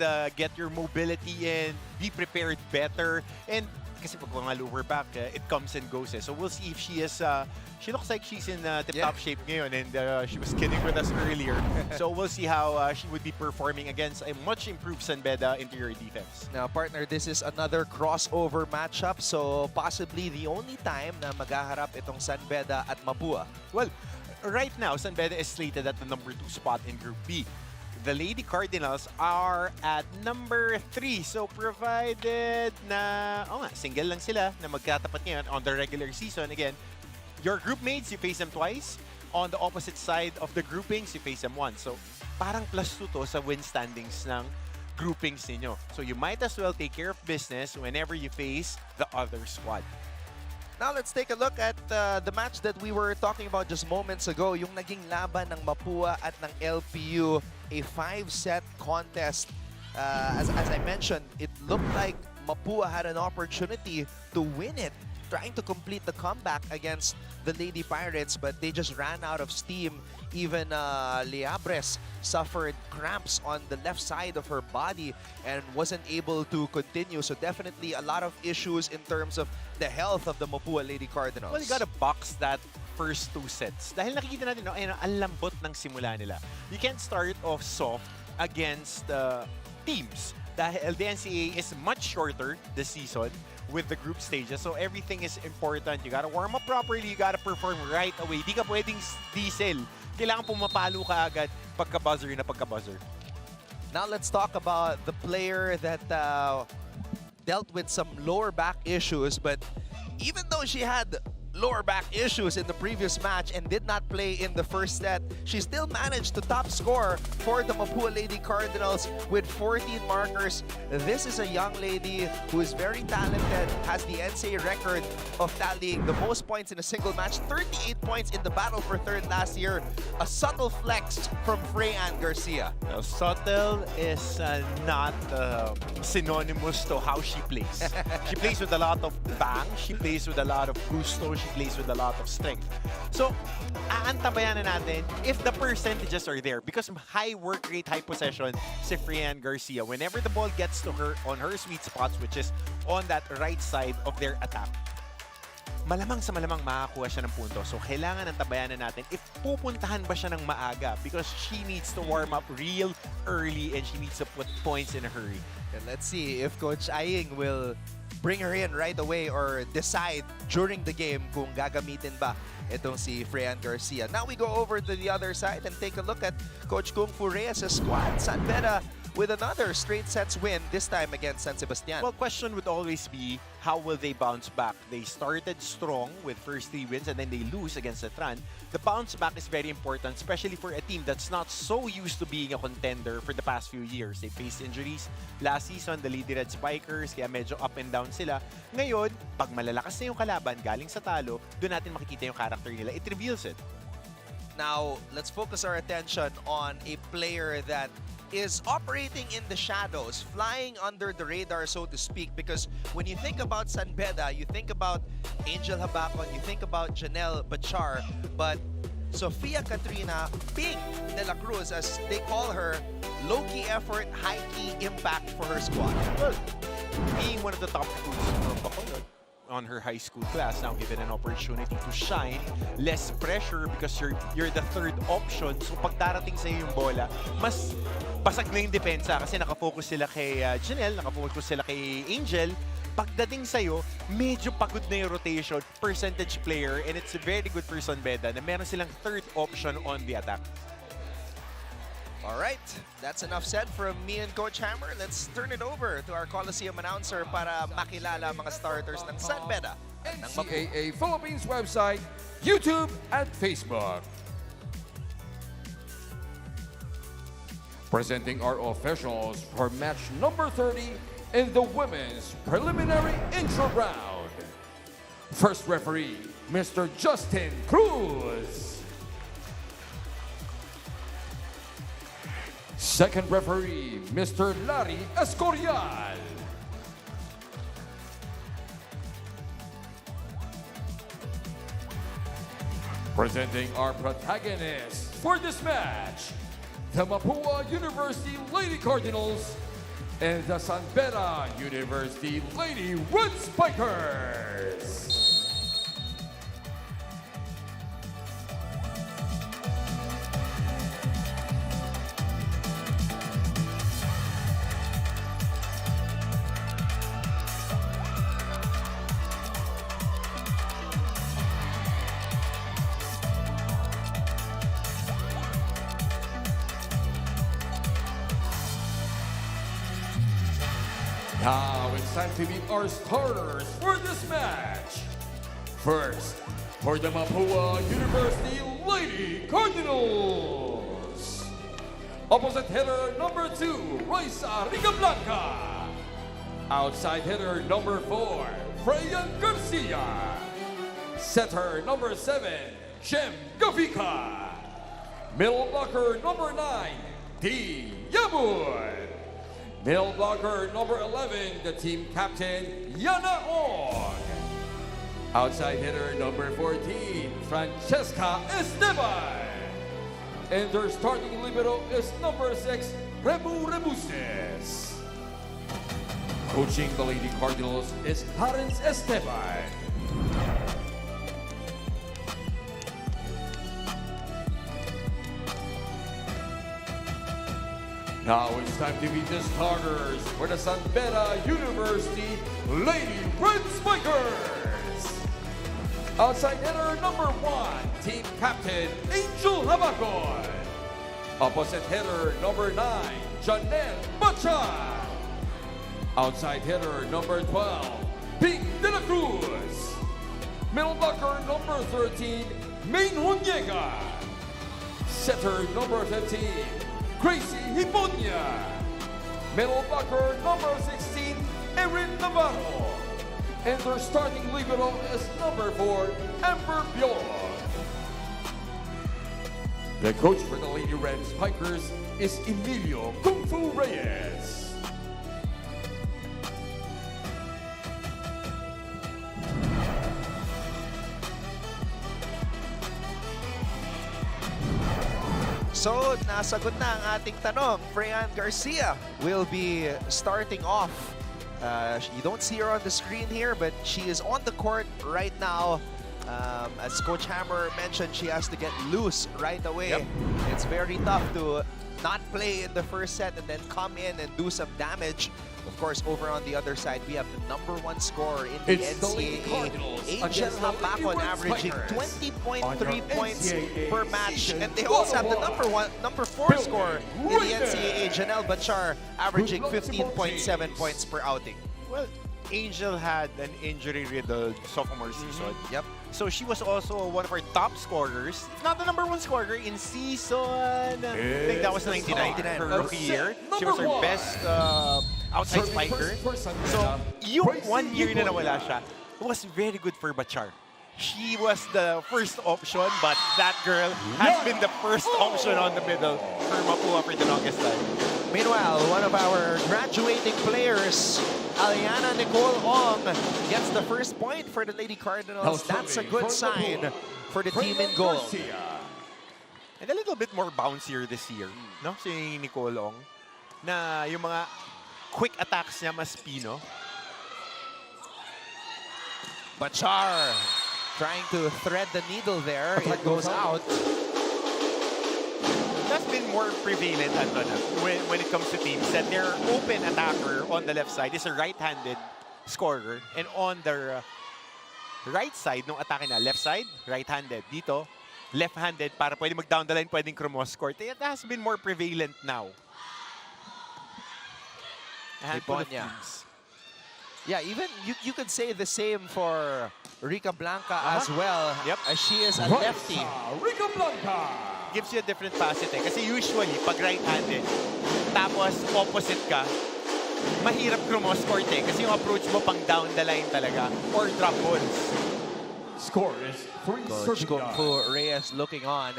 your mobility in, be prepared better, and kasi pag mga lower back, it comes and goes. So we'll see if she is, she looks like she's in tip-top shape ngayon, and she was kidding with us earlier. So we'll see how she would be performing against a much improved Beda interior defense. Now, partner, this is another crossover matchup, so possibly the only time na maghaharap itong Beda at Mapúa. Well, right now, Beda is slated at the number 2 spot in Group B. The Lady Cardinals are at number 3. So provided na, single lang sila na magkatapat ngayon on the regular season. Again, your group mates, you face them twice. On the opposite side of the groupings, you face them once. So parang +2 to sa win standings ng groupings ninyo. So you might as well take care of business whenever you face the other squad. Now let's take a look at the match that we were talking about just moments ago, yung naging laban ng Mapúa at ng LPU, a 5-set contest. As I mentioned, it looked like Mapúa had an opportunity to win it, trying to complete the comeback against the Lady Pirates, but they just ran out of steam. Even Liabres suffered cramps on the left side of her body and wasn't able to continue. So definitely a lot of issues in terms of the health of the Mapúa Lady Cardinals. Well, you gotta box that first 2 sets. Dahil nakikita natin, ang lambot ng simula nila. You can't start off soft against teams. Dahil the NCAA is much shorter this season with the group stages. So everything is important. You gotta warm up properly. You gotta perform right away. Di ka pwedeng diesel. Kailangan pumapalo ka agad pagka-buzzer na pagka-buzzer. Now let's talk about the player that dealt with some lower back issues, but even though she had lower back issues in the previous match and did not play in the first set, she still managed to top score for the Mapúa Lady Cardinals with 14 markers. This is a young lady who is very talented, has the NCAA record of tallying the most points in a single match, 38 points in the battle for third last year. A subtle flex from Freyan Garcia. Now, subtle is not synonymous to how she plays. She plays with a lot of bang, she plays with a lot of gusto, she plays with a lot of strength. So, aantabayan na natin if the percentages are there because high work rate, high possession si Freyan Garcia. Whenever the ball gets to her on her sweet spots, which is on that right side of their attack, malamang sa malamang makakuha siya ng punto. So, kailangan ng tabayanan natin if pupuntahan ba siya ng maaga because she needs to warm up real early and she needs to put points in a hurry. And let's see if Coach Aying will bring her in right away or decide during the game kung gagamitin ba itong si Freyan Garcia. Now we go over to the other side and take a look at Coach Kung Fu Reyes' squad. San Beda with another straight sets win, this time against San Sebastian. Well, question would always be, how will they bounce back? They started strong with first 3 wins and then they lose against Letran. The bounce back is very important, especially for a team that's not so used to being a contender for the past few years. They faced injuries last season, the Lady Red Spikers, kaya medyo up and down sila. Ngayon, pag malalakas na yung kalaban galing sa talo, doon natin makikita yung character nila. It reveals it. Now, let's focus our attention on a player that is operating in the shadows, flying under the radar, so to speak, because when you think about San Beda, you think about Angel Habacon, you think about Janelle Bachar, but Sofia Katrina, Pink de la Cruz, as they call her, low-key effort, high-key impact for her squad. Well, being one of the top recruits from Bacolod on her high school class, now given an opportunity to shine, less pressure because you're the third option. So pag darating sa'yo yung bola, mas basag na yung depensa kasi nakafocus sila kay Janelle, nakafocus sila kay Angel. Pagdating sa'yo, medyo pagod na yung rotation, percentage player, and it's very good for San Beda na meron silang third option on the attack. All right, that's enough said from me and Coach Hammer. Let's turn it over to our Coliseum announcer para makilala mga starters ng San Beda ng Mapúa. NCAA Philippines website, YouTube, and Facebook. Presenting our officials for match number 30 in the women's preliminary intro round. First referee, Mr. Justin Cruz. Second referee, Mr. Larry Escorial. Presenting our protagonists for this match, the Mapúa University Lady Cardinals and the San Beda University Lady Red Spikers. Now it's time to meet our starters for this match. First, for the Mapúa University Lady Cardinals. Opposite hitter number 2, Raisa Rigablanca. Outside hitter number 4, Freyan Garcia. Setter number 7, Jem Gavika. Middle blocker number 9, D. Yabun. Middle blocker number 11, the team captain, Yana Ong. Outside hitter number 14, Francesca Esteban. And their starting libero is number 6, Rebu Rebuses. Coaching the Lady Cardinals is Clarence Esteban. Now it's time to meet the starters for the San Beda University Lady Red Spikers. Outside hitter number 1, team captain Angel Habacon. Opposite hitter number 9, Janelle Bachan. Outside hitter number 12, Pink de la Cruz. Middle blocker number 13, Main Hunyega. Setter number 15, Gracie Hiponya. Middle blocker number 16, Erin Navarro. And their starting libero is number 4, Amber Bion. The coach for the Lady Red Spikers is Emilio Kung Fu Reyes. So, nasagot na ang ating tanong. Freyan Garcia will be starting off. You don't see her on the screen here, but she is on the court right now. As Coach Hammer mentioned, she has to get loose right away. Yep. It's very tough to not play in the first set and then come in and do some damage. Of course, over on the other side, we have the #1 scorer in the NCAA, Angel Habacon, averaging 20.3 points per match. And they also have the number 4 scorer in the NCAA, Janelle Bachar, averaging 15.7 points per outing. Well, Angel had an injury-riddled sophomore season. Yep. So she was also one of our top scorers. If not the #1 scorer in season, I think that was 99, her rookie year. She was our best outside spiker. So yung 1 year na nawala siya, it was very good for Bachar. She was the first option, but that girl has been the first option on the middle for Mapúa for the longest time. Meanwhile, one of our graduating players, Aliana Nicole Ong, gets the first point for the Lady Cardinals. That's a good sign for the team in goal. And a little bit more bouncier this year, no? Si Nicole Ong, na yung mga quick attacks niya mas pino. Bachar trying to thread the needle there. It goes out. That's been more prevalent when it comes to teams that their open attacker on the left side is a right-handed scorer, and on the right side nung atake na left side, right-handed. Dito, left-handed para pwede mag-down the line, pwedeng cross court. It has been more prevalent now. Yeah, even you could say the same for Rica Blanca as well. Yep. As she is a lefty. Rica Blanca gives you a different facet eh. Kasi usually, pag right-handed, tapos opposite ka, mahirap cross court eh. Kasi yung approach mo pang down the line talaga or drop balls. Score is 3 Coach Kung Fu Reyes looking on.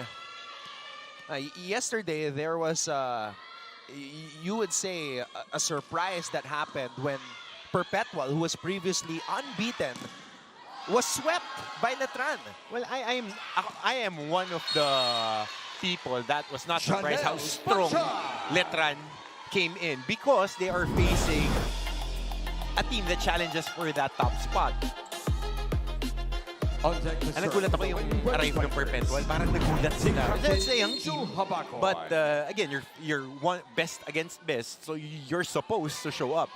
Yesterday, there was, you would say, a surprise that happened when Perpetual, who was previously unbeaten, was swept by Letran. Well, I am one of the people that was not surprised how strong Letran came in because they are facing a team that challenges for that top spot. Nagulat ako yung arrive ng Perpetual. Parang nagulat sila. That's a young team. But again, you're one best against best, so you're supposed to show up.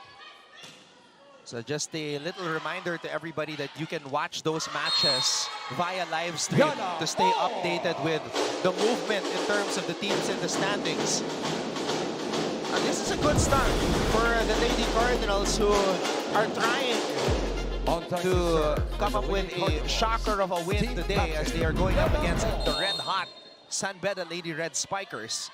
So just a little reminder to everybody that you can watch those matches via live stream to stay updated with the movement in terms of the teams in the standings. And this is a good start for the Lady Cardinals, who are trying to come up with a shocker of a win today as they are going up against the red-hot San Beda Lady Red Spikers.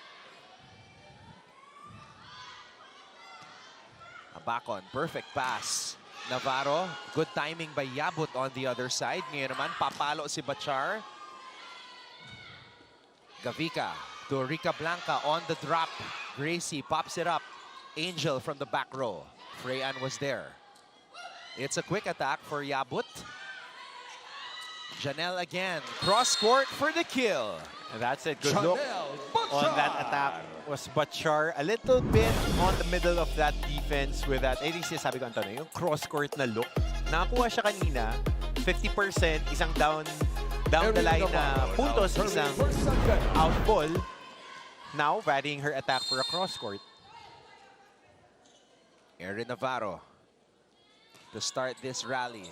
Habacon, perfect pass. Navarro, good timing by Yabut on the other side. Ngayon naman, papalo si Bachar. Gavica to Rica Blanca on the drop. Gracie pops it up. Angel from the back row. Freyan was there. It's a quick attack for Yabut. Janelle again, cross court for the kill. And that's it. Good look on that attack was Bachar. A little bit on the middle of that defense with that. I think sinasabi ko, Antonio, yung cross court na look. Nakakuha siya kanina, 50%, isang down the line na puntos, isang out ball. Now, varying her attack for a cross court. Erin Navarro to start this rally.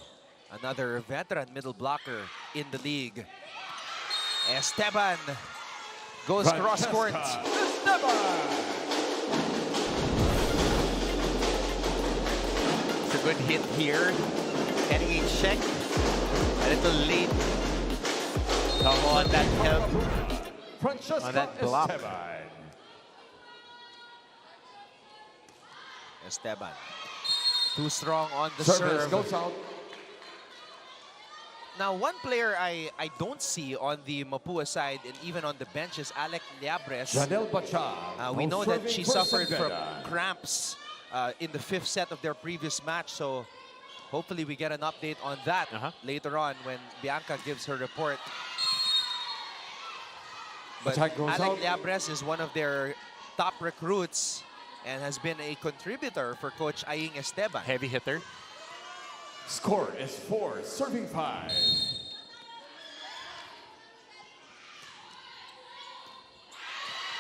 Another veteran middle blocker in the league. Esteban goes cross court. It's a good hit here. Getting a check. A little late. Come on, that help. On that block. Esteban. Too strong on the Service serve. goes out. Now, one player I don't see on the Mapúa side and even on the bench is Alec Liabres. Janelle Bacha. We know that serving she for suffered from Beda. cramps in the 5th set of their previous match. So hopefully we get an update on that later on when Bianca gives her report. But Attack goes Alec out. Liabres is one of their top recruits and has been a contributor for Coach Aying Esteban. Heavy hitter. Score is 4, serving 5.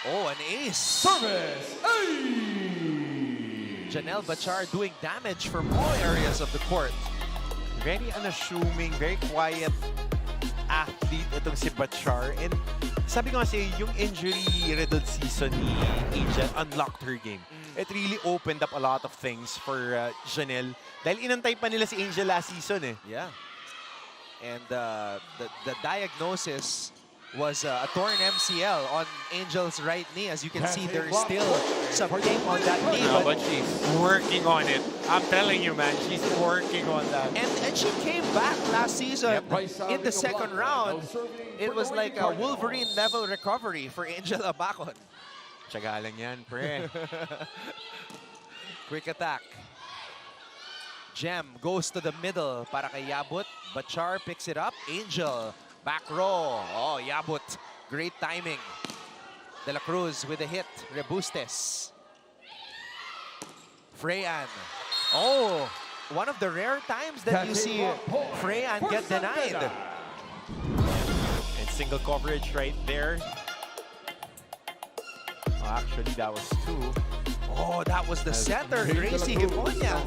Oh, an ace. Service. Janelle Bachar doing damage from all areas of the court. Very unassuming, very quiet athlete itong si Bachar. And sabi ko kasi, yung injury-riddled season ni Angel unlocked her game. It really opened up a lot of things for Janelle. Dahil inantay pa nila si Angel last season eh. Yeah. And the diagnosis was a torn MCL on Angel's right knee. As you can see, there is still some tape on that knee. No, but she's working on it. I'm telling you, man, she's working on that. And she came back last season in the second round. It was like a Wolverine level recovery for Angel Abacon. Tiyaga lang yan, pre. Quick attack. Gem goes to the middle para kay Yabut. Bachar picks it up. Angel, back row. Oh, Yabut, great timing. De La Cruz with a hit. Rebustes. Freyan. Oh, one of the rare times that you see Freyan get denied. And single coverage right there. Actually, that was 2. Oh, that was the setter, Gracie Hiponia.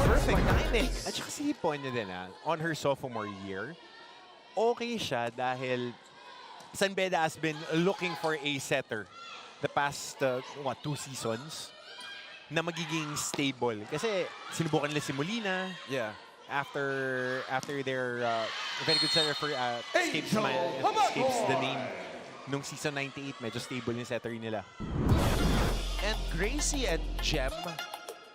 Perfect timing. At saka si Hiponia din on her sophomore year, okay siya dahil San Beda has been looking for a setter the past, 2 seasons na magiging stable. Kasi sinubukan nila si Molina. Yeah. After their very good setter for escapes the name. Nung season 98, medyo stable yung setter nila. And Gracie and Gem,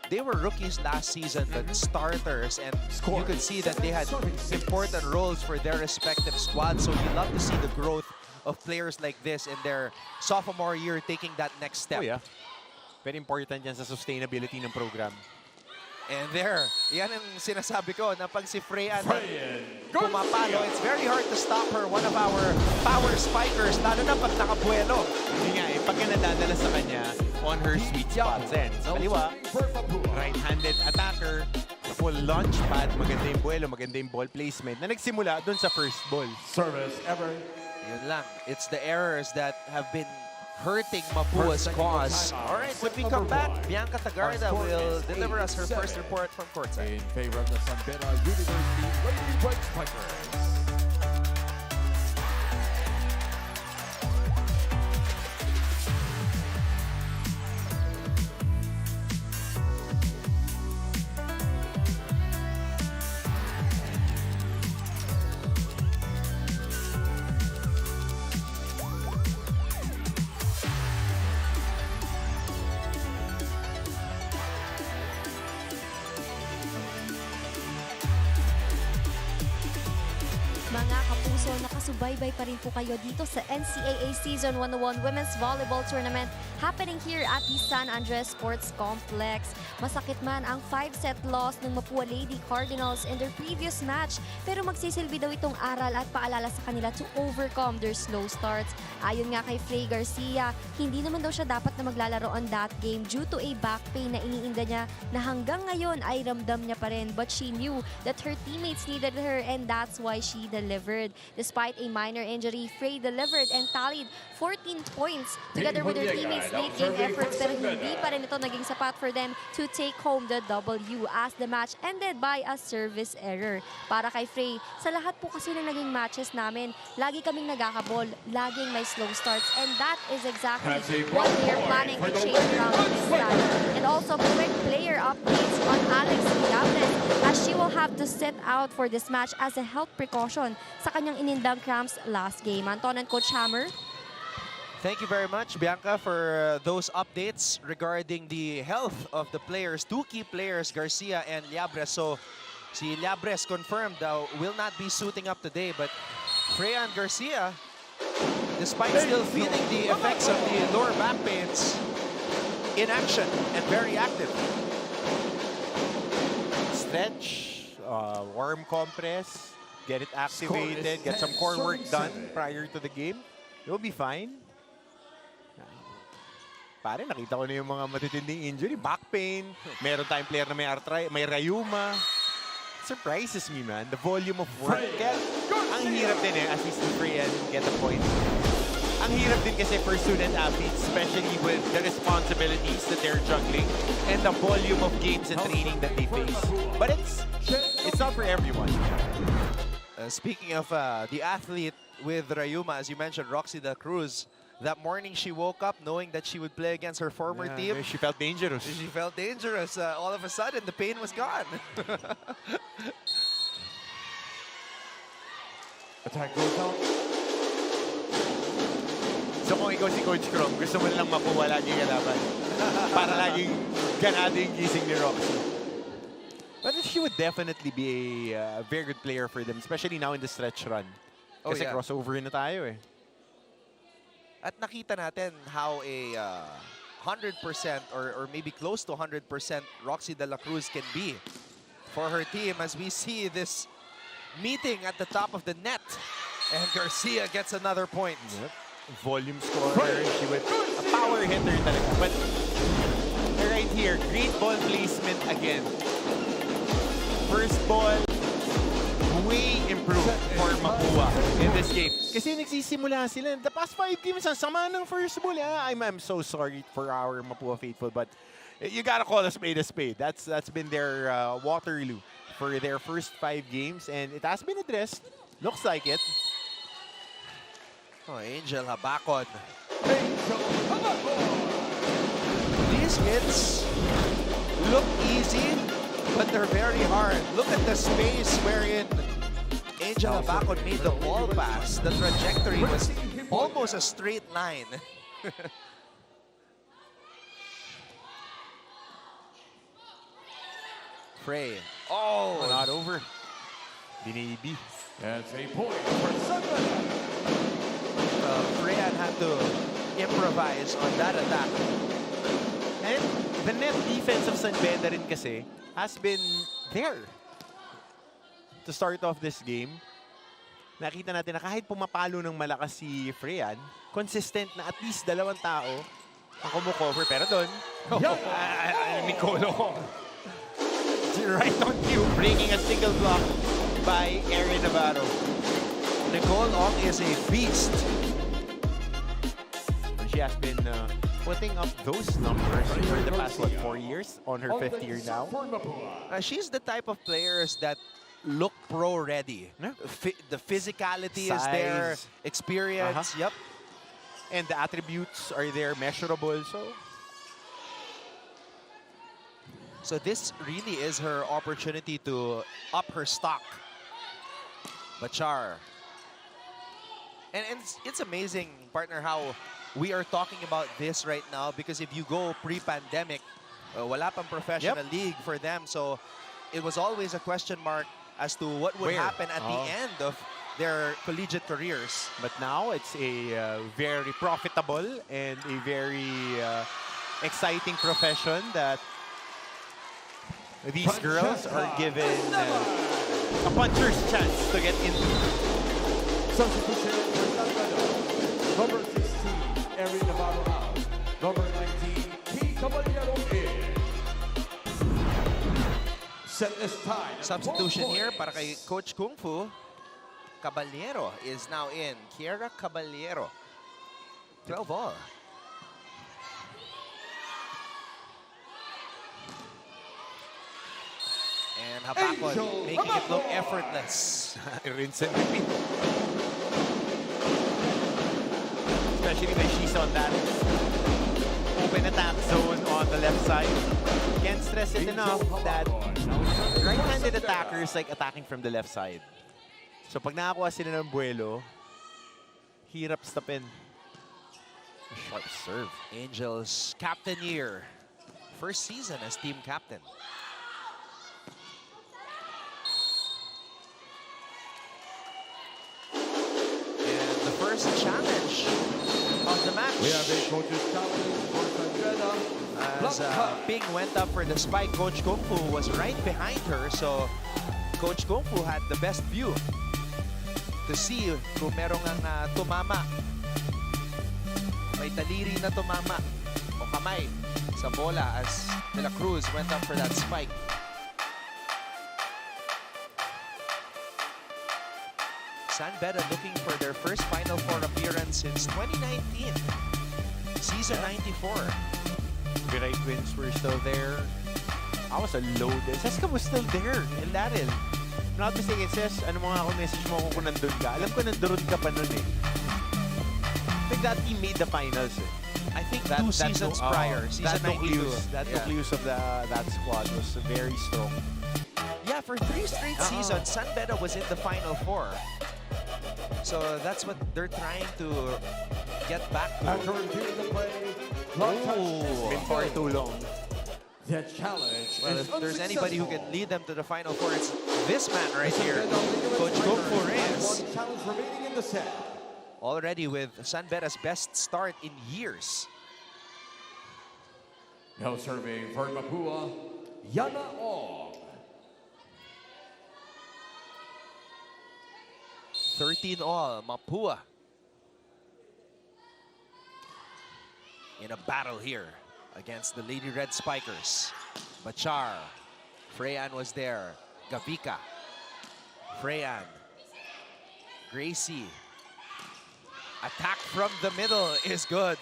they were rookies last season, but starters, and you could see that they had important roles for their respective squads. So you love to see the growth of players like this in their sophomore year taking that next step. Oh yeah. Very important yan sa sustainability ng program. And there, yan ang sinasabi ko na pag si Freyan pumapalo, it's very hard to stop her. One of our power spikers, lalo na pag nakabuelo. Hindi nga eh, pag nadadala sa kanya on her sweet spots. Sa kaliwa, right-handed attacker, full launch pad, maganda yung buelo, maganda yung ball placement na nagsimula dun sa first ball. Service ever. Yun lang. It's the errors that have been hurting Mapua's cause. All right, when we come back, Bianca Tagarda will deliver us her first report from courtside. In favor of the San Beda University Lady Red Spikers. Mga kapuso, nakasubaybay pa rin po kayo dito sa NCAA Season 101 Women's Volleyball Tournament happening here at the San Andres Sports Complex. Masakit man ang 5-set loss ng Mapúa Lady Cardinals in their previous match, pero magsisilbi daw itong aral at paalala sa kanila to overcome their slow starts. Ayon nga kay Frey Garcia, hindi naman daw siya dapat na maglalaro on that game due to a back pain na iniinda niya na hanggang ngayon ay ramdam niya pa rin, but she knew that her teammates needed her and that's why she delivered. Despite a minor injury, Frey delivered and tallied 14 points together with her teammates' late game efforts, pero hindi pa rin ito naging sapat for them to take home the W as the match ended by a service error. Para kay Frey, sa lahat po kasi ng naging matches namin, lagi kaming nagkakabol, laging may slow starts, and that is exactly what they are planning to change around this time. And also quick player updates on Alex Liabres as she will have to sit out for this match as a health precaution sa kanyang inindang cramps last game. Anton and Coach Hammer. Thank you very much, Bianca, for those updates regarding the health of the players. Two key players, Garcia and Liabres. So, si Liabres confirmed will not be suiting up today. But Freya and Garcia, despite still feeling the effects of the lower back pains, in action and very active. Stretch, warm compress, get it activated, get some core work done prior to the game. You'll be fine. Pare, nakita ko na yung mga matitinding injury. Back pain. Meron tayong player na may rayuma. Surprises me, man. The volume of work. Kaya, ang hirap din assistant Freya get the point. Ang hirap din kasi for student athletes, especially with the responsibilities that they're juggling and the volume of games and training that they face. But it's not for everyone. Speaking of the athlete with Rayuma, as you mentioned, Roxy De La Cruz, that morning she woke up knowing that she would play against her former team. She felt dangerous. She felt dangerous. All of a sudden, the pain was gone. Attack goes out. So kung ikaw si Coach Crom, gusto mo lang Mapúa lagi kalaban para laging ganado yung gising ni Roxy. But she would definitely be a very good player for them, especially now in the stretch run. Kasi crossover na tayo eh. At nakita natin how a 100% or maybe close to 100% Roxy De La Cruz can be for her team as we see this meeting at the top of the net. And Garcia gets another point. Yep. Volume scorer. She would a power hitter talaga. But right here, great ball placement again. First ball, way improved for Mapúa in this game. Kasi nagsisimula sila. The past 5 games, ang sama ng first ball. I'm so sorry for our Mapúa faithful, but you gotta call a spade a spade. That's been their Waterloo for their first 5 games, and it has been addressed. Looks like it. Oh, Angel Habacon. These hits look easy, but they're very hard. Look at the space wherein Angel Habacon made the ball pass. The trajectory was almost a straight line. Frey. Oh, not over. Benilde. That's a point for Sunday. Freyan had to improvise on that attack. And the net defense of San Beda rin kasi has been there to start off this game. Nakita natin na kahit pumapalo ng malakas si Freyan, consistent na at least 2 tao ang kumukover. Pero doon, Nicolo right on cue, breaking a single block by Erin Navarro. Nicole Ong is a beast. She has been putting up those numbers for the past, 4 years? On her 5th year now. She's the type of players that look pro-ready. The physicality is there, experience. Yep. And the attributes are there, measurable. So this really is her opportunity to up her stock. Bachar. And it's amazing, partner, how we are talking about this right now, because if you go pre-pandemic, wala pang professional league for them. So it was always a question mark as to what would happen at the end of their collegiate careers. But now it's a very profitable and a very exciting profession that these girls are given a puncher's chance to get into. Substitution for Salvador. Number 16, Erin Navarro out. Number 19, Key Caballero in. Set is tied. Substitution here para kay Coach Kung Fu. Caballero is now in. Kiera Caballero. 12 all. And Habacon making it look effortless. Rinse and repeat. Especially when she's on that open an attack zone on the left side. Can't stress it enough that right-handed attackers like attacking from the left side. So pag nakakuha sila ng buwelo, hirap stopin. A sharp serve. Angels captain year. First season as team captain. And the first challenge of the match. We have a coach's challenge for Beda. As Ping went up for the spike, Coach Kung Fu was right behind her. So Coach Kung Fu had the best view to see kung merong ang tumama. May taliri na tumama o kamay sa bola as De La Cruz went up for that spike. San Beda looking for their first Final Four appearance since 2019. Season 94. Viray Twins were still there. I was loaded. Seska was still there. El Daryl. Not mistaken, Ses, ano mga ako message mo kung nandun ka? Alam ko nandun ka pa nun eh. I think that team made the finals eh. I think that, 2 seasons prior, season 92. That nucleus of that squad was very strong. Yeah, for 3 straight seasons, San Beda was in the Final Four. So that's what they're trying to get back to. After reviewing the play, Been far too long. The challenge Well, is if there's anybody who can lead them to the Final Four, it's this man right here, unsuccessful. Coach Kung Fu Reyes. One challenge remaining in the set. Already with San Beda's best start in years. Now serving for Mapúa, Yana Ong. 13 all, Mapúa. In a battle here against the Lady Red Spikers. Bachar, Freyan was there, Gavika, Freyan, Gracie. Attack from the middle is good.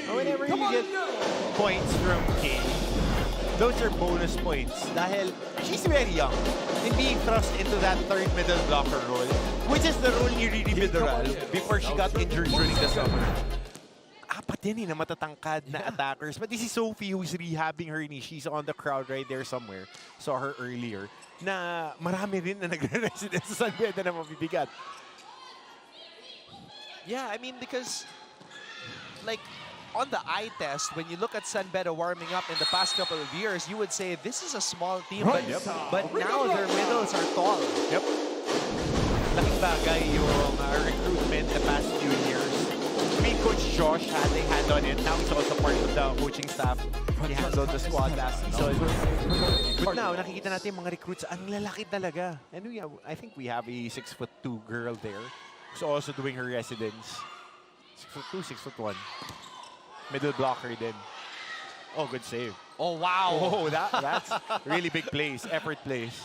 Whenever you get points from Kay, those are bonus points. Dahil she's very young and being thrust into that third middle blocker role, which is the role ni Riri Bidoral before she got injured during the summer. Apat yan na matatangkad na attackers. But this is Sophie who's rehabbing her knee. She's on the crowd right there somewhere. Saw her earlier. Na marami rin na nagre-resident sa San Beda na mabibigat. Yeah, I mean, because like on the eye test, when you look at San Beda warming up in the past couple of years, you would say this is a small team, but now their middles are tall. Yep. Laking bagay yung recruitment the past few years. I mean, Coach Josh had a hand on it. Now he's also part of the coaching staff. He handled the squad last season. But now, nakikita natin mga recruits, ang lalaki talaga. And I think we have a 6'2" girl there who's also doing her residence. 6'2", 6'1". Middle blocker din. Oh, good save. Oh, wow. Oh, that's really big plays, effort plays.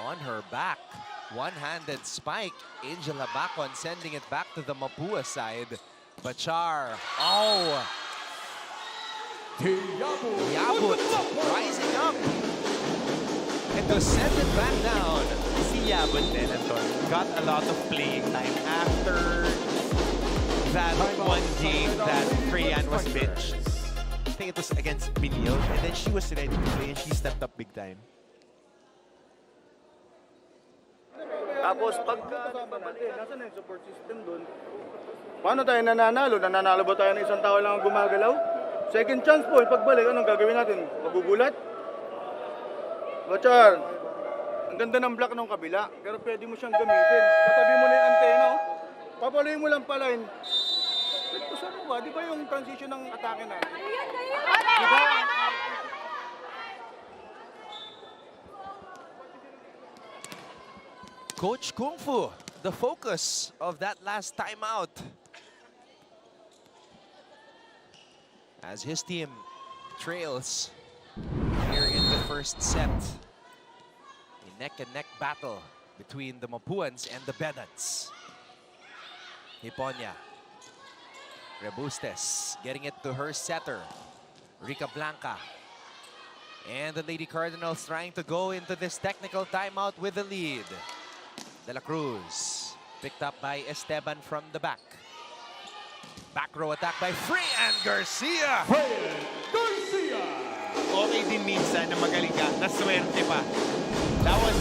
On her back, one-handed spike. Angel Habacon sending it back to the Mapúa side. Bachar. Oh! Yabut rising up. And to send it back down. Si Yabut din, Anton, got a lot of playing time after that one game that Freyan was benched. I think it was against Benilde, and then she was ready to play and she stepped up big time. Tapos pagka nasa na yung support system doon, paano tayo nananalo? Nananalo ba tayo ng isang tao lang ang gumagalaw? Second chance po, pagbalik, anong gagawin natin? Magugulat? Bachar, ang ganda ng block ng kabila, pero pwede mo siyang gamitin. Katabi mo na yung antena, oh. Papaloy mo lang pala yun. Ano ba? Di ba yung transition ng atake natin? Diba? Coach Kung Fu, the focus of that last timeout. As his team trails here in the first set. A neck-and-neck battle between the Mapuans and the Bedats. Hiponya. Rebustes getting it to her setter, Rica Blanca. And the Lady Cardinals trying to go into this technical timeout with the lead. De La Cruz picked up by Esteban from the back. Back row attack by Freyan Garcia. Garcia! Okay din minsan na magaling ka, naswerte pa. That was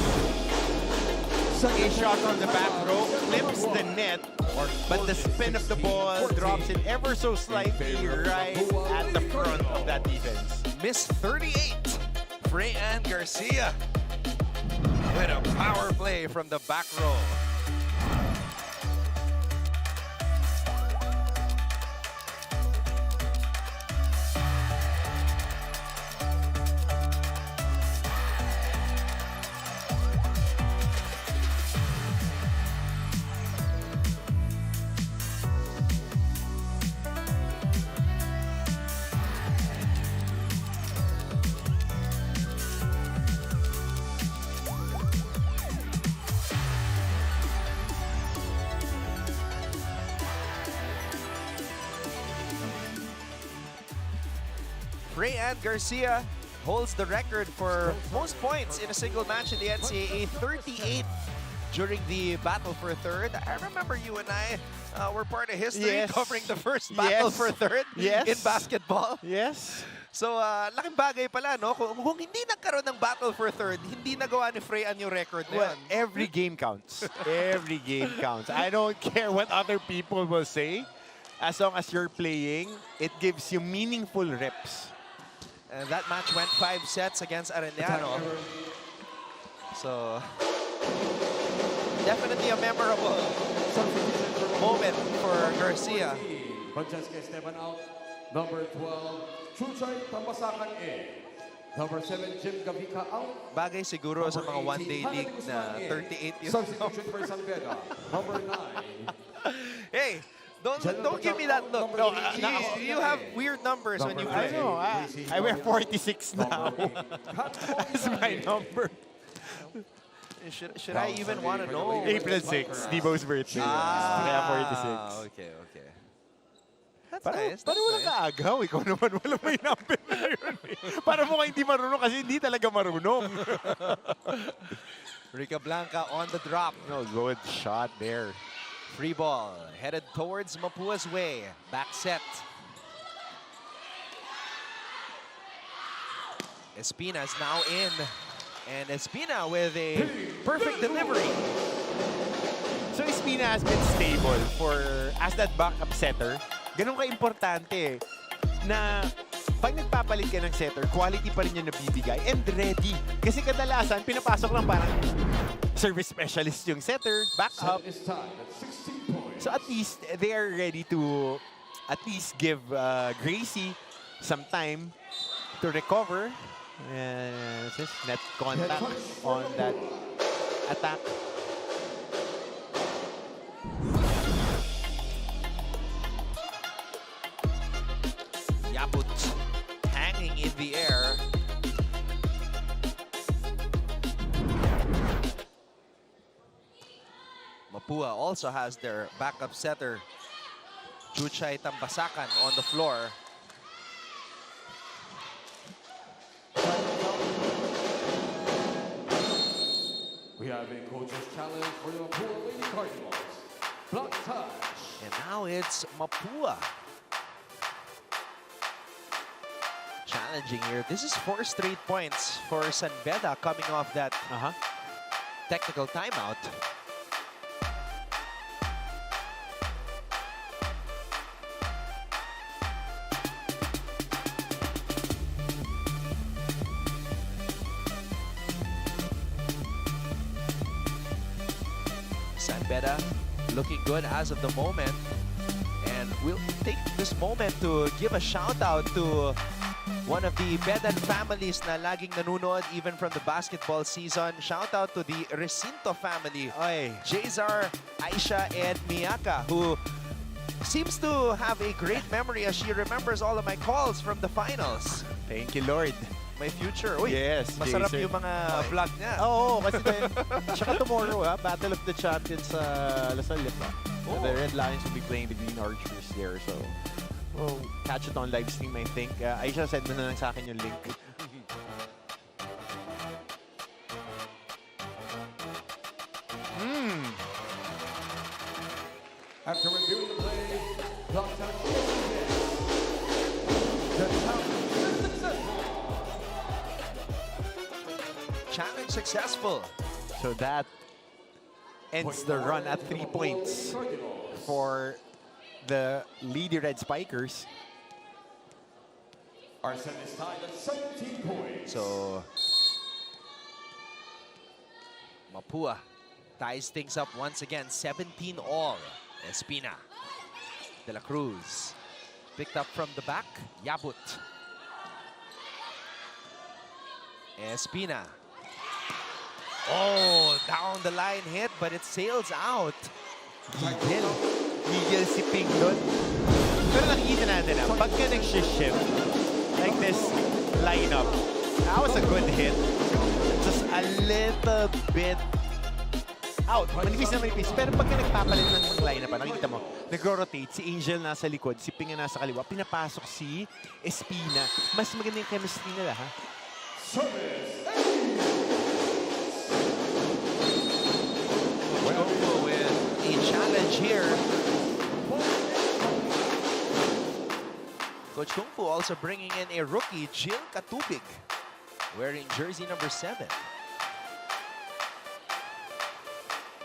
a shot from the back row, clips the net, but the spin of the ball drops it ever so slightly right at the front of that defense. Miss 38. Freyan Garcia with a power play from the back row. Freyan Garcia holds the record for most points in a single match in the NCAA, 38 during the battle for third. I remember you and I were part of history covering the first battle for third in basketball. Yes. So, laking bagay pala, no? Kung hindi nagkaroon ng battle for third, hindi nagawa ni Freyan yung record na Well, yun. every game counts. Every game counts. I don't care what other people will say. As long as you're playing, it gives you meaningful reps. And that match went 5 sets against Arellano. So, definitely a memorable moment for Garcia. Francesca Esteban out. Number 12, Chuchay Tambasakan A. Number 7, Jim Gavica out. Bagay siguro sa mga one-day league na 38 years old. Substitution for San Beda. Number 9. Hey! Don't give me that look. No, you have weird numbers when you play. I know. I wear 46 now. That's my number. Should I even want to know? April 6, Debo's birthday. Kaya 46. Okay. That's Parang nice. walang kaagaw. Ikaw naman walang may number na yun. Para mukhang hindi marunong kasi hindi talaga marunong. Rica Blanca on the drop. No, good shot there. Free ball headed towards Mapua's way. Back set. Espina is now in. And Espina with a perfect delivery. So Espina has been stable as that backup setter. Ganun ka-importante na pag nagpapalit ka ng setter, quality pa rin yung nabibigay and ready. Kasi kadalasan, pinapasok lang parang service specialist yung setter, backup. So at least they are ready to at least give Gracie some time to recover. Just net contact on that attack. Yaput hanging in the air. Mapua also has their backup setter, Chuchay Tambasakan, on the floor. We have a coach's challenge for the Mapúa Lady Cardinals. Block touch. And now it's Mapua challenging here. This is 4 straight points for San Beda coming off that technical timeout. San Beda looking good as of the moment. And we'll take this moment to give a shout out to one of the Bedan families na laging nanonood even from the basketball season. Shout out to the Recinto family. Jazar, Aisha, and Miyaka, who seems to have a great memory as she remembers all of my calls from the finals. Thank you, Lord. My future. Uy, yes, masarap Jason. yung mga vlog niya. Oo, kasi tsaka tomorrow, Battle of the Champions sa Lasal, pa. The Red Lions will be playing the Green Archers there, so we'll catch it on live stream, I think. Aisha, send mo na lang sa akin yung link. After reviewing the play, The challenge is successful. Challenge successful. So that ends the run at 3 points for the Lady Red Spikers. Our set is tied at 17 points. So, Mapúa ties things up once again, 17 all. Espina, De La Cruz, picked up from the back, Yabut. Espina. Oh, down the line hit, but it sails out. Miguel si Ping doon. Pero nakikita natin na, pagka nag-shift like this lineup, that was a good hit. Just a little bit out. Manipis na manipis. Pero pagka nagpapalit ng lineup, nakikita mo, nag-rotate, si Angel nasa likod, si Ping na nasa kaliwa, pinapasok si Espina. Mas maganda yung chemistry nila, ha? Service. With a challenge here. Coach Kung Fu also bringing in a rookie, Jill Katubig, wearing jersey number 7.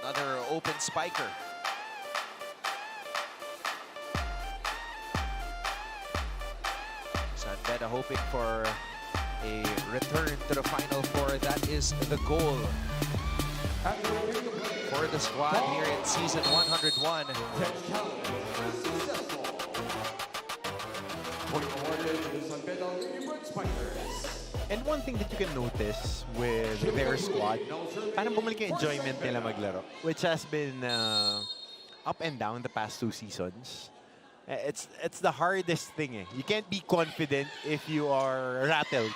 Another open spiker. San Beda hoping for a return to the Final Four. That is the goal for the squad here in season 101. And one thing that you can notice with their squad, parang bumalik yung enjoyment nila maglaro, which has been up and down the past 2 seasons. It's the hardest thing. You can't be confident if you are rattled.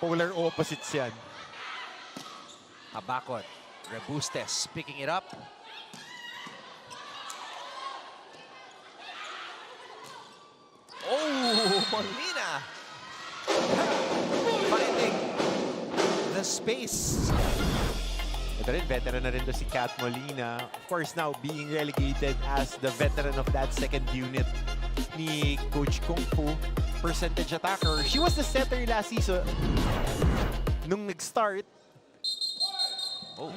Polar opposites yan. Habakot, Rebustes picking it up. Oh, Molina finding the space. Ito rin, veteran na rin to si Kat Molina. Of course, now being relegated as the veteran of that second unit ni Coach Kung Fu. Percentage attacker. She was the setter last season. Nung nag-start, oh.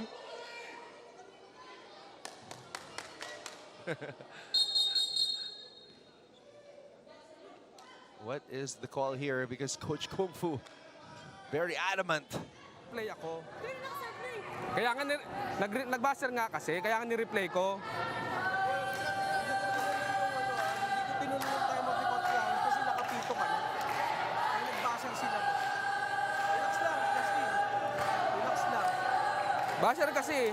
What is the call here? Because Coach Kung Fu very adamant. Play ako. Kaya nga nag-buzzer nga kasi, kaya nga ni-replay ko. Tinulungan tayo mag-record yan kasi nakapito ka na. Ay, nagbasang sila. Relax lang, Justin. Relax lang. Buzzer kasi.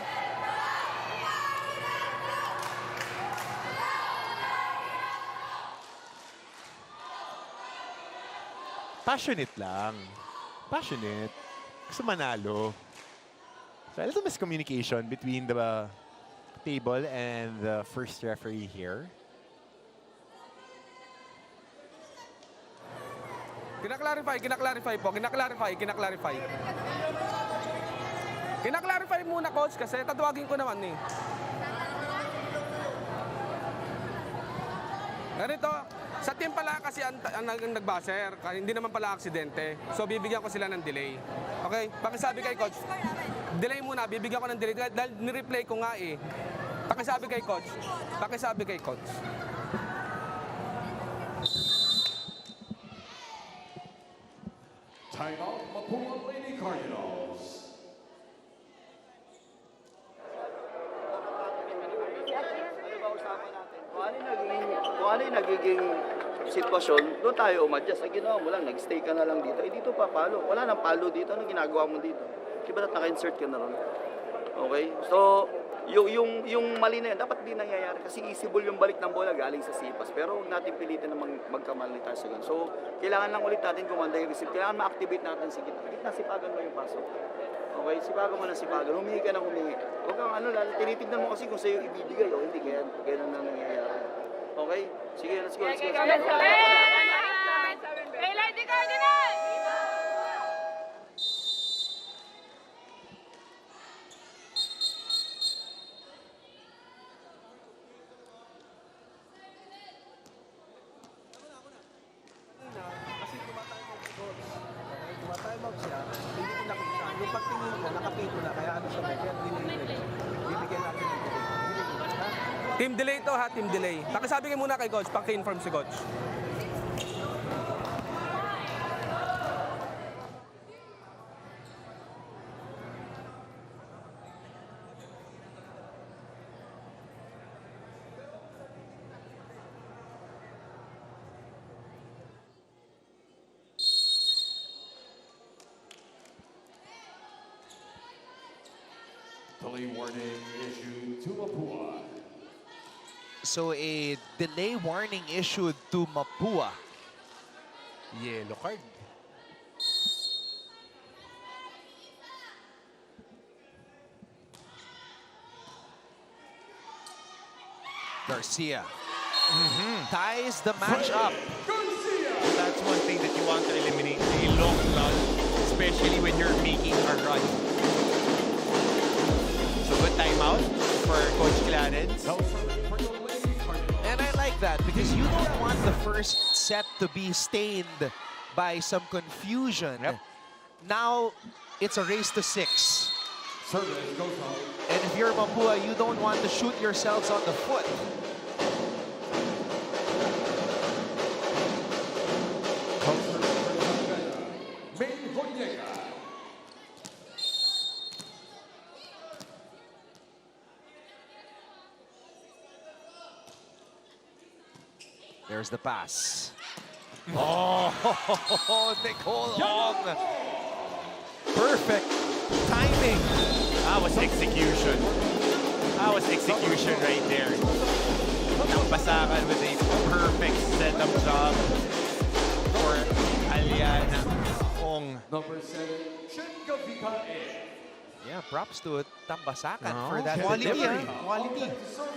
passionate lang. Passionate. Gusto manalo. So a little miscommunication between the table and the first referee here. Kinaklarify po. Kinaklarify muna, coach, kasi tatawagin ko naman eh. Ganito, sa team pala kasi ang nag-buzzer, hindi naman pala aksidente. So bibigyan ko sila ng delay. Okay? Pakisabi kay coach. Delay muna, bibigyan ko ng delay dahil ni-replay ko nga eh. Pakisabi kay coach. Time out, Mapúa Lady Cardinals. Kung ano yung nagiging sitwasyon, doon tayo umadjust. Ay, ginawa mo lang, nag-stay ka na lang dito. Eh, dito pa palo. Wala nang palo dito. Ano ginagawa mo dito? Di ba naka-insert ka na ron? Okay? So, yung mali na yan, dapat di nangyayari. Kasi easy-ball yung balik ng bola galing sa sipas. Pero huwag natin pilitin na magkamali tayo sa ganun. So, kailangan lang ulit natin kumanda yung receive. Kailangan ma-activate natin si gitna. Gitna, sipagan mo yung pasok. Okay? Sipagan mo na sipagan. Humingi ka na humingi. Huwag kang tinitignan mo kasi kung sa'yo ibibigay o hindi. Kaya ganun na nangyayari. Okay? Sige, let's go. Lady Cardinal! Team delay to ha, team delay. Pakisabi kayo muna kay coach, paki-inform si coach. Delay warning issued to Mapúa. So a delay warning issued to Mapúa. Yellow card. Garcia ties the match up. That's one thing that you want to eliminate, a long run, especially when you're making a run. So good timeout for Coach Clarence. And I like that because you don't want the first set to be stained by some confusion. Now it's a race to 6. Service goes home. And if you're Mapúa, you don't want to shoot yourselves on the foot. There's the pass. Oh, Nicole Ong. Perfect timing. That was execution. That was execution right there. Napasakan with a perfect setup job for Aliana Ong. Number 7, Chinka. Yeah, props to Tambasakan for that quality, delivery. quality.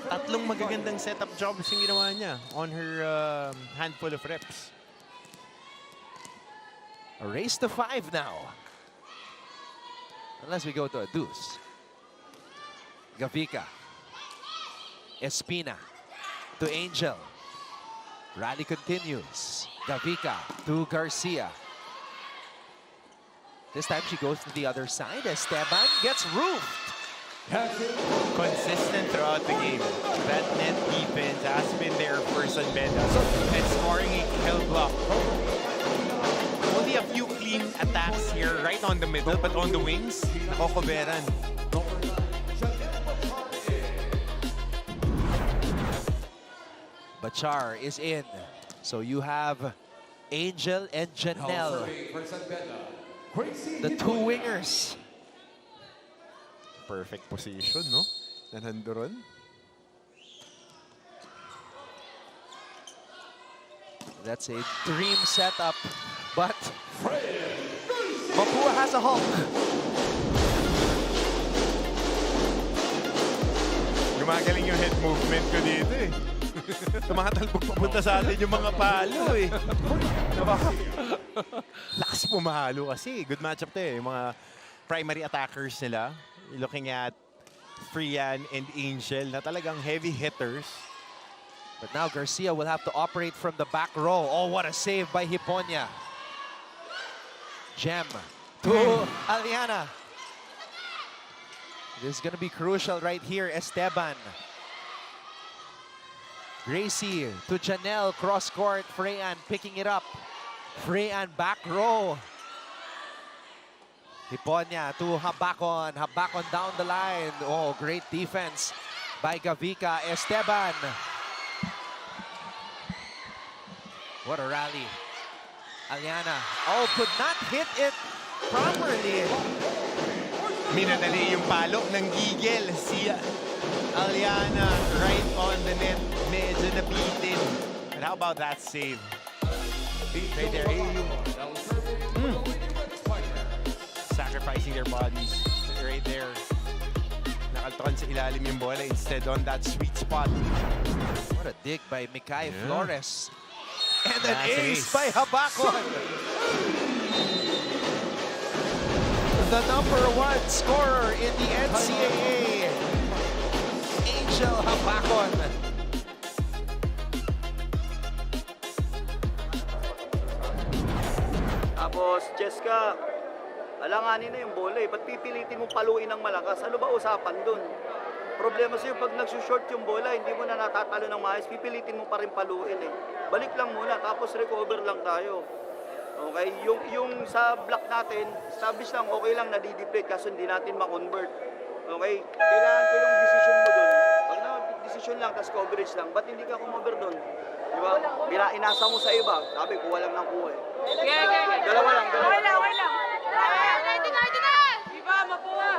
Tatlong magagandang setup jobs yung ginawa niya on her handful of reps. A race to 5 now. Unless we go to a deuce. Gavica. Espina to Angel. Rally continues. Gavica to Garcia. This time she goes to the other side. Esteban gets roofed. Consistent throughout the game. That net defense has been there for San Beda. And scoring a kill block. Only a few clean attacks here, right on the middle, but on the wings, nakokoberan. Bachar is in. So you have Angel and Janelle. The two wingers. Perfect position, no? Nanandoron. That's a dream setup, but Mapúa has a Hulk. Gumagaling yung head movement ko dito eh. Tumatalbog papunta sa atin yung mga palo eh. Lakas pumahalo kasi. Good matchup to eh. Yung mga primary attackers nila. Looking at Frian and Angel na talagang heavy hitters. But now Garcia will have to operate from the back row. Oh, what a save by Hiponia. Gem to Aliana. This is going to be crucial right here, Esteban. Gracie to Janelle, cross court. Freyan picking it up. Freyan back row. Hiponia to Habakon. Habakon down the line. Oh, great defense by Gavica. Esteban. What a rally. Aliana. Oh, could not hit it properly. Minadali yung palo ng gigil. Si Aliana right on the net. Medyo nabitin. And how about that save? Right there. Sacrificing their bodies. Right there. Nakaltokan sa ilalim yung bola instead on that sweet spot. What a dig by Mikay Flores. And an ace by Habakon. The #1 scorer in the NCAA. Angel Habakon. Tapos, Jessica, alanganin na yung bola eh. Ba't pipilitin mo paluin ng malakas? Ano ba usapan dun? problema sa'yo, pag nagsushort yung bola, hindi mo na natatalo ng maayos, pipilitin mo pa rin paluin eh. Balik lang muna, tapos recover lang tayo. Okay, yung sa block natin, establish lang, okay lang, nadi-deflate kasi hindi natin ma-convert. Okay, kailangan ko yung decision mo doon. Pag decision lang, tas coverage lang, ba't hindi ka kumover doon? Di ba? Inasa mo sa iba, sabi ko walang nakuha eh. Dalawa lang. Okay lang. Ready na! Diba, Mapúa?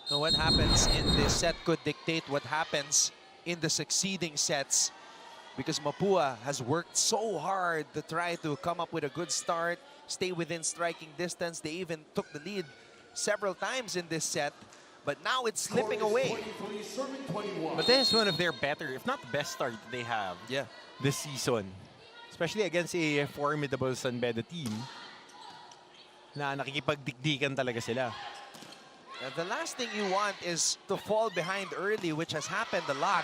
So what happens in this set could dictate what happens in the succeeding sets, because Mapúa has worked so hard to try to come up with a good start, stay within striking distance. They even took the lead several times in this set, but now it's slipping away. But this is one of their better, if not the best start they have this season. Especially against a formidable San Beda team na nakikipagdikdikan talaga sila. The last thing you want is to fall behind early, which has happened a lot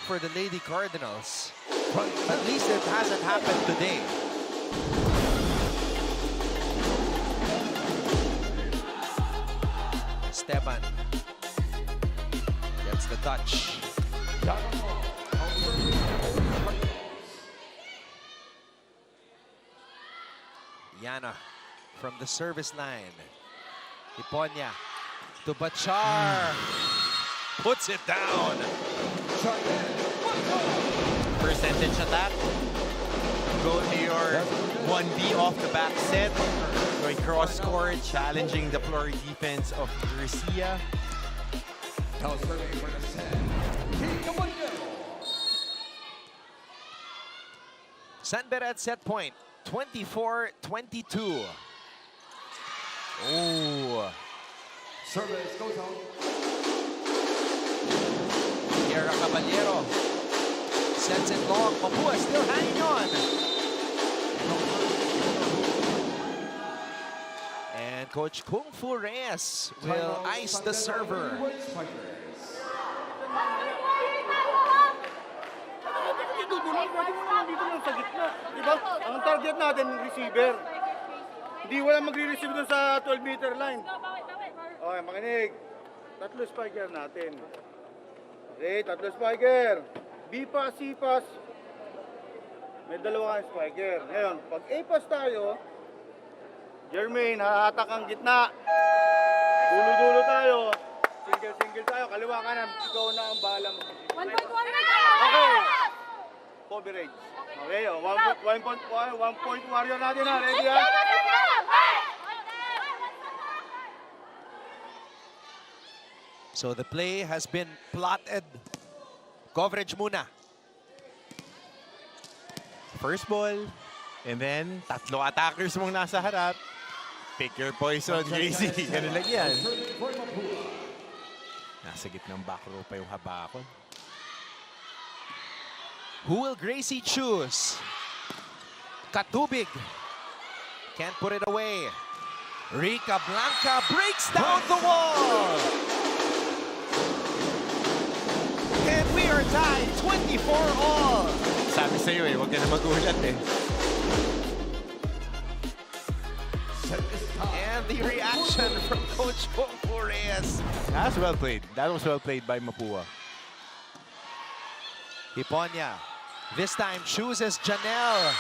for the Lady Cardinals. At least it hasn't happened today. Esteban gets the touch. Yana from the service line. Hiponya to Bachar. Puts it down. Percentage attack. Go to your 1B off the back set. Going cross court, challenging the floor defense of Garcia. San Beda at set point. 24-22. Oh. Service goes out. Sierra Caballero sets it long. Mapúa still hanging on. And Coach Kung Fu Reyes will ice the server. Diba? Ang target natin, receiver. Hindi wala magre-receive doon sa 12-meter line. Okay, makinig. Tatlo spiker natin. Okay, tatlo spiker. B-pass, C-pass. May dalawa kang spiker. Ngayon, pag A-pass tayo, Jermaine, hahatak ang gitna. Dulo-dulo tayo. Single-single tayo. Kaliwa kanan. Ikaw na ang bahala mo. 1.1 Okay. Coverage. Okay, 1 point warrior natin ha. Ready ha? So the play has been plotted. Coverage muna. First ball. And then, tatlo attackers mong nasa harap. Pick your poison, Gracie. Ganun lang yan. Nasa gitnang back row pa yung habakon. Who will Gracie choose? Katubig. Can't put it away. Rica Blanca breaks down the wall. And we are tied 24-all. Sabi sa'yo huwag ka na magulat And the reaction from Coach Kung Fu Reyes. That was well played. That was well played by Mapúa. Hiponya this time chooses Janelle.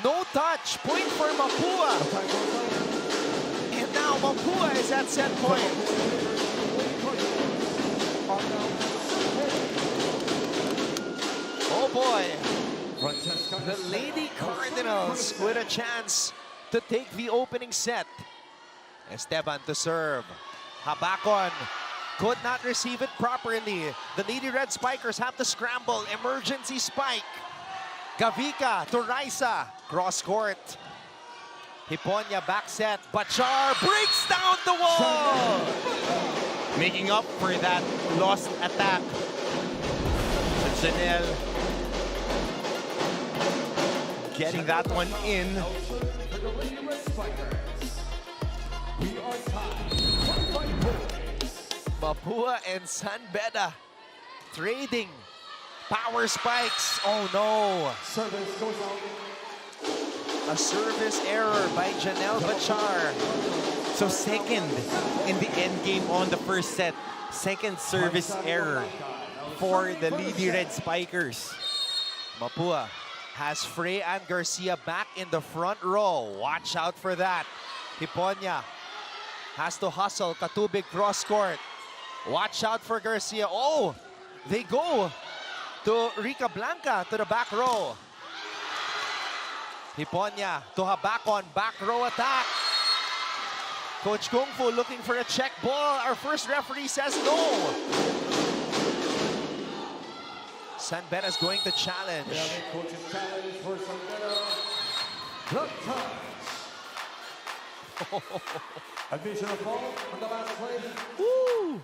No touch. Point for Mapúa. And now Mapúa is at set point. Oh boy. The Lady Cardinals with a chance to take the opening set. Esteban to serve. Habakon could not receive it properly. The Lady Red Spikers have to scramble. Emergency spike. Gavika to Raisa. Cross court. Hiponya back set. Bachar breaks down the wall. Making up for that lost attack. Janelle getting that one in. Mapúa and San Beda trading power spikes. Oh no. Service goes out. A service error by Janelle Bachar. So second in the end game on the first set. Second service error for the Lady Red Spikers. Mapúa has Frey and Garcia back in the front row. Watch out for that. Hiponya has to hustle. Katubig cross court. Watch out for Garcia. Oh, they go to Rica Blanca to the back row. Hiponya to Habakon, back row attack. Coach Kung Fu looking for a check ball. Our first referee says no. San Beda is going to challenge. Additional ball on the last play. Woo!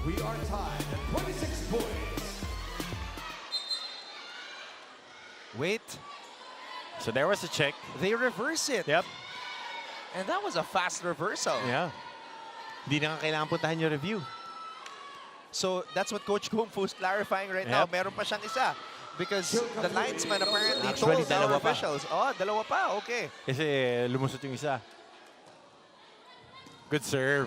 We are tied at 26 points. Wait. So there was a check. They reverse it. Yep. And that was a fast reversal. Yeah. Hindi na kailangan puntahan yung review. So that's what Coach Kung Fu is clarifying right now. Meron pa siyang isa. Because the linesman apparently Actually, told our dalawa pa. officials. Oh, dalawa pa. Okay. Kasi lumusot yung isa. Good serve.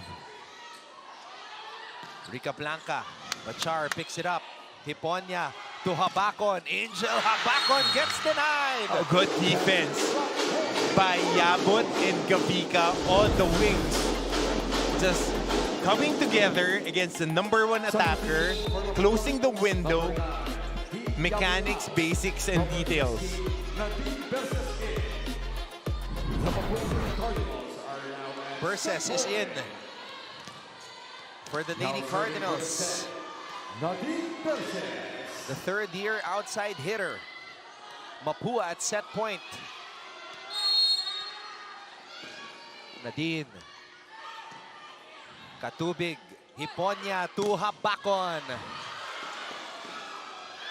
Rica Blanca. Machar picks it up. Hiponya to Habakon. Angel Habakon gets denied. A good defense by Yabot and Gavika on the wings. Just coming together against the #1 attacker, closing the window, mechanics, basics, and details. Verses is in for the Lady Cardinals. The third-year outside hitter. Mapúa at set point. Nadine. Katubig. Hiponya to Habakon.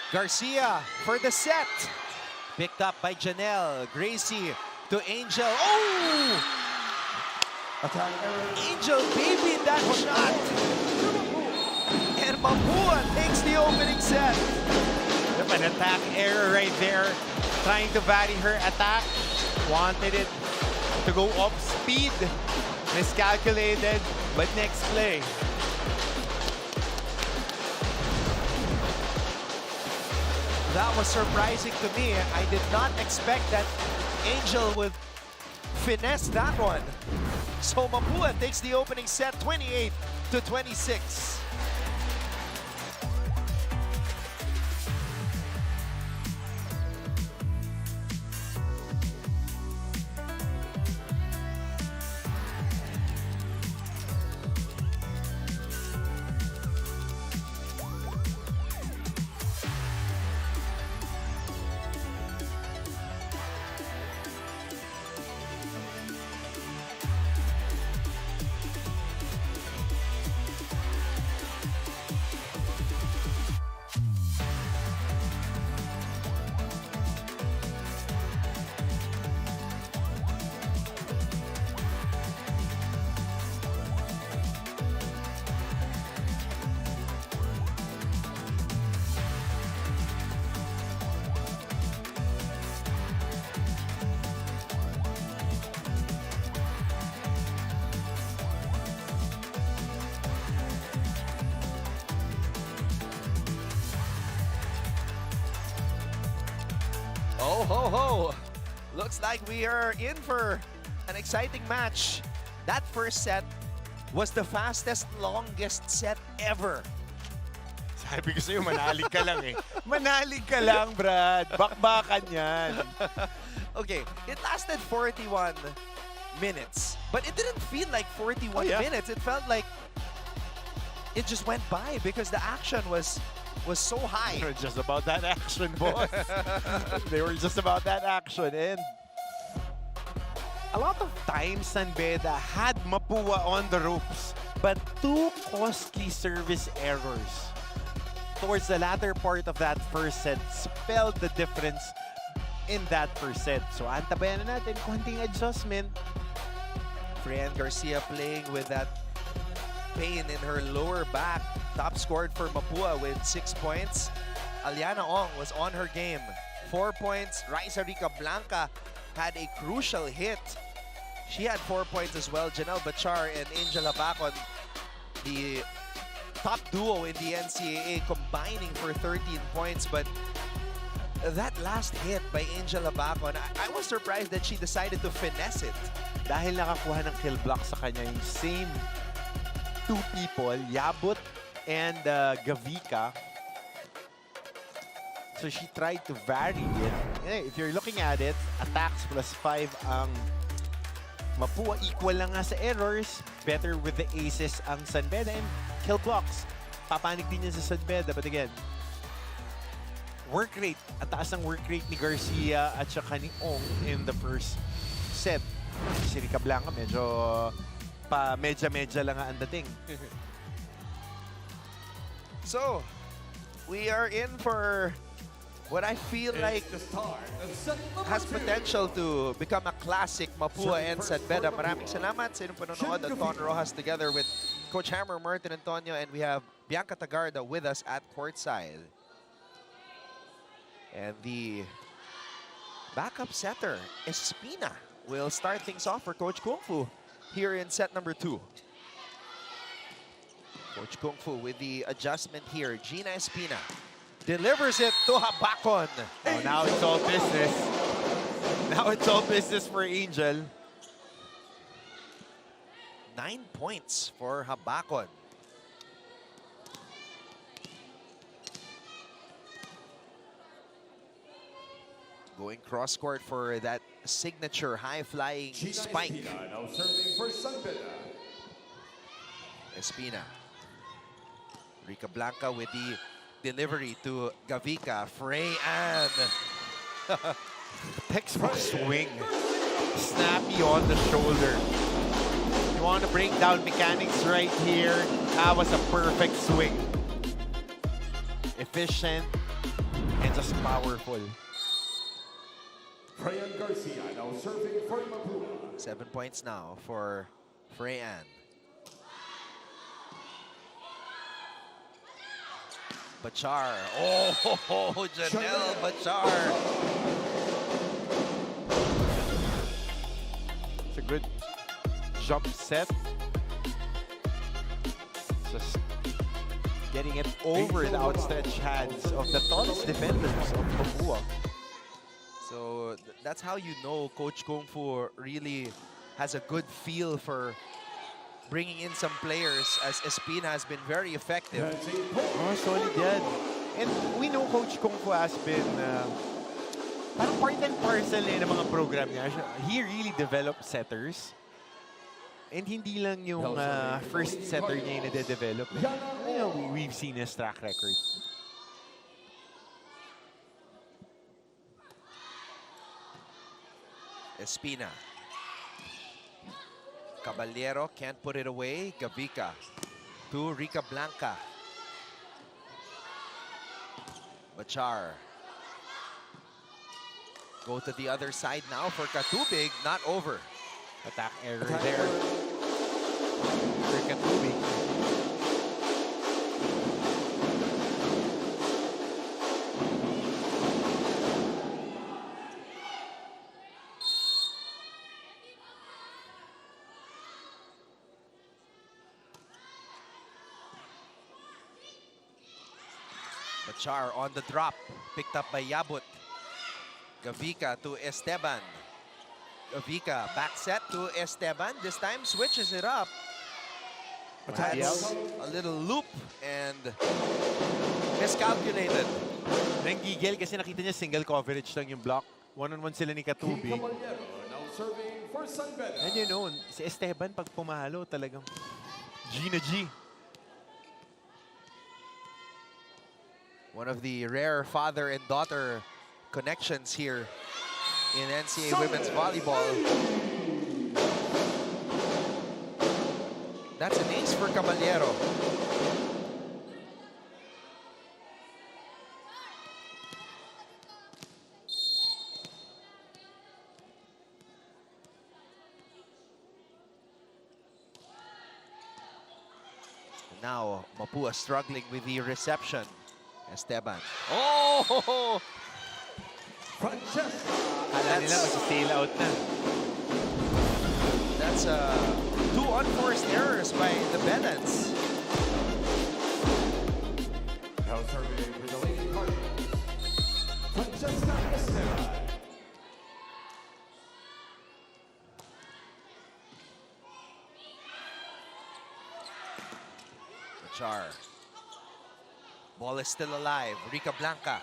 Garcia for the set. Picked up by Janelle. Gracie to Angel. Oh! Angel baby that shot. And Mapúa takes the opening set. An attack error right there. Trying to vary her attack. Wanted it to go off speed. Miscalculated. But next play. That was surprising to me. I did not expect that Angel would finesse that one. So Mapúa takes the opening set 28-26. Oh, ho, ho. Looks like we are in for an exciting match. That first set was the fastest, longest set ever. Sabi ko sa'yo, manalig ka lang eh. Manalig ka lang, Brad. Bakbakan yan. Okay, it lasted 41 minutes. But it didn't feel like 41 minutes. It felt like it just went by because the action was so high. They were just about that action, boss. They were just about that action. And a lot of times, San Beda had Mapúa on the ropes, but two costly service errors towards the latter part of that first set spelled the difference in that first set. So, antabayan na natin, konting adjustment. Fran Garcia playing with that pain in her lower back. Top scored for Mapúa with 6 points. Aliana Ong was on her game. 4 points. Raisa Rica Blanca had a crucial hit. She had 4 points as well. Janelle Bachar and Angel Habacon, the top duo in the NCAA, combining for 13 points. But that last hit by Angel Habacon, I was surprised that she decided to finesse it. Dahil nakakuha ng kill block sa kanya yung same two people, Yabut and Gavika. So she tried to vary it. If you're looking at it, attacks +5 ang Mapúa. Equal lang nga sa errors. Better with the aces ang San Beda, and kill blocks. Papanig din yan sa San Beda. But again, work rate. Ang taas ng work rate ni Garcia at saka ni Ong in the first set. Si Rica Blanca medyo medya-medya lang ang dating. So, we are in for what I feel like has potential to become a classic Mapúa and San Beda. Maraming salamat sa inyong panonood. Anton Rojas together with Coach Hammer, Martin Antonio, and we have Bianca Tagarda with us at courtside. And the backup setter, Espina, will start things off for Coach Kung Fu here in set number 2. Coach Kung Fu with the adjustment here. Gina Espina delivers it to Habacon. Oh, now it's all business. Now it's all business for Angel. 9 points for Habacon. Going cross-court for that signature high-flying spike. Espina now serving for San Beda. Espina. Rica Blanca with the delivery to Gavika. Frey Ann. Textbook swing. Snappy on the shoulder. You want to break down mechanics right here. That was a perfect swing. Efficient and just powerful. Freyan Garcia now serving for Mapúa. 7 points now for Frey Ann. Bachar. Oh, Janelle Bachar. It's a good jump set. Just getting it over the outstretched hands of the tallest defenders of Mapúa. So that's how you know Coach Kung Fu really has a good feel for bringing in some players, as Espina has been very effective. Oh, solid yan. And we know Coach Kung Fu has been parang part and parcel ng mga program niya. He really developed setters. And hindi lang yung first setter niya yung nade-develop. You know, we've seen his track record. Espina. Caballero can't put it away. Gavika to Rica Blanca. Bachar. Go to the other side now for Katubig. Not over. Attack error there for Katubig. Bachar on the drop, picked up by Yabut. Gavika to Esteban. Gavika back set to Esteban. This time switches it up. That's a little loop and miscalculated. Nanggigil kasi nakita niya single coverage lang yung block. One-on-one sila ni Katubig. Now serving for San Beda. And you know, si Esteban pag pumahalo talagang G na G. One of the rare father and daughter connections here in NCAA women's volleyball. That's an ace for Caballero. Now, Mapúa struggling with the reception. Esteban. Oh! Kala nila mag-sail out na. That's two unforced errors by the Bedans. Now serving for the Lady Cardinals, Francesca Estera. Bachar. Ball is still alive. Rica Blanca.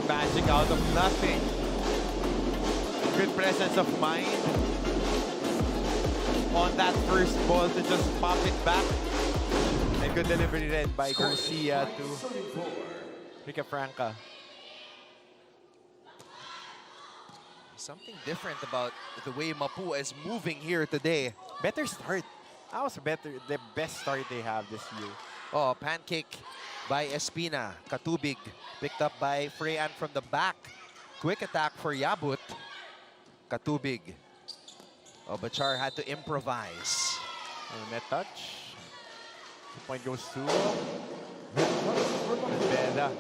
Magic out of nothing. Good presence of mind on that first ball to just pop it back. And good delivery then by Garcia to Rica Franca. Something different about the way Mapúa is moving here today. Better start. That was the best start they have this year. Oh, pancake by Espina. Katubig picked up by Freyan from the back. Quick attack for Yabut. Katubig. Oh, Bachar had to improvise. Net touch. The point goes to Beda.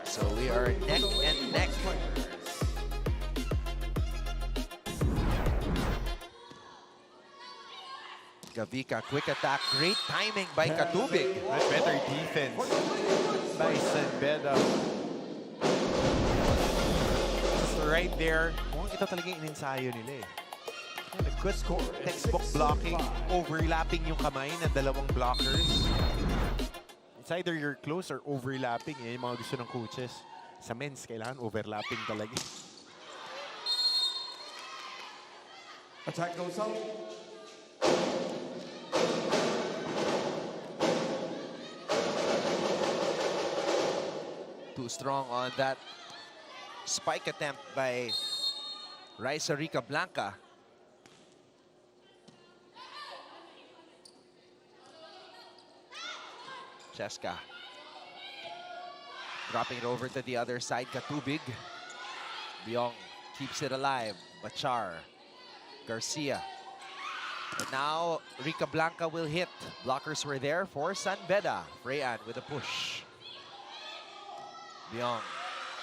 So we are neck and neck. Gavika, quick attack. Great timing by Katubig. Better defense by San Beda. Right there. Ito talaga yung in-ensayo nila eh. Good score. Textbook blocking. Overlapping yung kamay ng dalawang blockers. It's either you're close or overlapping. Yan yung mga gusto ng coaches. Sa men's, kailangan overlapping talaga. Attack goes out. Too strong on that spike attempt by Raisa Rica Blanca. Cheska. Dropping it over to the other side, Katubig. Byong keeps it alive. Bachar. Garcia. And now Rica Blanca will hit. Blockers were there for San Beda. Freyan with a push. Byong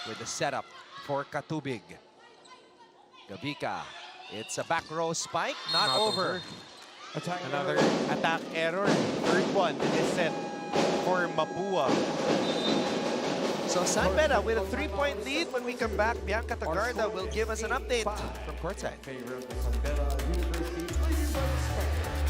with the setup for Katubig. Gavika. It's a back row spike, not over. Another attack error. Third one in this set for Mapúa. So San Beda with a 3-point lead. When we come back, Bianca Tagarda will give us an update from courtside. Favor of the San Beda University Lady Red Spikers.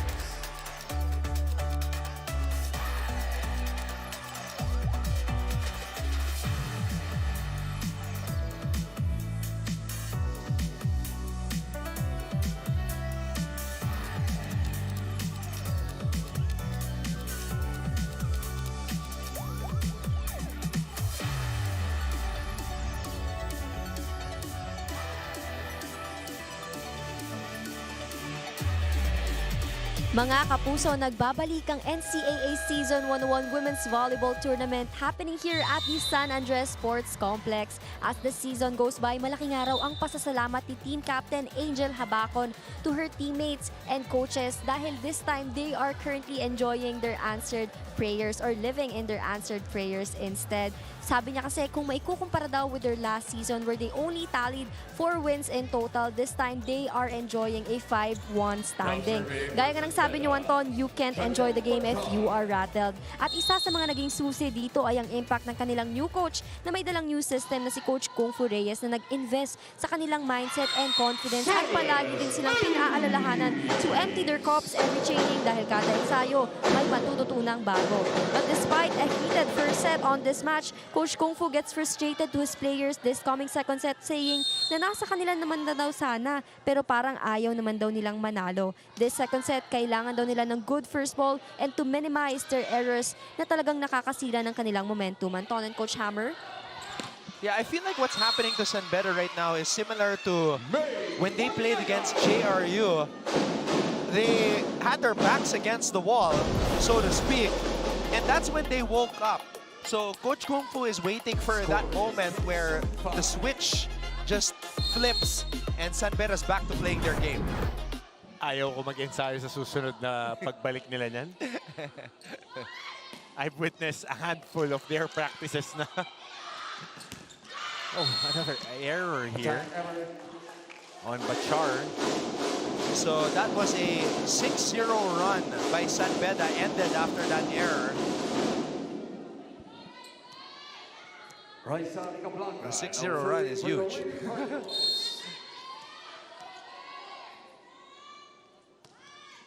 Mga kapuso, nagbabalik ang NCAA Season 101 Women's Volleyball Tournament happening here at the San Andres Sports Complex. As the season goes by, malaking araw ang pasasalamat ni Team Captain Angel Habacon to her teammates and coaches dahil this time they are currently enjoying their answered prayers or living in their answered prayers instead. Sabi niya kasi kung maikukumpara daw with their last season where they only tallied 4 wins in total, this time they are enjoying a 5-1 standing. Gaya nga ng sabi niyo, Anton, you can't enjoy the game if you are rattled. At isa sa mga naging susi dito ay ang impact ng kanilang new coach na may dalang new system na si Coach Kung Fu Reyes na nag-invest sa kanilang mindset and confidence at palagi din silang pinaalalahanan to empty their cups every training dahil kada ensayo may matututunang bago. But despite a heated first set on this match, Coach Kung Fu gets frustrated to his players this coming second set saying na nasa kanila naman na daw sana pero parang ayaw naman daw nilang manalo. This second set, kailangan daw nila ng good first ball and to minimize their errors na talagang nakakasira ng kanilang momentum. Anton and Coach Hammer? Yeah, I feel like what's happening to San Beda right now is similar to when they played against JRU. They had their backs against the wall, so to speak, and that's when they woke up. So Coach Kung Fu is waiting for that moment where the switch just flips and San Beda's back to playing their game. Ayaw ko mag-ensayo sa susunod na pagbalik nila niyan. I've witnessed a handful of their practices na. Oh, another error here on Bachar. So that was a 6-0 run by San Beda, ended after that error. A 6-0 run is huge.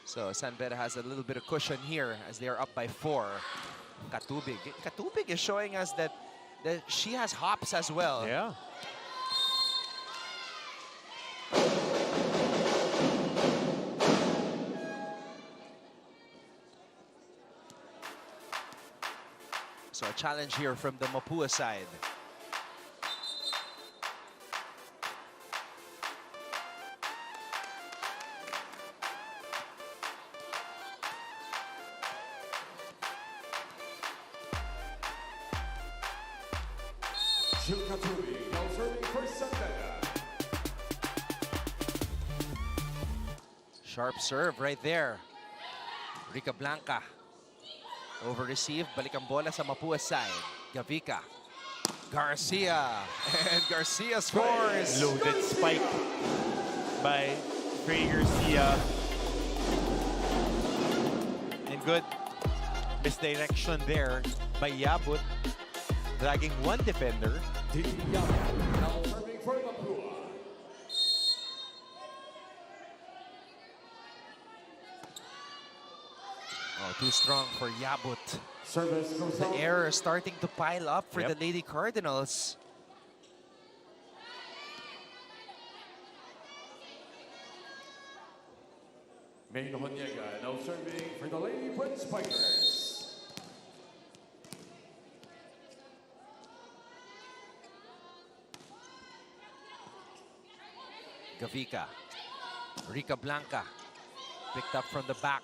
So San Beda has a little bit of cushion here as they are up by 4. Katubig. Katubig is showing us that she has hops as well. Yeah. So a challenge here from the Mapúa side. Sharp serve right there. Rica Blanca. Over receive, balik ang bola sa Mapúa side. Gavica. Garcia. And Garcia scores. Loaded spike by Frey Garcia. And good misdirection there by Yabut, dragging one defender. Oh, too strong for Yabut. The error starting to pile up for the Lady Cardinals. Main Honyega now serving for the Lady Prince Spikers. Gavica. Rica Blanca. Picked up from the back.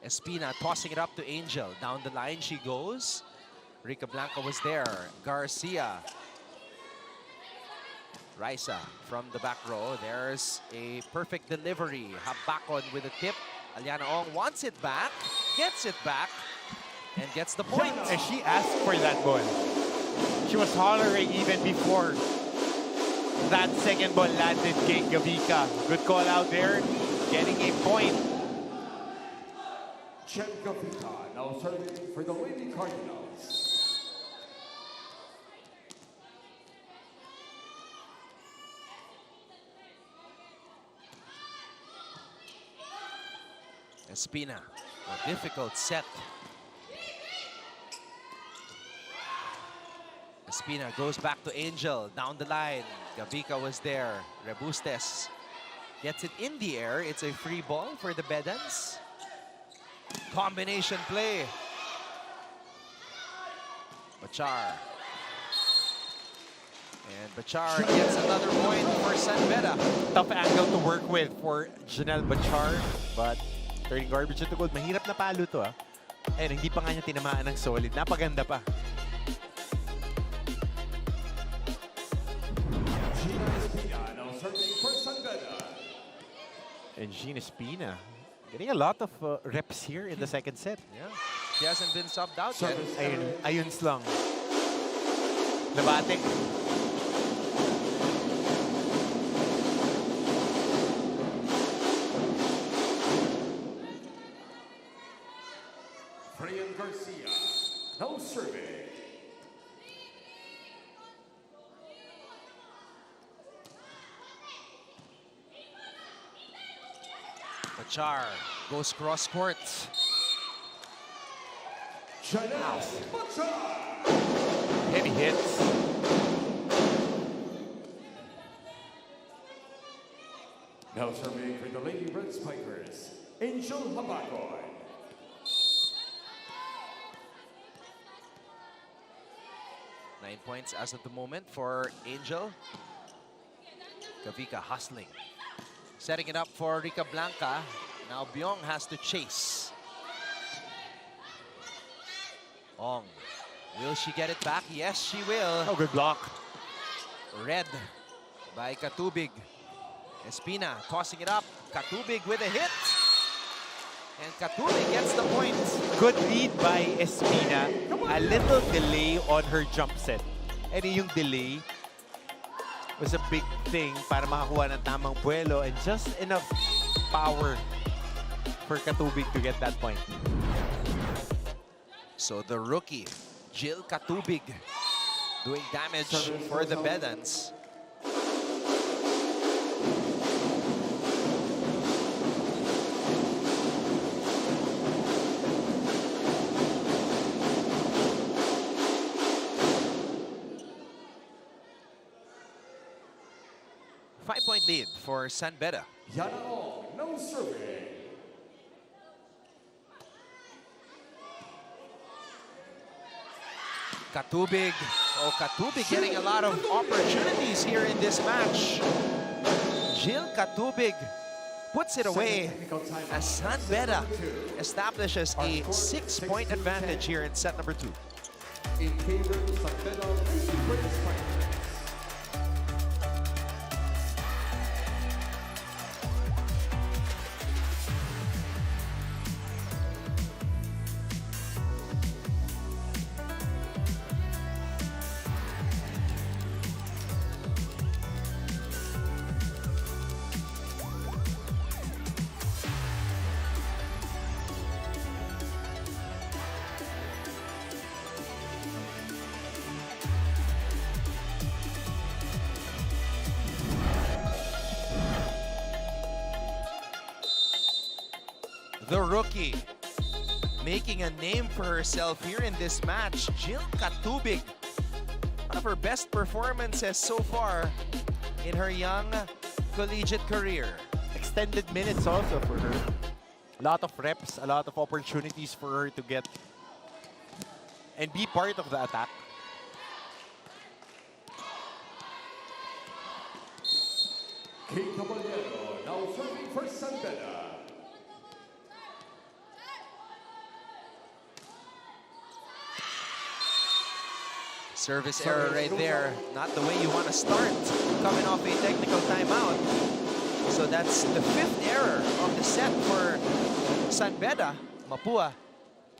Espina tossing it up to Angel. Down the line she goes. Rica Blanca was there. Garcia. Raisa from the back row. There's a perfect delivery. Habakon with a tip. Aliana Ong wants it back. Gets it back. And gets the point. And she asked for that ball. She was hollering even before that second ball landed kay Gavica. Good call out there. Getting a point. Chen Gavica now serving for the Lady Cardinals. Espina, a difficult set. Espina goes back to Angel, down the line. Gavica was there. Rebustes gets it in the air. It's a free ball for the Bedans. Combination play. Bachar. And Bachar gets another point for San Beda. Tough angle to work with for Janelle Bachar, but turning garbage into gold. Mahirap na palo to, ah. And hindi pa nga niya tinamaan ng solid. Napaganda pa. Gina Espina now serving for San Beda. And Gina Espina getting a lot of reps here in the second set. Yeah. He hasn't been subbed out yet. Ayun lang. Nabate. Freyan Garcia now serving. Bachar goes cross court. Janelle Bachar. Heavy hits. Now serving for the Lady Red Spikers, Angel Habakon. Nine points as of the moment for Angel. Gavica hustling. Setting it up for Rica Blanca. Now Byong has to chase. Ong. Will she get it back? Yes, she will. Oh, good block. Red by Katubig. Espina tossing it up. Katubig with a hit. And Katubig gets the point. Good lead by Espina. A little delay on her jump set. And yung delay was a big thing para makakuha ng tamang buwelo and just enough power for Katubig to get that point. So the rookie, Jill Katubig, doing damage for the Bedans. Five-point lead for San Beda. Yanao ng survey. Katubig. Oh, Katubig getting a lot of opportunities here in this match. Jill Katubig puts it away as San Beda establishes a 6-point advantage here in set number 2. In favor of San Beda Lady Red Spikers. The rookie making a name for herself here in this match, Jill Katubig. One of her best performances so far in her young collegiate career. Extended minutes also for her. A lot of reps, a lot of opportunities for her to get and be part of the attack. Kate Caballero now serving for San Beda. Service error right there. Not the way you want to start coming off a technical timeout. So that's the 5th error of the set for San Beda. Mapúa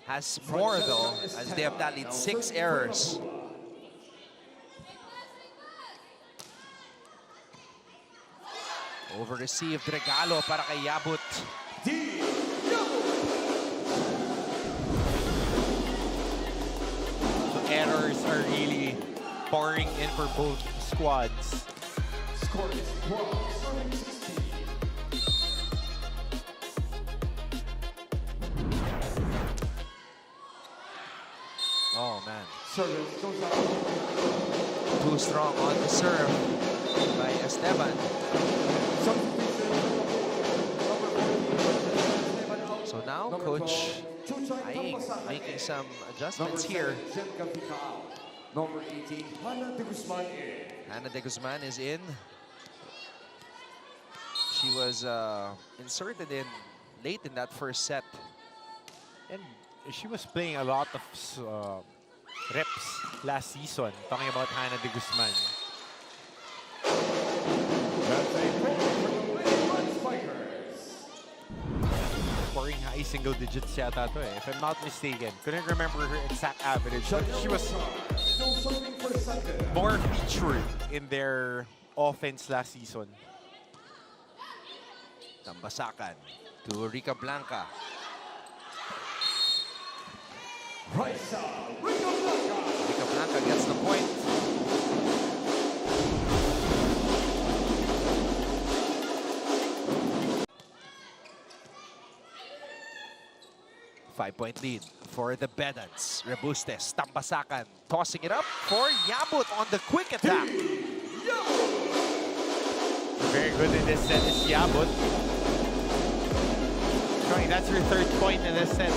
has more though, as they have tallied 6 errors. Over-received regalo para kay Yabut. Errors are really pouring in for both squads. Score is 12, serving 16. Oh man. Service goes out. Too strong on the serve by Esteban. So now Coach Aing making some adjustments here. Number 18, Hannah de Guzman in. Hannah de Guzman is in. She was inserted in late in that first set. And she was playing a lot of reps last season. Talking about Hannah de Guzman. That's a point for the Lady Red Spikers. Scoring high single digits yata to eh, if I'm not mistaken. Couldn't remember her exact average, but she was more featured in their offense last season. Tambasakan to Rica Blanca. Rica Blanca gets the point. Five-point lead for the Bedans. Rebustes, Tambasakan, tossing it up for Yabut on the quick attack. Very good in this set is Yabut. Showing that's her 3rd point in this set.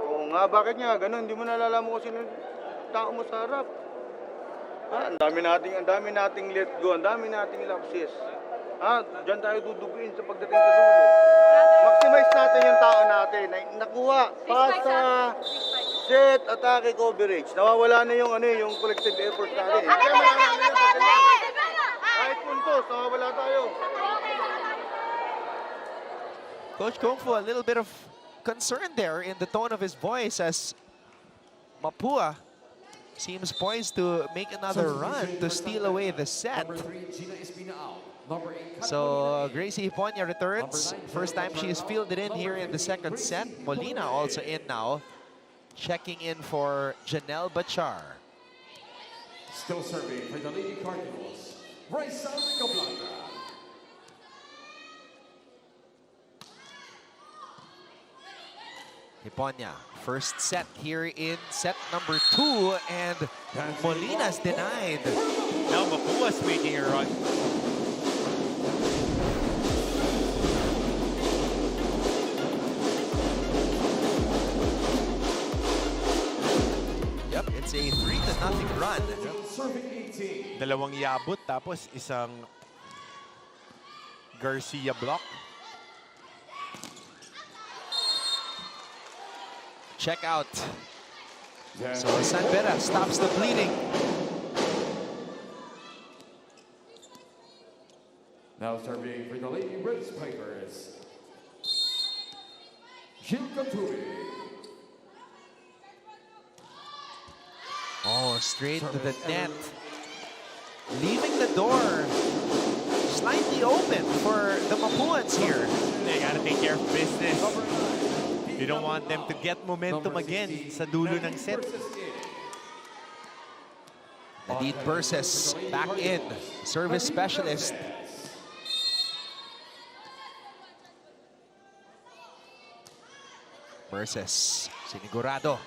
Oo nga, bakit nga ganun? Hindi mo nalalaman kung sino yung tao mo sa harap. Ang dami nating let go, ang dami nating lapses. Diyan tayo duduguin sa pagdating sa dulo. Maximize natin yung tao natin. Nakuha, pasa, set, atake, coverage. Nawawala na yung yung collective effort natin. Kahit puntos, nawawala tayo. Coach Kung Fu, a little bit of concern there in the tone of his voice as Mapúa seems poised to make another run to steal away the set. So Gracie Hiponya returns. First time she is fielded in here in the second set. Molina also in now. Checking in for Janelle Bachar. Still serving for the Lady Cardinals, Raisa Blanca. Hiponya, first set here in set number 2, and Molina's denied. Now Mapua's making a run. Yep, it's a 3-0 run. Dalawang yabot tapos isang Garcia block. Check out. So San Beda stops the bleeding. Now serving for the Lady Red Spikers, Jim Katuri. Oh, straight to the net. Leaving the door slightly open for the Mapuans here. They gotta take care of business. You don't want them to get momentum again sa dulo ng set. Nadine Perses back in. Service specialist. Perses, sinigurado.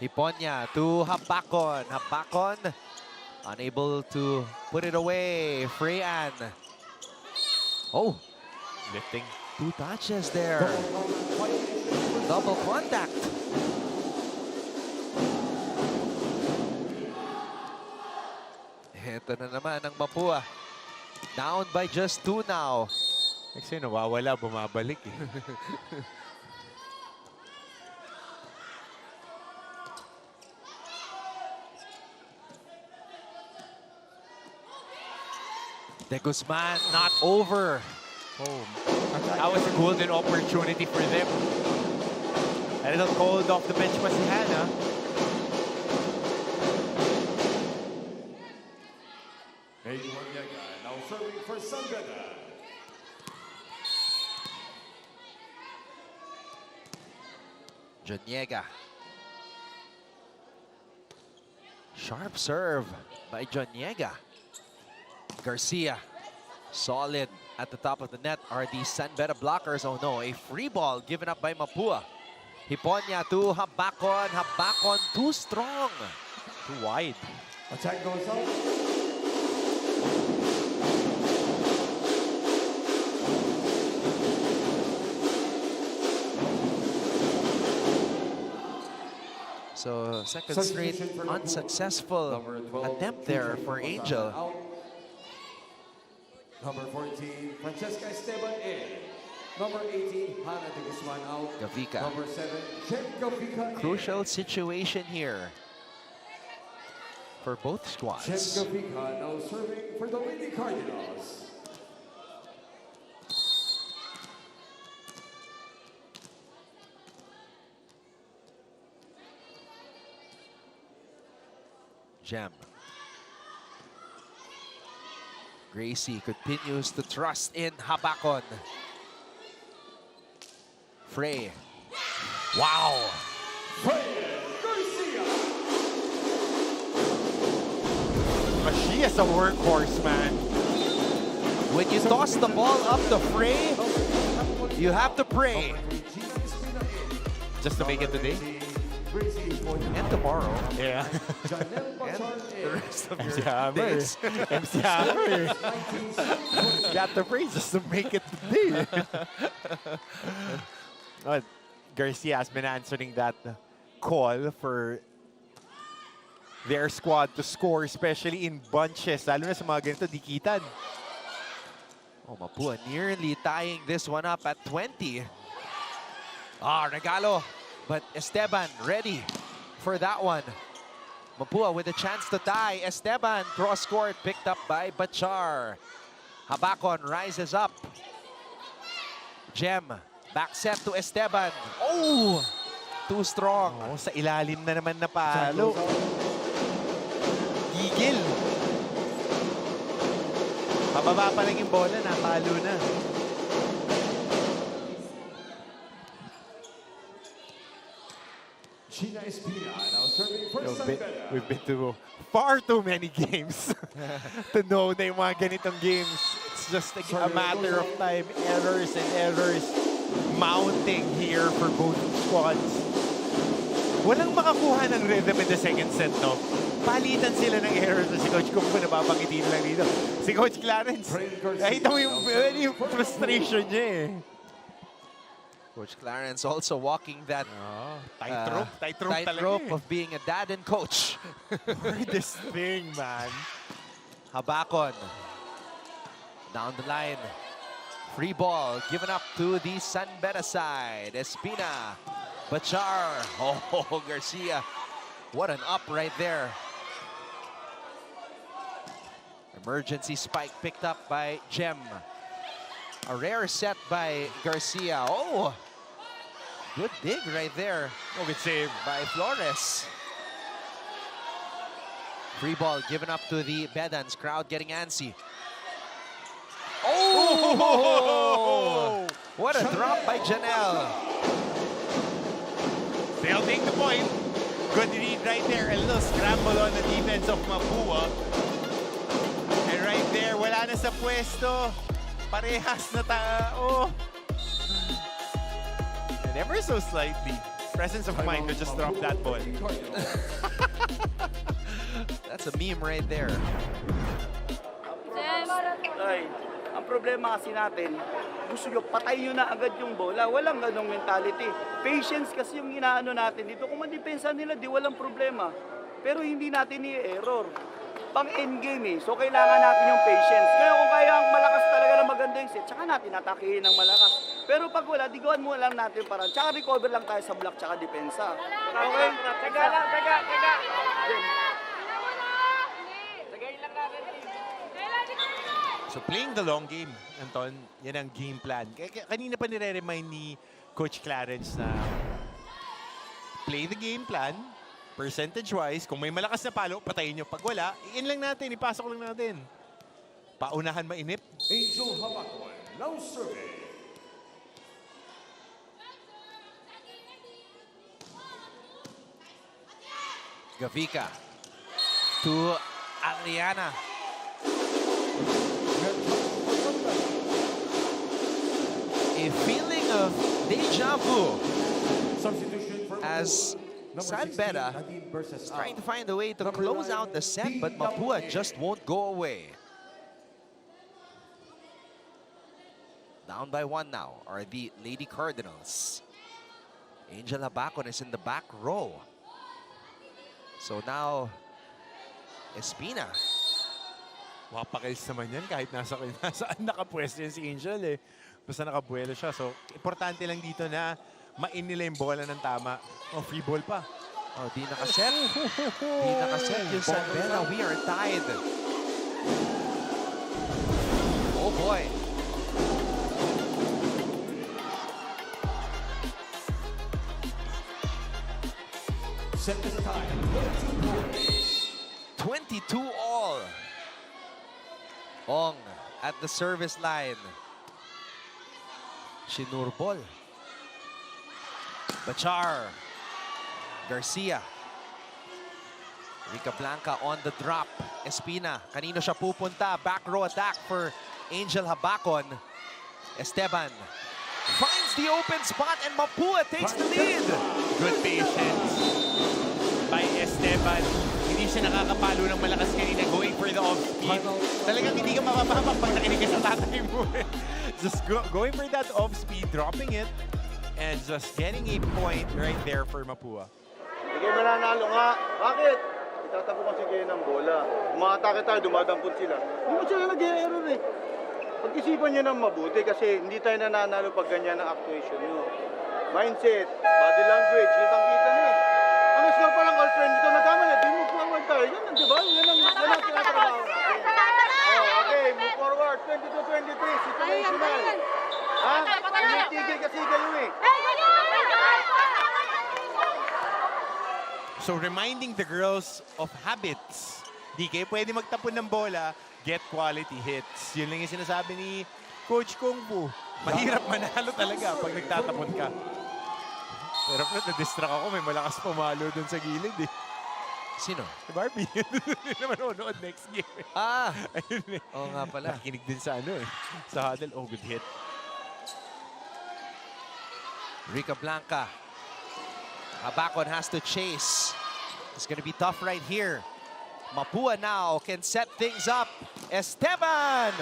Hiponya to Habakon. Habakon unable to put it away. Freyan. Oh, lifting. 2 touches there. Double contact. Ito na naman ang Mapúa. Down by just 2 now. Kasi nawawala, bumabalik eh. De Guzman not over. Oh, that was a golden opportunity for them. A little cold off the bench pa si Hannah. Now serving for San Beda. Joniega. Sharp serve by Joniega. Garcia. Solid at the top of the net are the San Beda blockers. Oh no, a free ball given up by Mapúa. Hiponya to Habakon. Habakon too strong. Too wide. Attack goes out. So second straight unsuccessful attempt there for Angel. Number 14, Francesca Esteban in. Number 18, Hannah de Guzman out. Gavica. Number 7, Jen Gavica in. Crucial situation here for both squads. Jen Gavica now serving for the Lady Cardinals. Gem. Gracie continues to trust in Habakon. Frey. Wow. But she is a workhorse, man. When you toss the ball up to Frey, you have to pray. Just to make it today. And tomorrow. Yeah. And the rest of MC your Hammer. days. MC Hammer. Got the praise just to make it today. Garcia has been answering that call for their squad to score, especially in bunches. Lalo na sa mga ganito, dikitan. Oh, Mapúa nearly tying this one up at 20. Ah, regalo. But Esteban ready for that one. Mapúa with a chance to tie. Esteban, cross court, picked up by Bachar. Habacon rises up. Jem, back set to Esteban. Oh! Too strong. Oh, sa ilalim na naman na palo. Gigil. Pababa pa lang yung bola, napalo na. Gina Espina now serving for San Beda. We've been to far too many games to know na yung mga ganitong games. It's just a matter of time. Errors and errors mounting here for both squads. Walang makakuha ng rhythm in the second set, no? Palitan sila ng errors na si Coach kung nababangitin lang dito. Si Coach Clarence, nakita mo yung frustration niya eh. Coach Clarence also walking that tightrope of being a dad and coach. This thing, man. Habacon. Down the line. Free ball given up to the San Beda side. Espina. Bachar. Oh, Garcia. What an up right there. Emergency spike picked up by Jem. A rare set by Garcia. Oh, good dig right there. Oh, good save by Flores. Free ball given up to the Bedans. Crowd getting antsy. Oh! What a drop by Janelle. They'll take the point. Good read right there. A little scramble on the defense of Mapúa. And right there, wala na sa pwesto. Parehas na tao. And ever so slightly, presence of mind to just drop that ball. That's a meme right there. Ay, ang problema kasi natin, gusto nyo, patay nyo na agad yung bola. Walang ganong mentality. Patience kasi yung inaano natin dito. Kung mandepensa nila, di walang problema. Pero hindi natin i-error. Pang endgame eh. So kailangan natin yung patience. Kaya kung kaya ang malakas talaga na maganda yung set, tsaka natin atakihin ng malakas. Pero pag wala, digawan mo lang natin parang. Tsaka recover lang tayo sa block, tsaka depensa. Okay? Taga lang, taga. Tagayin lang natin. So playing the long game, Anton, yan ang game plan. Kanina pa nire-remind ni Coach Clarence na play the game plan, percentage-wise, kung may malakas na palo, patayin nyo. Pag wala, iin lang natin, ipasok lang natin. Paunahan mainip. Angel Habacon now serving. Gavica to Adriana. A feeling of deja vu as San Beda is trying to find a way to close out the set, but Mapúa just won't go away. Down by one now are the Lady Cardinals. Angel Habacon is in the back row. So now, Espina. Mapakils naman yan kahit nasaan nakapwesto yan si Angel eh. Basta nakabuelo siya. So, importante lang dito na main nila yung bola ng tama. Oh, free ball pa. Oh, di nakaset. Di nakaset yung San Beda. We are tied. Oh boy. Set this time. 22 all. Ong at the service line. Sinurbol. Bachar. Garcia. Rica Blanca on the drop. Espina. Kanino siya pupunta? Back row attack for Angel Habacon. Esteban finds the open spot and Mapúa takes the lead. Good patience by Esteban. Hindi siya nakakapalo ng malakas kanina going for the off-speed. Talagang hindi ka mapapahamak pag nakinig ka sa tatay mo. Just going for that off-speed, dropping it, and just getting a point right there for Mapúa. Sige, mananalo nga. Bakit? Itatapo kasi kayo ng bola. Umakatake tayo, dumadampot sila. Hindi mo sila nag-error eh. Pag-isipan nyo ng mabuti kasi hindi tayo nananalo pag ganyan ang actuation nyo. Mindset, body language, kitang-kita na eh. Ang score pa lang 22 nagkamali, di move forward tayo. Yan ang, di ba? Yan ang tinatrabaho natin. Okay, move forward. 22-23, situational. Ha? Tumitigil kasi kayo eh. So reminding the girls of habits. Di kayo pwede magtapon ng bola, get quality hits. Yun lang yung sinasabi ni Coach Kung Fu. Mahirap manalo talaga pag nagtatapon ka. Pero na-distract ako, may malakas pumalo dun sa gilid eh. Sino? Si Barbie. Hindi naman manonood next game. Ayun eh. Oo nga pala. Nakikinig din sa ano eh. Sa huddle. Oh, good hit. Rica Blanca. Abacon has to chase. It's going to be tough right here. Mapúa now can set things up. Esteban!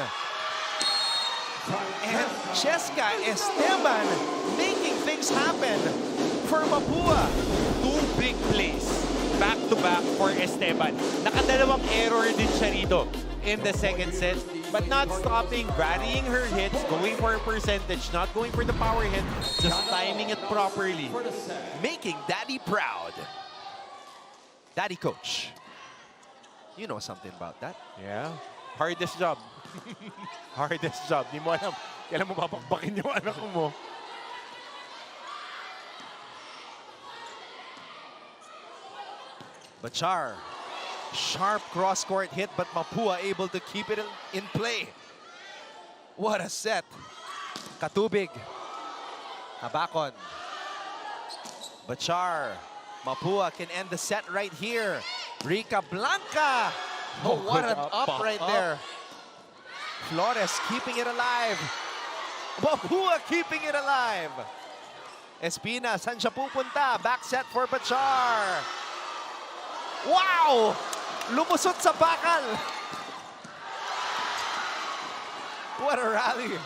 And Cheska Esteban making things happen for Mapúa. Two big plays back-to-back for Esteban. Nakadalawang error din siya rito in the second set, but not stopping, varying her hits, going for a percentage, not going for the power hit, just timing it properly. Making Daddy proud. Daddy coach. You know something about that. Yeah. Hardest job. Hardest job. Di mo alam kailan mo papakbakin yung anak mo. Bachar. Sharp cross-court hit, but Mapúa able to keep it in play. What a set. Katubig. Abacon. Bachar. Mapúa can end the set right here. Rica Blanca. Oh, what an up right there. Flores keeping it alive. Mapúa keeping it alive. Espina, saan siya pupunta? Back set for Bachar. Wow! Lumusot sa bakal. What a rally.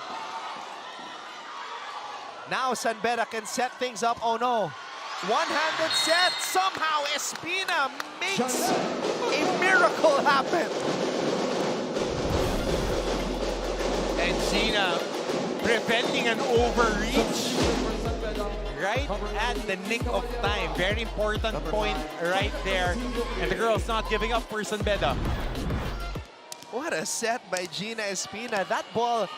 Now San Beda can set things up. Oh no. One-handed set. Somehow Espina makes a miracle happen. And Gina preventing an overreach right at the nick of time. Very important point right there. And the girls not giving up for San Beda. What a set by Gina Espina. That ball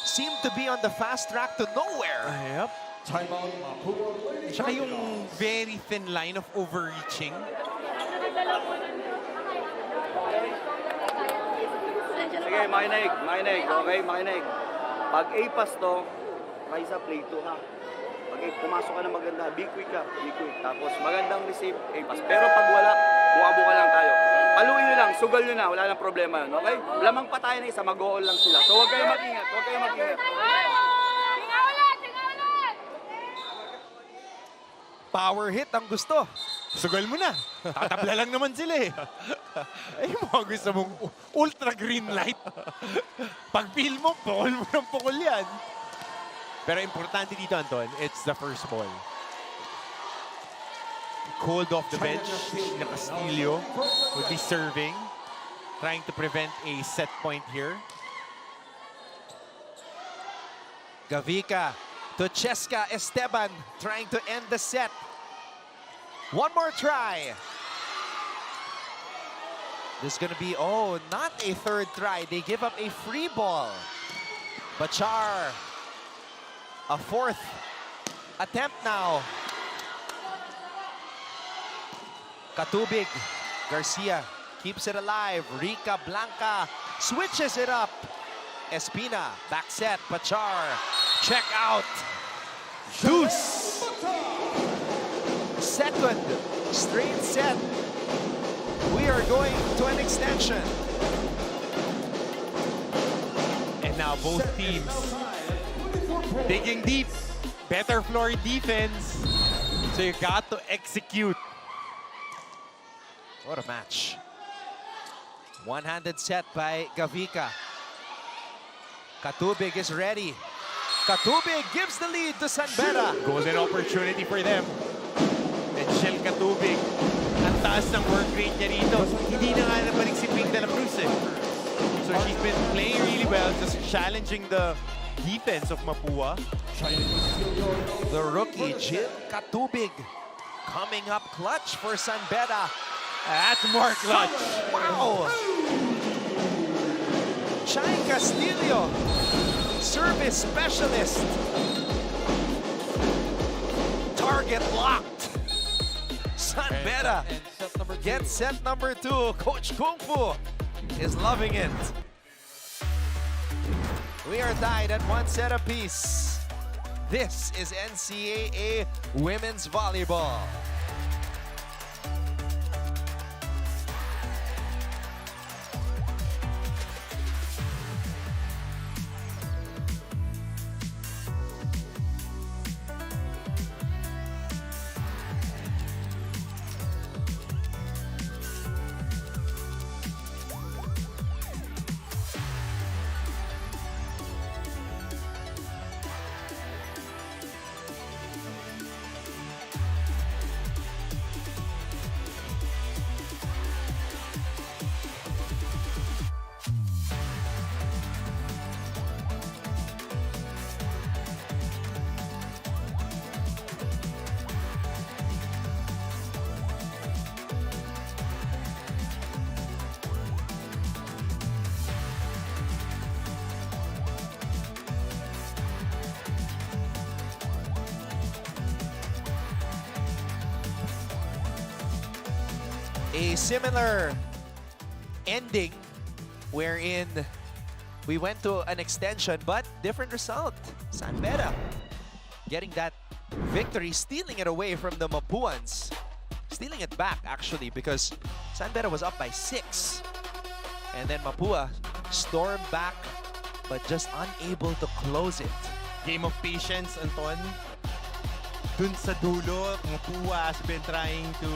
seemed to be on the fast track to nowhere. Yep. Tsaka yung very thin line of overreaching. Sige, makinig. Okay, makinig. Pag A-pass to, Raisa, play to ha. Pag pumasok ka na maganda, be quick ka. Be quick. Tapos magandang receive, A-pass. Pero pag wala, buka-buka lang tayo. Paluin nyo lang, sugal nyo na, wala nang problema yun, okay? Lamang pa tayo na isa, mag-goal lang sila. So huwag kayo mag-ingat, huwag kayo mag-ingat. Power hit ang gusto. Sugal mo na. Tatabla lang naman sila eh. Ay, mga gusto mong ultra green light. Pag feel mo, pukol mo ng pukol yan. Pero importante dito, Anton, it's the first ball. Cold off the bench na Castillo would be serving, trying to prevent a set point here. Gavica to Cheska Esteban, trying to end the set. One more try. This is going to be, oh, not a third try. They give up a free ball. Bachar, a fourth attempt now. Katubig, Garcia keeps it alive. Rica Blanca switches it up. Espina, back set, Bachar, check out. Deuce. Second straight set. We are going to an extension. And now both teams digging deep. Better floor defense. So you got to execute. What a match. One-handed set by Gavica. Katubig is ready. Katubig gives the lead to San Beda. Golden opportunity for them. And Shell Katubig, ang taas ng work rate niya rito. Hindi na nga nabalik si Pink de la Cruz eh. So she's been playing really well, just challenging the defense of Mapúa. The rookie, Jill Katubig. coming up clutch for San Beda. That's more clutch. Wow! Chay Castillo, service specialist. Target locked. San Beda gets set number 2. Coach Kung Fu is loving it. We are tied at 1 set apiece. This is NCAA Women's Volleyball. A similar ending wherein we went to an extension, but different result. San Beda getting that victory, stealing it away from the Mapuans. Stealing it back, actually, because San Beda was up by 6. And then Mapúa stormed back, but just unable to close it. Game of patience, Anton. Dun sa dulo, Mapúa has been trying to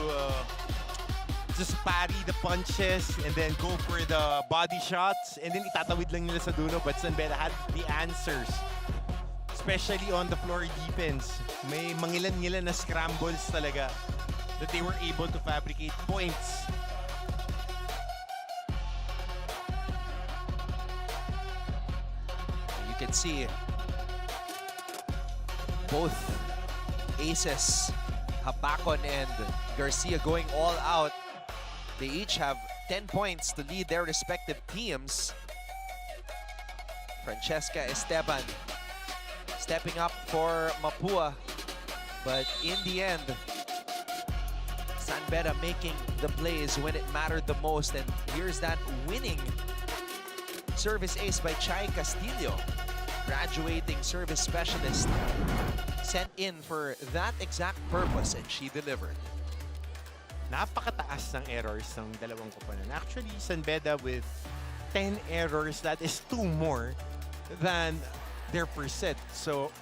just parry the punches and then go for the body shots, and then itatawid lang nila sa dulo, but San Beda had the answers, especially on the floor defense. May mangilan-ngilan na scrambles talaga that they were able to fabricate points. You can see both aces, Habacon and Garcia, going all out. They each have 10 points to lead their respective teams. Francesca Esteban stepping up for Mapúa, but in the end, San Beda making the plays when it mattered the most. And here's that winning service ace by Chay Castillo, graduating service specialist, sent in for that exact purpose, and she delivered. Napakataas ng errors ng dalawang koponan. Actually, San Beda with 10 errors, that is 2 more than their percent. So,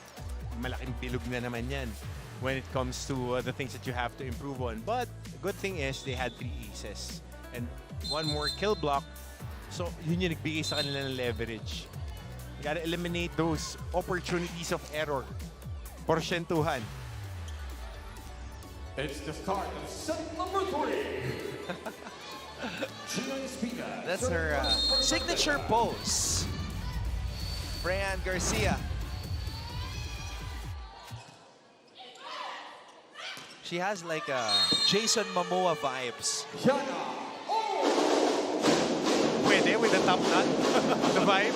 malaking bilog na naman yan when it comes to the things that you have to improve on. But, the good thing is, they had 3 aces and 1 more kill block. So, yun yung nagbigay sa kanila ng leverage. You gotta eliminate those opportunities of error. Porsyentuhan. It's the start of set number 3. That's her signature pose. Freyan Garcia. She has like Jason Momoa vibes. Pwede with the top knot. The vibe.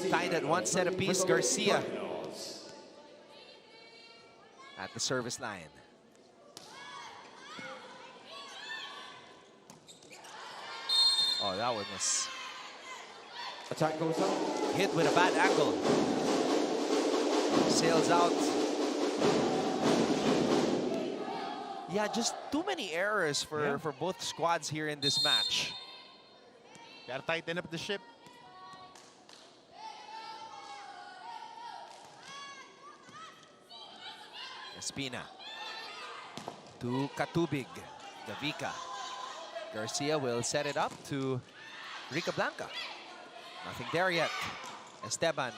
Tied at 1 set apiece. Garcia at the service line. Oh, that one was attack goes up. Hit with a bad angle. Sails out. Yeah, just too many errors for both squads here in this match. Gotta tighten up the ship. Espina to Katubig, Davica. Garcia will set it up to Rica Blanca. Nothing there yet. Esteban.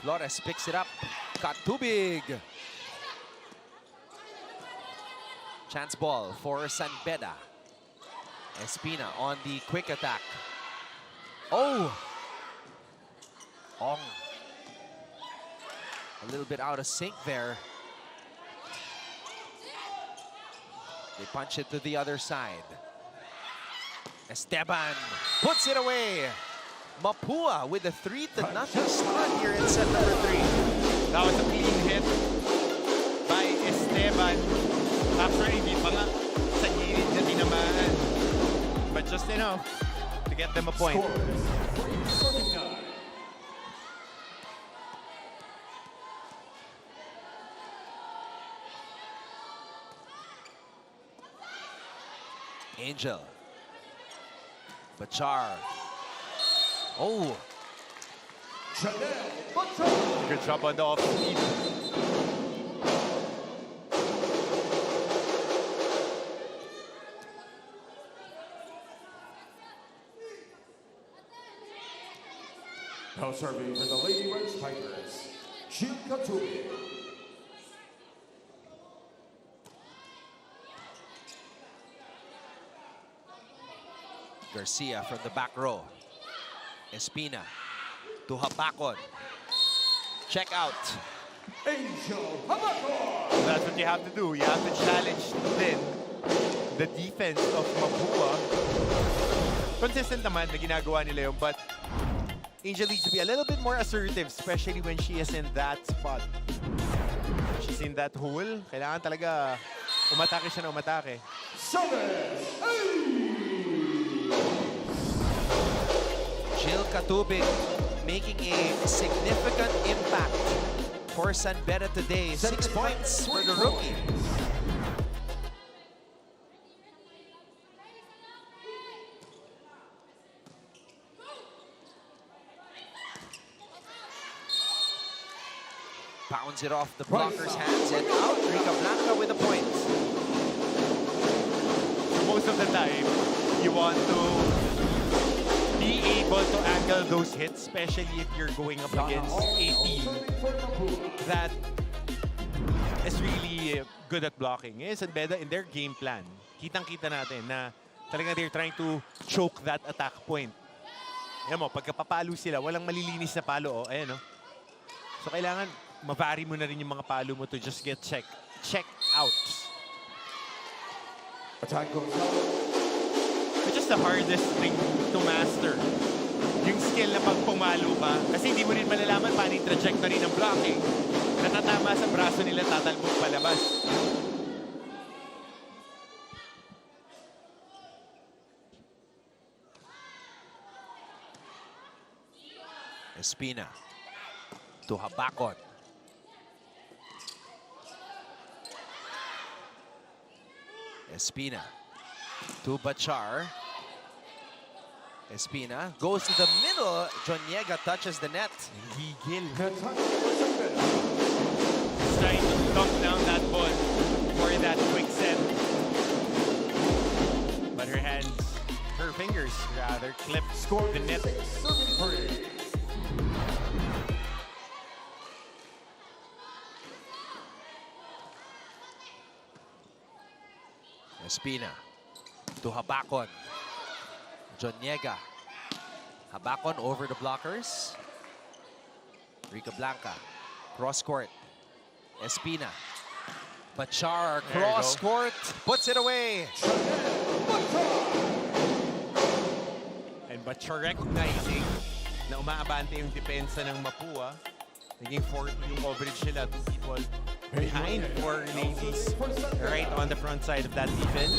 Flores picks it up. Katubig. Chance ball for San Beda. Espina on the quick attack. Oh! Ong. A little bit out of sync there. They punch it to the other side. Esteban puts it away. Mapúa with a 3-0 start here in set number 3. That was a clean hit by Esteban. Actually, hindi pa nga sa gilid na tinamaan. But just enough to get them a point. Angel. Bachar. Oh. Good job on the off speed. Now serving for the Lady Red Spikers, Chikatui. Garcia from the back row. Espina to Habakon. Check out. Angel Habakon. That's what you have to do. You have to challenge then the defense of Mapúa. Consistent naman na ginagawa nila yun, but Angel needs to be a little bit more assertive, especially when she is in that spot. She's in that hole. Kailangan talaga umatake siya na umatake. 7-8. Jill Katubig making a significant impact for San Beda today. 6 points for the rookie. Pounds it off the blocker's hands and out. Rica Blanca with the point. Most of the time, you want to be able to angle those hits, especially if you're going up against a team that is really good at blocking. Yes, and Beda in their game plan, kitang-kita natin na talagang they're trying to choke that attack point. Ayan mo, pagka papalo sila, walang malilinis na palo. Oh, ayan, no? So kailangan ma-vary mo na rin yung mga palo mo to just get check out. Attack goes out. Which is the hardest thing to master. Yung skill na pag pumalo ka, kasi hindi mo rin malalaman paano yung trajectory ng blocking. Natatama sa braso nila, tatalbog palabas. Espina to Habakon. Espina to Bachar. Espina goes to the middle. Joniega touches the net. Gigil. He's trying to dump down that ball for that quick set. But her hands, her fingers rather, clipped the net. Espina to Habakon. Joniega. Habakon over the blockers. Rica Blanca. Cross court. Espina. Bachar cross court. Puts it away. And Bachar recognizing na umaabante yung depensa ng Mapúa. Naging 40 yung coverage nila. 2 people behind 4 ladies right on the front side of that defense.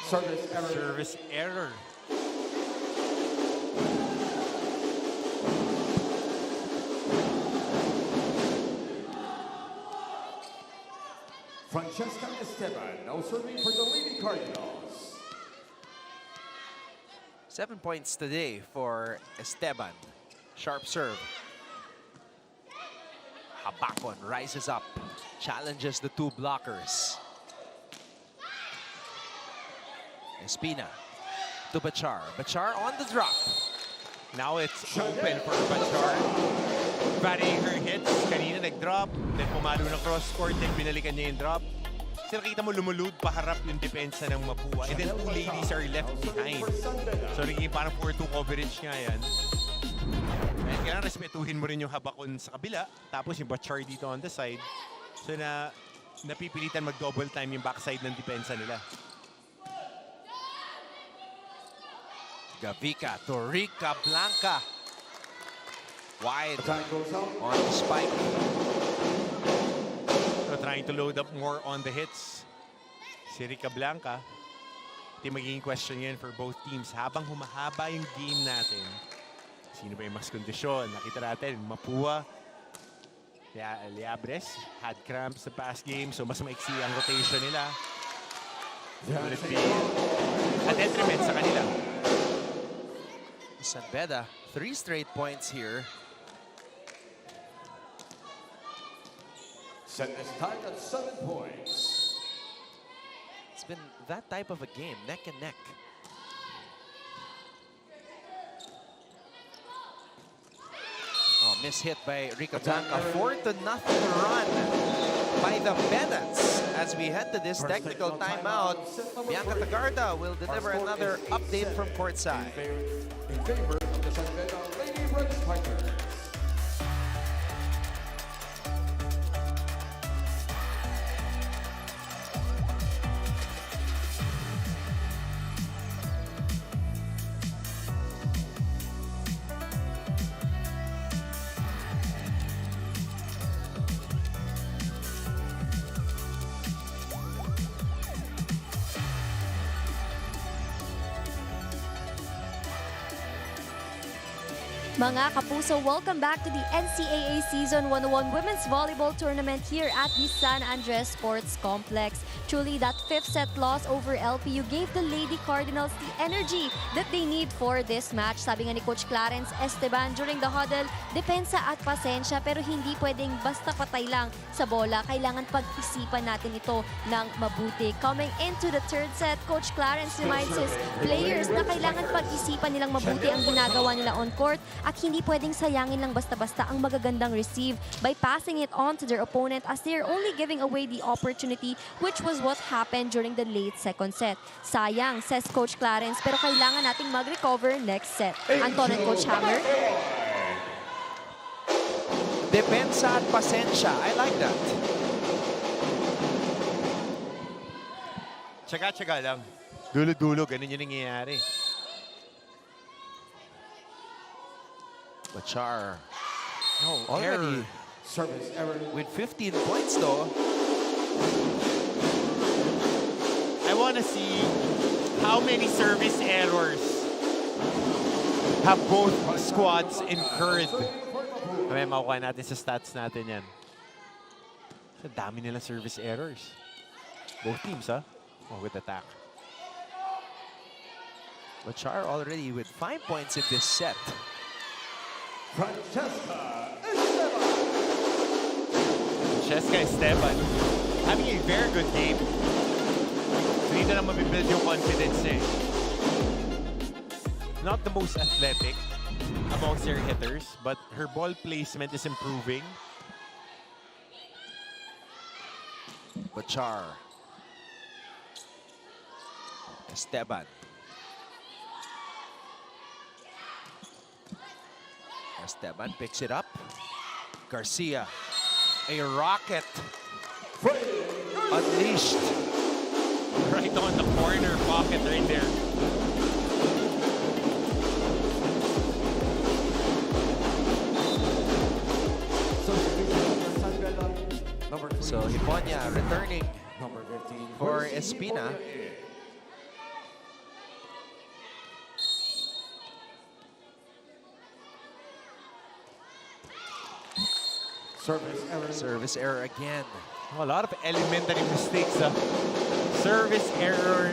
Service error. Francesca Esteban now serving for the Lady Cardinals. 7 points today for Esteban. Sharp serve. Habakon rises up. Challenges the 2 blockers. Espina to Bachar. Bachar on the drop. Now it's open for Bachar. varying her hits. Kanina nag-drop, then pumalo ng cross-court, then binalikan niya yung drop. So nakita mo lumulud paharap yung depensa ng Mapúa. And then 2 ladies are left behind. So naging parang 4-2 coverage nga yan. And kailangan respetuhin mo rin yung habakon sa kabila. Tapos yung Bachar dito on the side. So napipilitan mag-double time yung backside ng depensa nila. Gavika to Rica Blanca. Wide on the spike. So trying to load up more on the hits. Si Rica Blanca. Ito magiging question ngayon for both teams. Habang humahaba yung game natin, sino ba yung mas kondisyon? Nakita natin, Mapúa, Liabres had cramps the past game, so mas maiksi ang rotation nila. Will it be a detriment sa kanila? San Beda, 3 straight points here. Set is tied at 7 points. It's been that type of a game, neck and neck. Oh, mishit by Rica Blanca. 4-0 run by the Bedas as we head to this technical timeout. Bianca Tagarda will deliver another update from courtside. In favor of the San Beda Lady Red Spikers. Mga kapuso, welcome back to the NCAA Season 101 Women's Volleyball Tournament here at the San Andres Sports Complex. Truly, that 5th set loss over LPU gave the Lady Cardinals the energy that they need for this match. Sabi nga ni Coach Clarence Esteban during the huddle, depensa at pasensya pero hindi pwedeng basta patay lang sa bola. Kailangan pag-isipan natin ito ng mabuti. Coming into the 3rd set, Coach Clarence reminds his players na kailangan pag-isipan nilang mabuti ang ginagawa nila on court at hindi pwedeng sayangin lang basta-basta ang magagandang receive by passing it on to their opponent as they are only giving away the opportunity, which was what happened during the late 2nd set. Sayang, says Coach Clarence, pero kailangan nating mag-recover next set. Anton and Coach Hammer. Depensa at pasensya. I like that. Tsaga-tsaga lang. Dulo-dulo, ganun yung nangyayari. Bachar. No, already service error with 15 points though. I want to see how many service errors have both squads incurred. May makuha natin sa stats natin yan. Ang dami nilang service errors. Both teams, ha? Oh, with attack. Bachar already with 5 points in this set. Francesca Esteban having a very good game. Dito na mabibuild yung confidence eh. Not the most athletic amongst their hitters, but her ball placement is improving. Bachar. Esteban. Esteban picks it up. Garcia. A rocket. Unleashed. Right on the corner pocket right there. So Hiponia returning for Espina. Service error again. A lot of elementary mistakes. Service error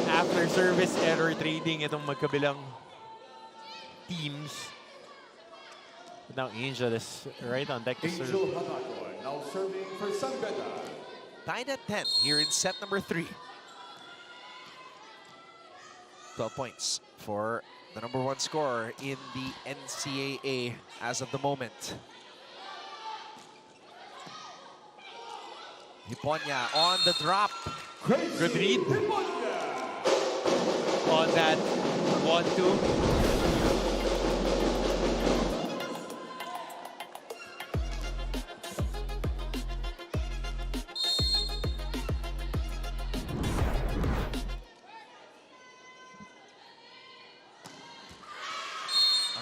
after service error trading itong magkabilang teams. Now Angel is right on deck to serve. now serving for San Beda. Tied at 10 here in set number 3. 12 points for the #1 scorer in the NCAA as of the moment. Hiponya on the drop. Good read. On that 1-2.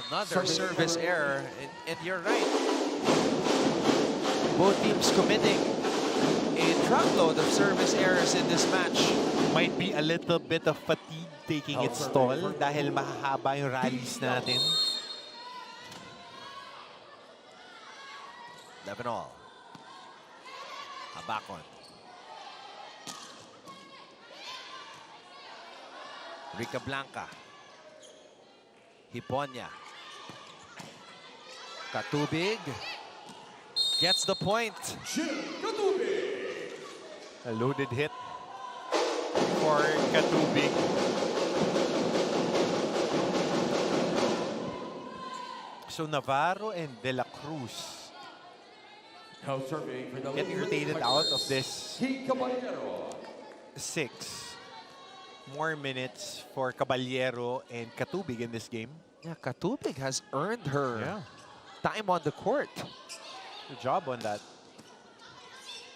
Another service error, and you're right. Both teams committing a truckload of service errors in this match. Might be a little bit of fatigue taking its toll dahil mahahaba yung rallies natin. 11-all. Habakon. Rica Blanca. Hiponya. Katubig gets the point. A loaded hit for Katubig. So Navarro and De La Cruz getting rotated out of this 6 more minutes for Caballero and Katubig in this game. Yeah, Katubig has earned her time on the court. Good job on that.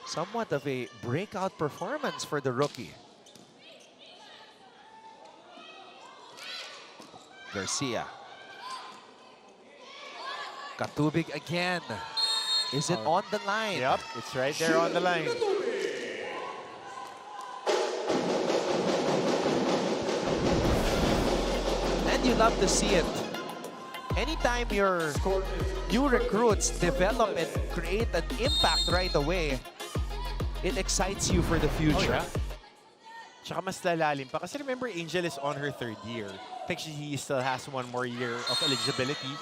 Somewhat of a breakout performance for the rookie. Garcia. Katubig again. Is it on the line? Yep, it's right there on the line. And you love to see it. Anytime your new recruits develop and create an impact right away, it excites you for the future. Tsaka mas lalalim pa. Kasi remember, Angel is on her 3rd year. I think she still has 1 more year of eligibility.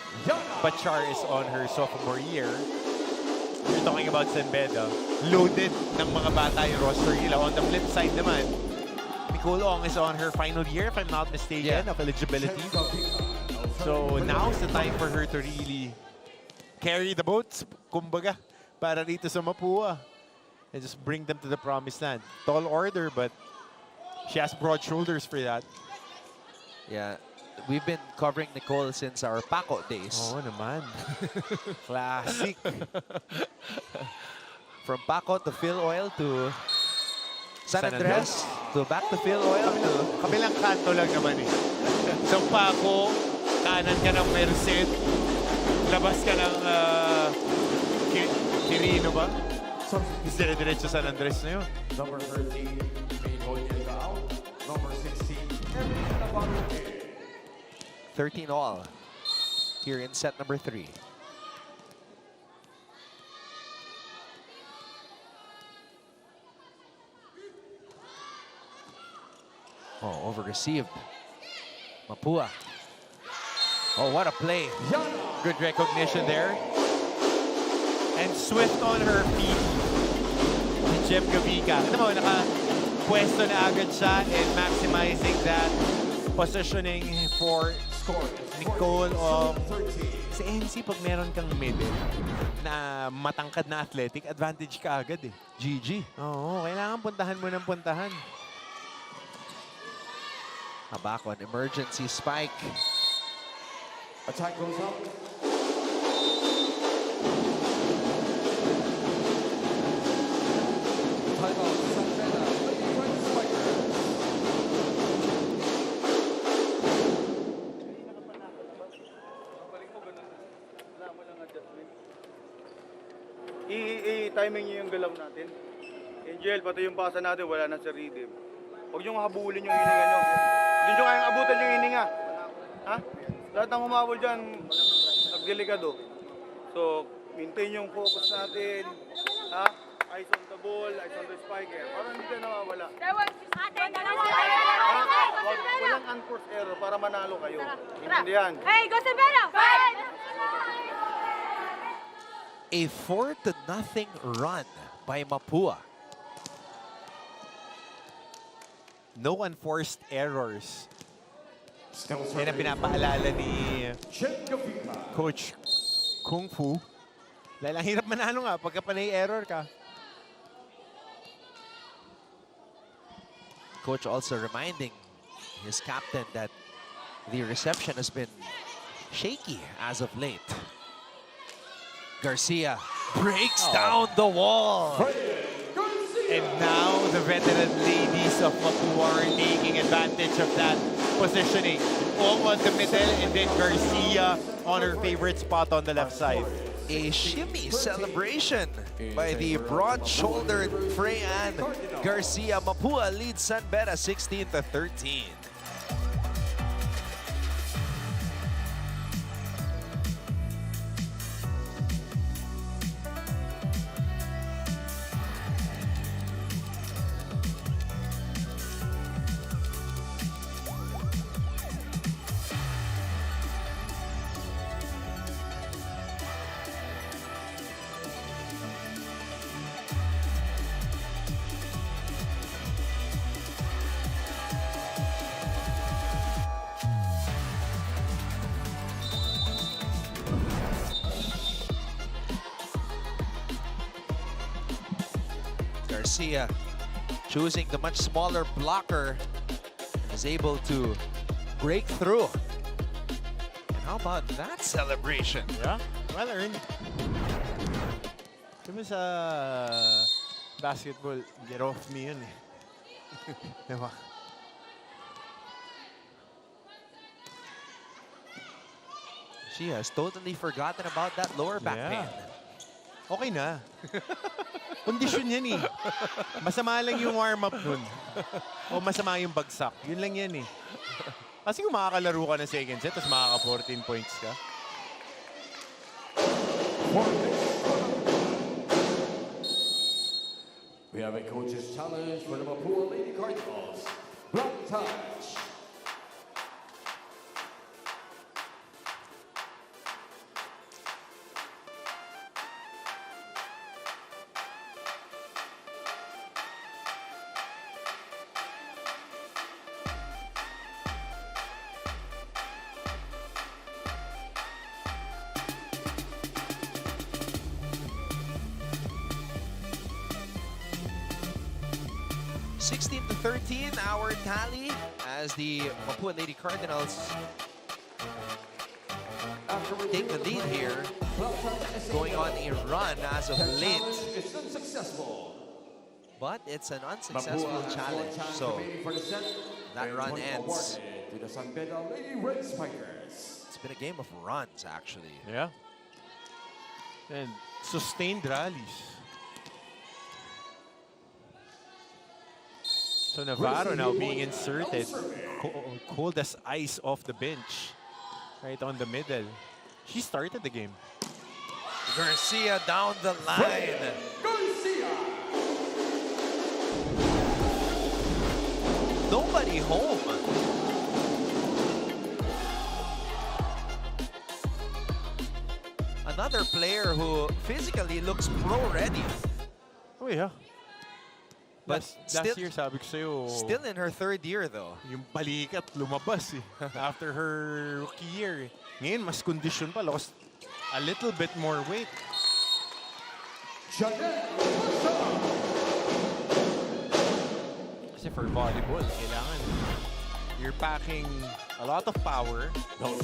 But Char is on her sophomore year. You're talking about Beda. Loaded ng mga bata yung roster nila. On the flip side naman, Nicole Ong is on her final year, if I'm not mistaken, of eligibility. So now's the time for her to really carry the boats, kumbaga, para rito sa Mapúa. And just bring them to the promised land. Tall order, but she has broad shoulders for that. Yeah, we've been covering Nicole since our Paco days. Oo naman. Classic. From Paco to Phil Oil to San Andres to back to Phil Oil to... Kabilang kanto lang naman eh. So Paco, kanan ka ng Merced, labas ka ng Quirino ba? Dire-diretso San Andres na yun. Number 13, Benilde out. Number 16, Kevin Navarro. 13-all here in set number 3. Oh, over-received. Mapúa. Oh, what a play. Good recognition there. And swift on her feet. Si Jem Gavica. Ano mo, naka-pwesto na agad siya and maximizing that positioning for Nicole. Sa NC, pag meron kang middle na matangkad na athletic, advantage ka agad eh. GG. Oo, kailangan puntahan mo ng puntahan. Habakon, emergency spike. Attack goes up. Timeout, San Beda, Lady Red Spikers. I-timing niyo yung galaw natin. Angel, pati yung pasa natin, wala na sa rhythm. Huwag niyong habulin yung hininga niyo. Hindi niyo kayang abutan yung hininga. Ha? Lahat ng humabol dyan, nagdelikado. So, maintain yung focus natin. Ha? Eyes on the ball, eyes on the spiker. Para hindi tayo nawawala. Walang unforced error para manalo kayo. Intindihan? Hey, go Beda! A 4-0 run by Mapúa. No unforced errors Yan ang pinapaalala ni Coach Kung Fu. Dahil ang hirap manalo nga pagka panay error ka. Coach also reminding his captain that the reception has been shaky as of late. Garcia breaks down the wall. And now the veteran ladies of Mapúa are taking advantage of that positioning. Almost the middle, and then Garcia on her favorite spot on the left side. A shimmy celebration by the broad-shouldered Freyan Garcia. Mapúa leads San Beda 16-13. Garcia choosing the much smaller blocker and is able to break through. And how about that celebration? Yeah, well earned. Diba sa basketball, get off me yun eh. Diba? She has totally forgotten about that lower back pain. Okay na. Kondisyon yan eh. Masama lang yung warm-up nun. O masama yung bagsak. Yun lang yan eh. Kasi kung makakalaro ka ng second set, tapos makaka-14 points ka. We have a coach's challenge for the Mapúa Lady Cardinals. Block touch. To 13, our tally as the Mapúa Lady Cardinals take the lead here, going on a run as of late. But it's an unsuccessful challenge, so that run ends. It's been a game of runs, actually. Yeah. And sustained rallies. So Navarro now being inserted, cold as ice off the bench, right on the middle. She started the game. Garcia down the line. Garcia! Nobody home. Another player who physically looks pro-ready. Oh yeah. But last year, sabi ko sa'yo, still in her third year though. Yung balikat lumabas eh. After her rookie year. Ngayon, mas condition pa. Lost a little bit more weight. Kasi for volleyball, kailangan you're packing a lot of power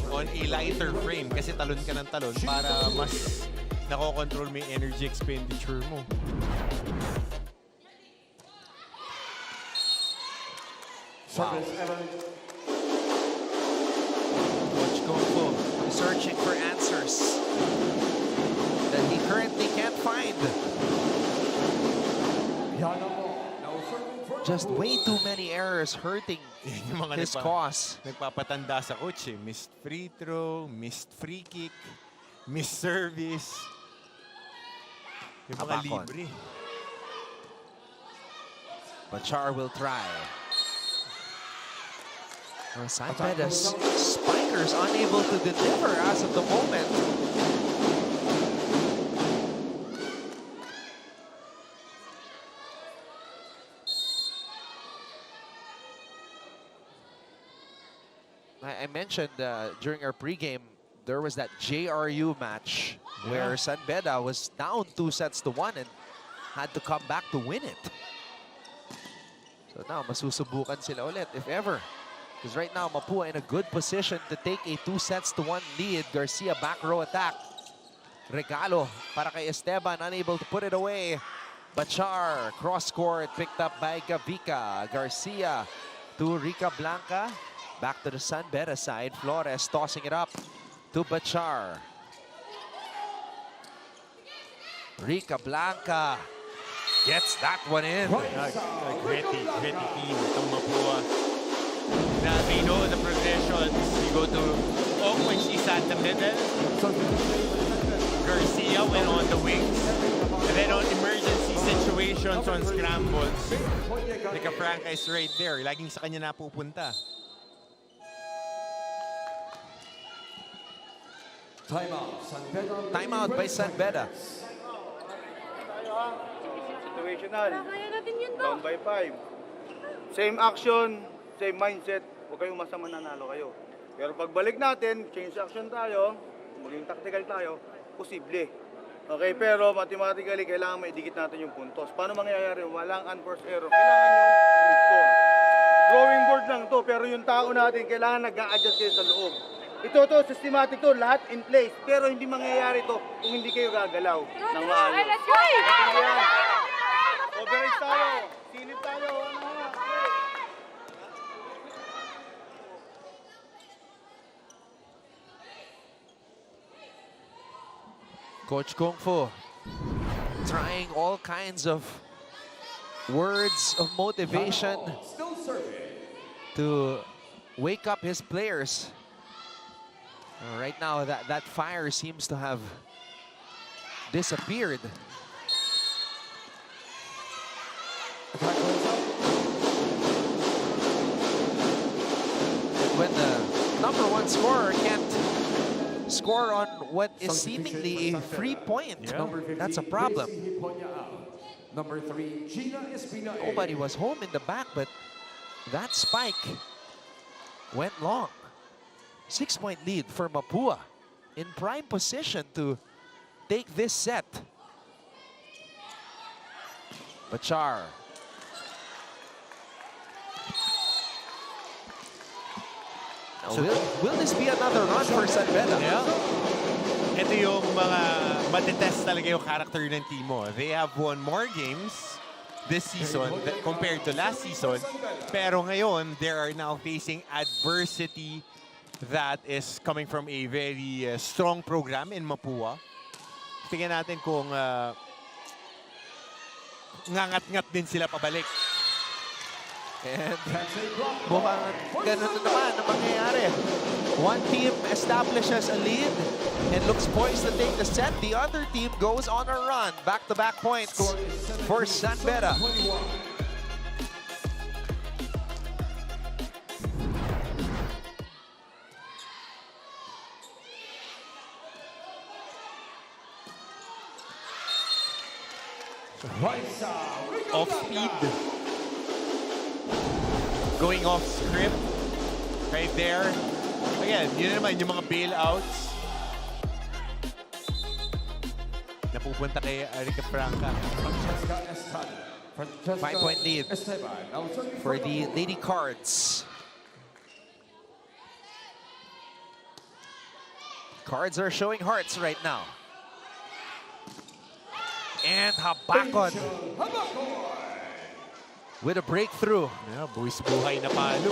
on a lighter frame kasi talon ka ng talon para mas nakokontrol mo yung energy expenditure mo. Wow. Coach Kung Fu searching for answers that he currently can't find. Just way too many errors hurting his cause. Nagpapatanda sa coach eh. Missed free throw, missed free kick, missed service. Yung mga libre. But Char will try. San Beda's spikers unable to deliver as of the moment. I mentioned during our pregame, there was that JRU match where San Beda was down 2-1 and had to come back to win it. So now, masusubukan sila ulit, if ever. Because right now, Mapúa in a good position to take a 2-1 lead. Garcia back row attack. Regalo para kay Esteban, unable to put it away. Bachar, cross court, picked up by Gavica. Garcia to Rica Blanca. Back to the San Beda side. Flores tossing it up to Bachar. Rica Blanca gets that one in. Gritty team itong Mapúa. Now they know the progressions. You go to when she's at the middle. Garcia went on the wings. And then on emergency situations, on scrambles, Rica Blanca is right there. Laging sa kanya napupunta. Timeout by San Beda. Situational. Down by 5. Same action, same mindset. Huwag kayong masama nanalo kayo. Pero pagbalik natin, change action tayo, maging tactical tayo, posible. Okay, pero mathematically, kailangan maidikit natin yung puntos. Paano mangyayari? Walang unforced error. Kailangan yung score. Drawing board lang to, pero yung tao natin, kailangan nag-a-adjust kayo sa loob. Ito, systematic to, lahat in place. Pero hindi mangyayari to kung hindi kayo gagalaw ng maayos. Overage tayo. Silip tayo. Coach Kung Fu trying all kinds of words of motivation to wake up his players. Right now, that fire seems to have disappeared. When the #1 scorer can't score on what is seemingly a free point, that's a problem. Nobody was home in the back, but that spike went long. 6-point lead for Mapúa, in prime position to take this set. Bachar. Now, will this be another run for San Beda? Yeah. Ito yung mga matitest talaga yung character ng team mo. They have won more games this season compared to last season. Pero ngayon, they are now facing adversity that is coming from a very strong program in Mapúa. Tingnan natin kung ngangat-ngat din sila pabalik. And mukhang ganun na naman ang mangyayari. One team establishes a lead and looks poised to take the set. The other team goes on a run. Back-to-back points for San Beda. Off speed. Going off script. Right there. Again, yun naman yung mga bailouts. Napupunta kay Rica Blanca. 5-point lead for the Lady Cards. Cards are showing hearts right now. And Habakon with a breakthrough. Yeah, buwis buhay na palo.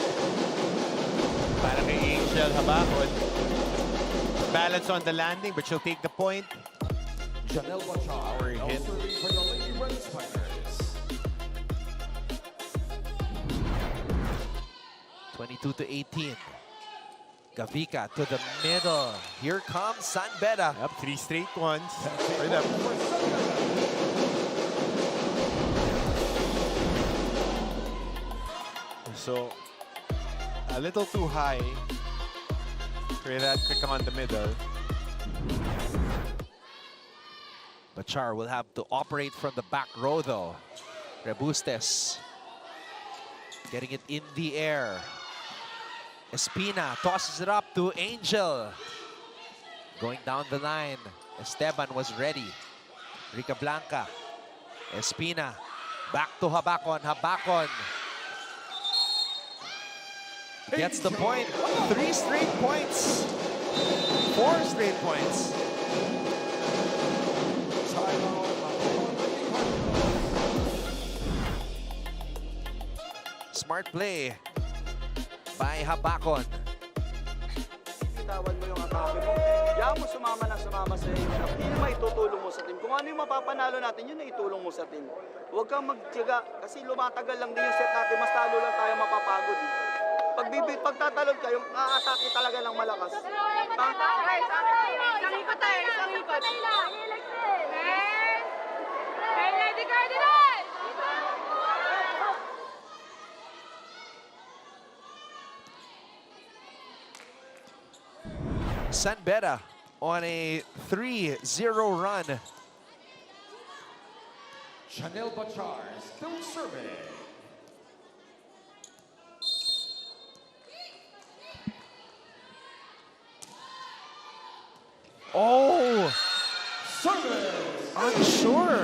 Para kay Angel Habakon. Balance on the landing, but she'll take the point. Power hit. (22-18). Gavica to the middle. Here comes San Beda. Yep, 3 straight ones for them. So, a little too high for that quick on the middle. Bachar will have to operate from the back row though. Rebustes getting it in the air. Espina tosses it up to Angel. Going down the line. Esteban was ready. Rica Blanca. Espina. Back to Habacon. Habacon gets the point. 3 straight points. 4 straight points. Smart play by Habacon. Bitawan mo yung atake mo. Diyan mo sumama na sumama sa iyo. Yun ang maitutulong mo sa team. Kung ano yung mapapanalo natin, yun na itulong mo sa team. Huwag kang magtiyaga kasi lumatagal lang din yung set natin. Mas talo lang tayo mapapagod. Pagtatalon ka, yung aatake talaga ng malakas. Isang ikot tayo, isang ikot. Ready, Cardinal! San Beda on a 3-0 run. Chanel Bachar still serving. Oh! Service! Unsure.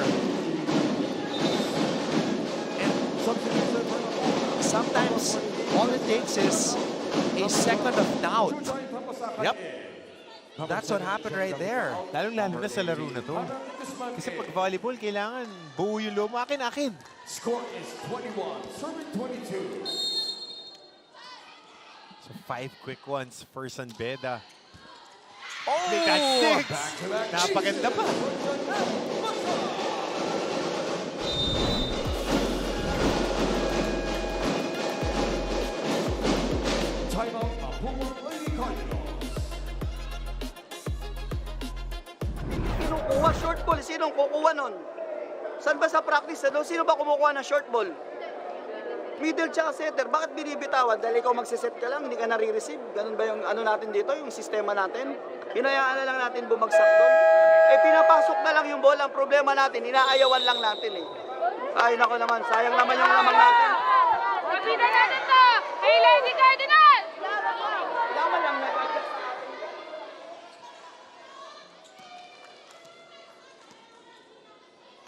And sometimes all it takes is a second of doubt. Yep. That's what happened right there. Lalong-lalo na sa laro na to. Kasi pag volleyball, kailangan buo yung loob. Akin. Score is 21, serving 22. So 5 quick ones for San Beda. Oh! That's 6! Napaganda pa. Timeout, Mapúa Lady Cardinals. Sinong kuha short ball? Sinong kukuha nun? Saan ba sa practice? Sino ba kumukuha ng short ball? Middle tsaka setter. Bakit binibitawan? Dahil ikaw magsiset ka lang, hindi ka nare-receive. Ganun ba yung ano natin dito, yung sistema natin? Hinayaan na lang natin bumagsak doon. Eh, pinapasok na lang yung bola. Ang problema natin, inaayawan lang natin eh. Ay, nako naman. Sayang naman yung lamang natin. Kapita natin to! Hey, Lady Cardinal! Laman lang na.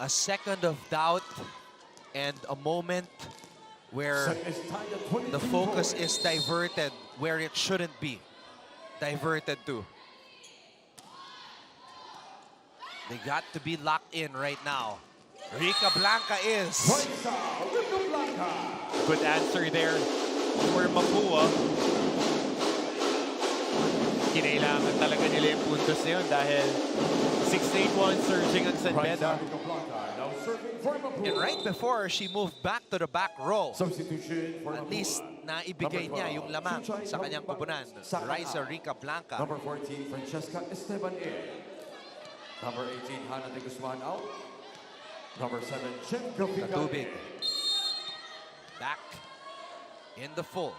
A second of doubt and a moment where the focus is diverted where it shouldn't be diverted to. They got to be locked in right now. Rica Blanca is. Good answer there for Mapúa. Kinailangan talaga nila yung puntos na yun dahil 6-8-1 surging ang San Beda. And right before she moved back to the back row, at least naibigay niya yung lamang sa kanyang kupunan. Raisa Rica Blanca. Number 14, Francesca Esteban in. Number 18, Hannah de Guzman out. Number 7, Jen Gopika Katubig. Back in the full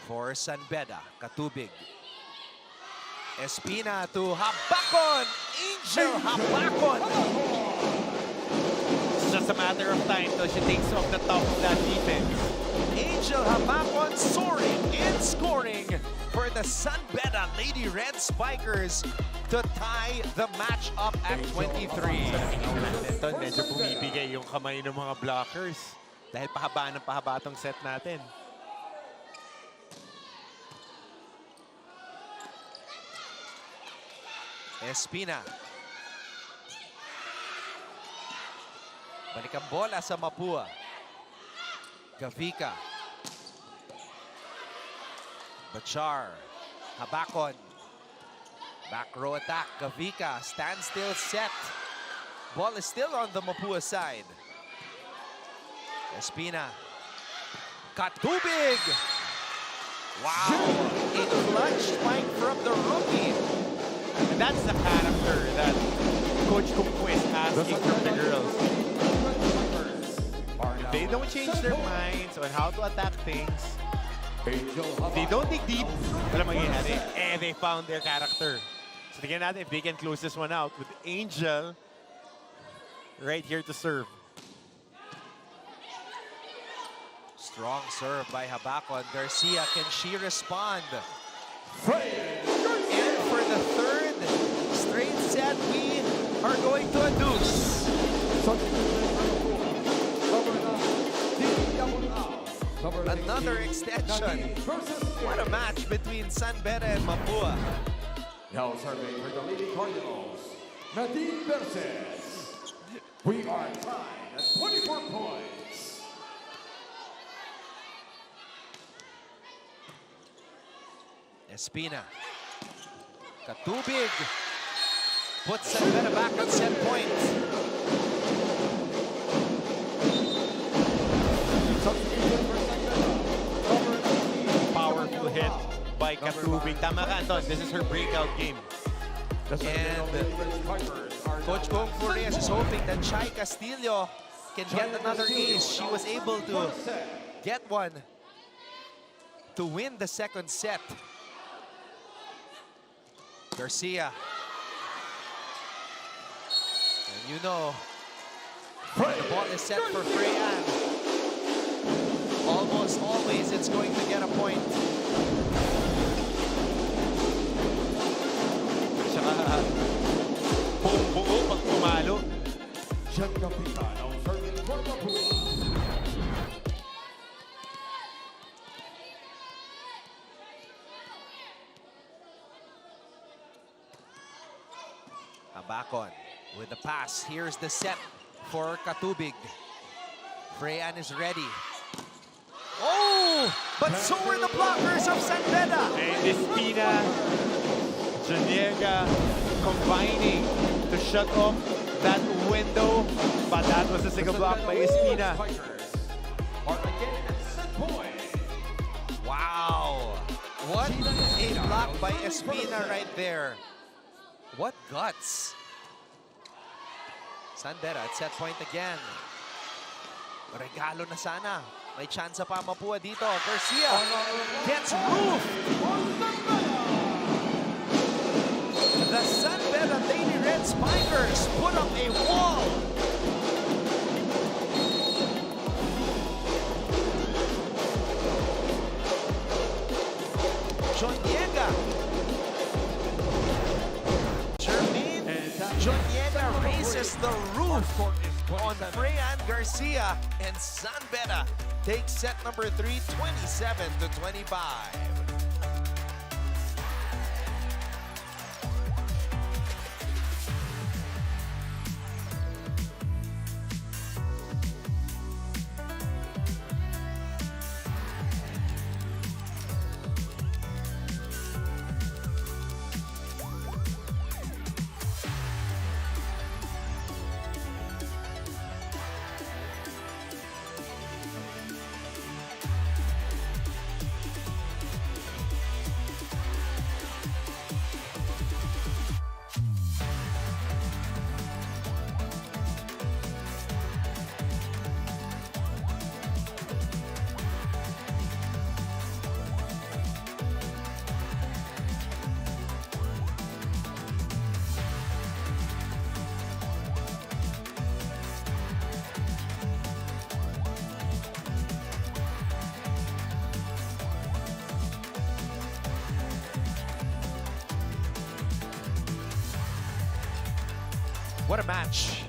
for San Beda. Katubig. Espina to Habacon. Angel Habacon. It's just a matter of time till she takes off the top of that defense. Angel Habacon soaring and scoring for the San Beda Lady Red Spikers to tie the match up at 23. Ito, medyo bumibigay yung kamay ng mga blockers dahil pahaba ng pahaba itong set natin. Espina. Balik ang bola sa Mapúa. Gavika. Bachar. Habacon. Back row attack. Gavika. Standstill set. Ball is still on the Mapúa side. Espina. Katubig. Wow. A clutch spike from the rookie. And that's the character that Coach Kumpo is asking from the girls. They don't change their minds on how to attack things. They don't dig deep. Wala mangyayari. They found their character. So tignan natin if they can close this one out with Angel right here to serve. Strong serve by Habacon. Garcia, can she respond? And for the third straight set, we are going to a deuce. Another extension. What a match between San Beda and Mapúa. Now serving for the Lady Cardinals, Nadine Verses. We are tied at 24 points. Espina. Katubig. Puts San Beda back on set point. Powerful hit by Katubig. Tama ka, Anton. This is her breakout game. And Coach Gong Flores is hoping that Chai Castillo can get another ace. She was able to get one to win the second set. Garcia. And you know, when the ball is set for Freyan, almost always it's going to get a point. Tsaka, buong-buo pag pumalo. Siya kapitan ang serving for Mapúa. Habacon with the pass. Here's the set for Katubig. Freyan is ready. Oh! But so were the blockers of San Beda. And Espina, Janiega combining to shut off that window. But that was a single block by Espina. Wow! What a block by Espina right there. What guts. San Beda at set point again. Regalo na sana. May chance pa Mapúa dito. Garcia gets roof. The San Beda Lady Red Spikers put up a wall. Joniega. Joniega raises the roof on Freyan Garcia, and San Beda takes set number 3, 27-25. What a match.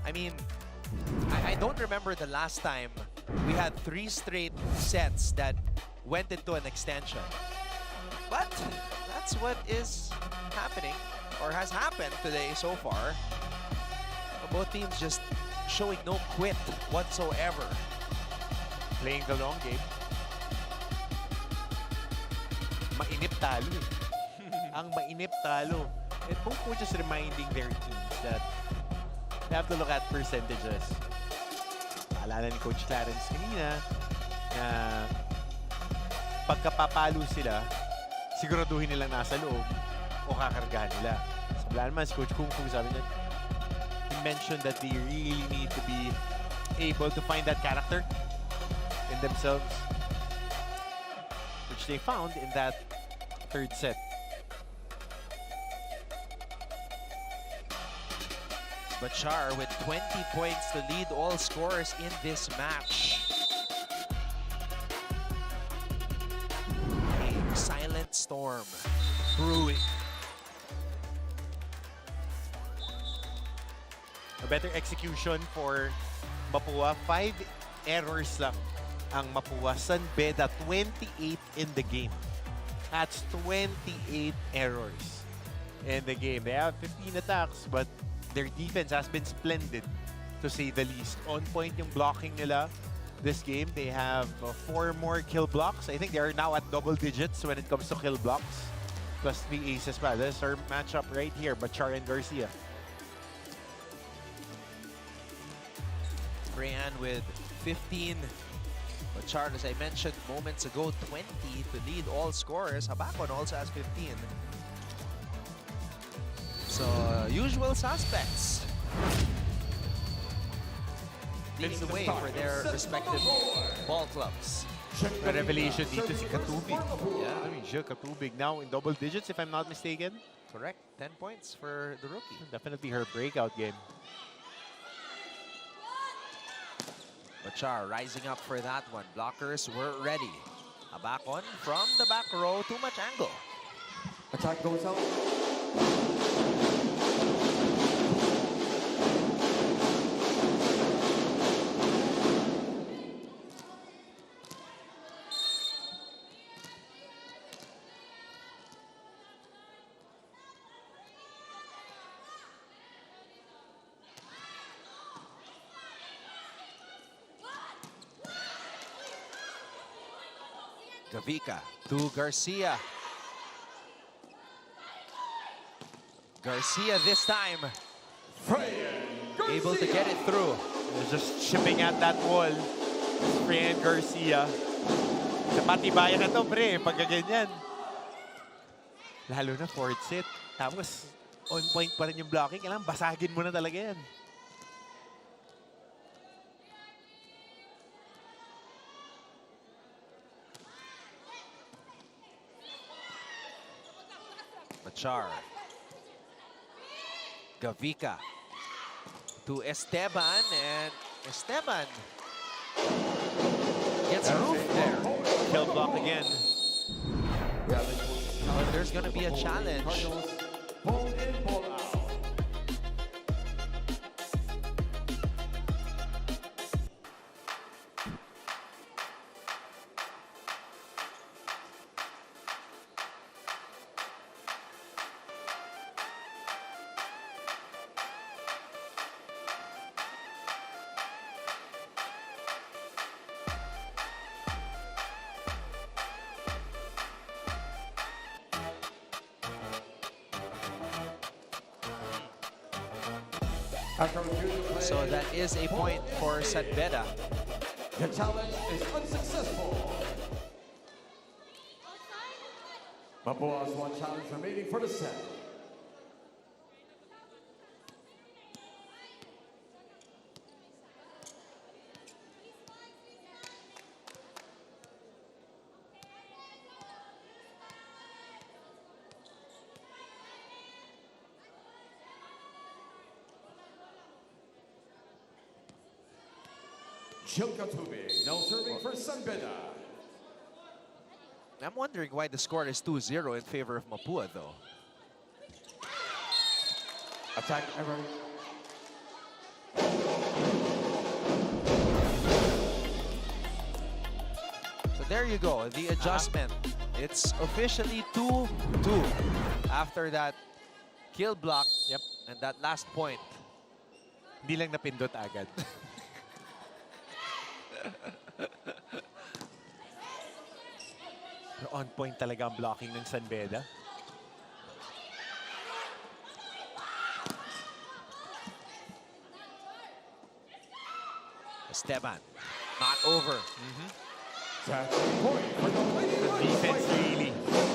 I mean, I don't remember the last time we had 3 straight sets that went into an extension. But that's what is happening, or has happened today so far. Both teams just showing no quit whatsoever. Playing the long game. Mainip talo. Ang mainip talo. And both coaches reminding their teams that they have to look at percentages. Paalala ni Coach Clarence kanina na pagkapapalo sila, siguraduhin nilang nasa loob o kakargahan nila. Sabla naman si Coach Kung sabi niya, he mentioned that they really need to be able to find that character in themselves, which they found in that third set. Bachar with 20 points to lead all scorers in this match. storm brewing. A better execution for Mapúa. 5 errors lang ang Mapúa. San Beda, 28 in the game. That's 28 errors in the game. They have 15 attacks, but their defense has been splendid, to say the least. On point yung blocking nila this game. They have 4 more kill blocks. I think they are now at double digits when it comes to kill blocks. Plus 3 aces pa. This is our matchup right here, Bachar and Garcia. Rayan with 15. Bachar, as I mentioned moments ago, 20 to lead all scorers. Habakon also has 15. So, usual suspects leading the way for their respective ball clubs. A revelation dito si Katubig. Yeah, I mean, Gilles Katubig now in double digits, if I'm not mistaken. Correct. 10 points for the rookie. Definitely her breakout game. Bachar rising up for that one. Blockers were ready. Habakon from the back row. Too much angle. Attack goes out. Gavika to Garcia. Garcia this time able to get it through. They're just chipping at that wall. Fran Garcia. Sa patibayan na to, pre, pagka ganyan. Lalo na fourth set. Tapos, on point pa rin yung blocking. Kailangan basagin mo na talaga yan. Bachar. Gavika to Esteban, and Esteban gets roof there. Kill block again. There's going to be a challenge. So that is a point for San Beda. The challenge is unsuccessful. Mapúa has 1 challenge remaining for the set. Now serving for San Beda. I'm wondering why the score is 2-0 in favor of Mapúa, though. Attack error. So there you go, the adjustment. It's officially 2-2 after that kill block. Yep. And that last point. Hindi lang napindot agad. Pero on point talaga ang blocking ng San Beda. Esteban, not over. The defense really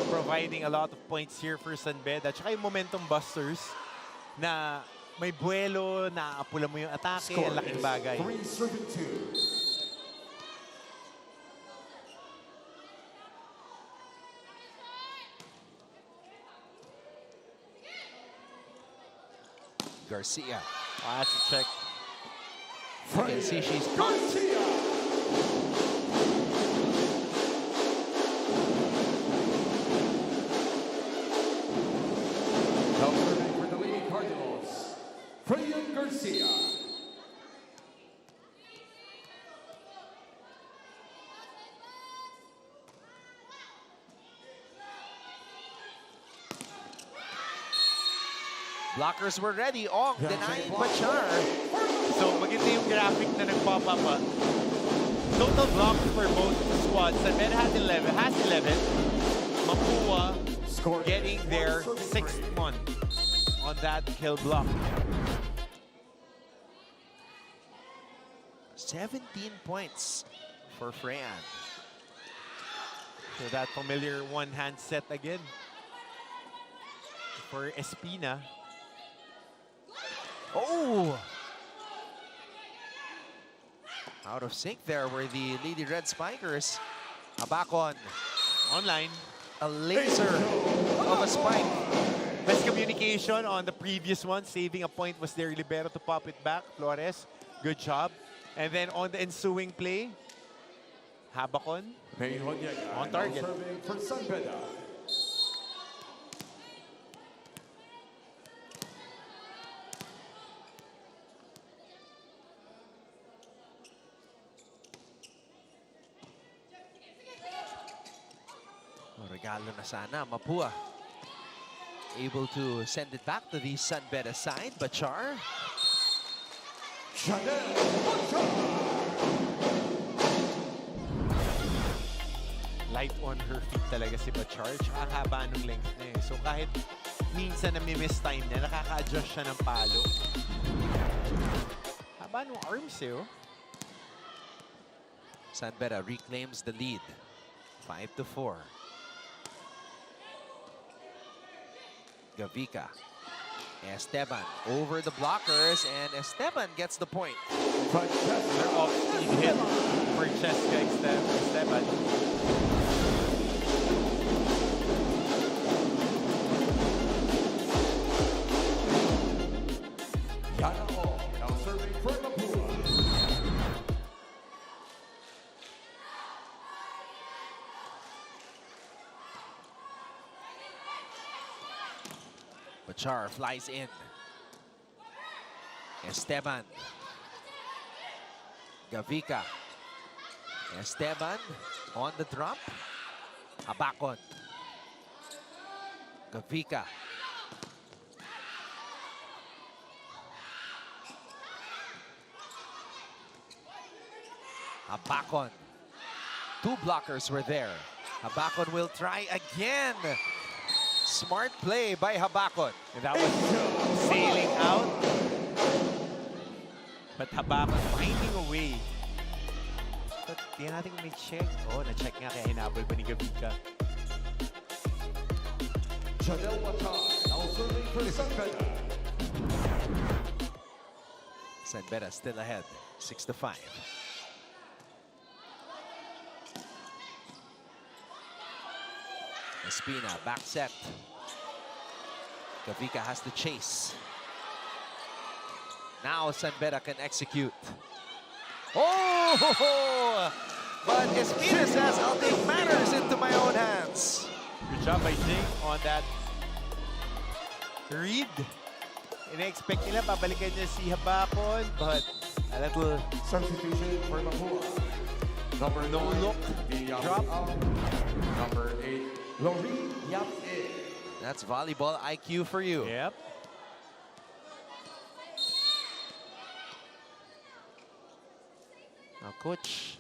providing a lot of points here for San Beda. Tsaka yung momentum busters na may buwelo, naapula mo yung atake, ang laking bagay. 3-2. Garcia. Oh, that's a check. You can see she's Garcia. Blockers were ready. Ong denying Bachar. So maganda yung graphic na nagpop up. Total blocks for both squads. San Beda has 11. Mapúa getting their 6th one on that kill block. 17 points for Freyan. So that familiar one-hand set again for Espina. Oh! Out of sync there were the Lady Red Spikers. Habakon. Online. A laser of a spike. Best communication on the previous one. Saving a point was their libero to pop it back. Flores, good job. And then on the ensuing play, Habakon on target. For San Beda. Regalo na sana, Mapúa. Able to send it back to the San Beda side. Bachar. Light on her feet talaga si Bachar. Tsaka ang haba nung length na eh. So kahit minsan na miss time niya, nakaka-adjust siya ng palo. Haba nung arms eh oh. San Beda reclaims the lead. 5-4. Gavica. Esteban over the blockers, and Esteban gets the point. They're off-speed hit for Cheska Esteban. Now serving for Mapúa. Bachar flies in. Esteban. Gavica. Esteban on the drop. Habakon. Gavica. Habakon. Two blockers were there. Habakon will try again. Smart play by Habakon. And that was sailing out. But Habakon finding a way. But di natin may check. Oh, na-check nga kaya hinabol ba ni Gavica. Chanel Watar, now serving for San Beda. San Beda still ahead, 6-5. Espina, back set. Gavica has to chase. Now San Beda can execute. Oh! But Espina says, I'll take matters into my own hands. Good job by Jing on that read. Ina-expect nila, babalikan niya si Habakon, but a little substitution for Mapúa. Number 9, look, drop. Number 8, Lori Yap. That's volleyball IQ for you. Yep. Now, Coach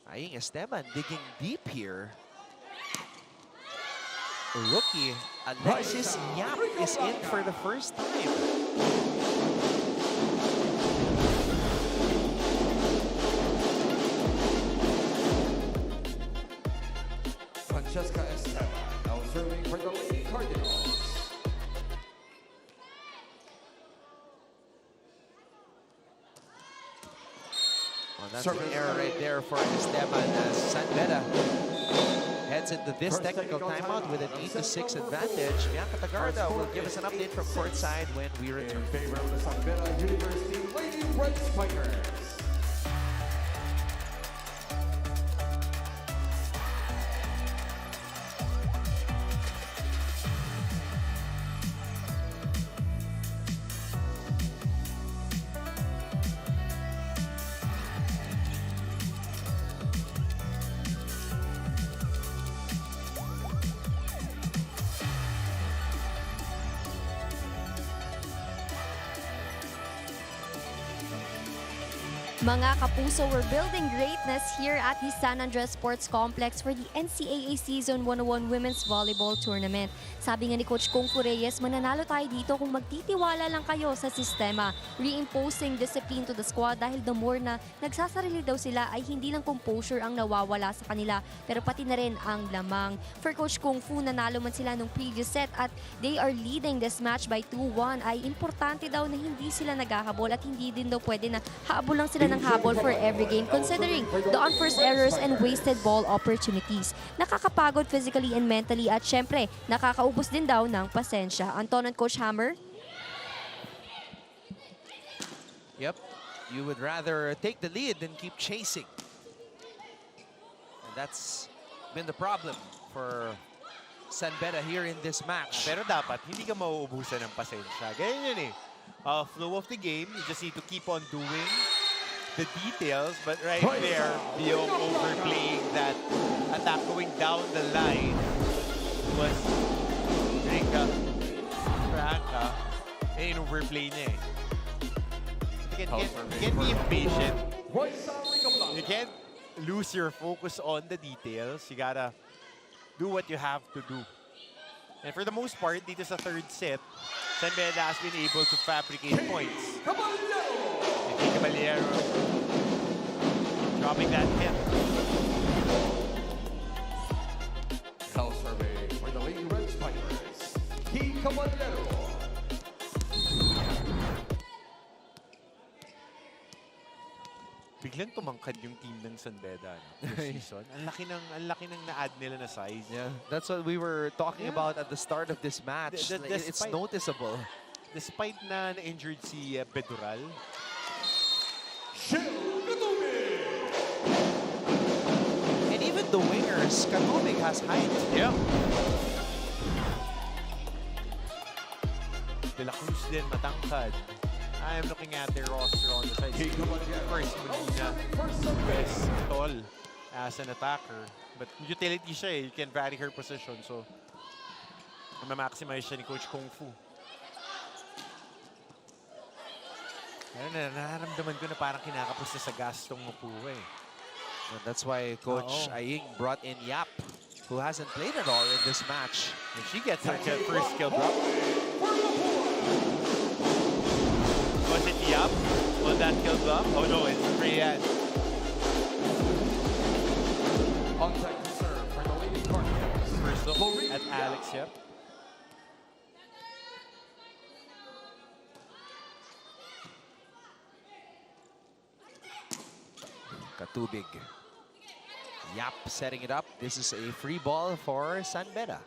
eyeing Esteban, digging deep here. Rookie Alexis Yap is in for the first time. Francesca Esteban, now serving for the Lady Cardinals. Well, that's an error right there for Esteban as San Beda heads into this technical timeout with an 8-6 advantage. Bianca Tagarda will give us an update from courtside when we return. In favor of the San Beda University Lady Red Spikers. Mga kapuso, we're building greatness here at the San Andres Sports Complex for the NCAA Season 101 Women's Volleyball Tournament. Sabi nga ni Coach Kung Fu Reyes, mananalo tayo dito kung magtitiwala lang kayo sa sistema. Reimposing discipline to the squad dahil the more na nagsasarili daw sila ay hindi lang composure ang nawawala sa kanila pero pati na rin ang lamang. For Coach Kung Fu, nanalo man sila nung previous set at they are leading this match by 2-1 ay importante daw na hindi sila naghahabol at hindi din daw pwede na habol lang sila ng habol for every game considering the unforced errors and wasted ball opportunities. Nakakapagod physically and mentally at syempre, nakakaubos din daw ng pasensya. Anton and Coach Hammer? Yep, you would rather take the lead than keep chasing. And that's been the problem for San Beda here in this match. Pero dapat, hindi ka mauubusan ng pasensya. Ganyan yun eh. Flow of the game, you just need to keep on doing the details, but right there, Bio overplaying that attack going down the line was Rika Franca, and overplay niya eh. You can't be impatient. You can't lose your focus on the details. You gotta do what you have to do. And for the most part, dito sa third set, San Beda has been able to fabricate points. Caballero dropping that hit. Foul survey for the Lady Red Spikers. Key Caballero. Biglang tumangkad yung team ng San Beda this season. Ang laki ng na-add nila na size. Yeah, that's what we were talking about at the start of this match. It's noticeable. Despite na na-injured si Bedural, and even the wingers, Katubig has height. Yeah. De La Cruz din, matangkad. I'm looking at their roster on the side. First, Molina is tall as an attacker. But utility siya eh. You can vary her position. So, ma-maximize siya ni Coach Kung Fu. Nararamdaman ko na parang kinakapos na sa gas tong Mapúa eh. And that's why Coach Aying brought in Yap, who hasn't played at all in this match. And she gets her first kill drop. Was it Yap on that kill drop? Oh no, it's Rayan. On time to serve for the Lady Cardinals. First look at Alex Yap. Katubig. Yap setting it up. This is a free ball for San Beda.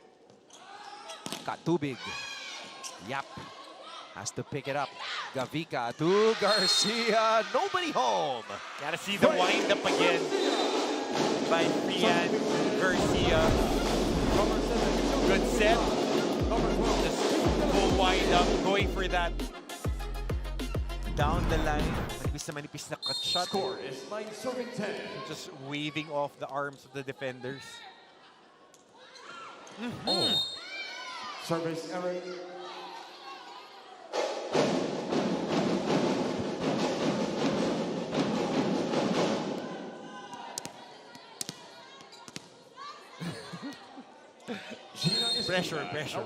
Katubig. Yap has to pick it up. Gavica to Garcia. Nobody home. Gotta see the wind up again by Rian Garcia. Good set. Just full wind up, going for that down the line. Manipis na cut shot. Score is 9-10. Just waving off the arms of the defenders. Oh. Service error. Pressure.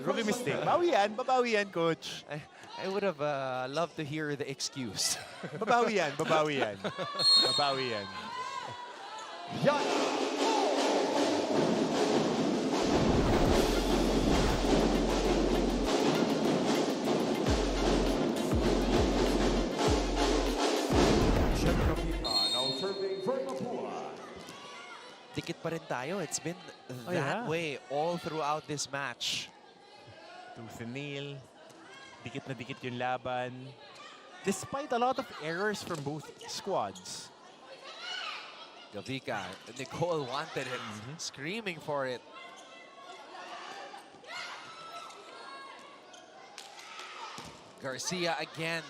Rookie mistake. Babawi yan, coach. I would have loved to hear the excuse. Babawi yan. Yan. Now serving for Mapúa. Dikit pa rin tayo. It's been that way all throughout this match. Tooth and nail. Dikit na dikit yung laban. Despite a lot of errors from both squads. Gavica, Nicole wanted it, screaming for it. Garcia again.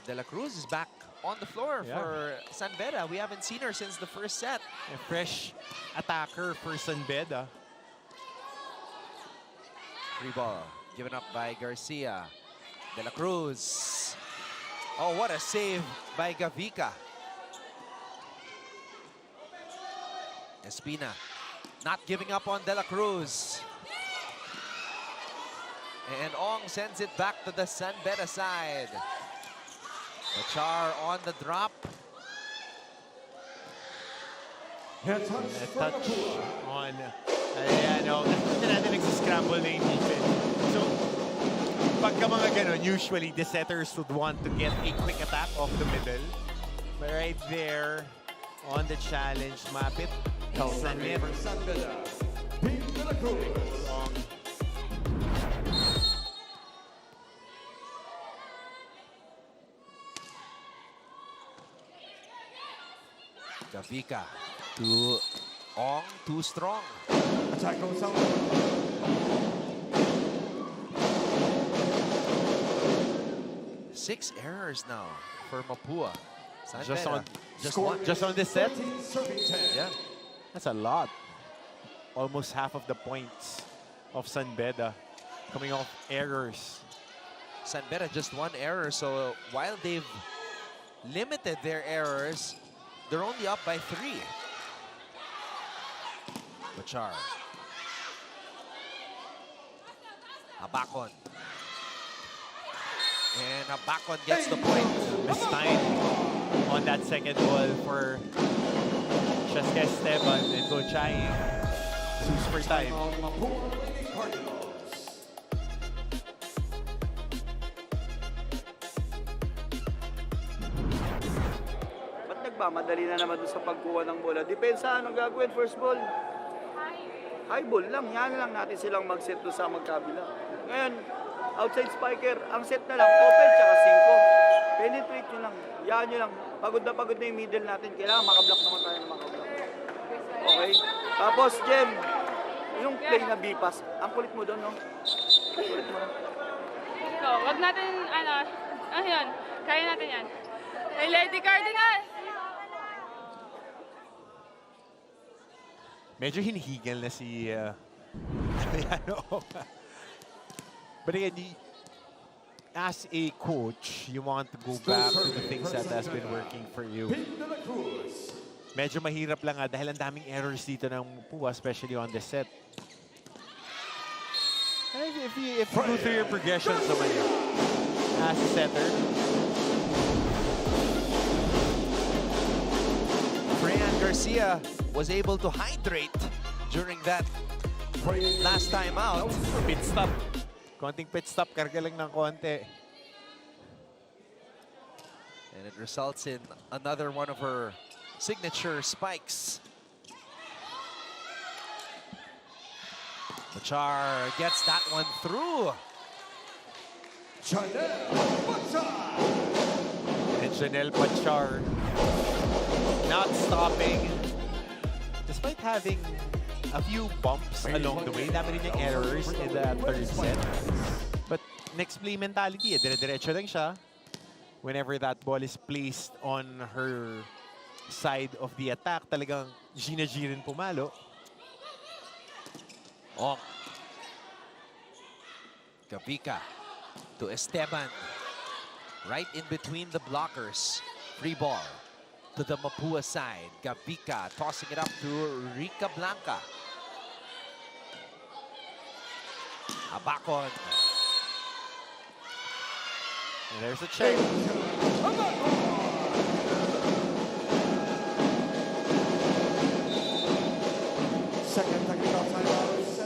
De La Cruz is back on the floor for San Beda. We haven't seen her since the first set. A fresh attacker for San Beda. Free ball given up by Garcia. De La Cruz. Oh, what a save by Gavica. Espina not giving up on De La Cruz. And Ong sends it back to the San Beda side. Machar on the drop. A touch on, ayan, nakita natin nagsiscramble na yung defense. So, pagka mga ganon, usually the setters would want to get a quick attack off the middle. But right there, on the challenge, mapit. Sanit. Gavica to Ong, too strong. Attack goes out. 6 errors now for Mapúa. San Just Beda, on, one. just on this set? Yeah. That's a lot. Almost half of the points of San Beda coming off errors. San Beda just 1 error, so while they've limited their errors, they're only up by 3. Machar. Abacon. And Abacon gets the point. Missed time on that second ball for Cheska Esteban and Gochai. Super time. Ba't nagmamadali na naman doon sa pagkuha ng bola? Depensa, anong gagawin? First ball? High ball lang. Yan lang natin silang mag-set doon sa magkabila. Ngayon, outside spiker, ang set na lang, open tsaka 5. Penetrate nyo lang. Yan nyo lang. Pagod na yung middle natin. Kailangan makablock naman tayo ng makablock. Okay? Tapos, Jem, yung play na B-pass, ang kulit mo doon, no? Kulit mo. So, wag natin, ano yun, kaya natin yan. Hey, Lady Cardinal! Medyo hinihigal na si But again, as a coach, you want to go back to the things that has been working for you. Medyo mahirap lang nga dahil ang daming errors dito ng Mapúa, especially on the set. And if you go through your progressions naman yun, as a setter, Freyan Garcia was able to hydrate during that last time out. Pit stop. Konting pit stop, karga lang ng konti. And it results in another one of her signature spikes. Machar gets that one through. And Janelle Pachar not stopping. Despite having a few bumps along the way, dami rin yung errors in the third set. But next play mentality, dire-diretso lang siya. Whenever that ball is placed on her side of the attack, talagang Gina G rin pumalo. Ong. Gavica to Esteban. Right in between the blockers. Free ball to the Mapúa side. Gavica tossing it up to Rica Blanca. Abacon. And there's a check.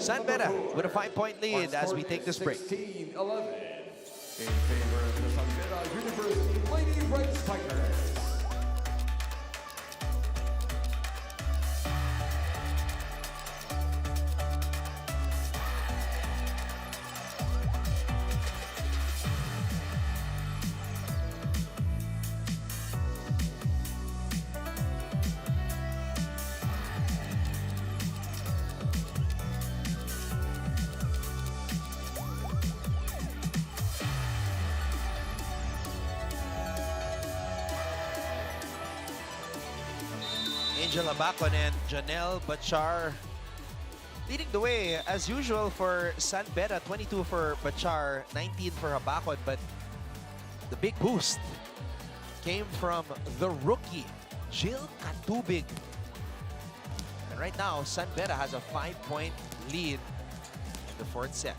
San Beda with a 5-point lead as we take this break. 16-11 in favor of the San Beda University Lady Red Spikers. Angel Abacon and Janelle Bachar leading the way as usual for San Beda. 22 for Bachar, 19 for Abacon, but the big boost came from the rookie, Jill Katubig. And right now, San Beda has a 5-point lead in the fourth set.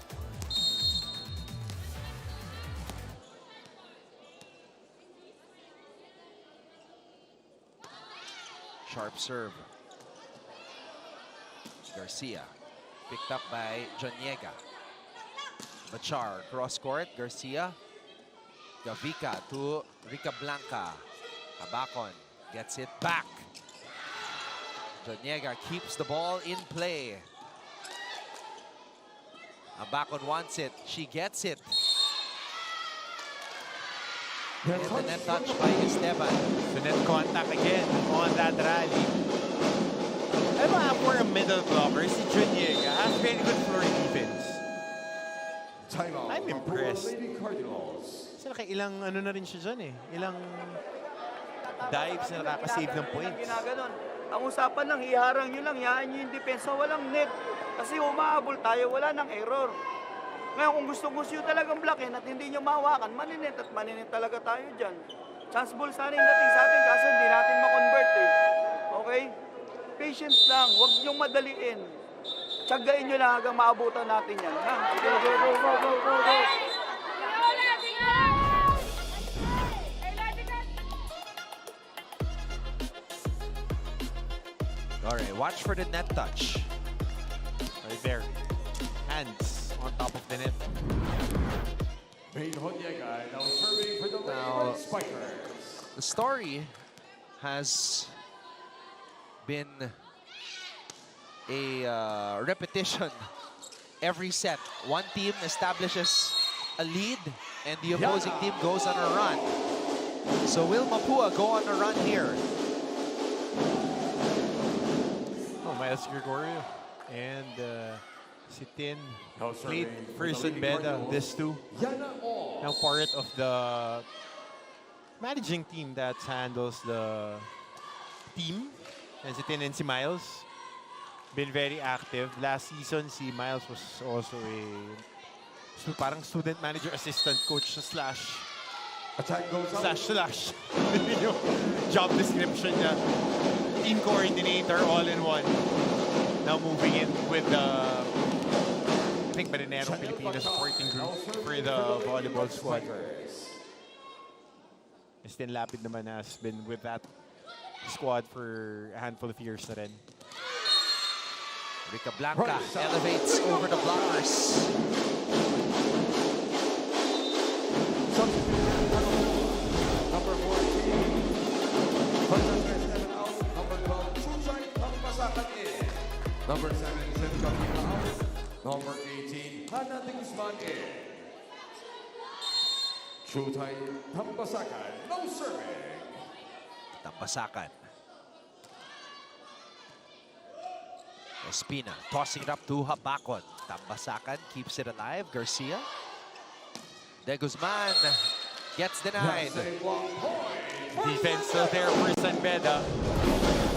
Sharp serve. Garcia, picked up by Joniega. Machar, cross court, Garcia. Gavica to Rica Blanca. Abacon gets it back. Joniega keeps the ball in play. Abacon wants it. She gets it. And the net touch by Esteban. So net contact again on that rally. Alam mo, for a middle blocker, si Joniega has very good floor defense. I'm impressed. Kasi ilang ano na rin siya dyan eh. Ilang dives na nakakasave ng points. Ginaganon. Ang usapan lang, iharang nyo lang, yaan nyo yung depensa, walang net. Kasi umahabol tayo, wala nang error. Ngayon, kung gusto nyo talagang blockin at hindi nyo mahawakan, maninet at maninet talaga tayo dyan. Chance ball sana yung dating sa atin, kaso hindi natin makonvert eh. Okay? Patience lang, huwag nyong madaliin. Tiyagain nyo lang hanggang maabutan natin yan. Ha? Go, go, go, go, go, go, go. All right, watch for the net touch. Right there. Hands on top of the net. Now serving for the Now, Spikers. the story has been a repetition every set. One team establishes a lead and the opposing team goes on a run. So will Mapúa go on a run here? Oh, Miles Gregorio and si Tin played first in Beda, this two. Now part of the managing team that handles the team. And si Tin and si Miles been very active. Last season, si Miles was also a parang student manager assistant coach slash yung job description niya. Team coordinator all in one. Now moving in with the I think Marinero Filipino supporting group for the volleyball squad. Estin Lapid naman has been with that squad for a handful of years na rin. Rica Blanca elevates over the blockers. Number 14, out. Number 12, Chusay Pampasakan in. Number 7, Zedkapina out. Number 18, Hana Guzman in. Chusay Pampasakan, no serving. Tampasakan. Espina tossing it up to Habacon. Tampasakan keeps it alive. Garcia. De Guzman gets denied. Defense still there for San Beda.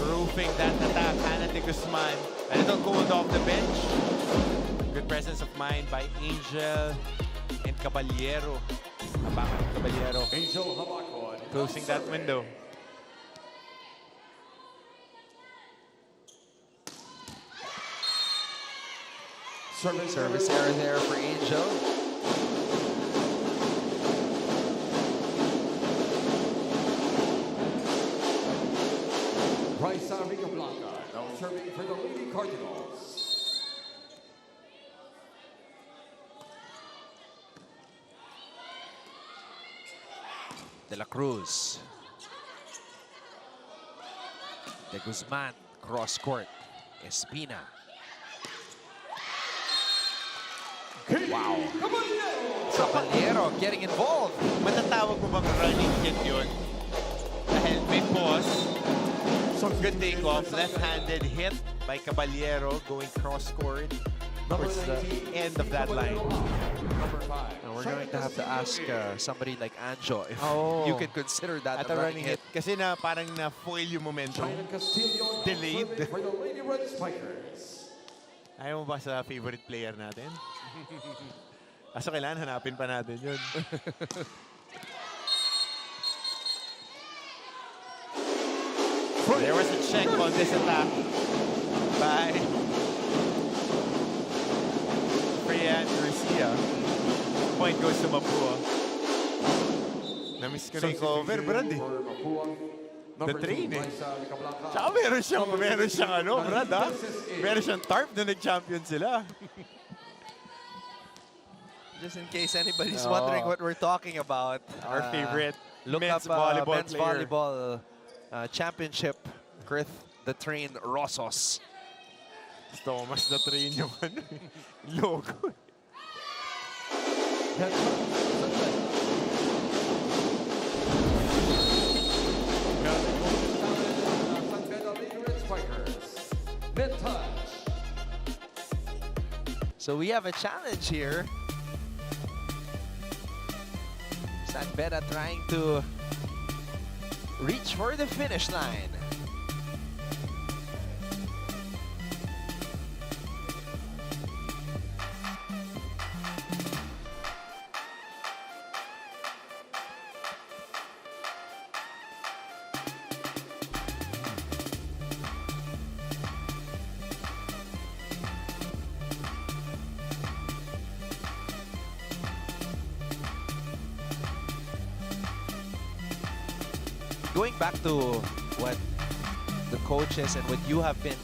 Roofing that attack. Hannah De Guzman. A little cold off the bench. Good presence of mind by Angel and Caballero. Habacon and Caballero. Angel Habacon. Closing that window. Service error there for Angel. Raisa Rica Blanca, now serving for the Lady Cardinals. De La Cruz. De Guzman, cross court. Espina. Wow. Caballero getting involved. Matatawag mo bang running hit yun? Dahil may pause. So good takeoff. Left-handed hit by Caballero going cross court towards the end of that line. Now we're going to have to ask somebody like Anjo if you can consider that a running hit. Kasi na parang na-foil yung momentum. Delayed. For the Lady Red Spikers. Ayaw mo ba sa favorite player natin? Kaso kailangan hanapin pa natin yun. There was a check on this attack by Freya Garcia. Point goes to Mapúa. Na-miss ko na yung cover, Brad eh. The train eh. Tsaka meron siyang ano, Brad ha? Meron siyang tarp na nag-champion sila. Just in case anybody's wondering what we're talking about. Our favorite look men's up volleyball men's player. volleyball championship. Chris the Train Rossos. Thomas the Train yung ano, logo. So we have a challenge here. San Beda trying to reach for the finish line. Going back to what the coaches and what you have been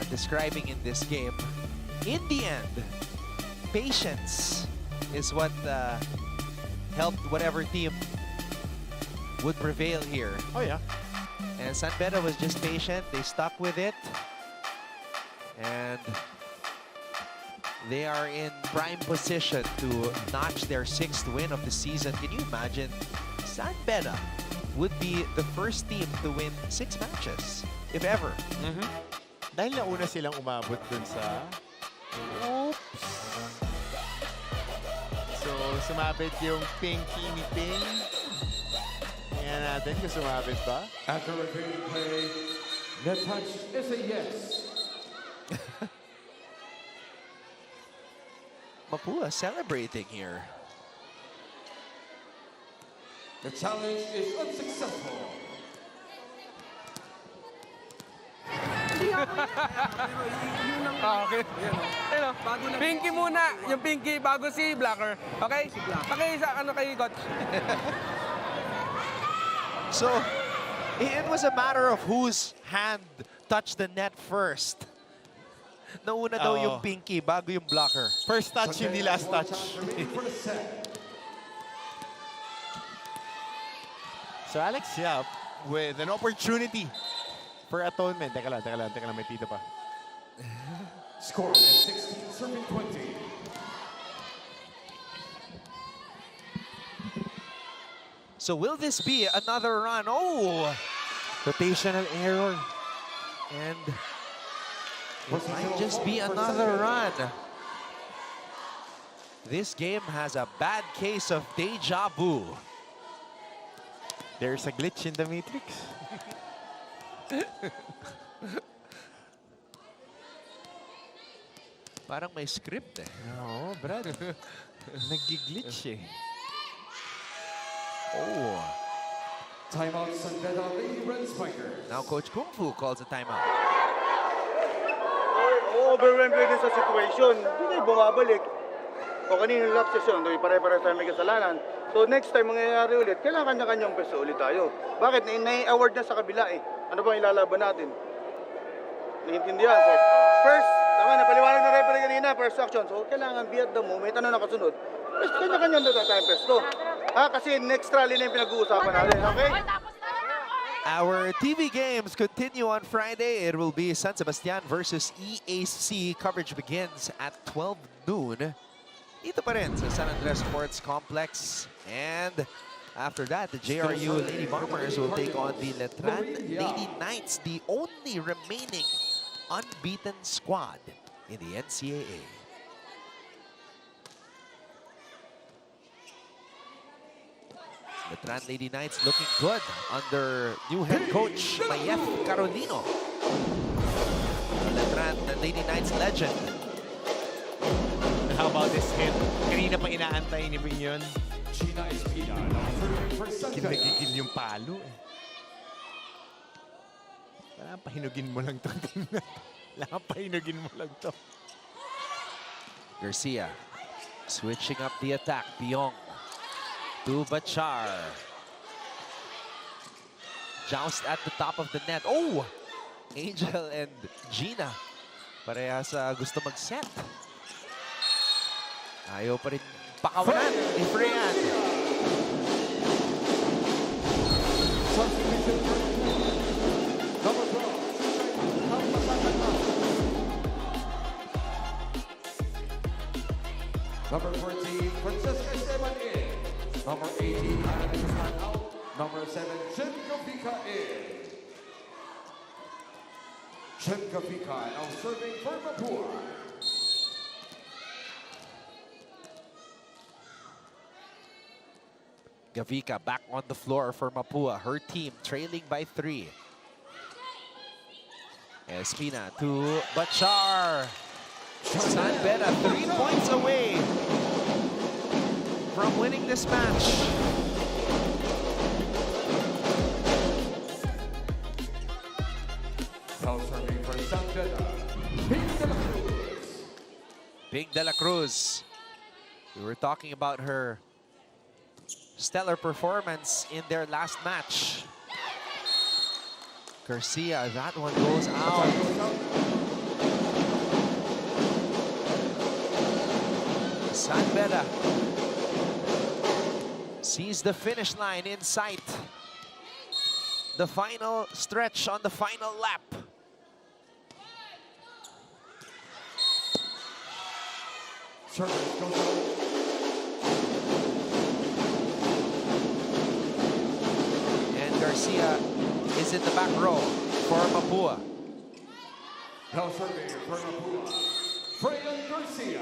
describing in this game, in the end, patience is what helped whatever team would prevail here. Oh yeah. And San Beda was just patient. They stuck with it. And they are in prime position to notch their 6th win of the season. Can you imagine? San Beda would be the first team to win 6 matches, if ever. Dahil nauna silang umabot dun sa... Oops! So, sumabit yung pinky ni Ping. Tingnan natin kung sumabit ba. After reviewing play, the touch is a yes. Mapúa celebrating here. The challenge is unsuccessful. Okay. Pinky muna. Yung pinky bago si Blacker. Okay? Pakisa ano kay Coach. So, it was a matter of whose hand touched the net first. Nauna daw yung pinky bago yung blocker. First touch, hindi last touch. So Alex Yap with an opportunity for atonement. Teka lang, may tito pa. Score is 16, serving 20. So will this be another run? Oh! Rotational error. And it might just be another run. This game has a bad case of deja vu. There's a glitch in the matrix. Parang may script eh. Oo, Brad. Nag-glitch eh. Oh. Timeout, San Beda Lady Red Spikers. Now Coach Kung Fu calls a timeout. Overwhelmed din sa situation. Hindi tayo bumabalik. O kanina lap session, pare-pare tayo may kasalanan. So next time mangyayari ulit, kailangan kanya-kanyang peso ulit tayo. Bakit? Nai-award na sa kabila eh. Ano bang ilalaban natin? Naiintindihan. So, first, tama na, paliwanag na referee kanina, first action. So kailangan be at the moment, ano nakasunod? Kanya-kanyang tayong peso. Kasi next rally na yung pinag-uusapan natin, okay? Our TV games continue on Friday. It will be San Sebastian versus EAC. Coverage begins at 12 noon. Dito pa rin sa San Andres Sports Complex. And after that, the JRU Lady Bombers will take on the Letran Lady Knights, the only remaining unbeaten squad in the NCAA. Letran Lady Knights looking good under new head coach Mayef Carolino. The Letran Lady Knights legend. How about this hit? Kanina pa inaantay ni Bing yun. Kinagigil yung palo eh. Kailangan pahinugin mo lang to. Kailangan pahinugin mo lang to. Garcia switching up the attack. Biong to Bachar. Joust at the top of the net. Oh! Angel and Gina. Parehas gusto mag-set. Ayaw pa rin pakawalan ni Freyan. Number 14, Francesca Esteban in. Number 18, Ana de Guzman out. Number 7, Jen Gavika in. Jen Gavika now serving for Mapúa. Gavika back on the floor for Mapúa. Her team trailing by 3. Espina to Bachar. San Beda 3 points away from winning this match. Now serving for San Beda, Pink de la Cruz. Pink de la Cruz. We were talking about her stellar performance in their last match. Garcia, that one goes out. San Beda sees the finish line in sight. The final stretch on the final lap. Service goes out. And Garcia is in the back row for Mapúa. Now serving for Mapúa, Freyan Garcia.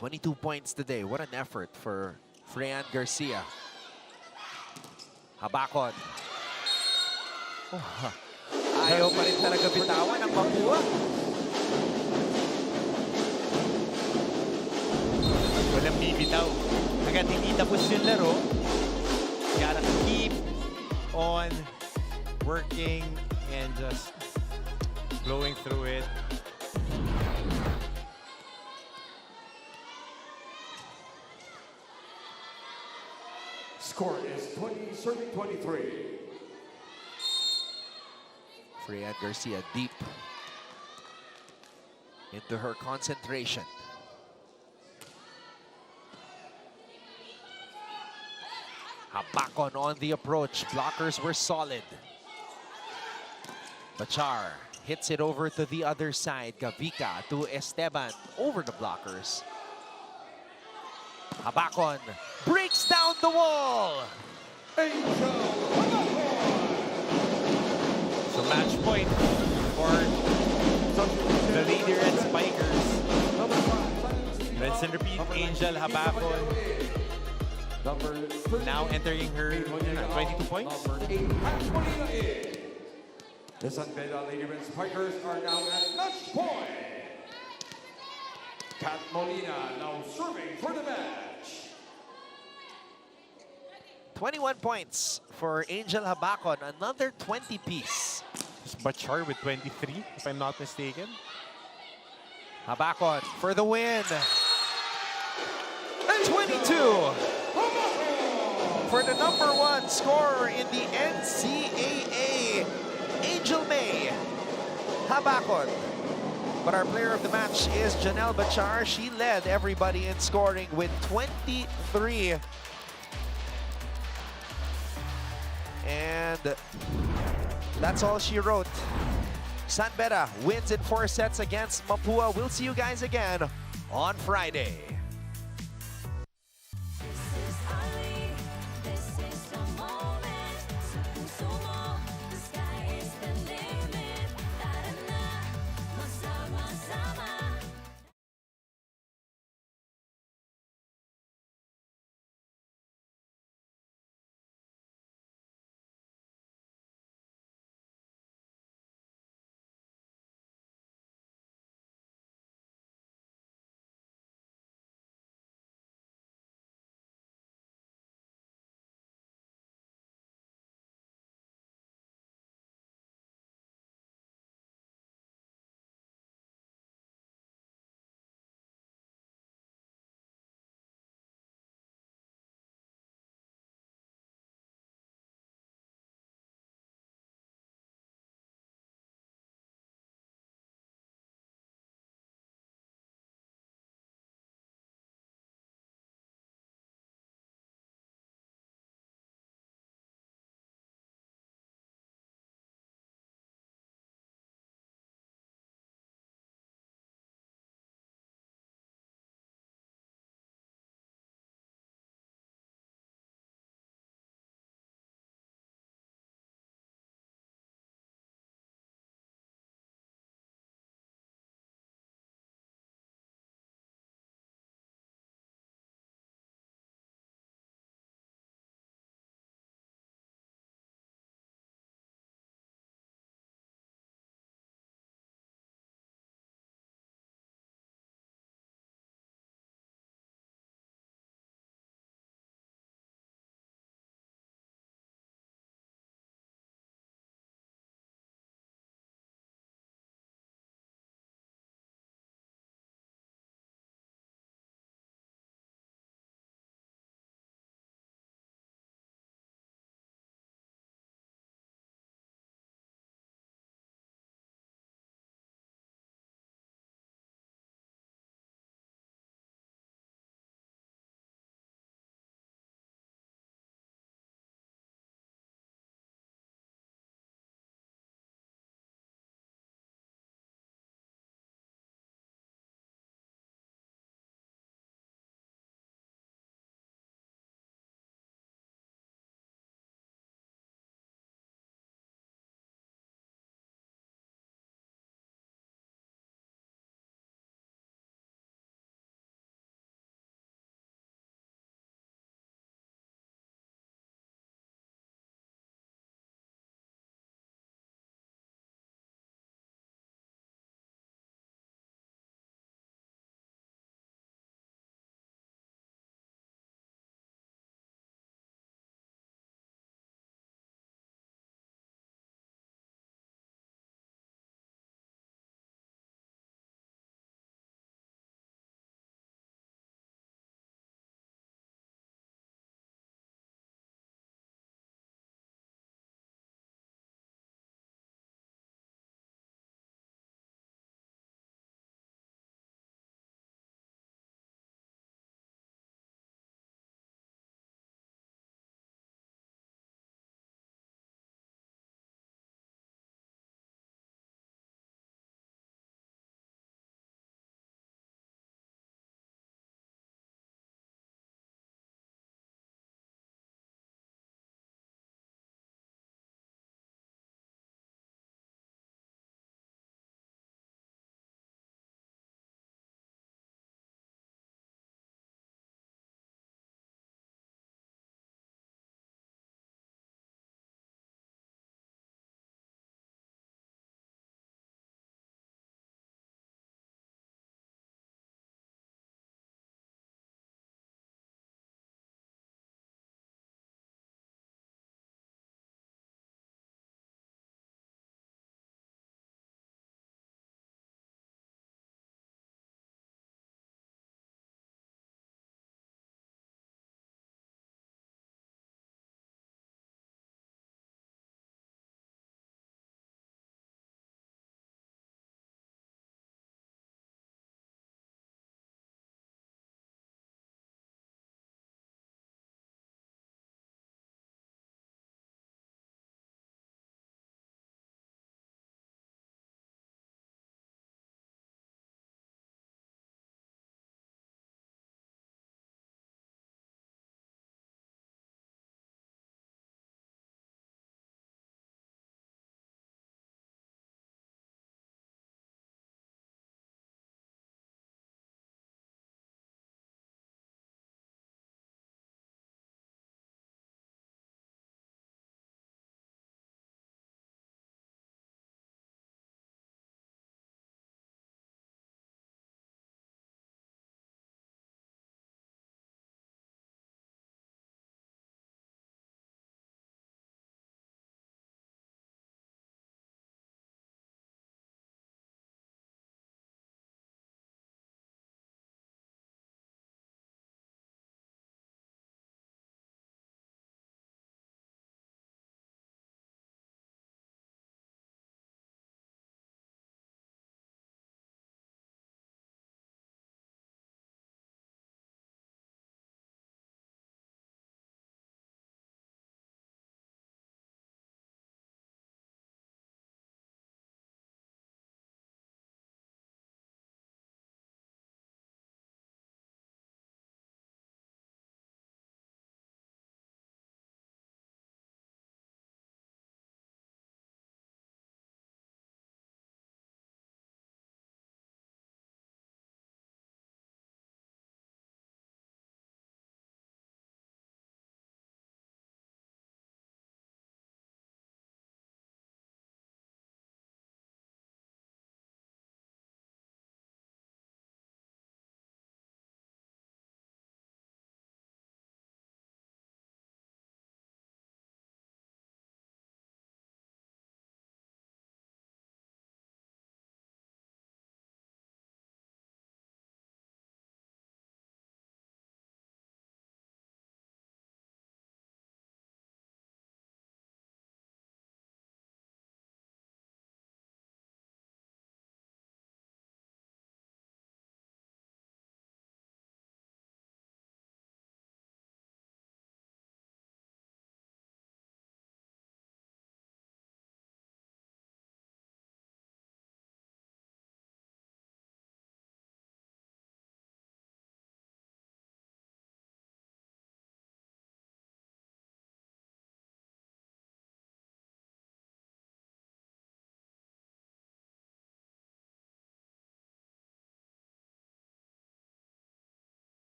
22 points today. What an effort for Freyan Garcia. Habakon. Oh, ayaw pa rin talaga bitawan ng Mapúa. Walang bibitaw. Hanggat hindi tapos yung laro, gotta keep on working and just blowing through it. Score is 20, serving 23. Freyan Garcia deep into her concentration. Habakon on the approach. Blockers were solid. Bachar hits it over to the other side. Gavika to Esteban over the blockers. Habakon breaks down the wall. So match point for the leader and Spikers. Rinse and repeat, Angel Habakon. Now entering her 22 points. The San Beda Lady Red Spikers are now at match point. Kat Molina now serving for the match. 21 points for Angel Habakon, another 20-piece. Bachar with 23, if I'm not mistaken. Habakon for the win. 22 for the #1 scorer in the NCAA, Angel May Habakon. But our player of the match is Janelle Bachar. She led everybody in scoring with 23. And that's all she wrote. San Beda wins in 4 sets against Mapúa. We'll see you guys again on Friday.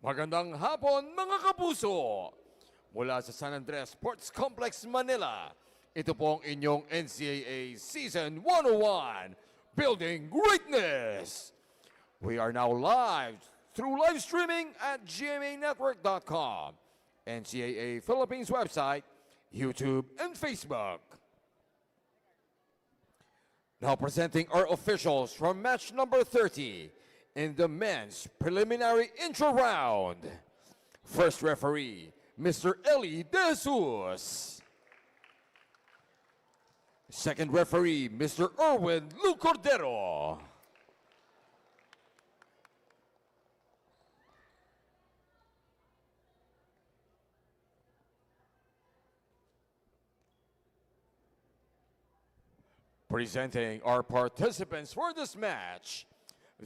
Magandang hapon mga kapuso! Mula sa San Andres Sports Complex, Manila, ito po ang inyong NCAA Season 101, Building Greatness! We are now live through live streaming at gmanetwork.com, NCAA Philippines website, YouTube, and Facebook. Now presenting our officials from match number 30 in the men's preliminary intro round. First referee, Mr. Eli De Jesus. Second referee, Mr. Erwin Lu Cordero. Presenting our participants for this match,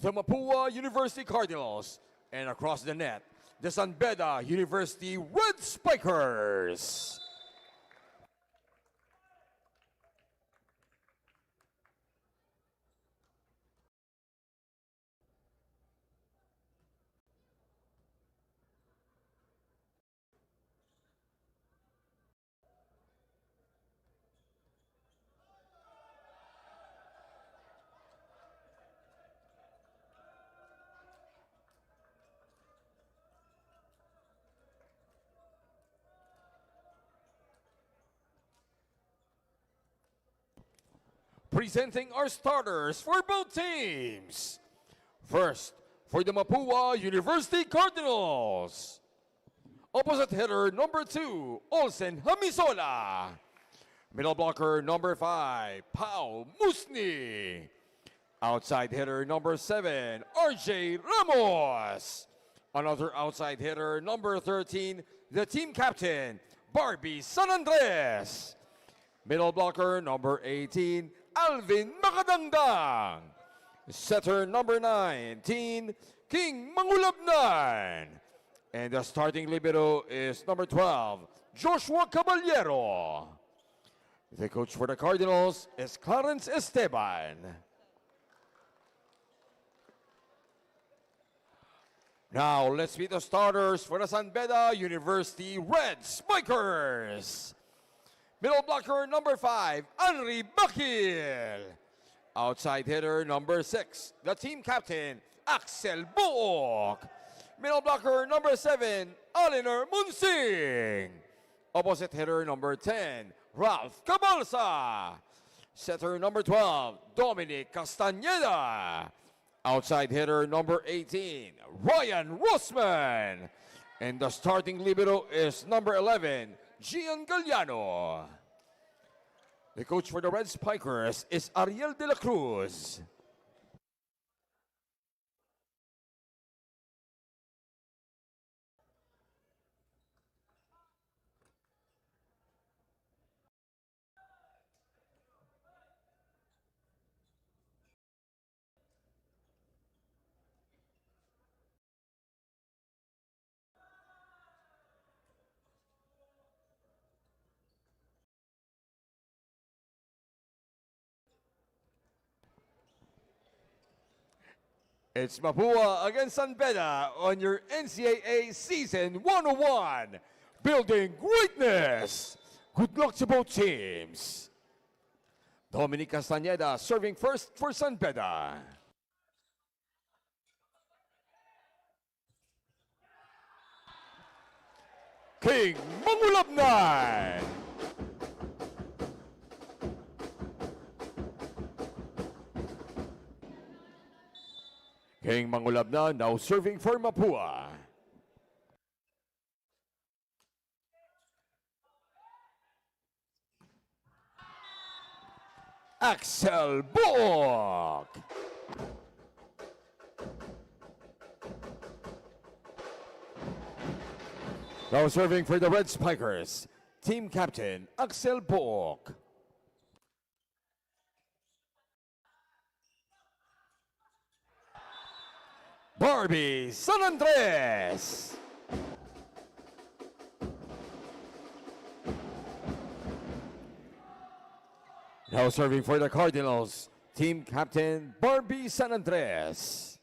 the Mapúa University Cardinals, and across the net, the Beda University Red Spikers. Presenting our starters for both teams. First, for the Mapúa University Cardinals. Opposite hitter number 2, Olsen Hamisola. Middle blocker number 5, Pau Musni. Outside hitter number 7, RJ Ramos. Another outside hitter number 13, the team captain, Barbie San Andres. Middle blocker number 18, Alvin Makadangdang. Setter number 19, King Mangulabnan. And the starting libero is number 12, Joshua Caballero. The coach for the Cardinals is Clarence Esteban. Now, let's meet the starters for the Beda University Red Spikers. Middle blocker number 5, Henry Bakil. Outside hitter number 6, the team captain, Axel Buok. Middle blocker number 7, Aliner Munsing. Opposite hitter number 10, Ralph Cabalsa. Setter number 12, Dominic Castañeda. Outside hitter number 18, Ryan Rosman. And the starting libero is number 11, Gian Galliano. The coach for the Red Spikers is Ariel de la Cruz. It's Mapúa against Beda on your NCAA Season 101, Building Greatness. Good luck to both teams. Dominic Castañeda serving first for Beda. King Mangulabnan. King Mangulabnan now serving for Mapúa. Axel Buok. Now serving for the Red Spikers, team captain Axel Buok. Barbie San Andres. Now serving for the Cardinals, team captain Barbie San Andres.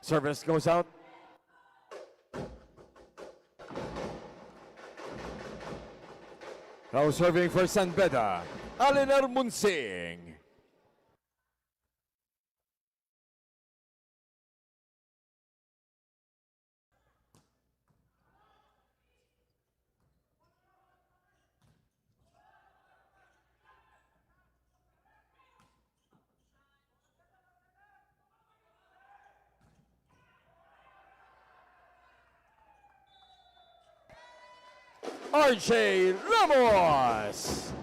Service goes out. Now serving for San Beda, Alinar Munsing. RJ Ramos.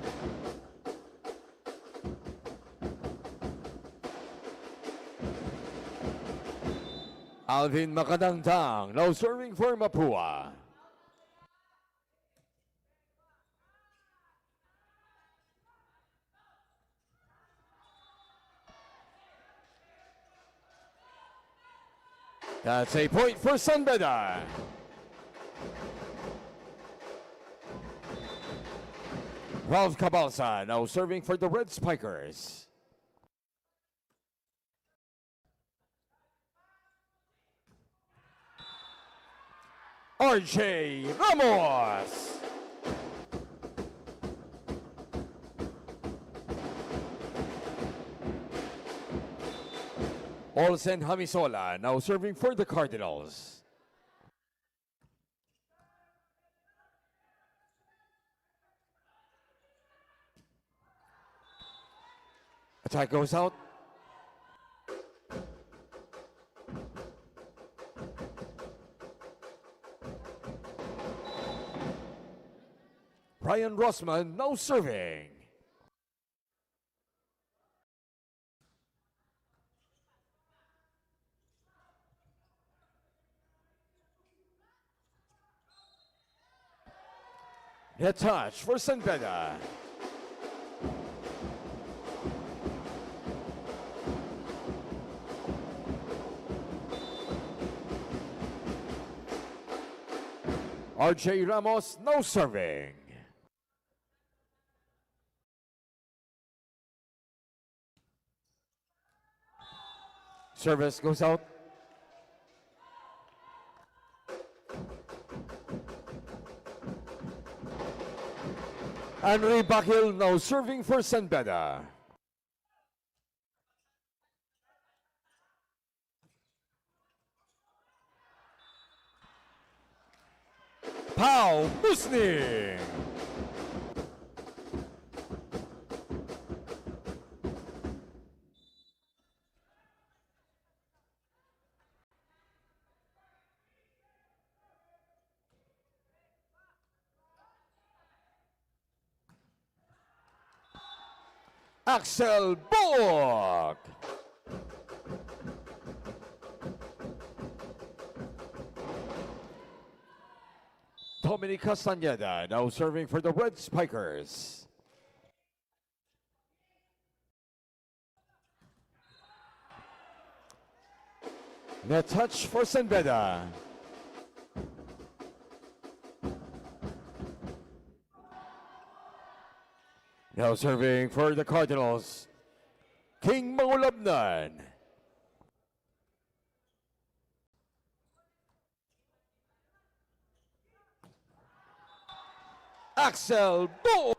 Alvin Makadangtang, now serving for Mapúa. That's a point for San Beda. Ralph Cabalsa now serving for the Red Spikers. RJ Ramos. Olsen Hamisola now serving for the Cardinals. Attack goes out. Ryan Rossman now serving. Net touch for San Beda. RJ Ramos now serving. Service goes out. Henry Bakil now serving for San Beda. Pau Musni. Axel Borg. Dominic Castañeda now serving for the Red Spikers. Net touch for San Beda. Now serving for the Cardinals, King Mangulabnan. Axel Bo.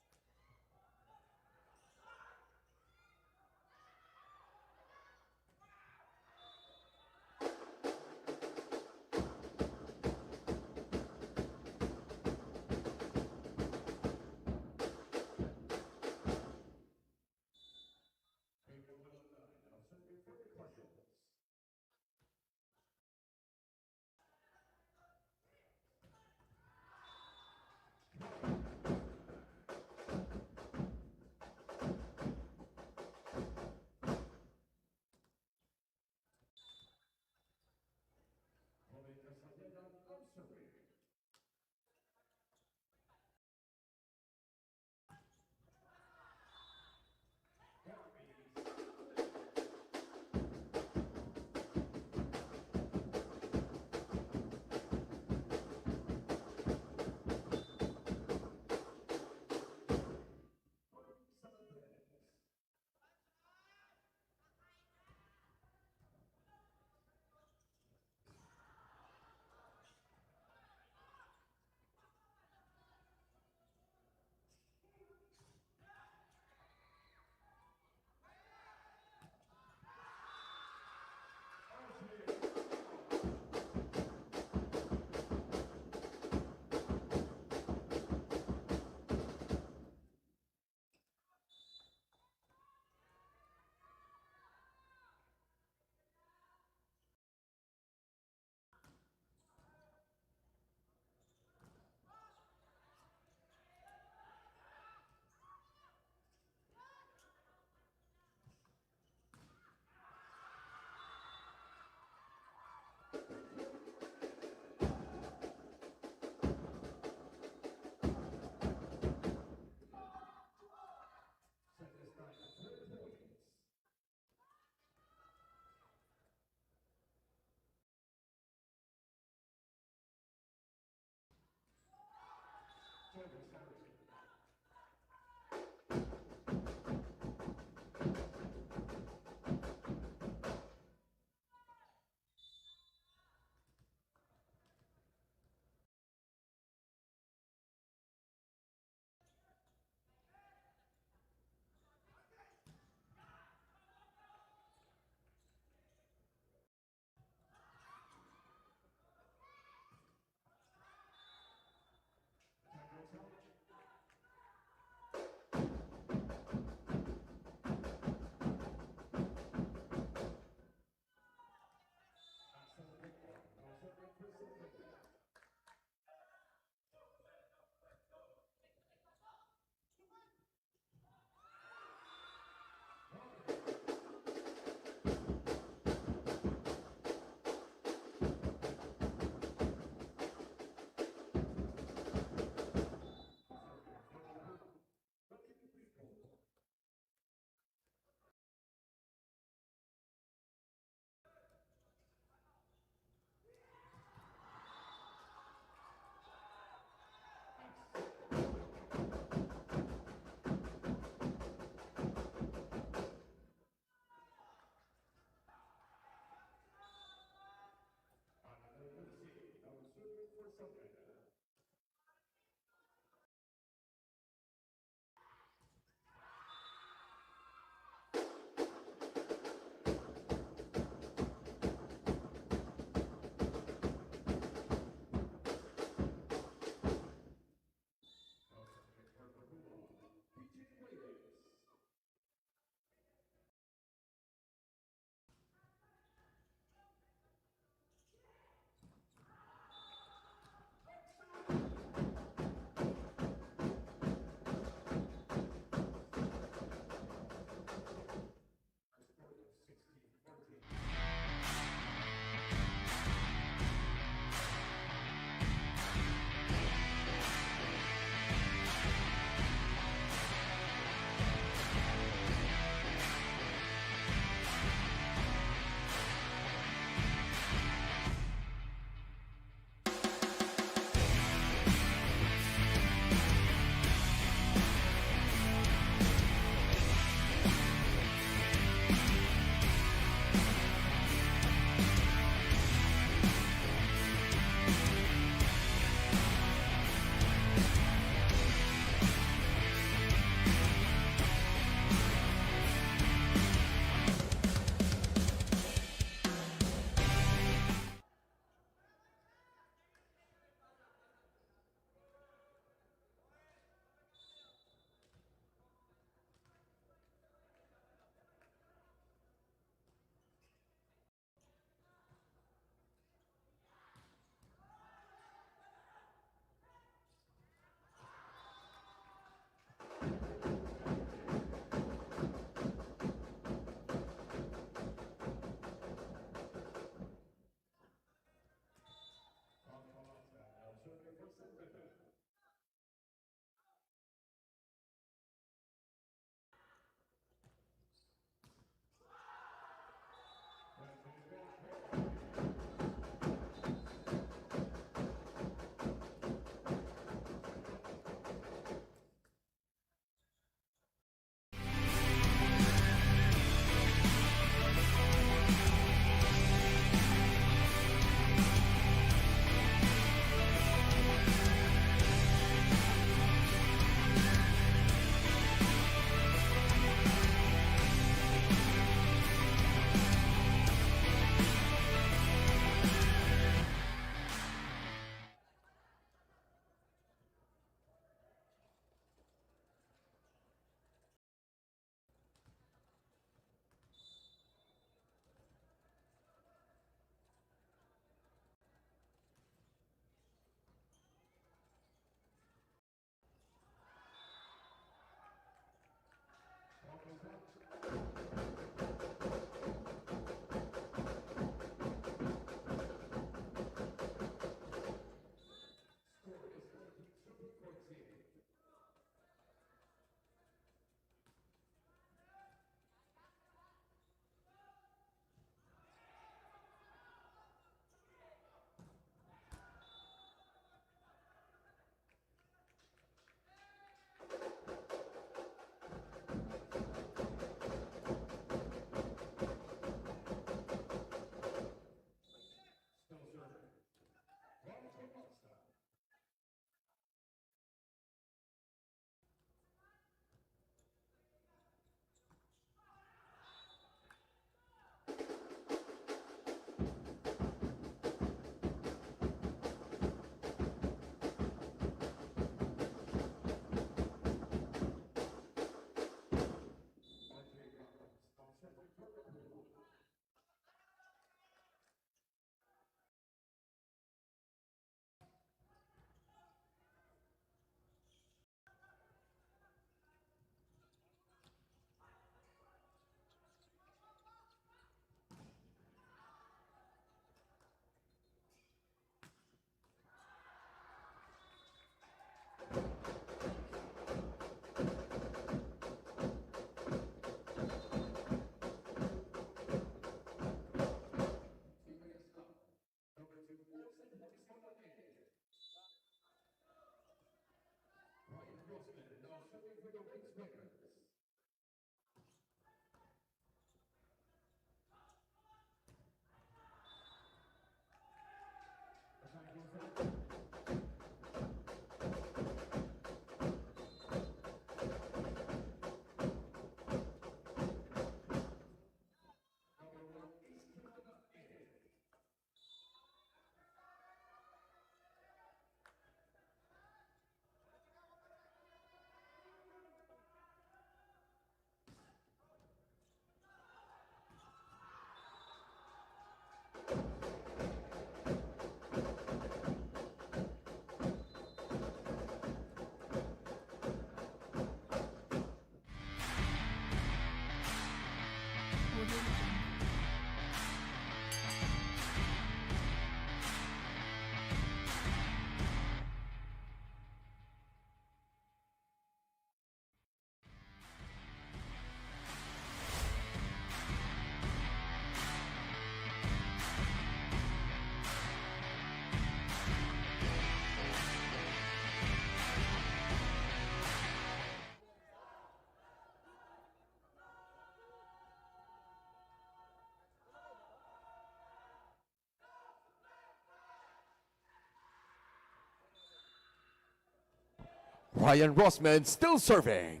Ryan Rossman still serving.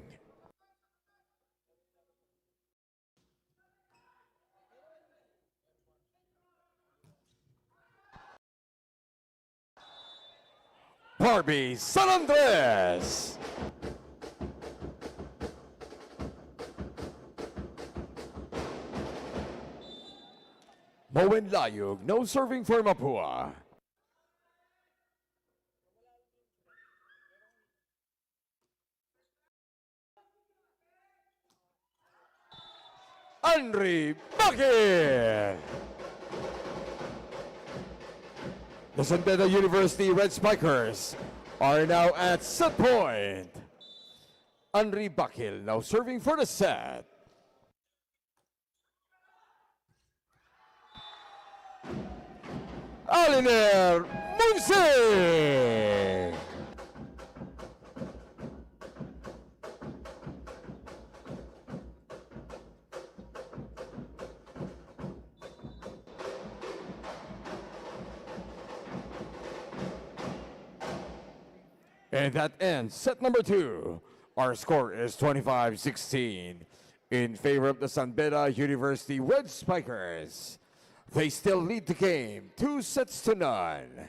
Barbie San Andres. Moen Layug, no serving for Mapúa. Henry Bakil. The Beda University Red Spikers are now at set point. Henry Bakil now serving for the set. Aliner Munsi. And that ends set number 2. Our score is 25-16 in favor of the Beda University Red Spikers. They still lead the game 2-0.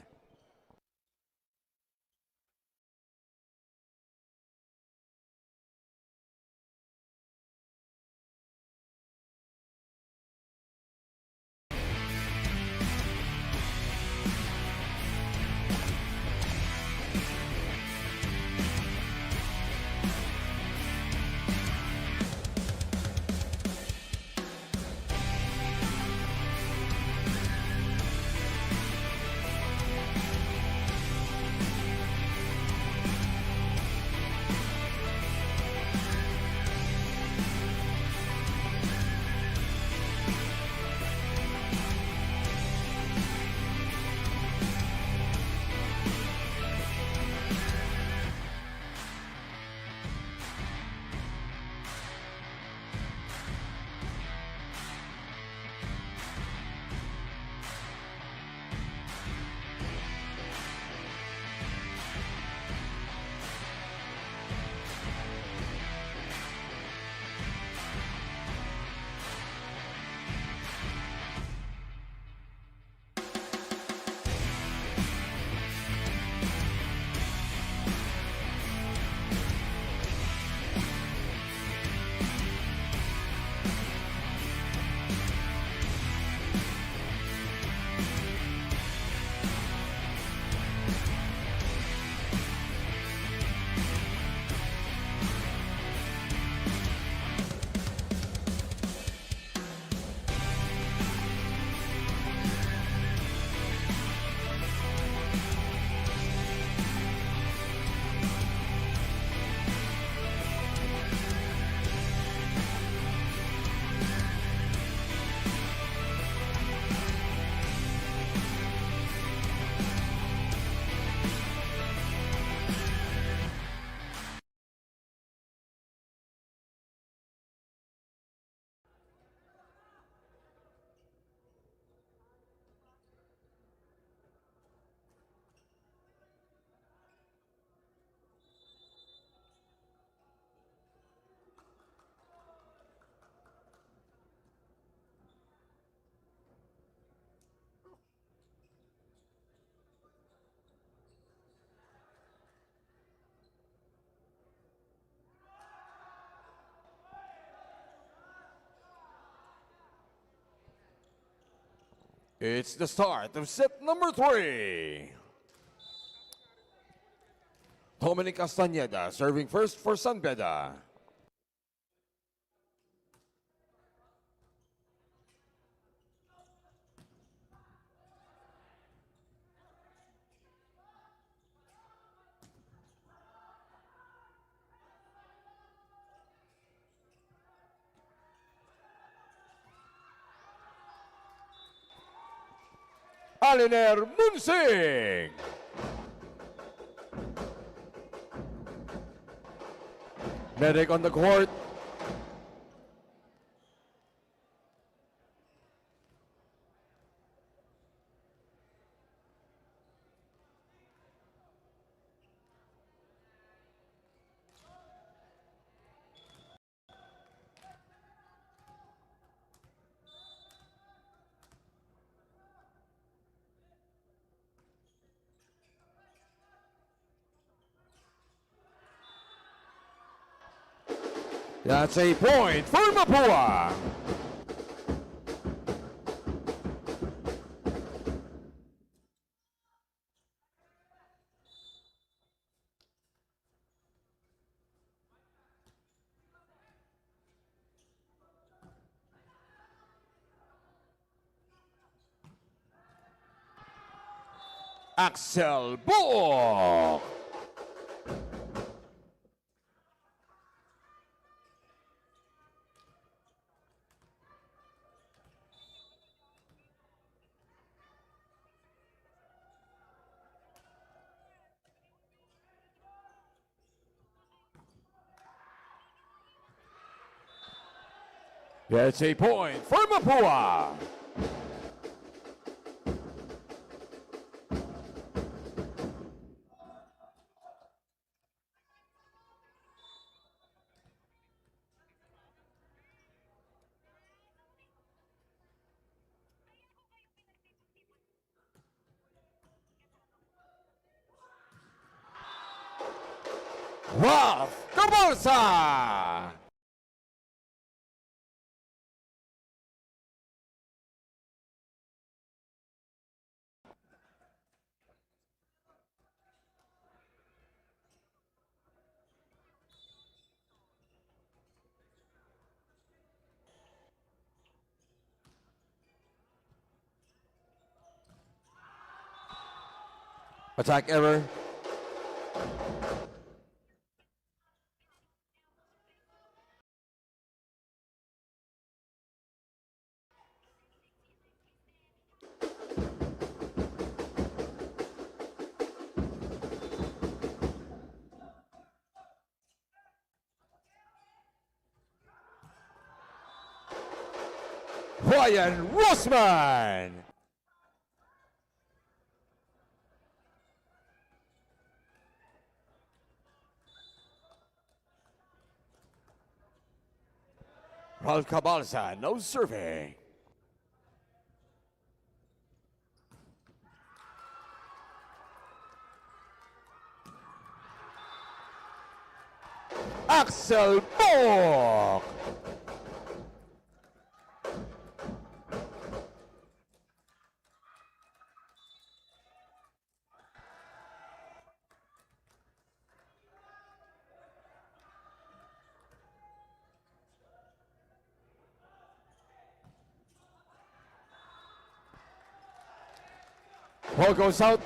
It's the start of set number 3. Dominic Castañeda serving first for San Beda. Aliner Munsing. Medic on the court. That's a point for Mapúa. Axel Bull. That's a point for Mapúa. Ralph Cabalsa. Attack error. Ryan Rossman. Ralph Cabalsa, no survey. Axel Borg. Ball goes out.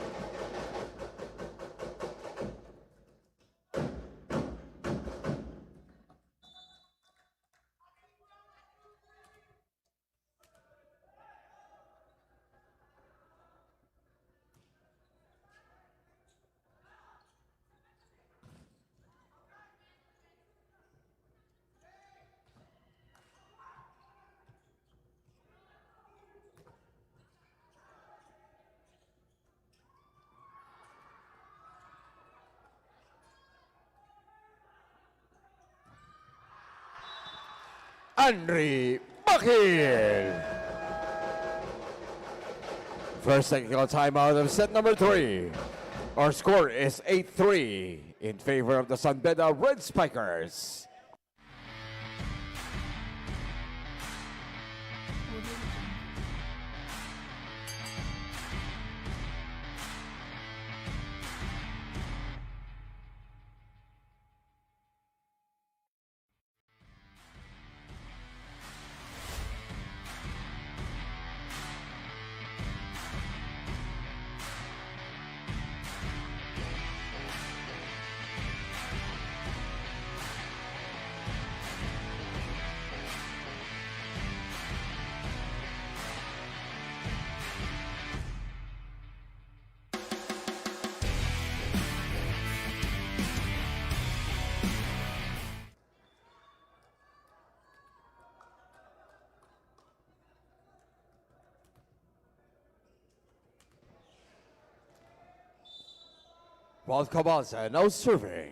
Henry Bakil. First technical timeout of set number 3. Our score is 8-3 in favor of the San Beda Red Spikers. Ralph Cabalza now serving.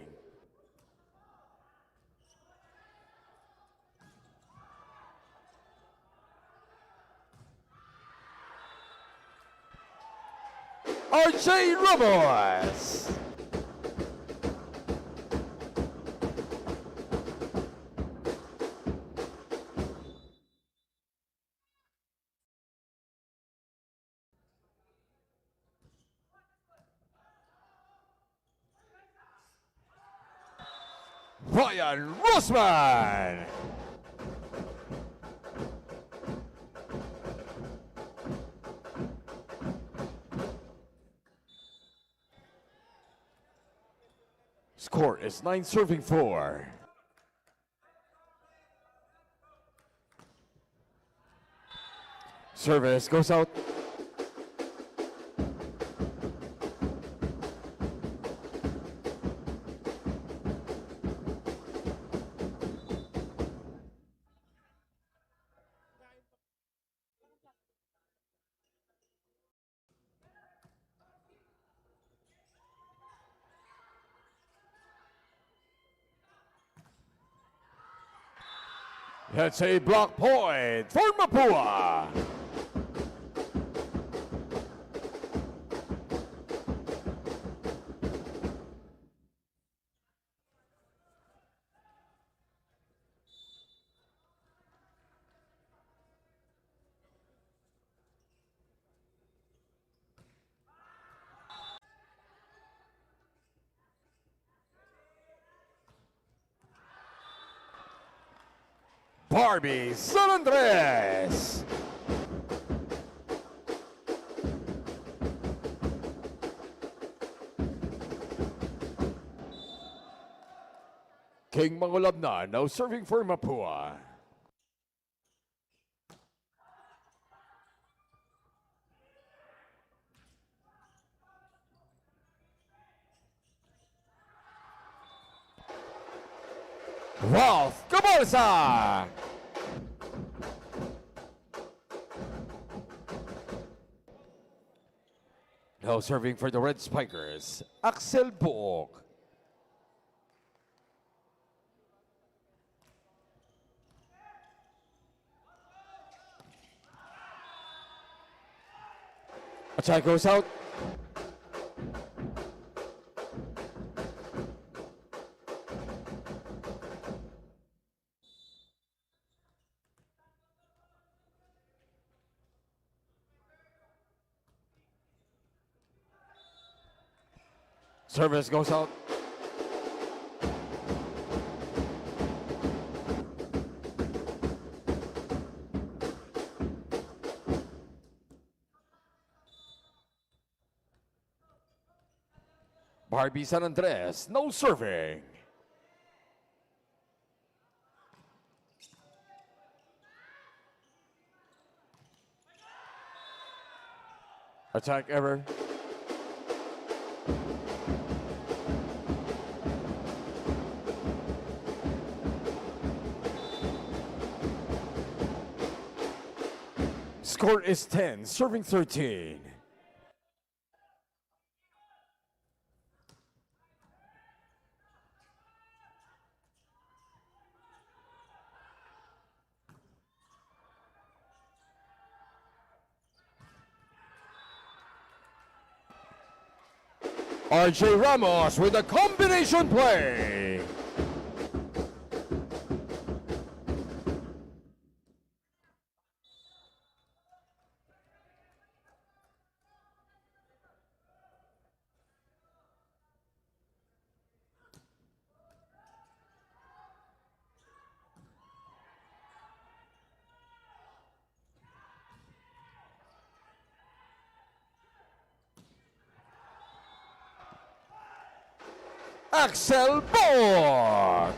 RJ Ramos. Ryan Rosman. Score is 9 serving 4. Service goes out. That's a block point for Mapúa. Barbie San Andres. King Mangulabna now serving for Mapúa. Ralph Cabalza. Now serving for the Red Spikers, Axel Buok. Attack goes out. Service goes out. Barbie San Andres, no serving. Attack ever. Score is 10, serving 13. RJ Ramos with a combination play. Axel Borg.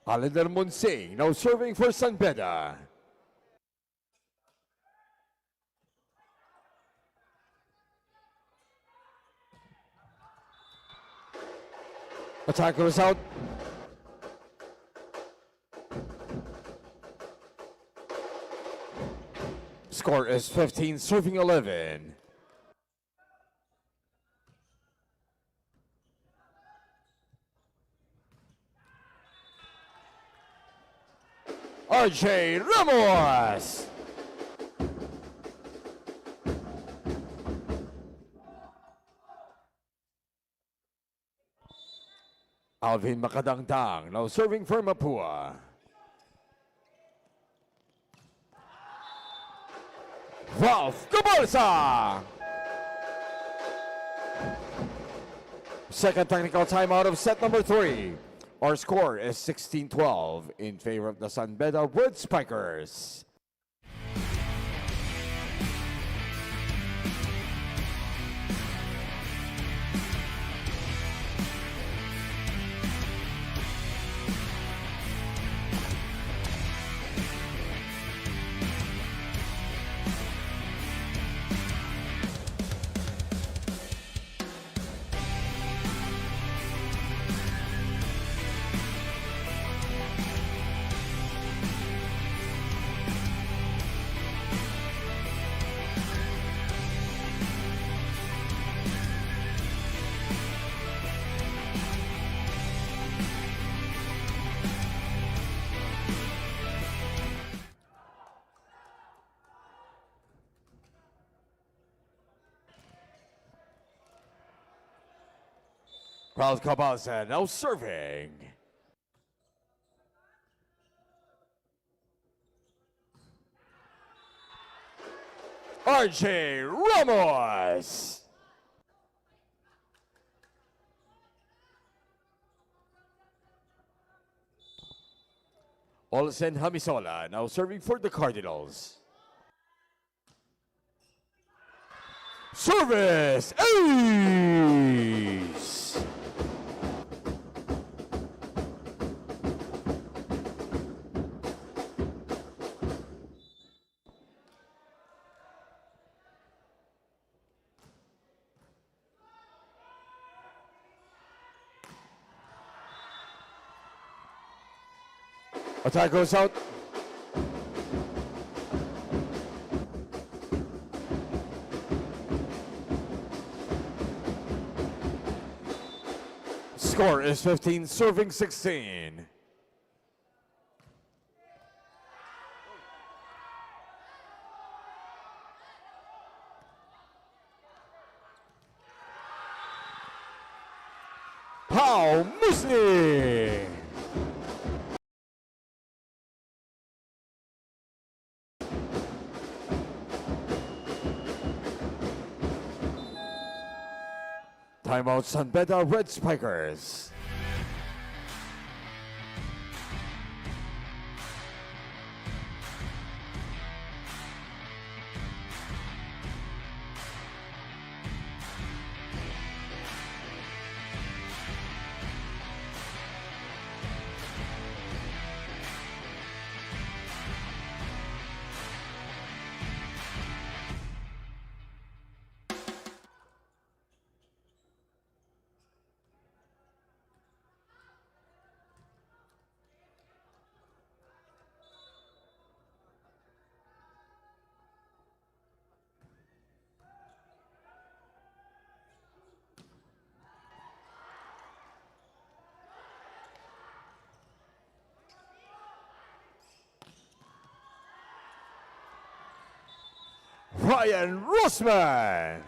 Alender Munsing now serving for San Beda. Attack goes out. Score is 15, serving 11. RJ Ramos. Alvin Makadangtang, now serving for Mapúa. Ralph Cabalsa. Second technical timeout of set number 3. Our score is 16-12 in favor of the San Beda Red Spikers. Ralph Cabalsa now serving. RJ Ramos. Olsen Hamisola now serving for the Cardinals. Service ace. Attack goes out. Score is 15, serving 16. Pau Musli. Timeout, San Beda Red Spikers. Ryan Rossman.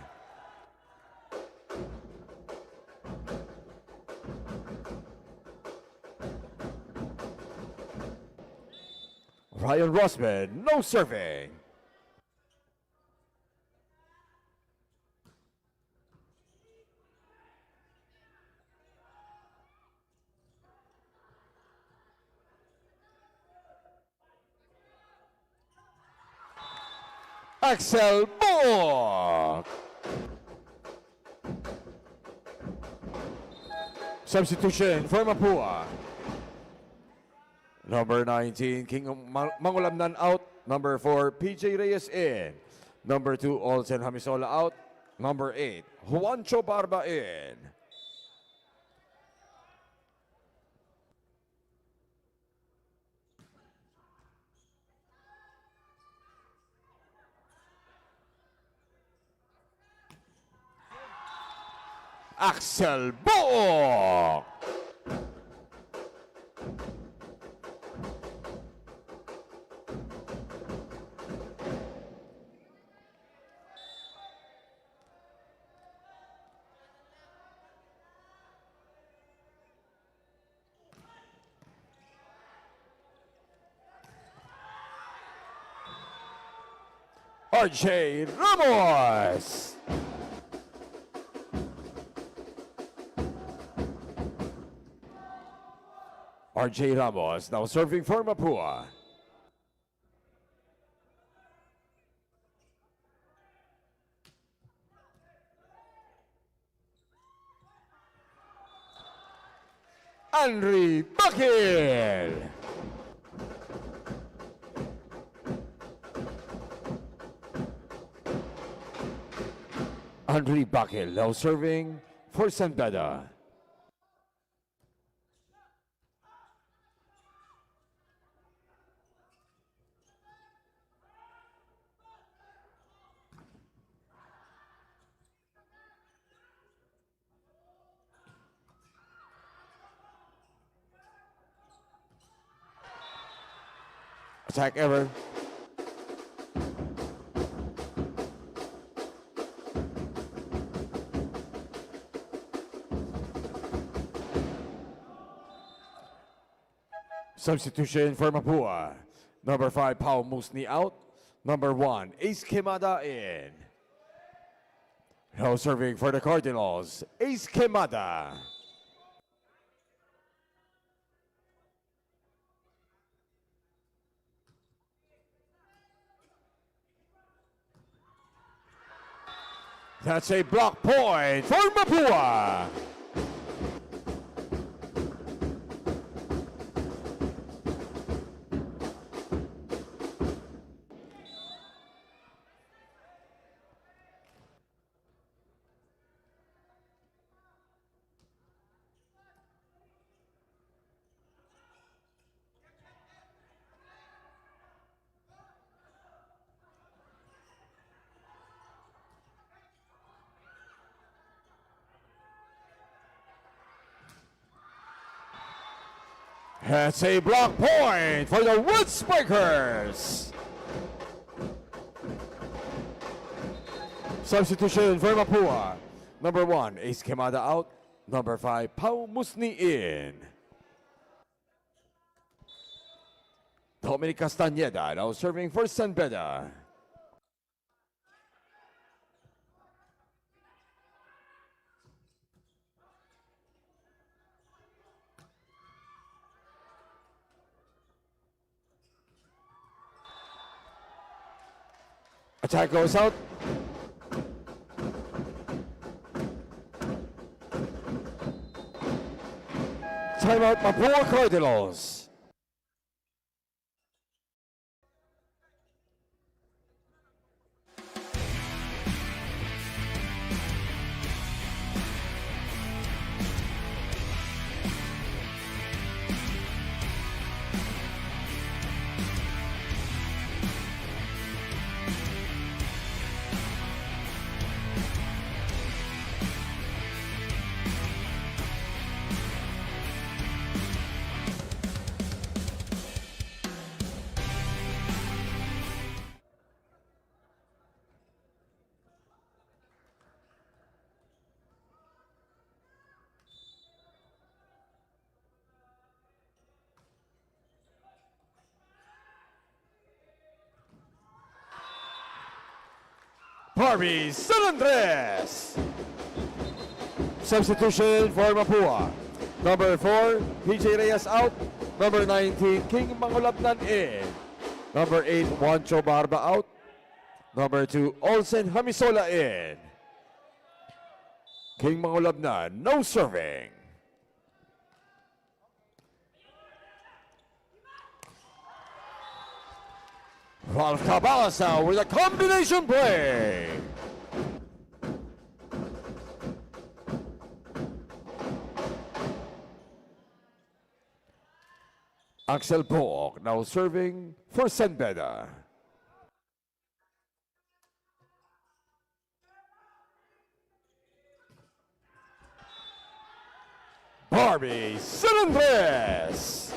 Ryan Rossman, no serving. Axel Book. Substitution for Mapúa. Number 19, King Mangulamnan out. Number 4, PJ Reyes in. Number 2, Olsen Hamisola out. Number 8, Juancho Barba in. Axel Book. RJ Ramos. RJ Ramos now serving for Mapúa. Henry Bakil. Henry Bakil now serving for Beda. Attack ever. Substitution for Mapúa. Number 5, Pao Musni out. Number 1, Ace Quemada in. Now serving for the Cardinals, Ace Quemada. That's a block point for Mapúa. That's a block point for the Wood Spikers. Substitution for Mapúa. Number 1, Ace Quemada out. Number 5, Pao Musni in. Dominic Castañeda now serving for Beda. Attack goes out. Timeout, Mapúa Cardinals. Barbie San Andres. Substitution for Mapúa. Number 4, PJ Reyes out. Number 19, King Mangulabnan in. Number 8, Juancho Barba out. Number 2, Olsen Hamisola in. King Mangulabnan, no serving. Ralph Cabalas now with a combination play. Axel Book now serving for Beda. Barbie San Andres.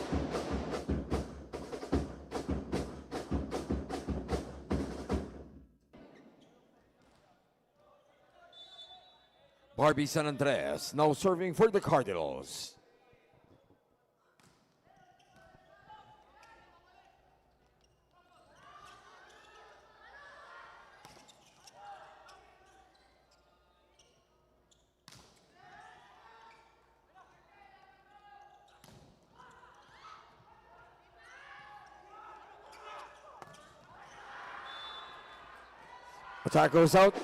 Barbie San Andres now serving for the Cardinals. Attack goes out.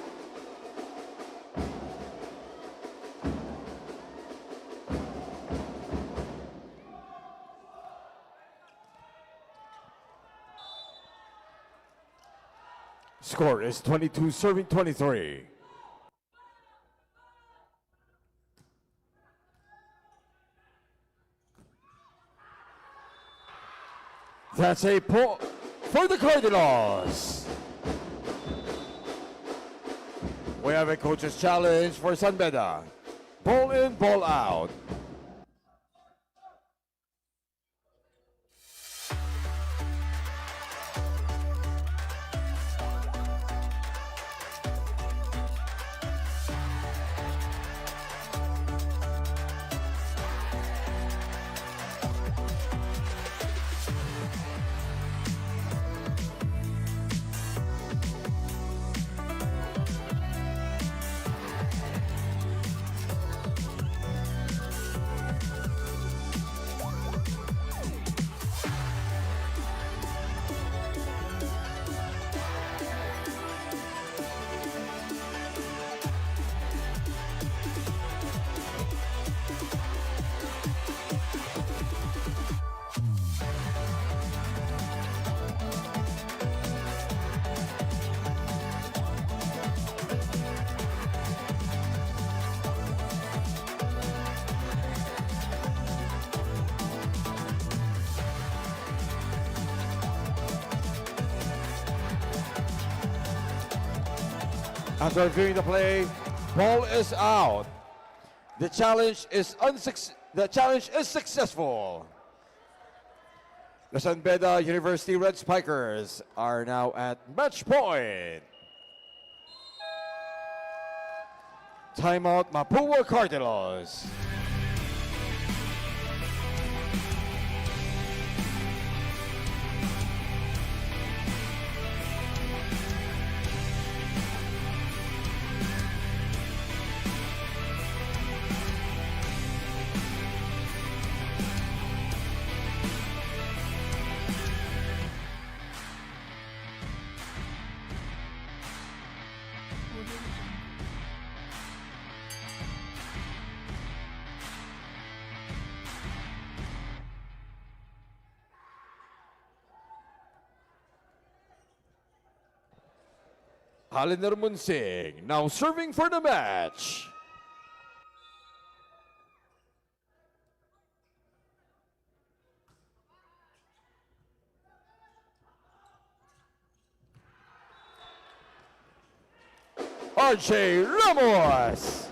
Score is 22 serving 23. That's a pull for the Cardinals. We have a coach's challenge for San Beda. Ball in, ball out. After reviewing the play, ball is out. The challenge is successful. The San Beda University Red Spikers are now at match point. Timeout, Mapúa Cardinals. Haliner Munsing now serving for the match. RJ Ramos.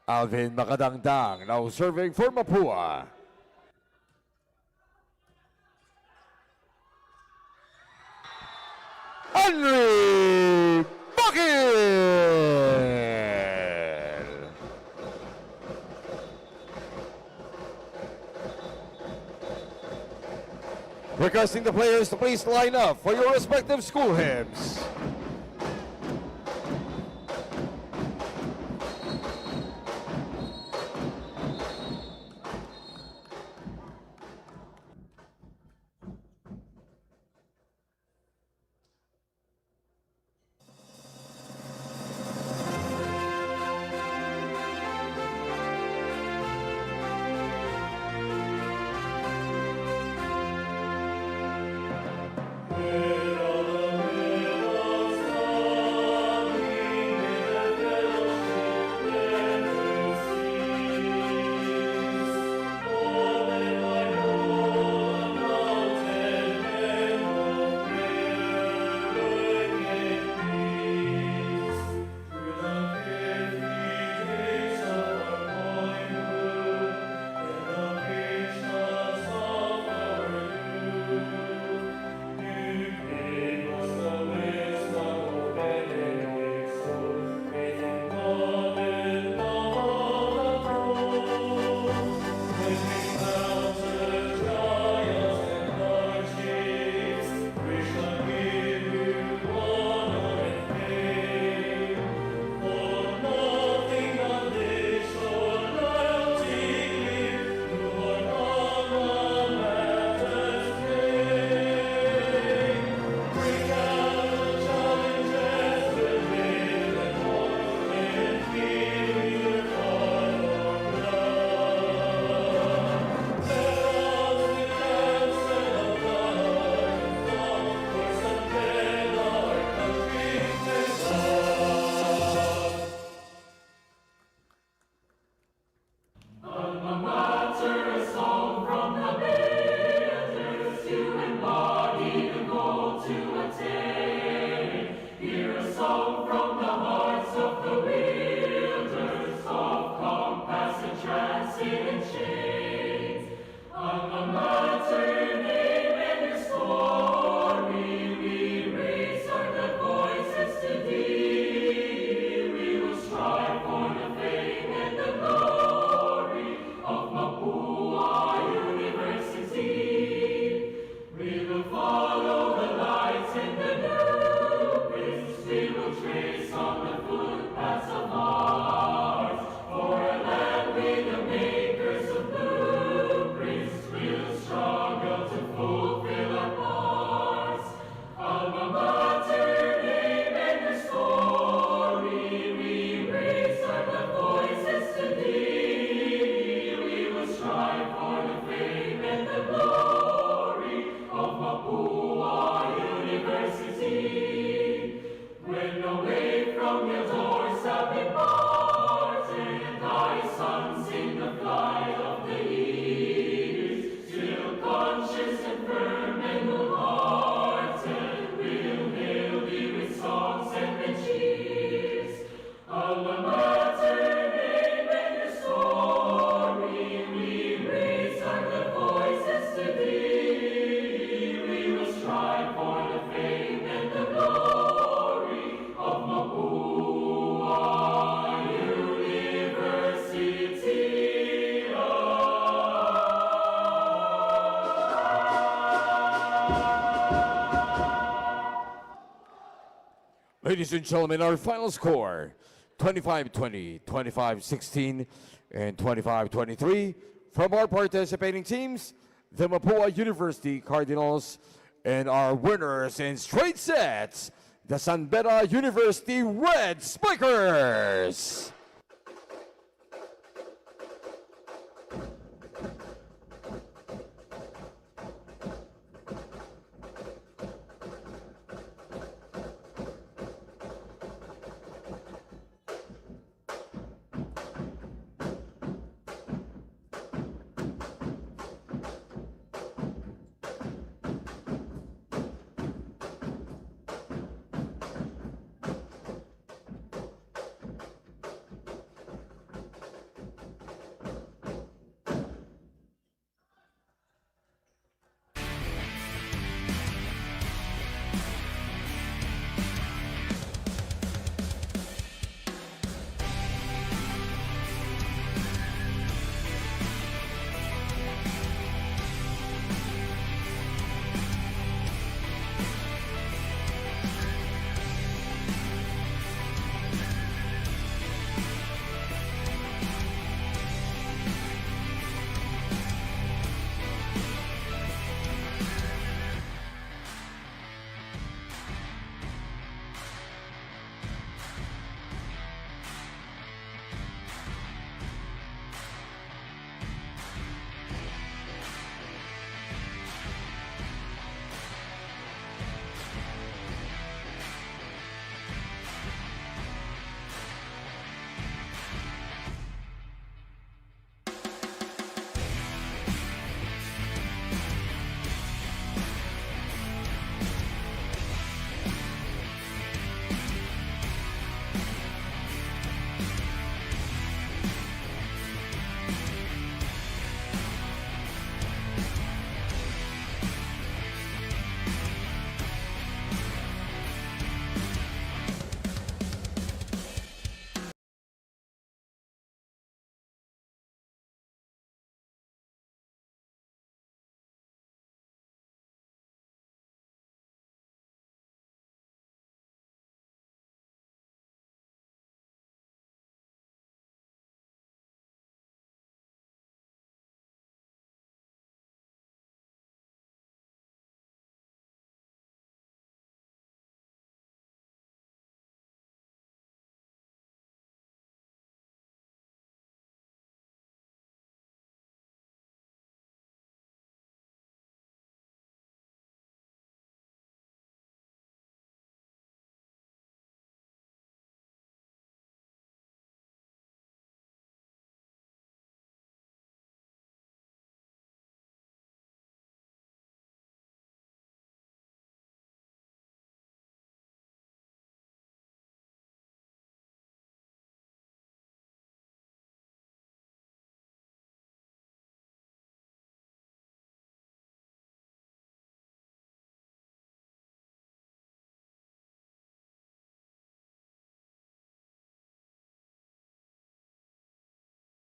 Alvin Makadangdang now serving for Mapúa. Henry Bakil. Requesting the players to please line up for your respective school hymns. Ladies and gentlemen, our final score, 25-20, 25-16, and 25-23. From our participating teams, the Mapúa University Cardinals, and our winners in straight sets, the Beda University Red Spikers.